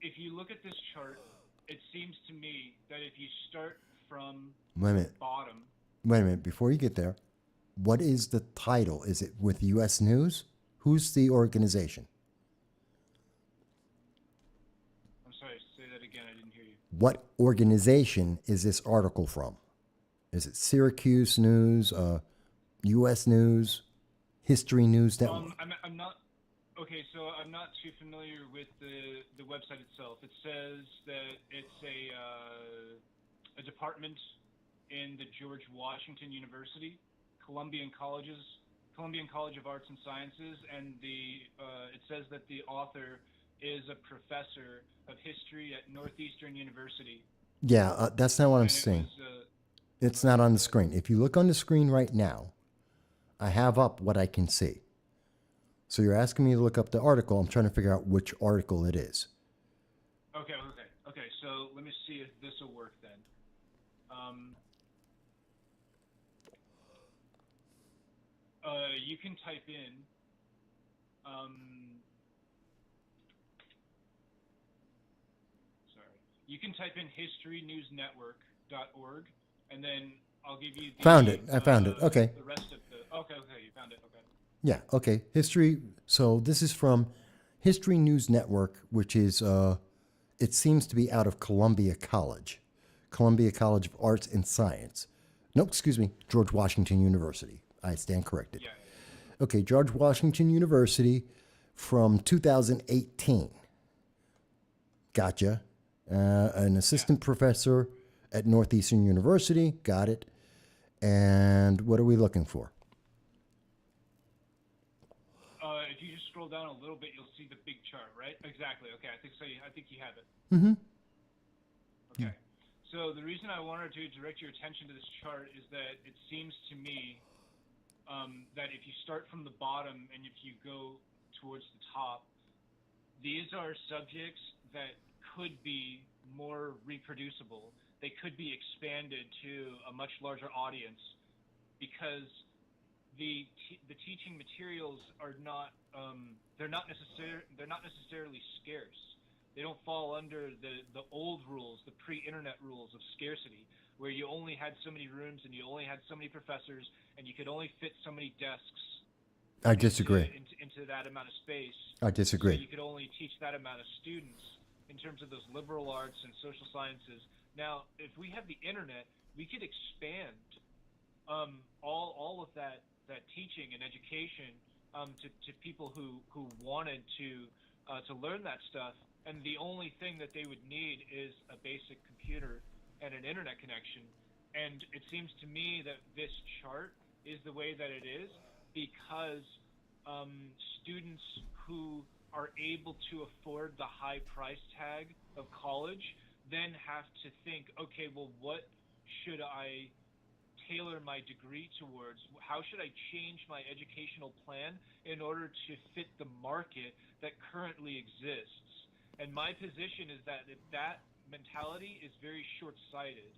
if you look at this chart, it seems to me that if you start from Wait a minute. bottom, Wait a minute. Before you get there, what is the title? Is it with U.S. News? Who's the organization? I'm sorry, say that again, I didn't hear you. What organization is this article from? Is it Syracuse News, U.S. News, History News Network? I'm not. Okay, so I'm not too familiar with the website itself. It says that it's a department in the George Washington University, Columbian College of Arts and Sciences, and it says that the author is a professor of history at Northeastern University. Yeah, that's not what I'm saying. It's not on the screen. If you look on the screen right now, I have up what I can see. So you're asking me to look up the article. I'm trying to figure out which article it is. Okay. So let me see if this will work then. You can type in. You can type in historynewsnetwork.org, and then I'll give you. Found it. I found it. Okay. The rest of the. Okay. You found it. Okay. Yeah. Okay. History. So this is from History News Network, which is, it seems to be out of Columbia College of Arts and Science. No, excuse me, George Washington University. I stand corrected. Yeah. Okay, George Washington University from 2018. Gotcha. An assistant professor at Northeastern University. Got it. And what are we looking for? If you just scroll down a little bit, you'll see the big chart, right? Exactly. Okay, I think so. I think you have it. Mm-hmm. Okay. So the reason I wanted to direct your attention to this chart is that it seems to me that if you start from the bottom and if you go towards the top, these are subjects that could be more reproducible. They could be expanded to a much larger audience because the teaching materials are not they're not necessarily scarce. They don't fall under the old rules, the pre-internet rules of scarcity, where you only had so many rooms and you only had so many professors and you could only fit so many desks. I disagree. Into that amount of space. I disagree. So you could only teach that amount of students in terms of those liberal arts and social sciences. Now, if we have the internet, we could expand all of that teaching and education to people who wanted to learn that stuff. And the only thing that they would need is a basic computer and an internet connection. And it seems to me that this chart is the way that it is because students who are able to afford the high price tag of college then have to think, okay, well, what should I tailor my degree towards? How should I change my educational plan in order to fit the market that currently exists? And my position is that that mentality is very short-sighted.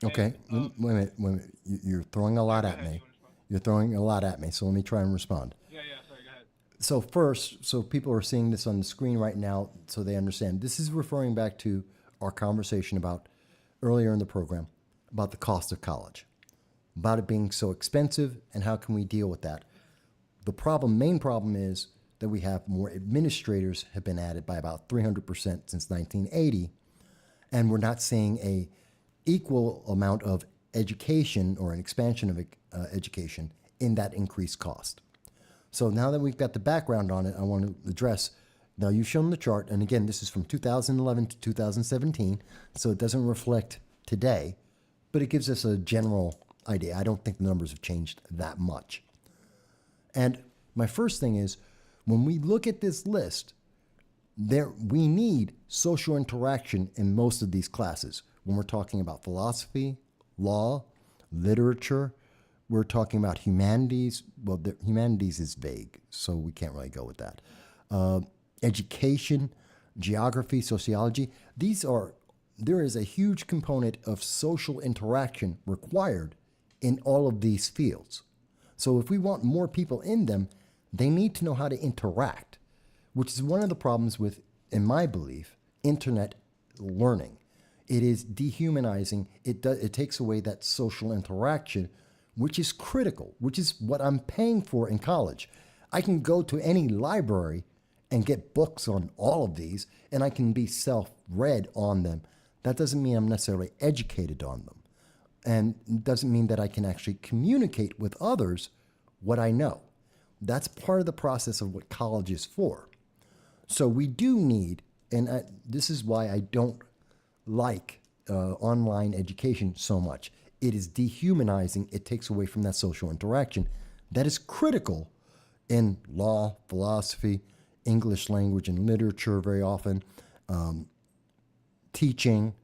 Okay, And, wait a minute, wait a minute. You're throwing a lot go at ahead, me. you wanna respond? You're throwing a lot at me, so let me try and respond. Yeah, sorry, go ahead. So first, so people are seeing this on the screen right now, so they understand. This is referring back to our conversation about earlier in the program about the cost of college, about it being so expensive, and how can we deal with that. The main problem is that we have more administrators have been added by about 300% since 1980, and we're not seeing a equal amount of education or an expansion of education in that increased cost. So now that we've got the background on it, I want to address, now you've shown the chart, and again, this is from 2011 to 2017, so it doesn't reflect today, but it gives us a general idea. I don't think the numbers have changed that much. And my first thing is, when we look at this list, we need social interaction in most of these classes. When we're talking about philosophy, law, literature, we're talking about humanities. Well, humanities is vague, so we can't really go with that. Education, geography, sociology. There is a huge component of social interaction required in all of these fields. So if we want more people in them, they need to know how to interact, which is one of the problems with, in my belief, internet learning. It is dehumanizing. It takes away that social interaction, which is critical, which is what I'm paying for in college. I can go to any library and get books on all of these, and I can be self-read on them. That doesn't mean I'm necessarily educated on them. And it doesn't mean that I can actually communicate with others what I know. That's part of the process of what college is for. So we do need, and this is why I don't like online education so much. It is dehumanizing. It takes away from that social interaction that is critical in law, philosophy, English language and literature very often, teaching,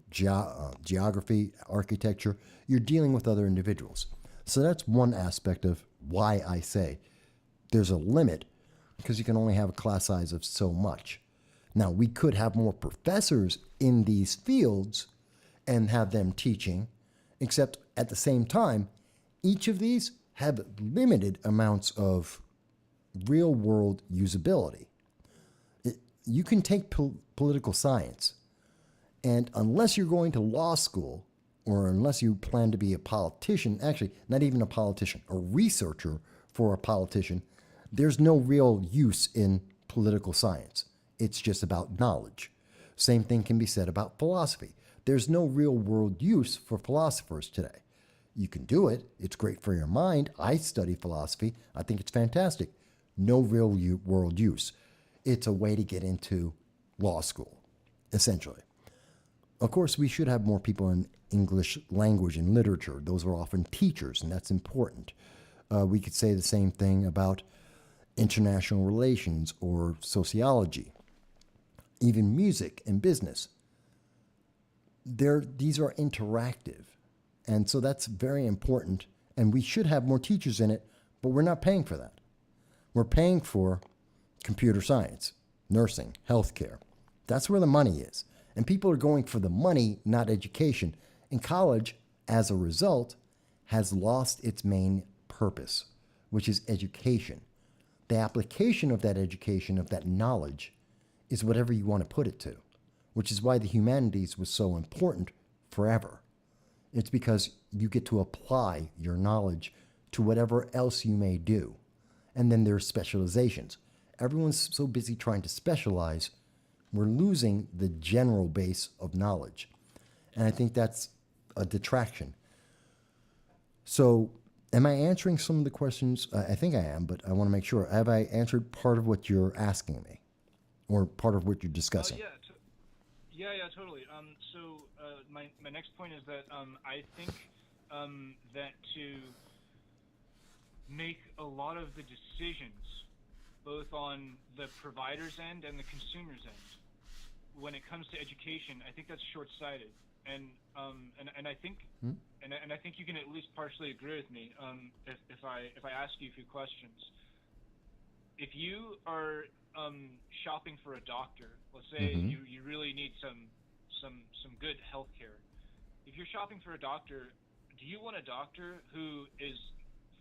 geography, architecture. You're dealing with other individuals. So that's one aspect of why I say there's a limit, because you can only have a class size of so much. Now, we could have more professors in these fields and have them teaching, except at the same time, each of these have limited amounts of real-world usability. You can take political science, and unless you're going to law school, or unless you plan to be a politician, actually, not even a politician, a researcher for a politician, there's no real use in political science. It's just about knowledge. Same thing can be said about philosophy. There's no real world use for philosophers today. You can do it. It's great for your mind. I study philosophy. I think it's fantastic. No real world use. It's a way to get into law school, essentially. Of course, we should have more people in English language and literature. Those are often teachers, and that's important. We could say the same thing about international relations or sociology, even music and business. These are interactive, and so that's very important, and we should have more teachers in it, but we're not paying for that. We're paying for computer science, nursing, healthcare. That's where the money is. And people are going for the money, not education. And college, as a result, has lost its main purpose, which is education. The application of that education, of that knowledge, is whatever you want to put it to, which is why the humanities was so important forever. It's because you get to apply your knowledge to whatever else you may do. And then there's specializations. Everyone's so busy trying to specialize, we're losing the general base of knowledge. And I think that's a detraction. So am I answering some of the questions? I think I am, but I want to make sure. Have I answered part of what you're asking me, or part of what you're discussing? Yeah, totally. So my next point is that I think that to make a lot of the decisions, both on the provider's end and the consumer's end, when it comes to education, I think that's short-sighted. and I think and I think you can at least partially agree with me if I ask you a few questions. If you are shopping for a doctor, let's say you really need some good health care. If you're shopping for a doctor, do you want a doctor who is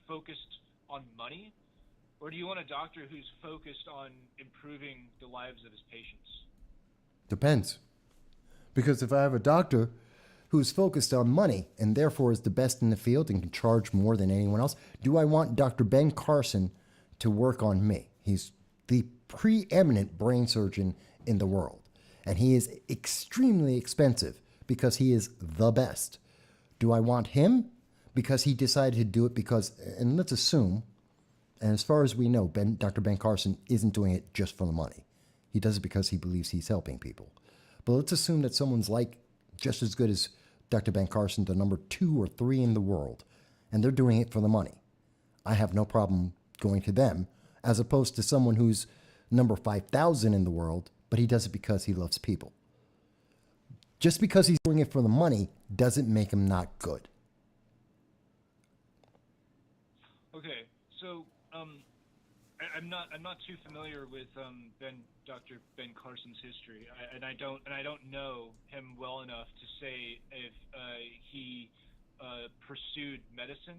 focused on money, or do you want a doctor who's focused on improving the lives of his patients? Depends. Because if I have a doctor who's focused on money and therefore is the best in the field and can charge more than anyone else, do I want Dr. Ben Carson to work on me? He's the preeminent brain surgeon in the world, and he is extremely expensive because he is the best. Do I want him because he decided to do it because, and let's assume, and as far as we know, Dr. Ben Carson isn't doing it just for the money. He does it because he believes he's helping people. But let's assume that someone's like just as good as Dr. Ben Carson, the number 2 or 3 in the world, and they're doing it for the money. I have no problem going to them, as opposed to someone who's number 5,000 in the world, but he does it because he loves people. Just because he's doing it for the money doesn't make him not good. Okay, so I'm not too familiar with Dr. Ben Carson's history, and I don't know him well enough to say if he pursued medicine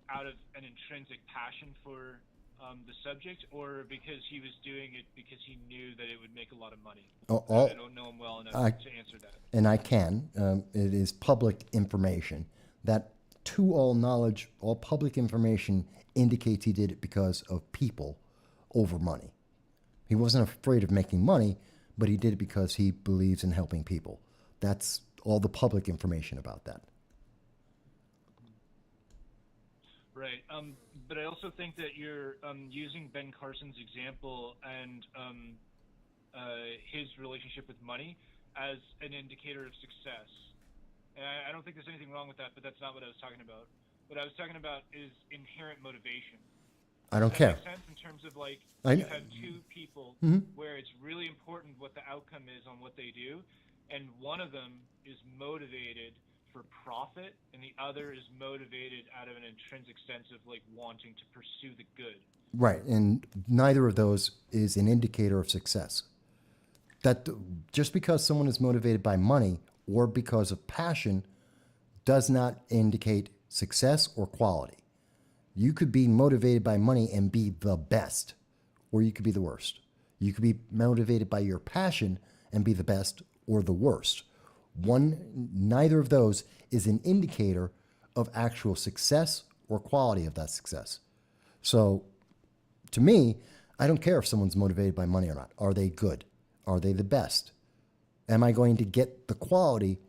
out of an intrinsic passion for the subject, or because he was doing it because he knew that it would make a lot of money. I don't know him well enough to answer that. And I can. It is public information that, to all knowledge, all public information indicates he did it because of people over money. He wasn't afraid of making money, but he did it because he believes in helping people. That's all the public information about that. Right. But I also think that you're using Ben Carson's example and his relationship with money as an indicator of success. And I don't think there's anything wrong with that, but that's not what I was talking about. What I was talking about is inherent motivation. I don't Does care. that make sense in terms of like I you have two people where it's really important what the outcome is on what they do, and one of them is motivated for profit and the other is motivated out of an intrinsic sense of like wanting to pursue the good. Right, and neither of those is an indicator of success. That just because someone is motivated by money or because of passion does not indicate success or quality. You could be motivated by money and be the best, or you could be the worst. You could be motivated by your passion and be the best or the worst. Neither of those is an indicator of actual success or quality of that success. So, to me, I don't care if someone's motivated by money or not. Are they good? Are they the best? Am I going to get the quality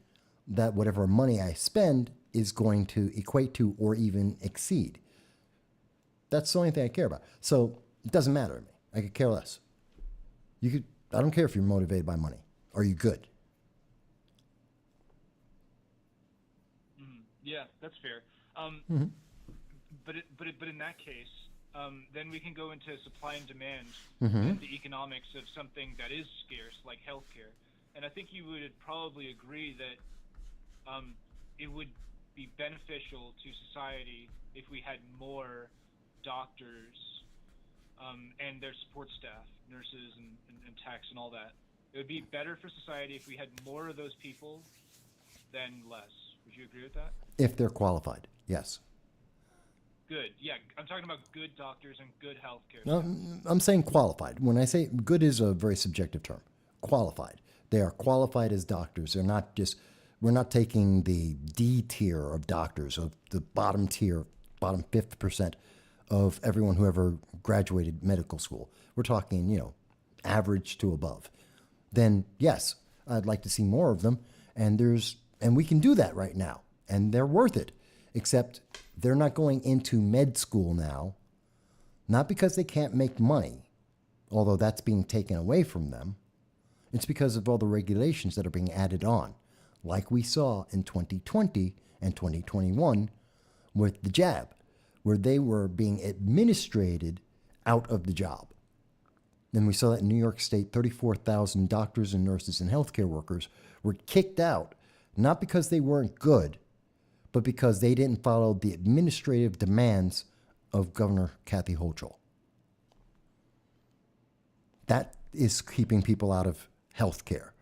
that whatever money I spend is going to equate to or even exceed? That's the only thing I care about. So it doesn't matter to me. I could care less. I don't care if you're motivated by money. Are you good? Yeah, that's fair. But in that case, then we can go into supply and demand and the economics of something that is scarce, like healthcare. And I think you would probably agree that it would be beneficial to society if we had more doctors and their support staff, nurses and techs and all that. It would be better for society if we had more of those people than less. Would you agree with that? If they're qualified, yes. Good. Yeah, I'm talking about good doctors and good healthcare. No, I'm saying qualified. When I say good is a very subjective term. Qualified. They are qualified as doctors. They're not just, we're not taking the D tier of doctors, of the bottom tier, bottom 50% of everyone who ever graduated medical school. We're talking, average to above. Then yes, I'd like to see more of them. And we can do that right now. And they're worth it. Except they're not going into med school now, not because they can't make money, although that's being taken away from them. It's because of all the regulations that are being added on, like we saw in 2020 and 2021 with the jab, where they were being administrated out of the job. Then we saw that in New York State, 34,000 doctors and nurses and healthcare workers were kicked out not because they weren't good, but because they didn't follow the administrative demands of Governor Kathy Hochul. That is keeping people out of health care,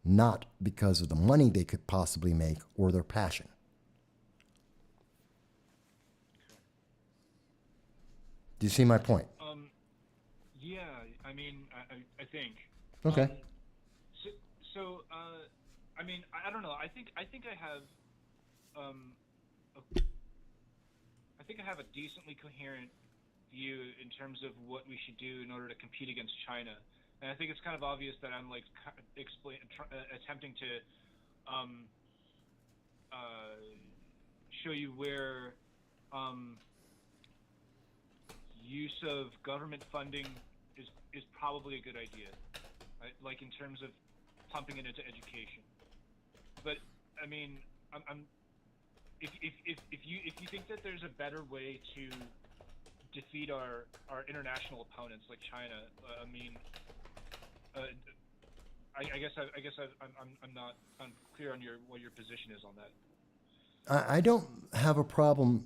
not because of the money they could possibly make or their passion. Do you see my point? Yeah, I mean, I think. Okay. I mean, I don't know. I think I have, I think I have a decently coherent view in terms of what we should do in order to compete against China. And I think it's kind of obvious that I'm like attempting to show you where use of government funding is probably a good idea, right? Like in terms of pumping it into education. But I mean, if you think that there's a better way to defeat our international opponents like China, I mean, I guess I'm not unclear on what your position is on that. I don't have a problem.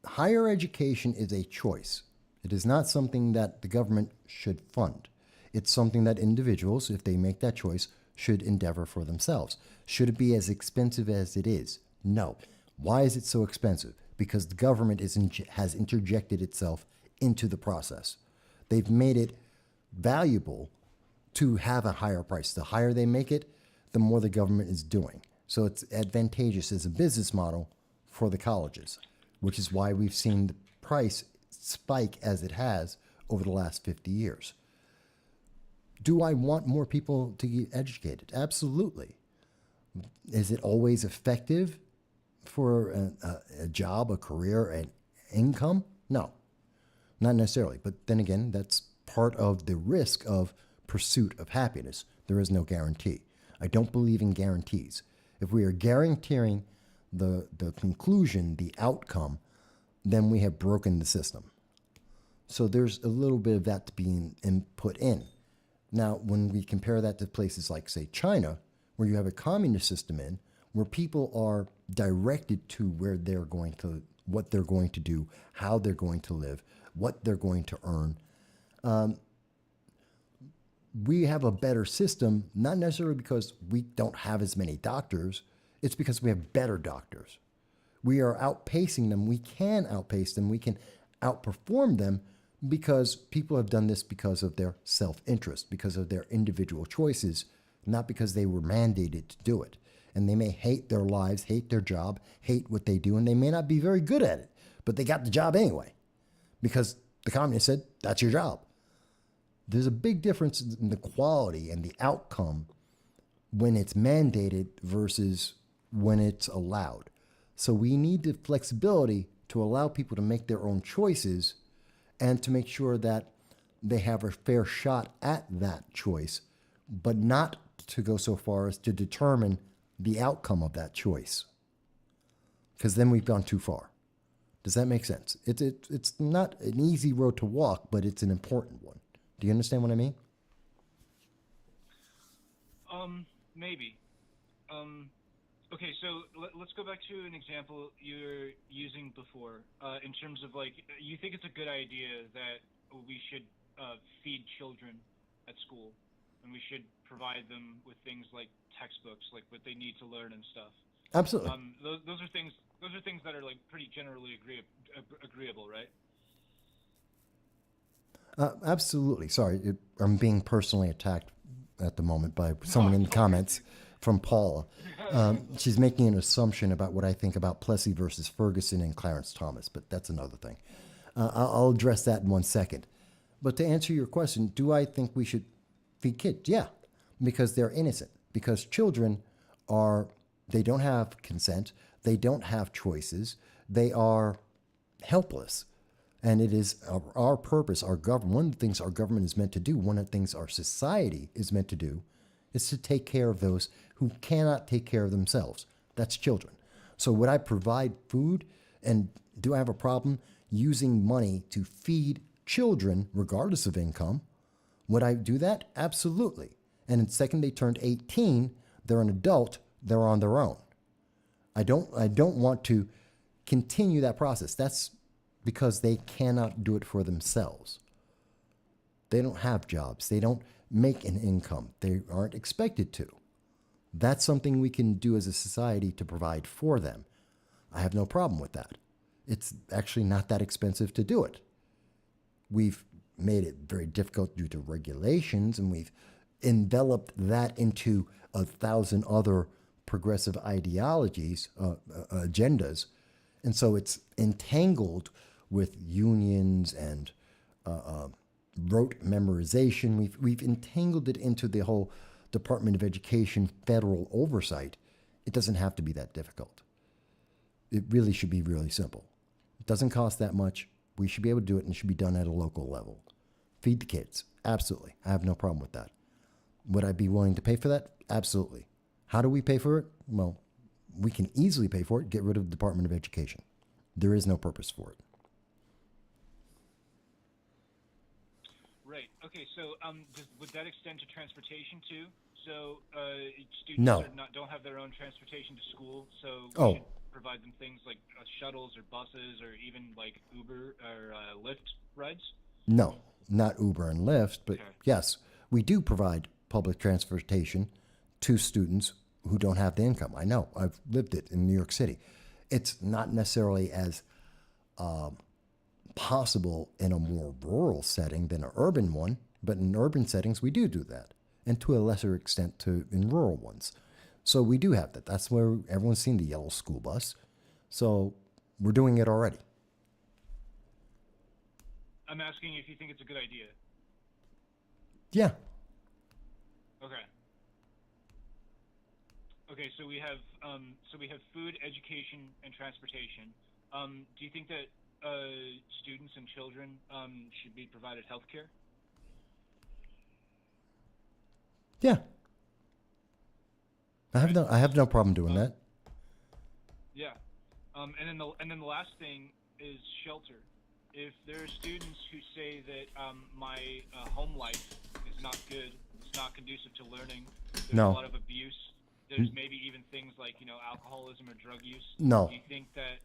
Higher education is a choice. It is not something that the government should fund. It's something that individuals, if they make that choice, should endeavor for themselves. Should it be as expensive as it is? No. Why is it so expensive? Because the government has interjected itself into the process. They've made it valuable to have a higher price. The higher they make it, the more the government is doing. So it's advantageous as a business model for the colleges, which is why we've seen the price spike as it has over the last 50 years. Do I want more people to get educated? Absolutely. Is it always effective for a job, a career, and income? No, not necessarily. But then again, that's part of the risk of pursuit of happiness. There is no guarantee. I don't believe in guarantees. If we are guaranteeing the conclusion, the outcome, then we have broken the system. So there's a little bit of that to be put in. Now, when we compare that to places like, say, China, where you have a communist system where people are directed to where they're going to, what they're going to do, how they're going to live, what they're going to earn, we have a better system, not necessarily because we don't have as many doctors. It's because we have better doctors. We are outpacing them. We can outpace them. We can outperform them because people have done this because of their self-interest, because of their individual choices, not because they were mandated to do it. And they may hate their lives, hate their job, hate what they do, and they may not be very good at it, but they got the job anyway because the communist said, that's your job. There's a big difference in the quality and the outcome when it's mandated versus when it's allowed. So we need the flexibility to allow people to make their own choices and to make sure that they have a fair shot at that choice, but not to go so far as to determine the outcome of that choice. Because then we've gone too far. Does that make sense? It's not an easy road to walk, but it's an important one. Do you understand what I mean? Maybe. Okay, so let's go back to an example you were using before, in terms of like, you think it's a good idea that we should feed children at school, and we should provide them with things like textbooks, like what they need to learn and stuff. Absolutely. Those are things that are like pretty generally agreeable, right? Absolutely. Sorry, I'm being personally attacked at the moment by someone in the comments from Paula. She's making an assumption about what I think about Plessy versus Ferguson and Clarence Thomas, but that's another thing. I'll address that in 1 second. But to answer your question, do I think we should feed kids? Yeah, because they're innocent. Because children they don't have consent. They don't have choices. They are helpless. And it is our purpose, our government, one of the things our government is meant to do, one of the things our society is meant to do, is to take care of those who cannot take care of themselves. That's children. So would I provide food, and do I have a problem using money to feed children, regardless of income? Would I do that? Absolutely. And the second they turned 18, They're an adult. They're on their own. I don't want to continue that process. That's because they cannot do it for themselves. They don't have jobs. They don't make an income. They aren't expected to. That's something we can do as a society to provide for them. I have no problem with that. It's actually not that expensive to do it. We've made it very difficult due to regulations, and we've enveloped that into 1,000 other progressive ideologies, agendas. And so it's entangled with unions and rote memorization. We've entangled it into the whole Department of Education federal oversight. It doesn't have to be that difficult. It really should be really simple. It doesn't cost that much. We should be able to do it, and it should be done at a local level. Feed the kids. Absolutely. I have no problem with that. Would I be willing to pay for that? Absolutely. How do we pay for it? Well, we can easily pay for it. Get rid of the Department of Education. There is no purpose for it. Right. Okay. So, would that extend to transportation too? So, students No. don't have their own transportation to school. So, Oh. we should provide them things like shuttles or buses or even like Uber or Lyft rides. No, not Uber and Lyft, but Okay. yes, we do provide public transportation to students who don't have the income. I know. I've lived it in New York City. It's not necessarily as possible in a more rural setting than an urban one, but in urban settings, we do that, and to a lesser extent in rural ones. So we do have that. That's where everyone's seen the yellow school bus. So we're doing it already. I'm asking if you think it's a good idea. Yeah. Okay. Okay, so we have food, education, and transportation. Do you think that students and children should be provided health care? Yeah. I have no problem doing that. Yeah. And then the last thing is shelter. If there are students who say that my home life is not good, it's not conducive to learning, there's No. a lot of abuse, there's maybe even things like alcoholism or drug use. No. Do you think that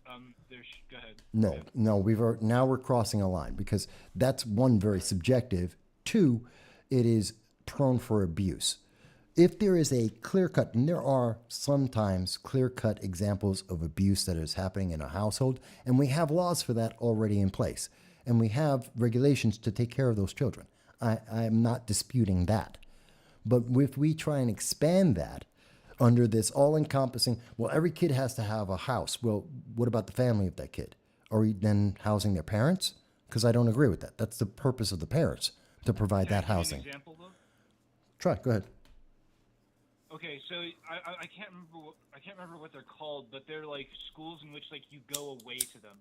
go ahead. No, now we're crossing a line, because that's one, very subjective. Two, it is prone for abuse. If there is a clear-cut, and there are sometimes clear-cut examples of abuse that is happening in a household, and we have laws for that already in place, and we have regulations to take care of those children. I'm not disputing that. But if we try and expand that under this all-encompassing, well, every kid has to have a house. Well, what about the family of that kid? Are we then housing their parents? Because I don't agree with that. That's the purpose of the parents, to provide that Can I give you housing. an example, though? Try, go ahead. Okay, so I can't remember what they're called, but they're like schools in which like you go away to them.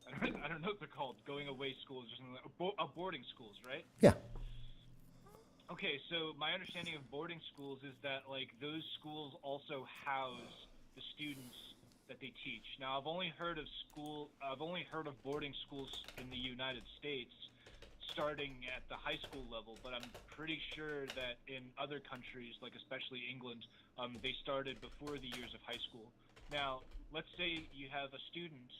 I don't know what they're called. Going away schools or something like boarding schools, right? Yeah. Okay, so my understanding of boarding schools is that like those schools also house the students that they teach. Now, I've only heard of boarding schools in the United States starting at the high school level, but I'm pretty sure that in other countries, like especially England, they started before the years of high school. Now, let's say you have a student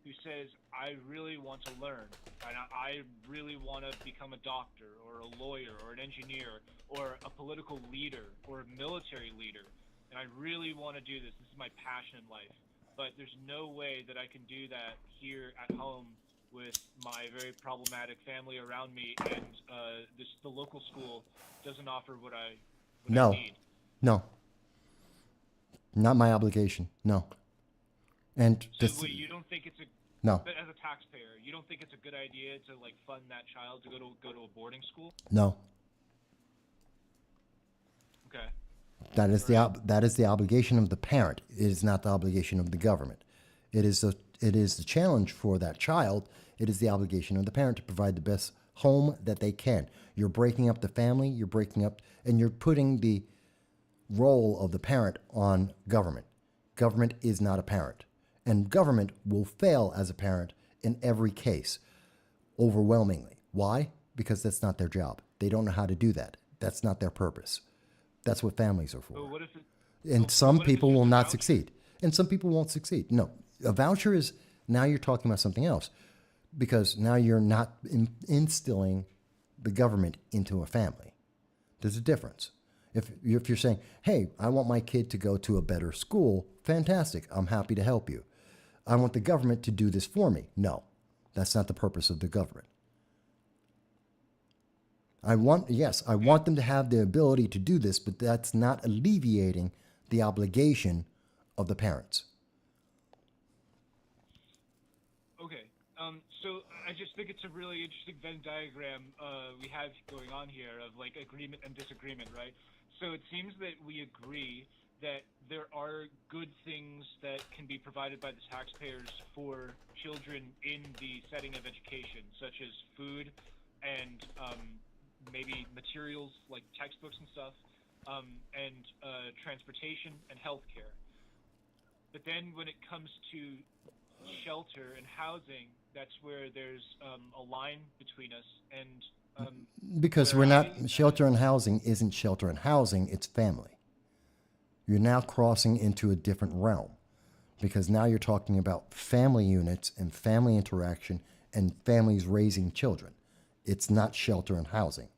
who says, I really want to learn, and I really want to become a doctor or a lawyer or an engineer or a political leader or a military leader, and I really want to do this. This is my passion in life. But there's no way that I can do that here at home with my very problematic family around me, and the local school doesn't offer what I need. No. Not my obligation. No. And So wait, you don't think it's no. But as a taxpayer, you don't think it's a good idea to like fund that child to go to a boarding school? No. Okay. That is the obligation of the parent. It is not the obligation of the government. It is the challenge for that child. It is the obligation of the parent to provide the best home that they can. You're breaking up the family. You're breaking up, and you're putting the role of the parent on government. Government is not a parent, and government will fail as a parent in every case, overwhelmingly. Why? Because that's not their job. They don't know how to do that. That's not their purpose. That's what families are But for. what if it, And but some what if it's people just will a not voucher? succeed. And some people won't succeed. No, a voucher is, now you're talking about something else, because now you're not instilling the government into a family. There's a difference. If you're saying, hey, I want my kid to go to a better school, fantastic. I'm happy to help you. I want the government to do this for me. No, that's not the purpose of the government. I want them to have the ability to do this, but that's not alleviating the obligation of the parents. Okay. So I just think it's a really interesting Venn diagram we have going on here of like agreement and disagreement, right? So it seems that we agree that there are good things that can be provided by the taxpayers for children in the setting of education, such as food and maybe materials like textbooks and stuff, and transportation and healthcare. But then when it comes to shelter and housing, that's where there's a line between us. And Because where we're not, I, shelter and housing isn't shelter and housing, it's family. You're now crossing into a different realm, because now you're talking about family units and family interaction and families raising children. It's not shelter and housing.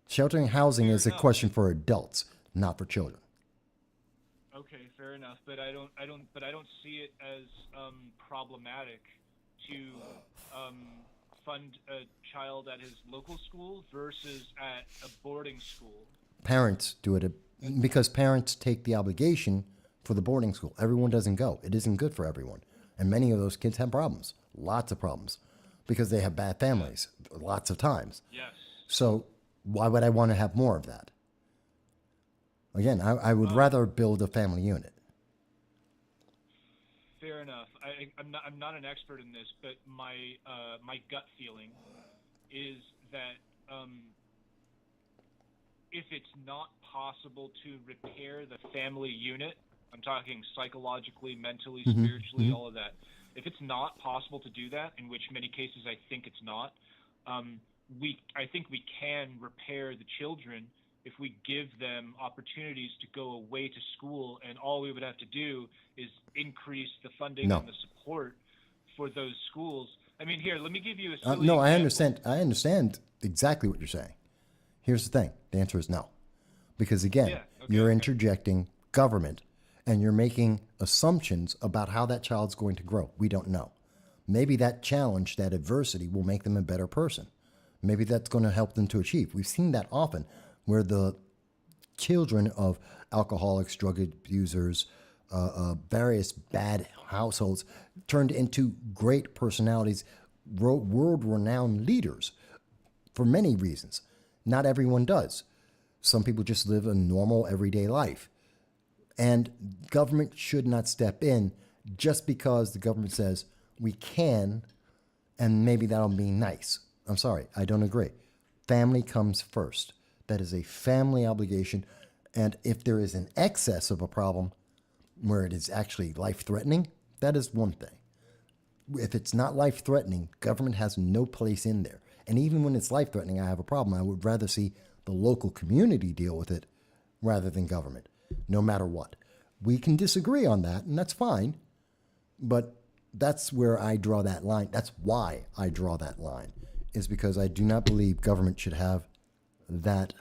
Shelter and housing Fair is a enough. question for adults, not for children. okay, fair enough, but I don't see it as problematic to fund a child at his local school versus at a boarding school. Parents do it because parents take the obligation for the boarding school. Everyone doesn't go. It isn't good for everyone. And many of those kids have problems, lots of problems, because they have bad families, lots of times. Yes. So why would I want to have more of that? Again, I would rather build a family unit. Fair enough. I'm not an expert in this, but my gut feeling is that if it's not possible to repair the family unit, I'm talking psychologically, mentally, spiritually, all of that. If it's not possible to do that, in which many cases I think it's not, I think we can repair the children if we give them opportunities to go away to school, and all we would have to do is increase the funding No. and the support for those schools. I mean, here, let me give you a silly No, I example. understand. I understand exactly what you're saying. Here's the thing. The answer is no. Because again, Yeah, okay, you're okay. interjecting government and you're making assumptions about how that child's going to grow. We don't know. Maybe that challenge, that adversity will make them a better person. Maybe that's going to help them to achieve. We've seen that often where the children of alcoholics, drug abusers, various bad households turned into great personalities, world-renowned leaders for many reasons. Not everyone does. Some people just live a normal, everyday life. And government should not step in just because the government says we can, and maybe that'll be nice. I'm sorry, I don't agree. Family comes first. That is a family obligation. And if there is an excess of a problem where it is actually life-threatening, that is one thing. If it's not life-threatening, government has no place in there. And even when it's life-threatening, I have a problem. I would rather see the local community deal with it rather than government, no matter what. We can disagree on that, and that's fine. But that's where I draw that line. That's why I draw that line, is because I do not believe government should have that,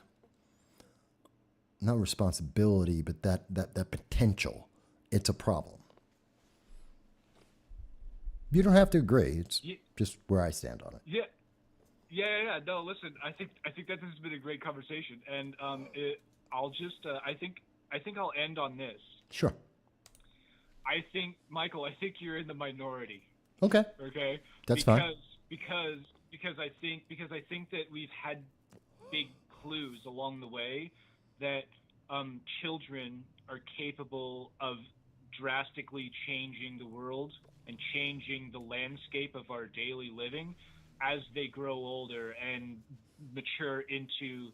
not responsibility, but that potential. It's a problem. You don't have to agree. It's just where I stand on it. Yeah. No, listen. I think that this has been a great conversation, and I'll just. I think I'll end on this. Sure. I think, Michael, you're in the minority. Okay. Okay. That's fine. Because I think that we've had big clues along the way that children are capable of drastically changing the world and changing the landscape of our daily living as they grow older and mature into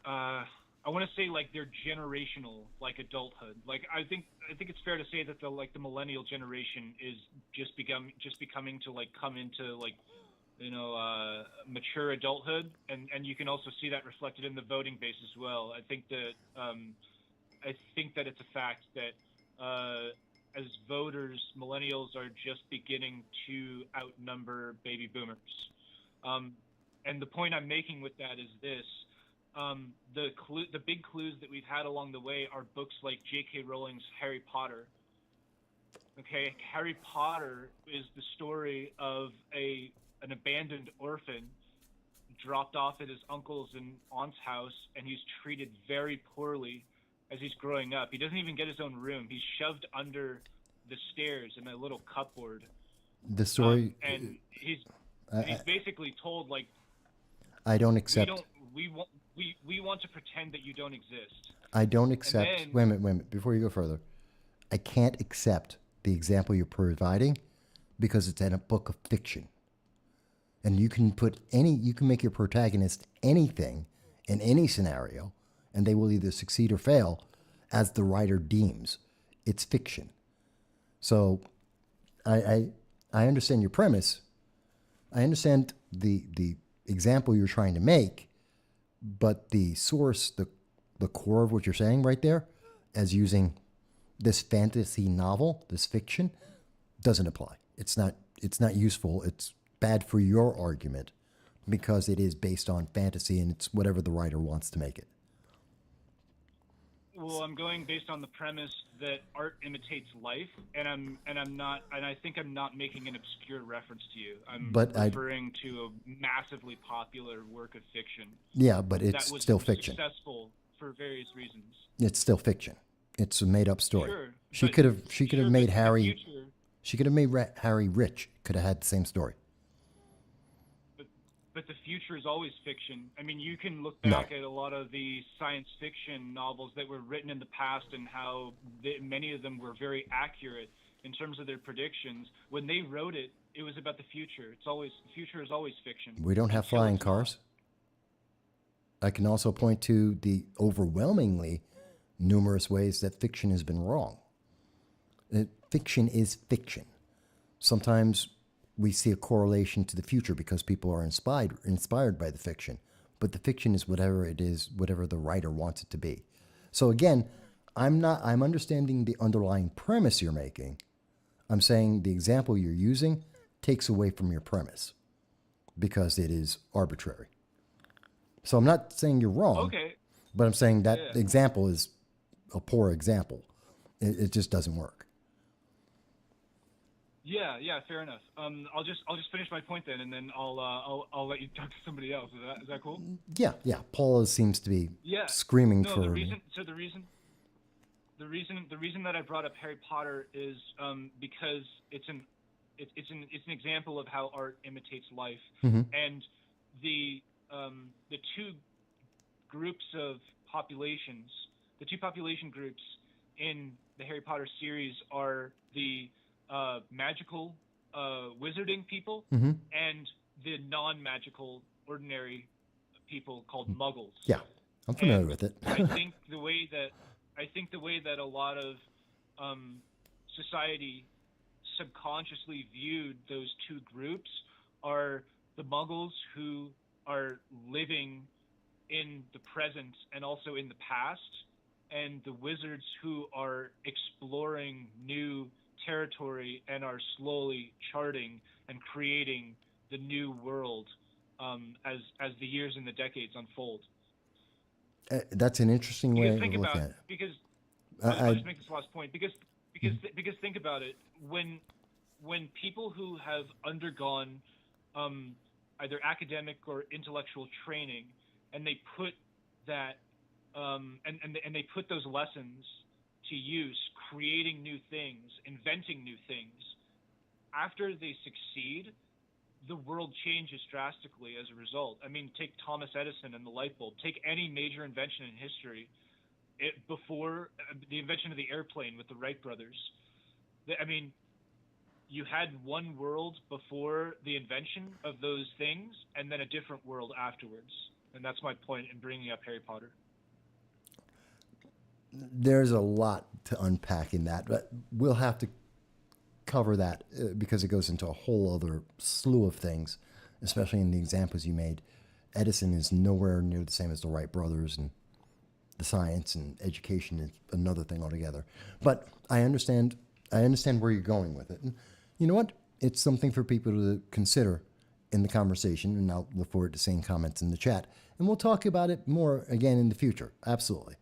I want to say like their generational like adulthood. Like I think it's fair to say that the millennial generation is just becoming to like come into like mature adulthood, and you can also see that reflected in the voting base as well. I think that it's a fact that as voters, millennials are just beginning to outnumber baby boomers. And the point I'm making with that is this: the big clues that we've had along the way are books like J.K. Rowling's Harry Potter. Okay, Harry Potter is the story of an abandoned orphan dropped off at his uncle's and aunt's house, and he's treated very poorly as he's growing up. He doesn't even get his own room. He's shoved under the stairs in a little cupboard. The story, and he's basically told, like, I don't accept. We want to pretend that you don't exist. I don't accept. Wait a minute. Before you go further, I can't accept the example you're providing because it's in a book of fiction. And you can make your protagonist anything in any scenario, and they will either succeed or fail as the writer deems. It's fiction. So I understand your premise. I understand the example you're trying to make, but the source, the core of what you're saying right there, as using this fantasy novel, this fiction, doesn't apply. It's not useful. It's bad for your argument because it is based on fantasy and it's whatever the writer wants to make it. Well, I'm going based on the premise that art imitates life, and I think I'm not making an obscure reference to you. I'm referring to a massively popular work of fiction. Yeah, but it's still fiction. Successful for various reasons. It's still fiction. It's a made-up story. Sure, she could have made Harry. She could have made Harry rich. Could have had the same story. But the future is always fiction. I mean, you can look back at a lot of the science fiction novels that were written in the past and how many of them were very accurate in terms of their predictions. When they wrote it, it was about the future. The future is always fiction. We don't have flying cars. I can also point to the overwhelmingly numerous ways that fiction has been wrong. Fiction is fiction. Sometimes we see a correlation to the future because people are inspired by the fiction. But the fiction is whatever it is, whatever the writer wants it to be. So again, I'm understanding the underlying premise you're making. I'm saying the example you're using takes away from your premise because it is arbitrary. So I'm not saying you're wrong. Okay. But I'm saying that example is a poor example. It just doesn't work. Yeah, fair enough. I'll just finish my point then, and then I'll let you talk to somebody else. Is that cool? Yeah. Paula seems to be screaming for. The reason that I brought up Harry Potter is because it's an example of how art imitates life, and the two groups of populations, the two population groups in the Harry Potter series are the magical wizarding people and the non-magical ordinary people called muggles. Yeah, I'm familiar with it. I think the way that a lot of society subconsciously viewed those two groups are the muggles who are living in the present and also in the past, and the wizards who are exploring new territory and are slowly charting and creating the new world as the years and the decades unfold. That's an interesting way of looking at it. Because I'll just make this last point. Because think about it. When people who have undergone either academic or intellectual training, and they put that and they put those lessons to use, creating new things, inventing new things, after they succeed, the world changes drastically as a result. I mean, take Thomas Edison and the light bulb. Take any major invention in history. Before the invention of the airplane with the Wright brothers, I mean, you had one world before the invention of those things and then a different world afterwards. And that's my point in bringing up Harry Potter. There's a lot to unpack in that, but we'll have to cover that because it goes into a whole other slew of things especially in the examples you made. Edison is nowhere near the same as the Wright brothers, and the science and education is another thing altogether. But I understand where you're going with it. And you know what? It's something for people to consider in the conversation, and I'll look forward to seeing comments in the chat. And we'll talk about it more again in the future. Absolutely.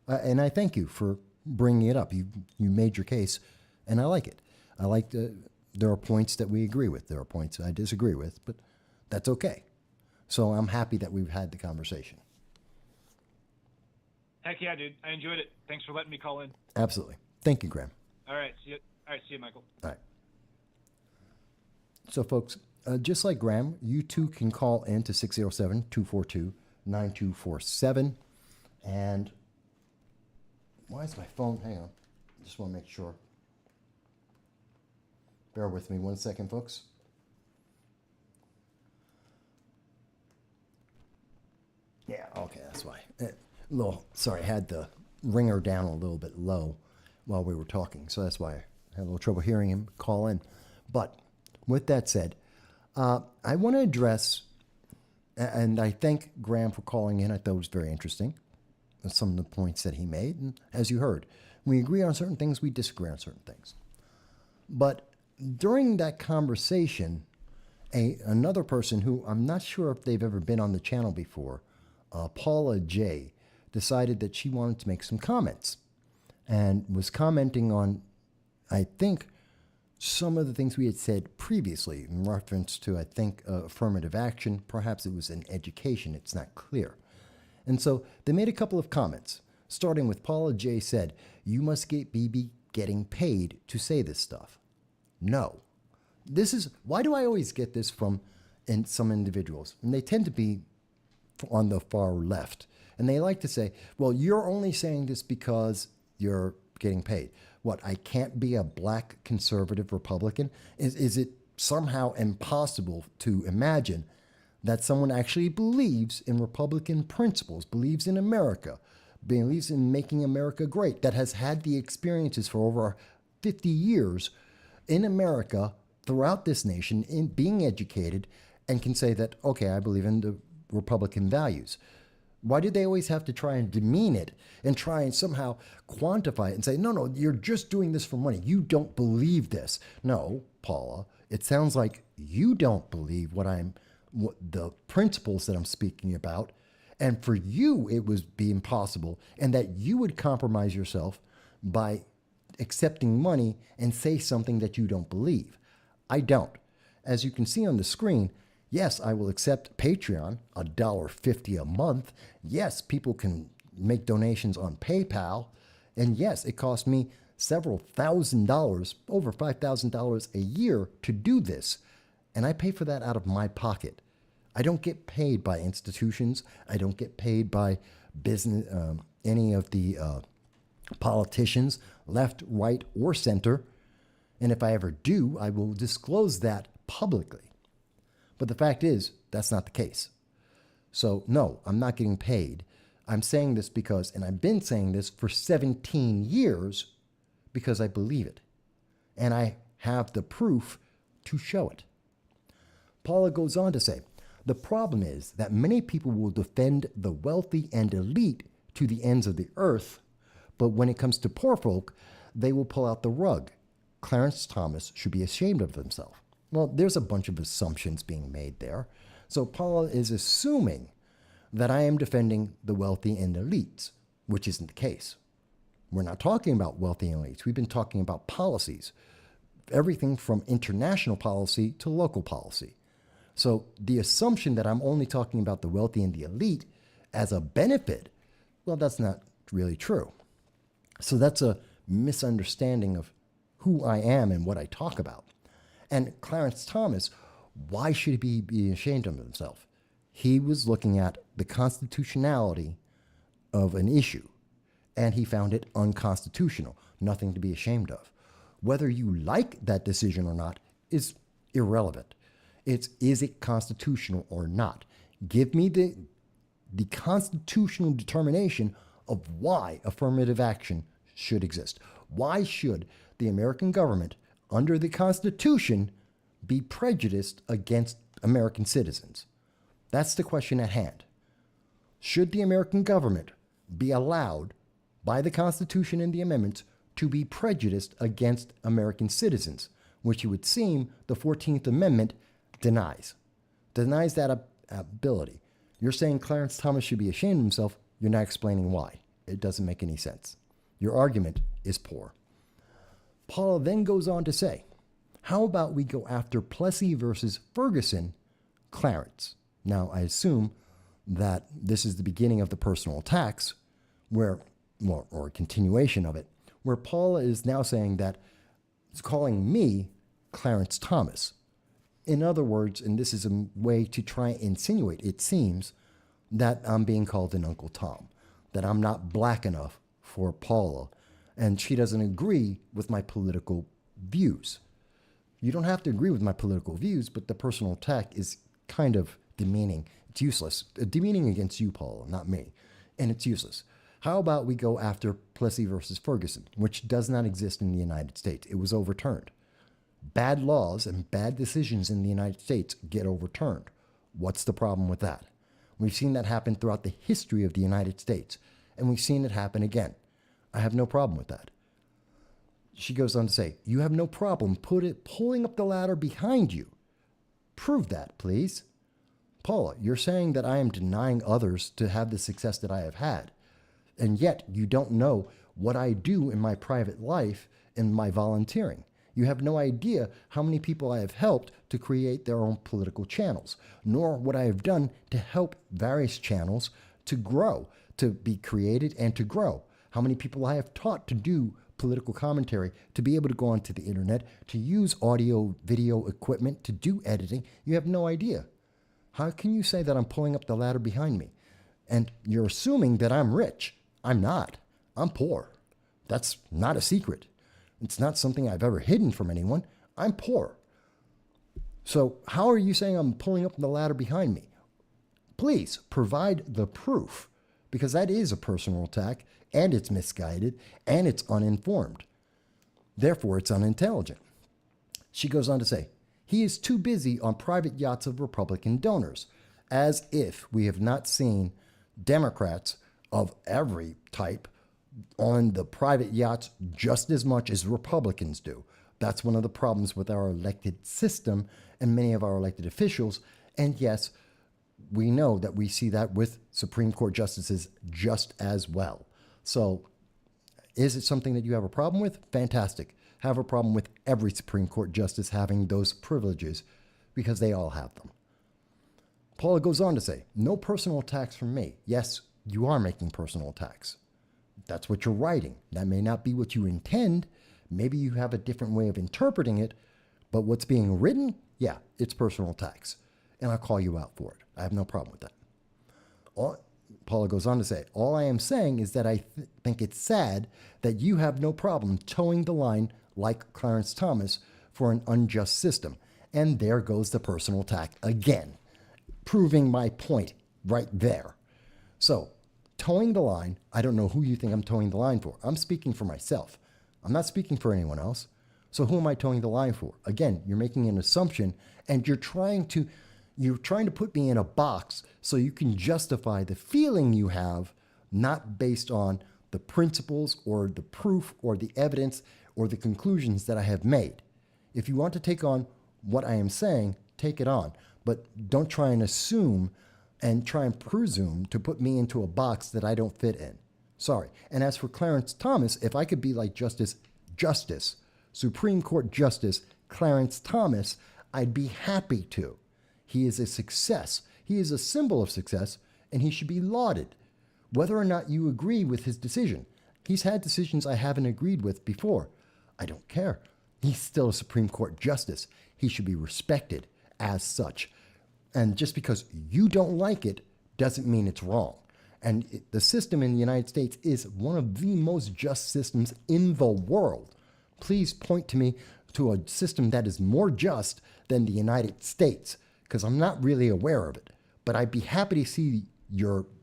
And I thank you for bringing it up. You made your case, and I like it. I like there are points that we agree with. There are points I disagree with, but that's okay. So I'm happy that we've had the conversation. Heck yeah, dude. I enjoyed it. Thanks for letting me call in. Absolutely. Thank you, Graham. All right. See you, Michael. All right. So, folks, just like Graham, you too can call in to 607-242-9247. And why is my phone? Hang on. Just want to make sure. Bear with me 1 second, folks. Yeah, okay, that's why. Sorry, I had the ringer down a little bit low while we were talking, so that's why I had a little trouble hearing him call in. But with that said, I want to address, and I thank Graham for calling in. I thought it was very interesting, some of the points that he made. And as you heard, we agree on certain things, we disagree on certain things. But during that conversation, another person who I'm not sure if they've ever been on the channel before, Paula J., decided that she wanted to make some comments and was commenting on, I think, some of the things we had said previously in reference to, I think, affirmative action. Perhaps it was in education. It's not clear. And so they made a couple of comments, starting with Paula J. said, "You must be getting paid to say this stuff." No. Why do I always get this from some individuals? And they tend to be on the far left. And they like to say, well, you're only saying this because you're getting paid. What, I can't be a black conservative Republican? Is it somehow impossible to imagine that someone actually believes in Republican principles, believes in America, believes in making America great, that has had the experiences for over 50 years in America, throughout this nation, in being educated, and can say that, okay, I believe in the Republican values? Why do they always have to try and demean it and try and somehow quantify it and say, no, you're just doing this for money. You don't believe this. No, Paula, it sounds like you don't believe the principles that I'm speaking about. And for you, it would be impossible, and that you would compromise yourself by accepting money and say something that you don't believe. I don't. As you can see on the screen, yes, I will accept Patreon, $1.50 a month. Yes, people can make donations on PayPal. And yes, it costs me several $1,000s, over $5,000 a year to do this. And I pay for that out of my pocket. I don't get paid by institutions. I don't get paid by business, any of the politicians, left, right, or center. And if I ever do, I will disclose that publicly. But the fact is, that's not the case. So no, I'm not getting paid. I'm saying this because, and I've been saying this for 17 years, because I believe it. And I have the proof to show it. Paula goes on to say, the problem is that many people will defend the wealthy and elite to the ends of the earth, but when it comes to poor folk, they will pull out the rug. Clarence Thomas should be ashamed of himself. Well, there's a bunch of assumptions being made there. So Paula is assuming that I am defending the wealthy and elites, which isn't the case. We're not talking about wealthy and elites. We've been talking about policies, everything from international policy to local policy. So the assumption that I'm only talking about the wealthy and the elite as a benefit, well, that's not really true. So that's a misunderstanding of who I am and what I talk about. And Clarence Thomas, why should he be ashamed of himself? He was looking at the constitutionality of an issue, and he found it unconstitutional, nothing to be ashamed of. Whether you like that decision or not is irrelevant. Is it constitutional or not? Give me the constitutional determination of why affirmative action should exist. Why should the American government, under the Constitution, be prejudiced against American citizens? That's the question at hand. Should the American government be allowed by the Constitution and the amendments to be prejudiced against American citizens, which it would seem the 14th Amendment denies that ability? You're saying Clarence Thomas should be ashamed of himself. You're not explaining why. It doesn't make any sense. Your argument is poor. Paula then goes on to say, how about we go after Plessy versus Ferguson, Clarence? Now, I assume that this is the beginning of the personal attacks, or a continuation of it, where Paula is now saying that it's calling me Clarence Thomas. In other words, and this is a way to try and insinuate, it seems, that I'm being called an Uncle Tom, that I'm not black enough for Paula, and she doesn't agree with my political views. You don't have to agree with my political views, but the personal attack is kind of demeaning. It's useless. Demeaning against you, Paula, not me. And it's useless. How about we go after Plessy versus Ferguson, which does not exist in the United States? It was overturned. Bad laws and bad decisions in the United States get overturned. What's the problem with that? We've seen that happen throughout the history of the United States, and we've seen it happen again. I have no problem with that. She goes on to say, you have no problem pulling up the ladder behind you. Prove that, please. Paula, you're saying that I am denying others to have the success that I have had, and yet you don't know what I do in my private life and my volunteering. You have no idea how many people I have helped to create their own political channels, nor what I have done to help various channels to grow, to be created and to grow. How many people I have taught to do political commentary, to be able to go onto the internet, to use audio, video equipment, to do editing. You have no idea. How can you say that I'm pulling up the ladder behind me? And you're assuming that I'm rich. I'm not. I'm poor. That's not a secret. It's not something I've ever hidden from anyone. I'm poor. So how are you saying I'm pulling up the ladder behind me? Please provide the proof, because that is a personal attack, and it's misguided, and it's uninformed. Therefore, it's unintelligent. She goes on to say, he is too busy on private yachts of Republican donors, as if we have not seen Democrats of every type on the private yachts just as much as Republicans do. That's one of the problems with our elected system and many of our elected officials. And yes, we know that we see that with Supreme Court justices just as well. So is it something that you have a problem with? Fantastic. Have a problem with every Supreme Court justice having those privileges, because they all have them. Paula goes on to say, no personal attacks from me. Yes, you are making personal attacks. That's what you're writing. That may not be what you intend. Maybe you have a different way of interpreting it, but what's being written, yeah, it's personal attacks. And I'll call you out for it. I have no problem with that. Paula goes on to say, all I am saying is that I think it's sad that you have no problem towing the line like Clarence Thomas for an unjust system. And there goes the personal attack again, proving my point right there. So, towing the line, I don't know who you think I'm towing the line for. I'm speaking for myself. I'm not speaking for anyone else. So who am I towing the line for? Again, you're making an assumption, and you're trying to put me in a box so you can justify the feeling you have, not based on the principles or the proof or the evidence or the conclusions that I have made. If you want to take on what I am saying, take it on. But don't try and assume and try and presume to put me into a box that I don't fit in. Sorry. And as for Clarence Thomas, if I could be like Supreme Court Justice Clarence Thomas, I'd be happy to. He is a success. He is a symbol of success, and he should be lauded, whether or not you agree with his decision. He's had decisions I haven't agreed with before. I don't care. He's still a Supreme Court Justice. He should be respected as such. And just because you don't like it doesn't mean it's wrong. And the system in the United States is one of the most just systems in the world. Please point to me to a system that is more just than the United States, because I'm not really aware of it. But I'd be happy to see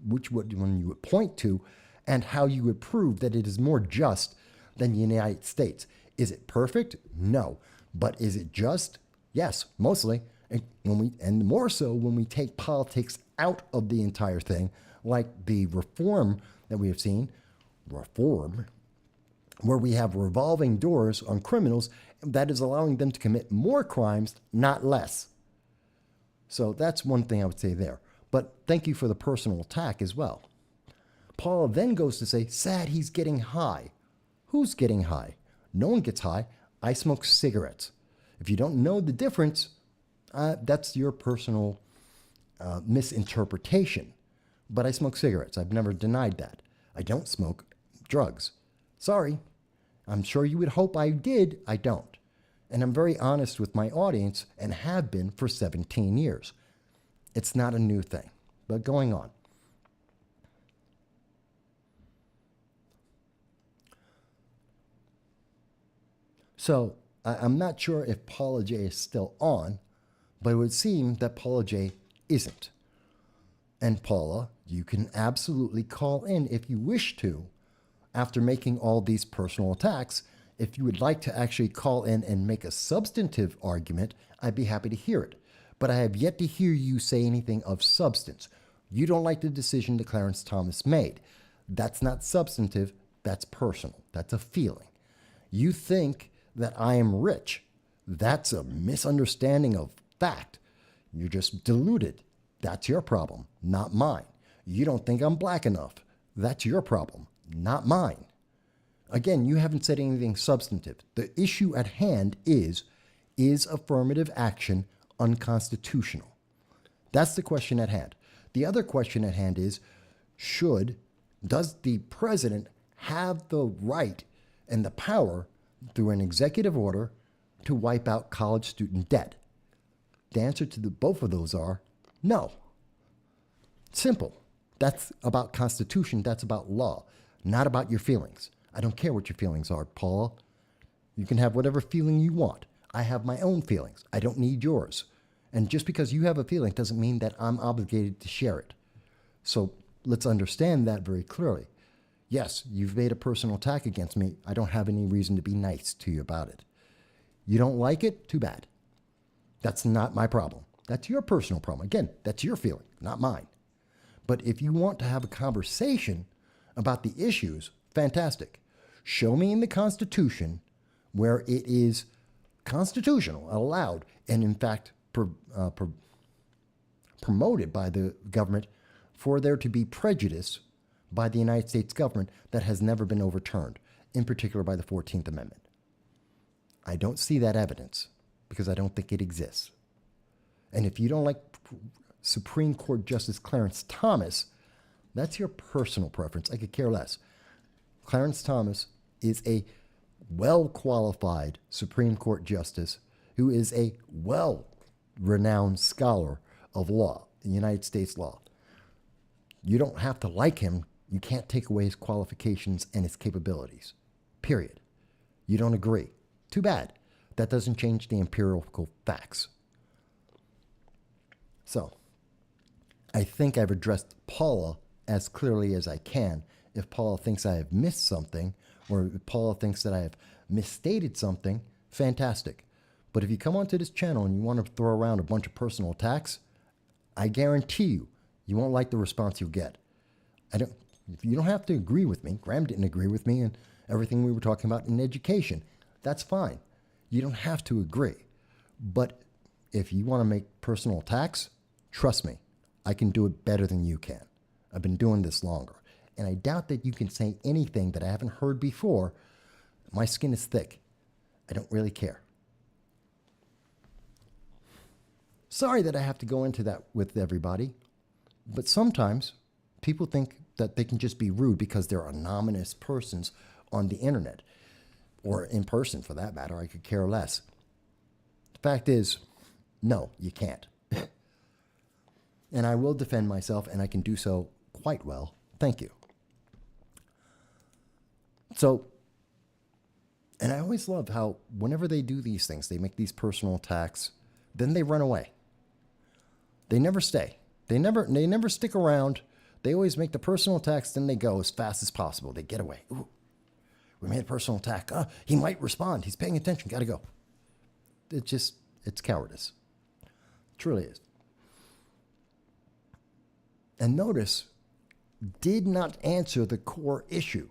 which one you would point to and how you would prove that it is more just than the United States. Is it perfect? No. But is it just? Yes, mostly. And more so when we take politics out of the entire thing, like the reform that we have seen, where we have revolving doors on criminals that is allowing them to commit more crimes, not less. So that's one thing I would say there. But thank you for the personal attack as well. Paula then goes to say, sad he's getting high. Who's getting high? No one gets high. I smoke cigarettes. If you don't know the difference, that's your personal misinterpretation. But I smoke cigarettes. I've never denied that. I don't smoke drugs. Sorry. I'm sure you would hope I did. I don't. And I'm very honest with my audience and have been for 17 years. It's not a new thing. But going on. So I'm not sure if Paula J is still on, but it would seem that Paula J isn't. And Paula, you can absolutely call in if you wish to, after making all these personal attacks. If you would like to actually call in and make a substantive argument, I'd be happy to hear it. But I have yet to hear you say anything of substance. You don't like the decision that Clarence Thomas made. That's not substantive, that's personal. That's a feeling. You think that I am rich. That's a misunderstanding of fact. You're just deluded. That's your problem, not mine. You don't think I'm black enough. That's your problem, not mine. Again, you haven't said anything substantive. The issue at hand is affirmative action unconstitutional? That's the question at hand. The other question at hand is, does the president have the right and the power through an executive order to wipe out college student debt? The answer to both of those are no. Simple. That's about Constitution. That's about law, not about your feelings. I don't care what your feelings are, Paula. You can have whatever feeling you want. I have my own feelings. I don't need yours. And just because you have a feeling doesn't mean that I'm obligated to share it. So let's understand that very clearly. Yes, you've made a personal attack against me. I don't have any reason to be nice to you about it. You don't like it? Too bad. That's not my problem. That's your personal problem. Again, that's your feeling, not mine. But if you want to have a conversation about the issues, fantastic. Show me in the Constitution where it is constitutional, allowed, and in fact promoted by the government for there to be prejudice by the United States government that has never been overturned, in particular by the 14th Amendment. I don't see that evidence because I don't think it exists. And if you don't like Supreme Court Justice Clarence Thomas, that's your personal preference. I could care less. Clarence Thomas is a well-qualified Supreme Court justice who is a well-renowned scholar of law, in United States law. You don't have to like him. You can't take away his qualifications and his capabilities. Period. You don't agree. Too bad. That doesn't change the empirical facts. So, I think I've addressed Paula as clearly as I can. If Paula thinks I have missed something, or if Paula thinks that I have misstated something, fantastic. But if you come onto this channel and you want to throw around a bunch of personal attacks, I guarantee you won't like the response you'll get. You don't have to agree with me. Graham didn't agree with me and everything we were talking about in education. That's fine. You don't have to agree. But if you want to make personal attacks, trust me, I can do it better than you can. I've been doing this longer. And I doubt that you can say anything that I haven't heard before. My skin is thick. I don't really care. Sorry that I have to go into that with everybody, but sometimes people think that they can just be rude because they're anonymous persons on the internet, or in person for that matter. I could care less. The fact is, no, you can't. And I will defend myself, and I can do so quite well. Thank you. So, and I always love how whenever they do these things, they make these personal attacks, then they run away. They never stay. They never stick around. They always make the personal attacks, then they go as fast as possible. They get away. Ooh, we made a personal attack. He might respond. He's paying attention. Got to go. It's cowardice. Truly is. And notice, did not answer the core issue.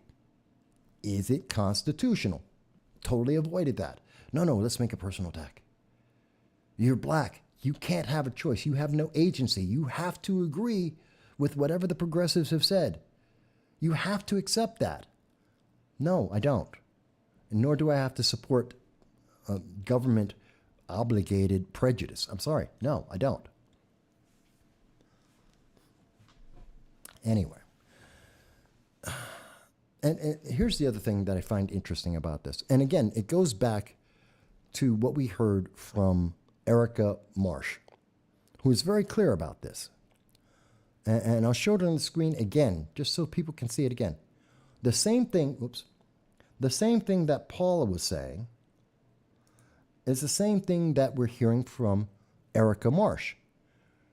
Is it constitutional? Totally avoided that. No, let's make a personal attack. You're black. You can't have a choice. You have no agency. You have to agree with whatever the progressives have said. You have to accept that. No, I don't. Nor do I have to support government obligated prejudice. I'm sorry. No, I don't. Anyway. And here's the other thing that I find interesting about this. And again, it goes back to what we heard from Erica Marsh, who is very clear about this. And I'll show it on the screen again, just so people can see it again. The same thing that Paula was saying is the same thing that we're hearing from Erica Marsh.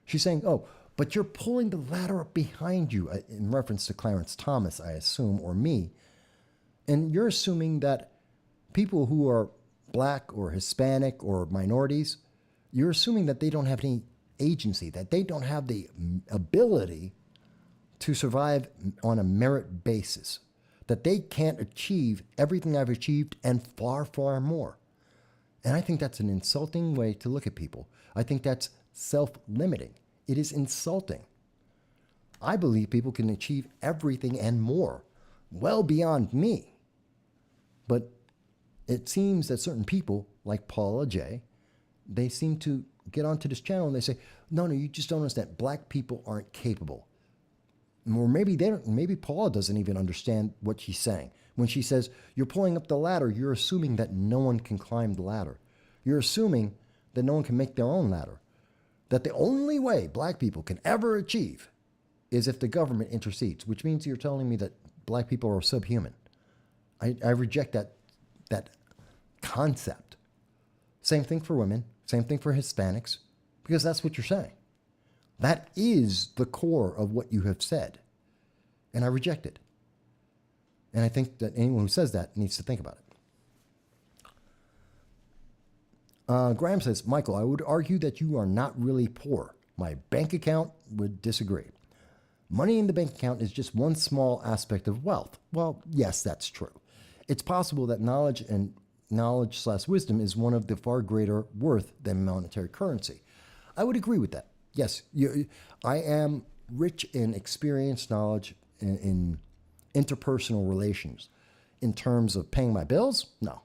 She's saying, oh, but you're pulling the ladder up behind you, in reference to Clarence Thomas, I assume, or me. And you're assuming that people who are black or Hispanic or minorities, you're assuming that they don't have any agency, that they don't have the ability to survive on a merit basis, that they can't achieve everything I've achieved and far, far more. And I think that's an insulting way to look at people. I think that's self-limiting. It is insulting. I believe people can achieve everything and more, well beyond me. But it seems that certain people, like Paula J., they seem to get onto this channel and they say, no, you just don't understand. Black people aren't capable. Or maybe they don't. Maybe Paula doesn't even understand what she's saying. When she says, you're pulling up the ladder, you're assuming that no one can climb the ladder. You're assuming that no one can make their own ladder. That the only way black people can ever achieve is if the government intercedes, which means you're telling me that black people are subhuman. I reject that concept. Same thing for women, same thing for Hispanics, because that's what you're saying. That is the core of what you have said, and I reject it. And I think that anyone who says that needs to think about it. Graham says, Michael, I would argue that you are not really poor. My bank account would disagree. Money in the bank account is just one small aspect of wealth. Well, yes, that's true. It's possible that knowledge/wisdom is one of the far greater worth than monetary currency. I would agree with that. Yes, I am rich in experience, knowledge, in interpersonal relations. In terms of paying my bills, no.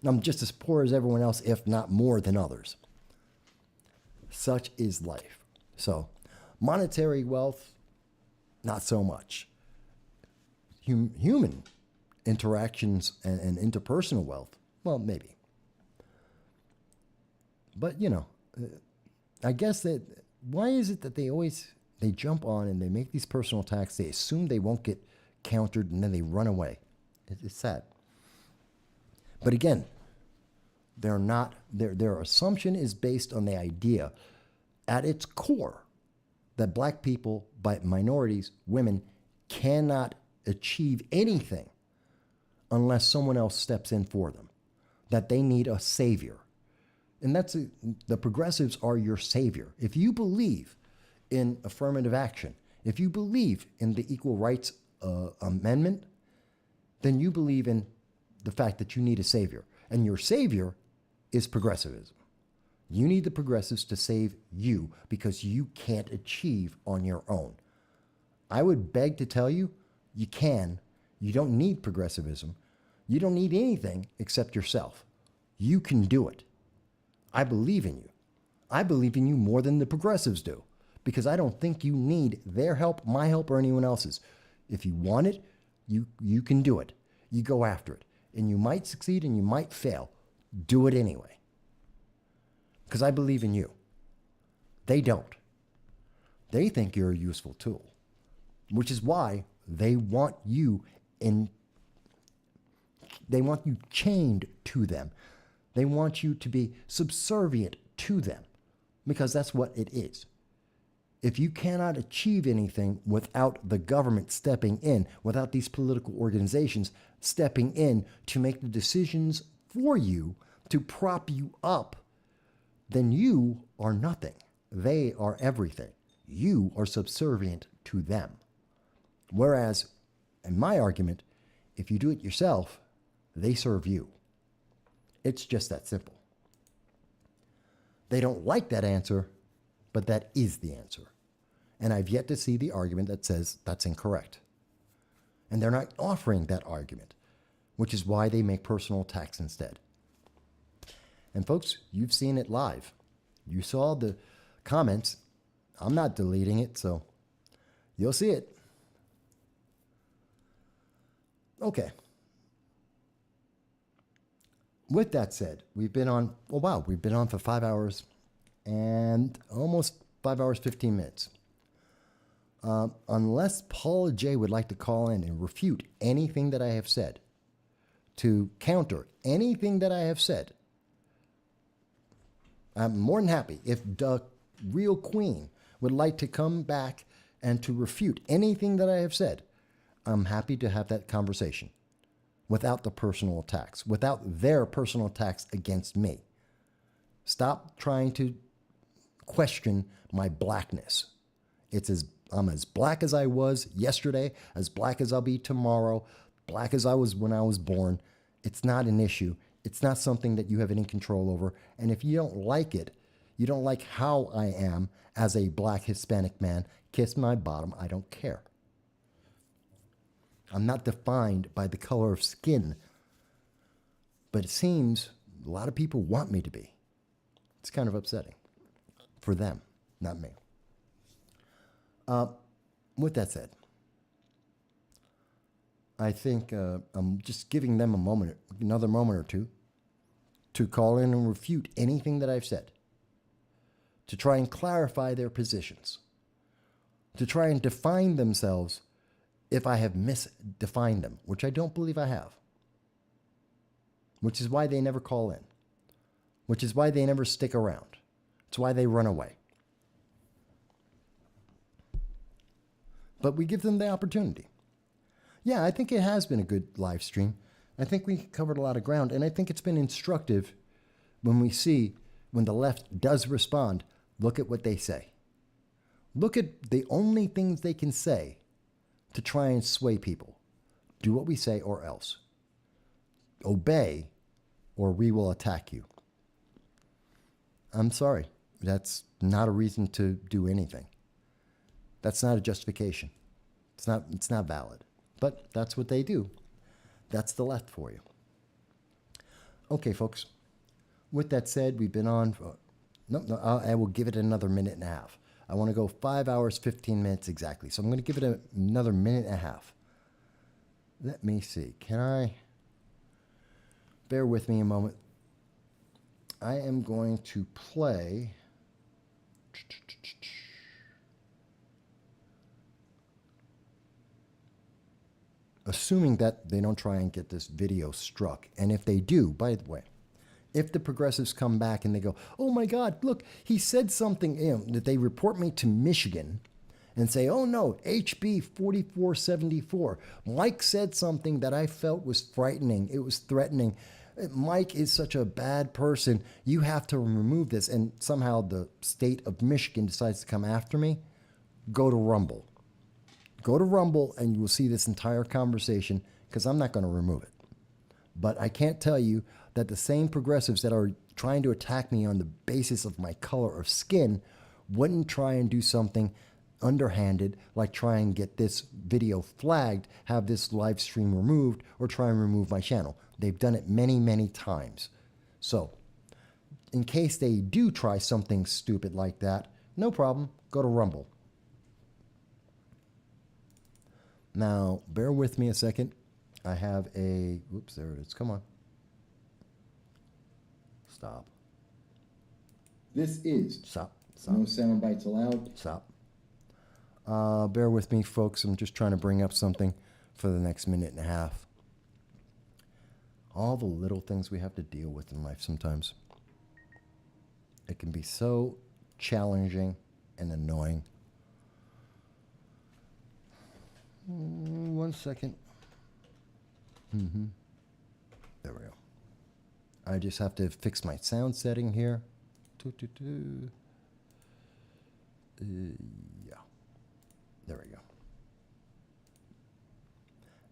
I'm just as poor as everyone else, if not more than others. Such is life. So, monetary wealth, not so much. Human interactions and interpersonal wealth, well, maybe. But, I guess that, why is it that they jump on and they make these personal attacks, they assume they won't get countered, and then they run away. It's sad. But again, they're not, their assumption is based on the idea at its core that black people, minorities, women, cannot achieve anything unless someone else steps in for them, that they need a savior. And the progressives are your savior. If you believe in affirmative action, if you believe in the Equal Rights Amendment, then you believe in the fact that you need a savior. And your savior is progressivism. You need the progressives to save you because you can't achieve on your own. I would beg to tell you, you can. You don't need progressivism. You don't need anything except yourself. You can do it. I believe in you. I believe in you more than the progressives do, because I don't think you need their help, my help, or anyone else's. If you want it, you can do it. You go after it. And you might succeed and you might fail. Do it anyway. Because I believe in you. They don't. They think you're a useful tool, which is why they want you chained to them. They want you to be subservient to them, because that's what it is. If you cannot achieve anything without the government stepping in, without these political organizations stepping in to make the decisions for you, to prop you up, then you are nothing. They are everything. You are subservient to them. Whereas, in my argument, if you do it yourself, they serve you. It's just that simple. They don't like that answer, but that is the answer. And I've yet to see the argument that says that's incorrect. And they're not offering that argument, which is why they make personal attacks instead. And folks, you've seen it live. You saw the comments. I'm not deleting it, so you'll see it. Okay. With that said, we've been on for 5 hours and almost 5 hours, 15 minutes. Unless Paula J would like to call in and refute anything that I have said, to counter anything that I have said, I'm more than happy. If the real queen would like to come back and to refute anything that I have said, I'm happy to have that conversation without the personal attacks, without their personal attacks against me. Stop trying to question my blackness. I'm as black as I was yesterday, as black as I'll be tomorrow, black as I was when I was born. It's not an issue. It's not something that you have any control over. And if you don't like it, you don't like how I am as a black Hispanic man, kiss my bottom. I don't care. I'm not defined by the color of skin. But it seems a lot of people want me to be. It's kind of upsetting. For them, not me. With that said, I think I'm just giving them another moment or two, to call in and refute anything that I've said, to try and clarify their positions, to try and define themselves if I have misdefined them, which I don't believe I have, which is why they never call in, which is why they never stick around. It's why they run away. But we give them the opportunity. Yeah, I think it has been a good live stream. I think we covered a lot of ground, and I think it's been instructive when we see when the left does respond, look at what they say. Look at the only things they can say to try and sway people. Do what we say or else. Obey or we will attack you. I'm sorry. That's not a reason to do anything. That's not a justification. It's not valid. But that's what they do. That's the left for you. Okay, folks. With that said, we've been on for... I will give it another minute and a half. I want to go 5 hours, 15 minutes exactly. So I'm going to give it another minute and a half. Let me see. Can I... Bear with me a moment. I am going to play... Assuming that they don't try and get this video struck. And if they do, by the way, if the progressives come back and they go, oh my God, look, he said something, that they report me to Michigan and say, oh no, HB 4474. Mike said something that I felt was frightening. It was threatening. Mike is such a bad person. You have to remove this. And somehow the state of Michigan decides to come after me. Go to Rumble. Go to Rumble and you will see this entire conversation because I'm not going to remove it. But I can't tell you that the same progressives that are trying to attack me on the basis of my color of skin wouldn't try and do something underhanded like try and get this video flagged, have this live stream removed, or try and remove my channel. They've done it many, many times. So, in case they do try something stupid like that, no problem, go to Rumble. Now, bear with me a second. I have a... Oops, there it is. Come on. Stop. This is Stop. No Soundbites Allowed. Stop. Bear with me, folks. I'm just trying to bring up something for the next minute and a half. All the little things we have to deal with in life sometimes. It can be so challenging and annoying. 1 second. There we go. I just have to fix my sound setting here Yeah. There we go.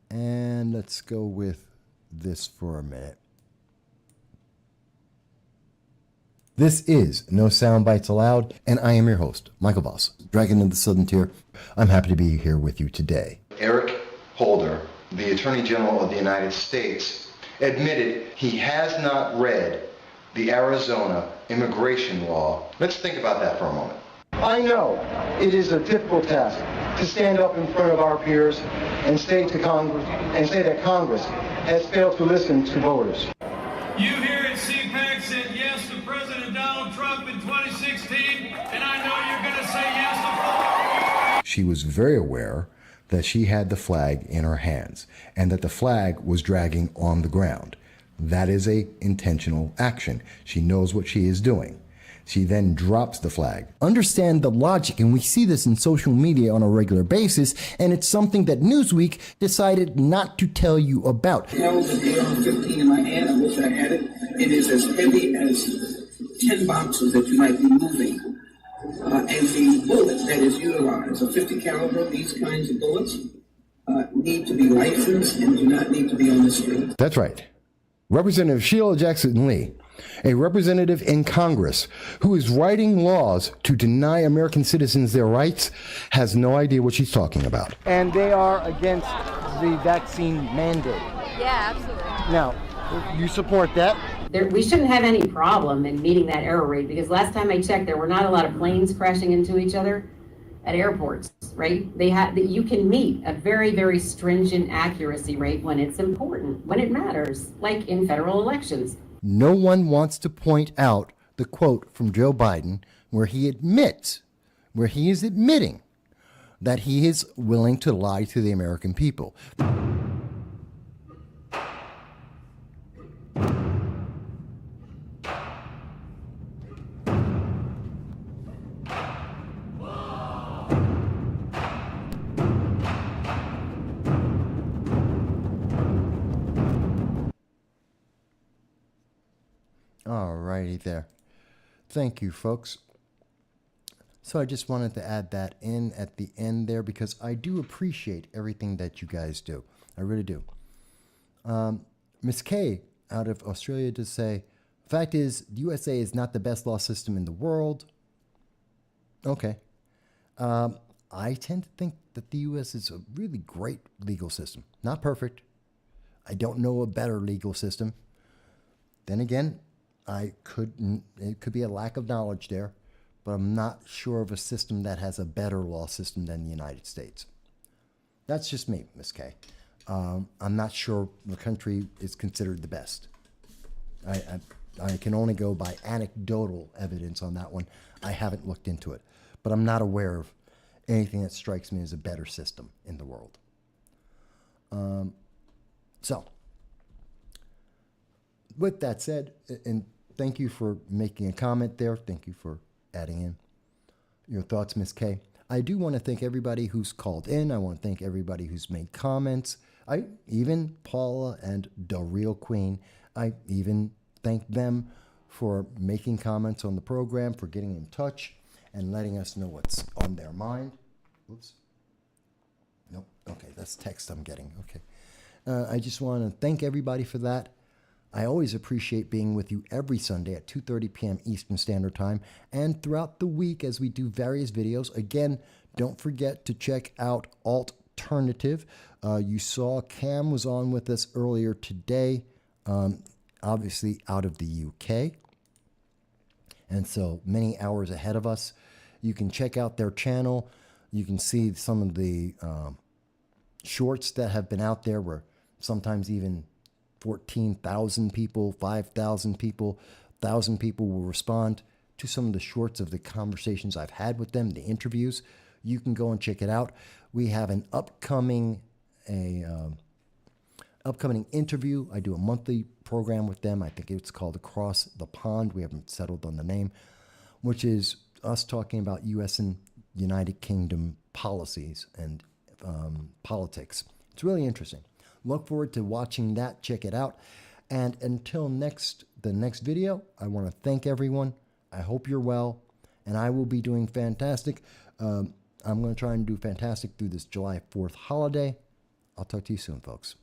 And let's go with this for a minute. This is No Soundbites Allowed, and I am your host, Michael Voss, Dragon of the Southern Tier. I'm happy to be here with you today. Eric Holder, the Attorney General of the United States, admitted he has not read the Arizona immigration law. Let's think about that for a moment. I know it is a difficult task to stand up in front of our peers and say to Congress and say that Congress has failed to listen to voters. You here at CPAC said yes to President Donald Trump in 2016, and I know you're going to say yes to. She was very aware that she had the flag in her hands and that the flag was dragging on the ground. That is a intentional action. She knows what she is doing. She then drops the flag. Understand the logic, and we see this in social media on a regular basis, and it's something that Newsweek decided not to tell you about. I held the AR-15 in my hand. I wish I had it. It is as heavy as 10 boxes that you might be moving. And the bullet that is utilized, a 50 caliber, these kinds of bullets, need to be licensed and do not need to be on the street. That's right. Representative Sheila Jackson Lee, a representative in Congress who is writing laws to deny American citizens their rights, has no idea what she's talking about. And they are against the vaccine mandate. Yeah, absolutely. Now, you support that? We shouldn't have any problem in meeting that error rate, because last time I checked, there were not a lot of planes crashing into each other at airports, right? You can meet a very, very stringent accuracy rate when it's important, when it matters, like in federal elections. No one wants to point out the quote from Joe Biden where he is admitting that he is willing to lie to the American people. Alrighty there. Thank you, folks. So I just wanted to add that in at the end there because I do appreciate everything that you guys do. I really do. Miss K out of Australia does say, fact is, the USA is not the best law system in the world. Okay. I tend to think that the US is a really great legal system. Not perfect. I don't know a better legal system. Then again, it could be a lack of knowledge there, but I'm not sure of a system that has a better law system than the United States. That's just me, Miss K. I'm not sure the country is considered the best. I can only go by anecdotal evidence on that one. I haven't looked into it, but I'm not aware of anything that strikes me as a better system in the world. So, with that said, and thank you for making a comment there. Thank you for adding in your thoughts, Miss K. I do want to thank everybody who's called in. I want to thank everybody who's made comments. Even Paula and the Real Queen, I even thank them for making comments on the program, for getting in touch and letting us know what's on their mind. Oops. Nope. Okay, that's text I'm getting. Okay. I just want to thank everybody for that. I always appreciate being with you every Sunday at 2:30 p.m. Eastern Standard Time and throughout the week as we do various videos. Again, don't forget to check out Alternative. You saw Cam was on with us earlier today, obviously out of the UK. And so many hours ahead of us. You can check out their channel. You can see some of the shorts that have been out there where sometimes even 14,000 people, 5,000 people, 1,000 people will respond to some of the shorts of the conversations I've had with them, the interviews. You can go and check it out. We have an upcoming interview. I do a monthly program with them. I think it's called Across the Pond. We haven't settled on the name, which is us talking about U.S. and United Kingdom policies and politics. It's really interesting. Look forward to watching that. Check it out. And until the next video, I want to thank everyone. I hope you're well, and I will be doing fantastic. I'm going to try and do fantastic through this July 4th holiday. I'll talk to you soon, folks.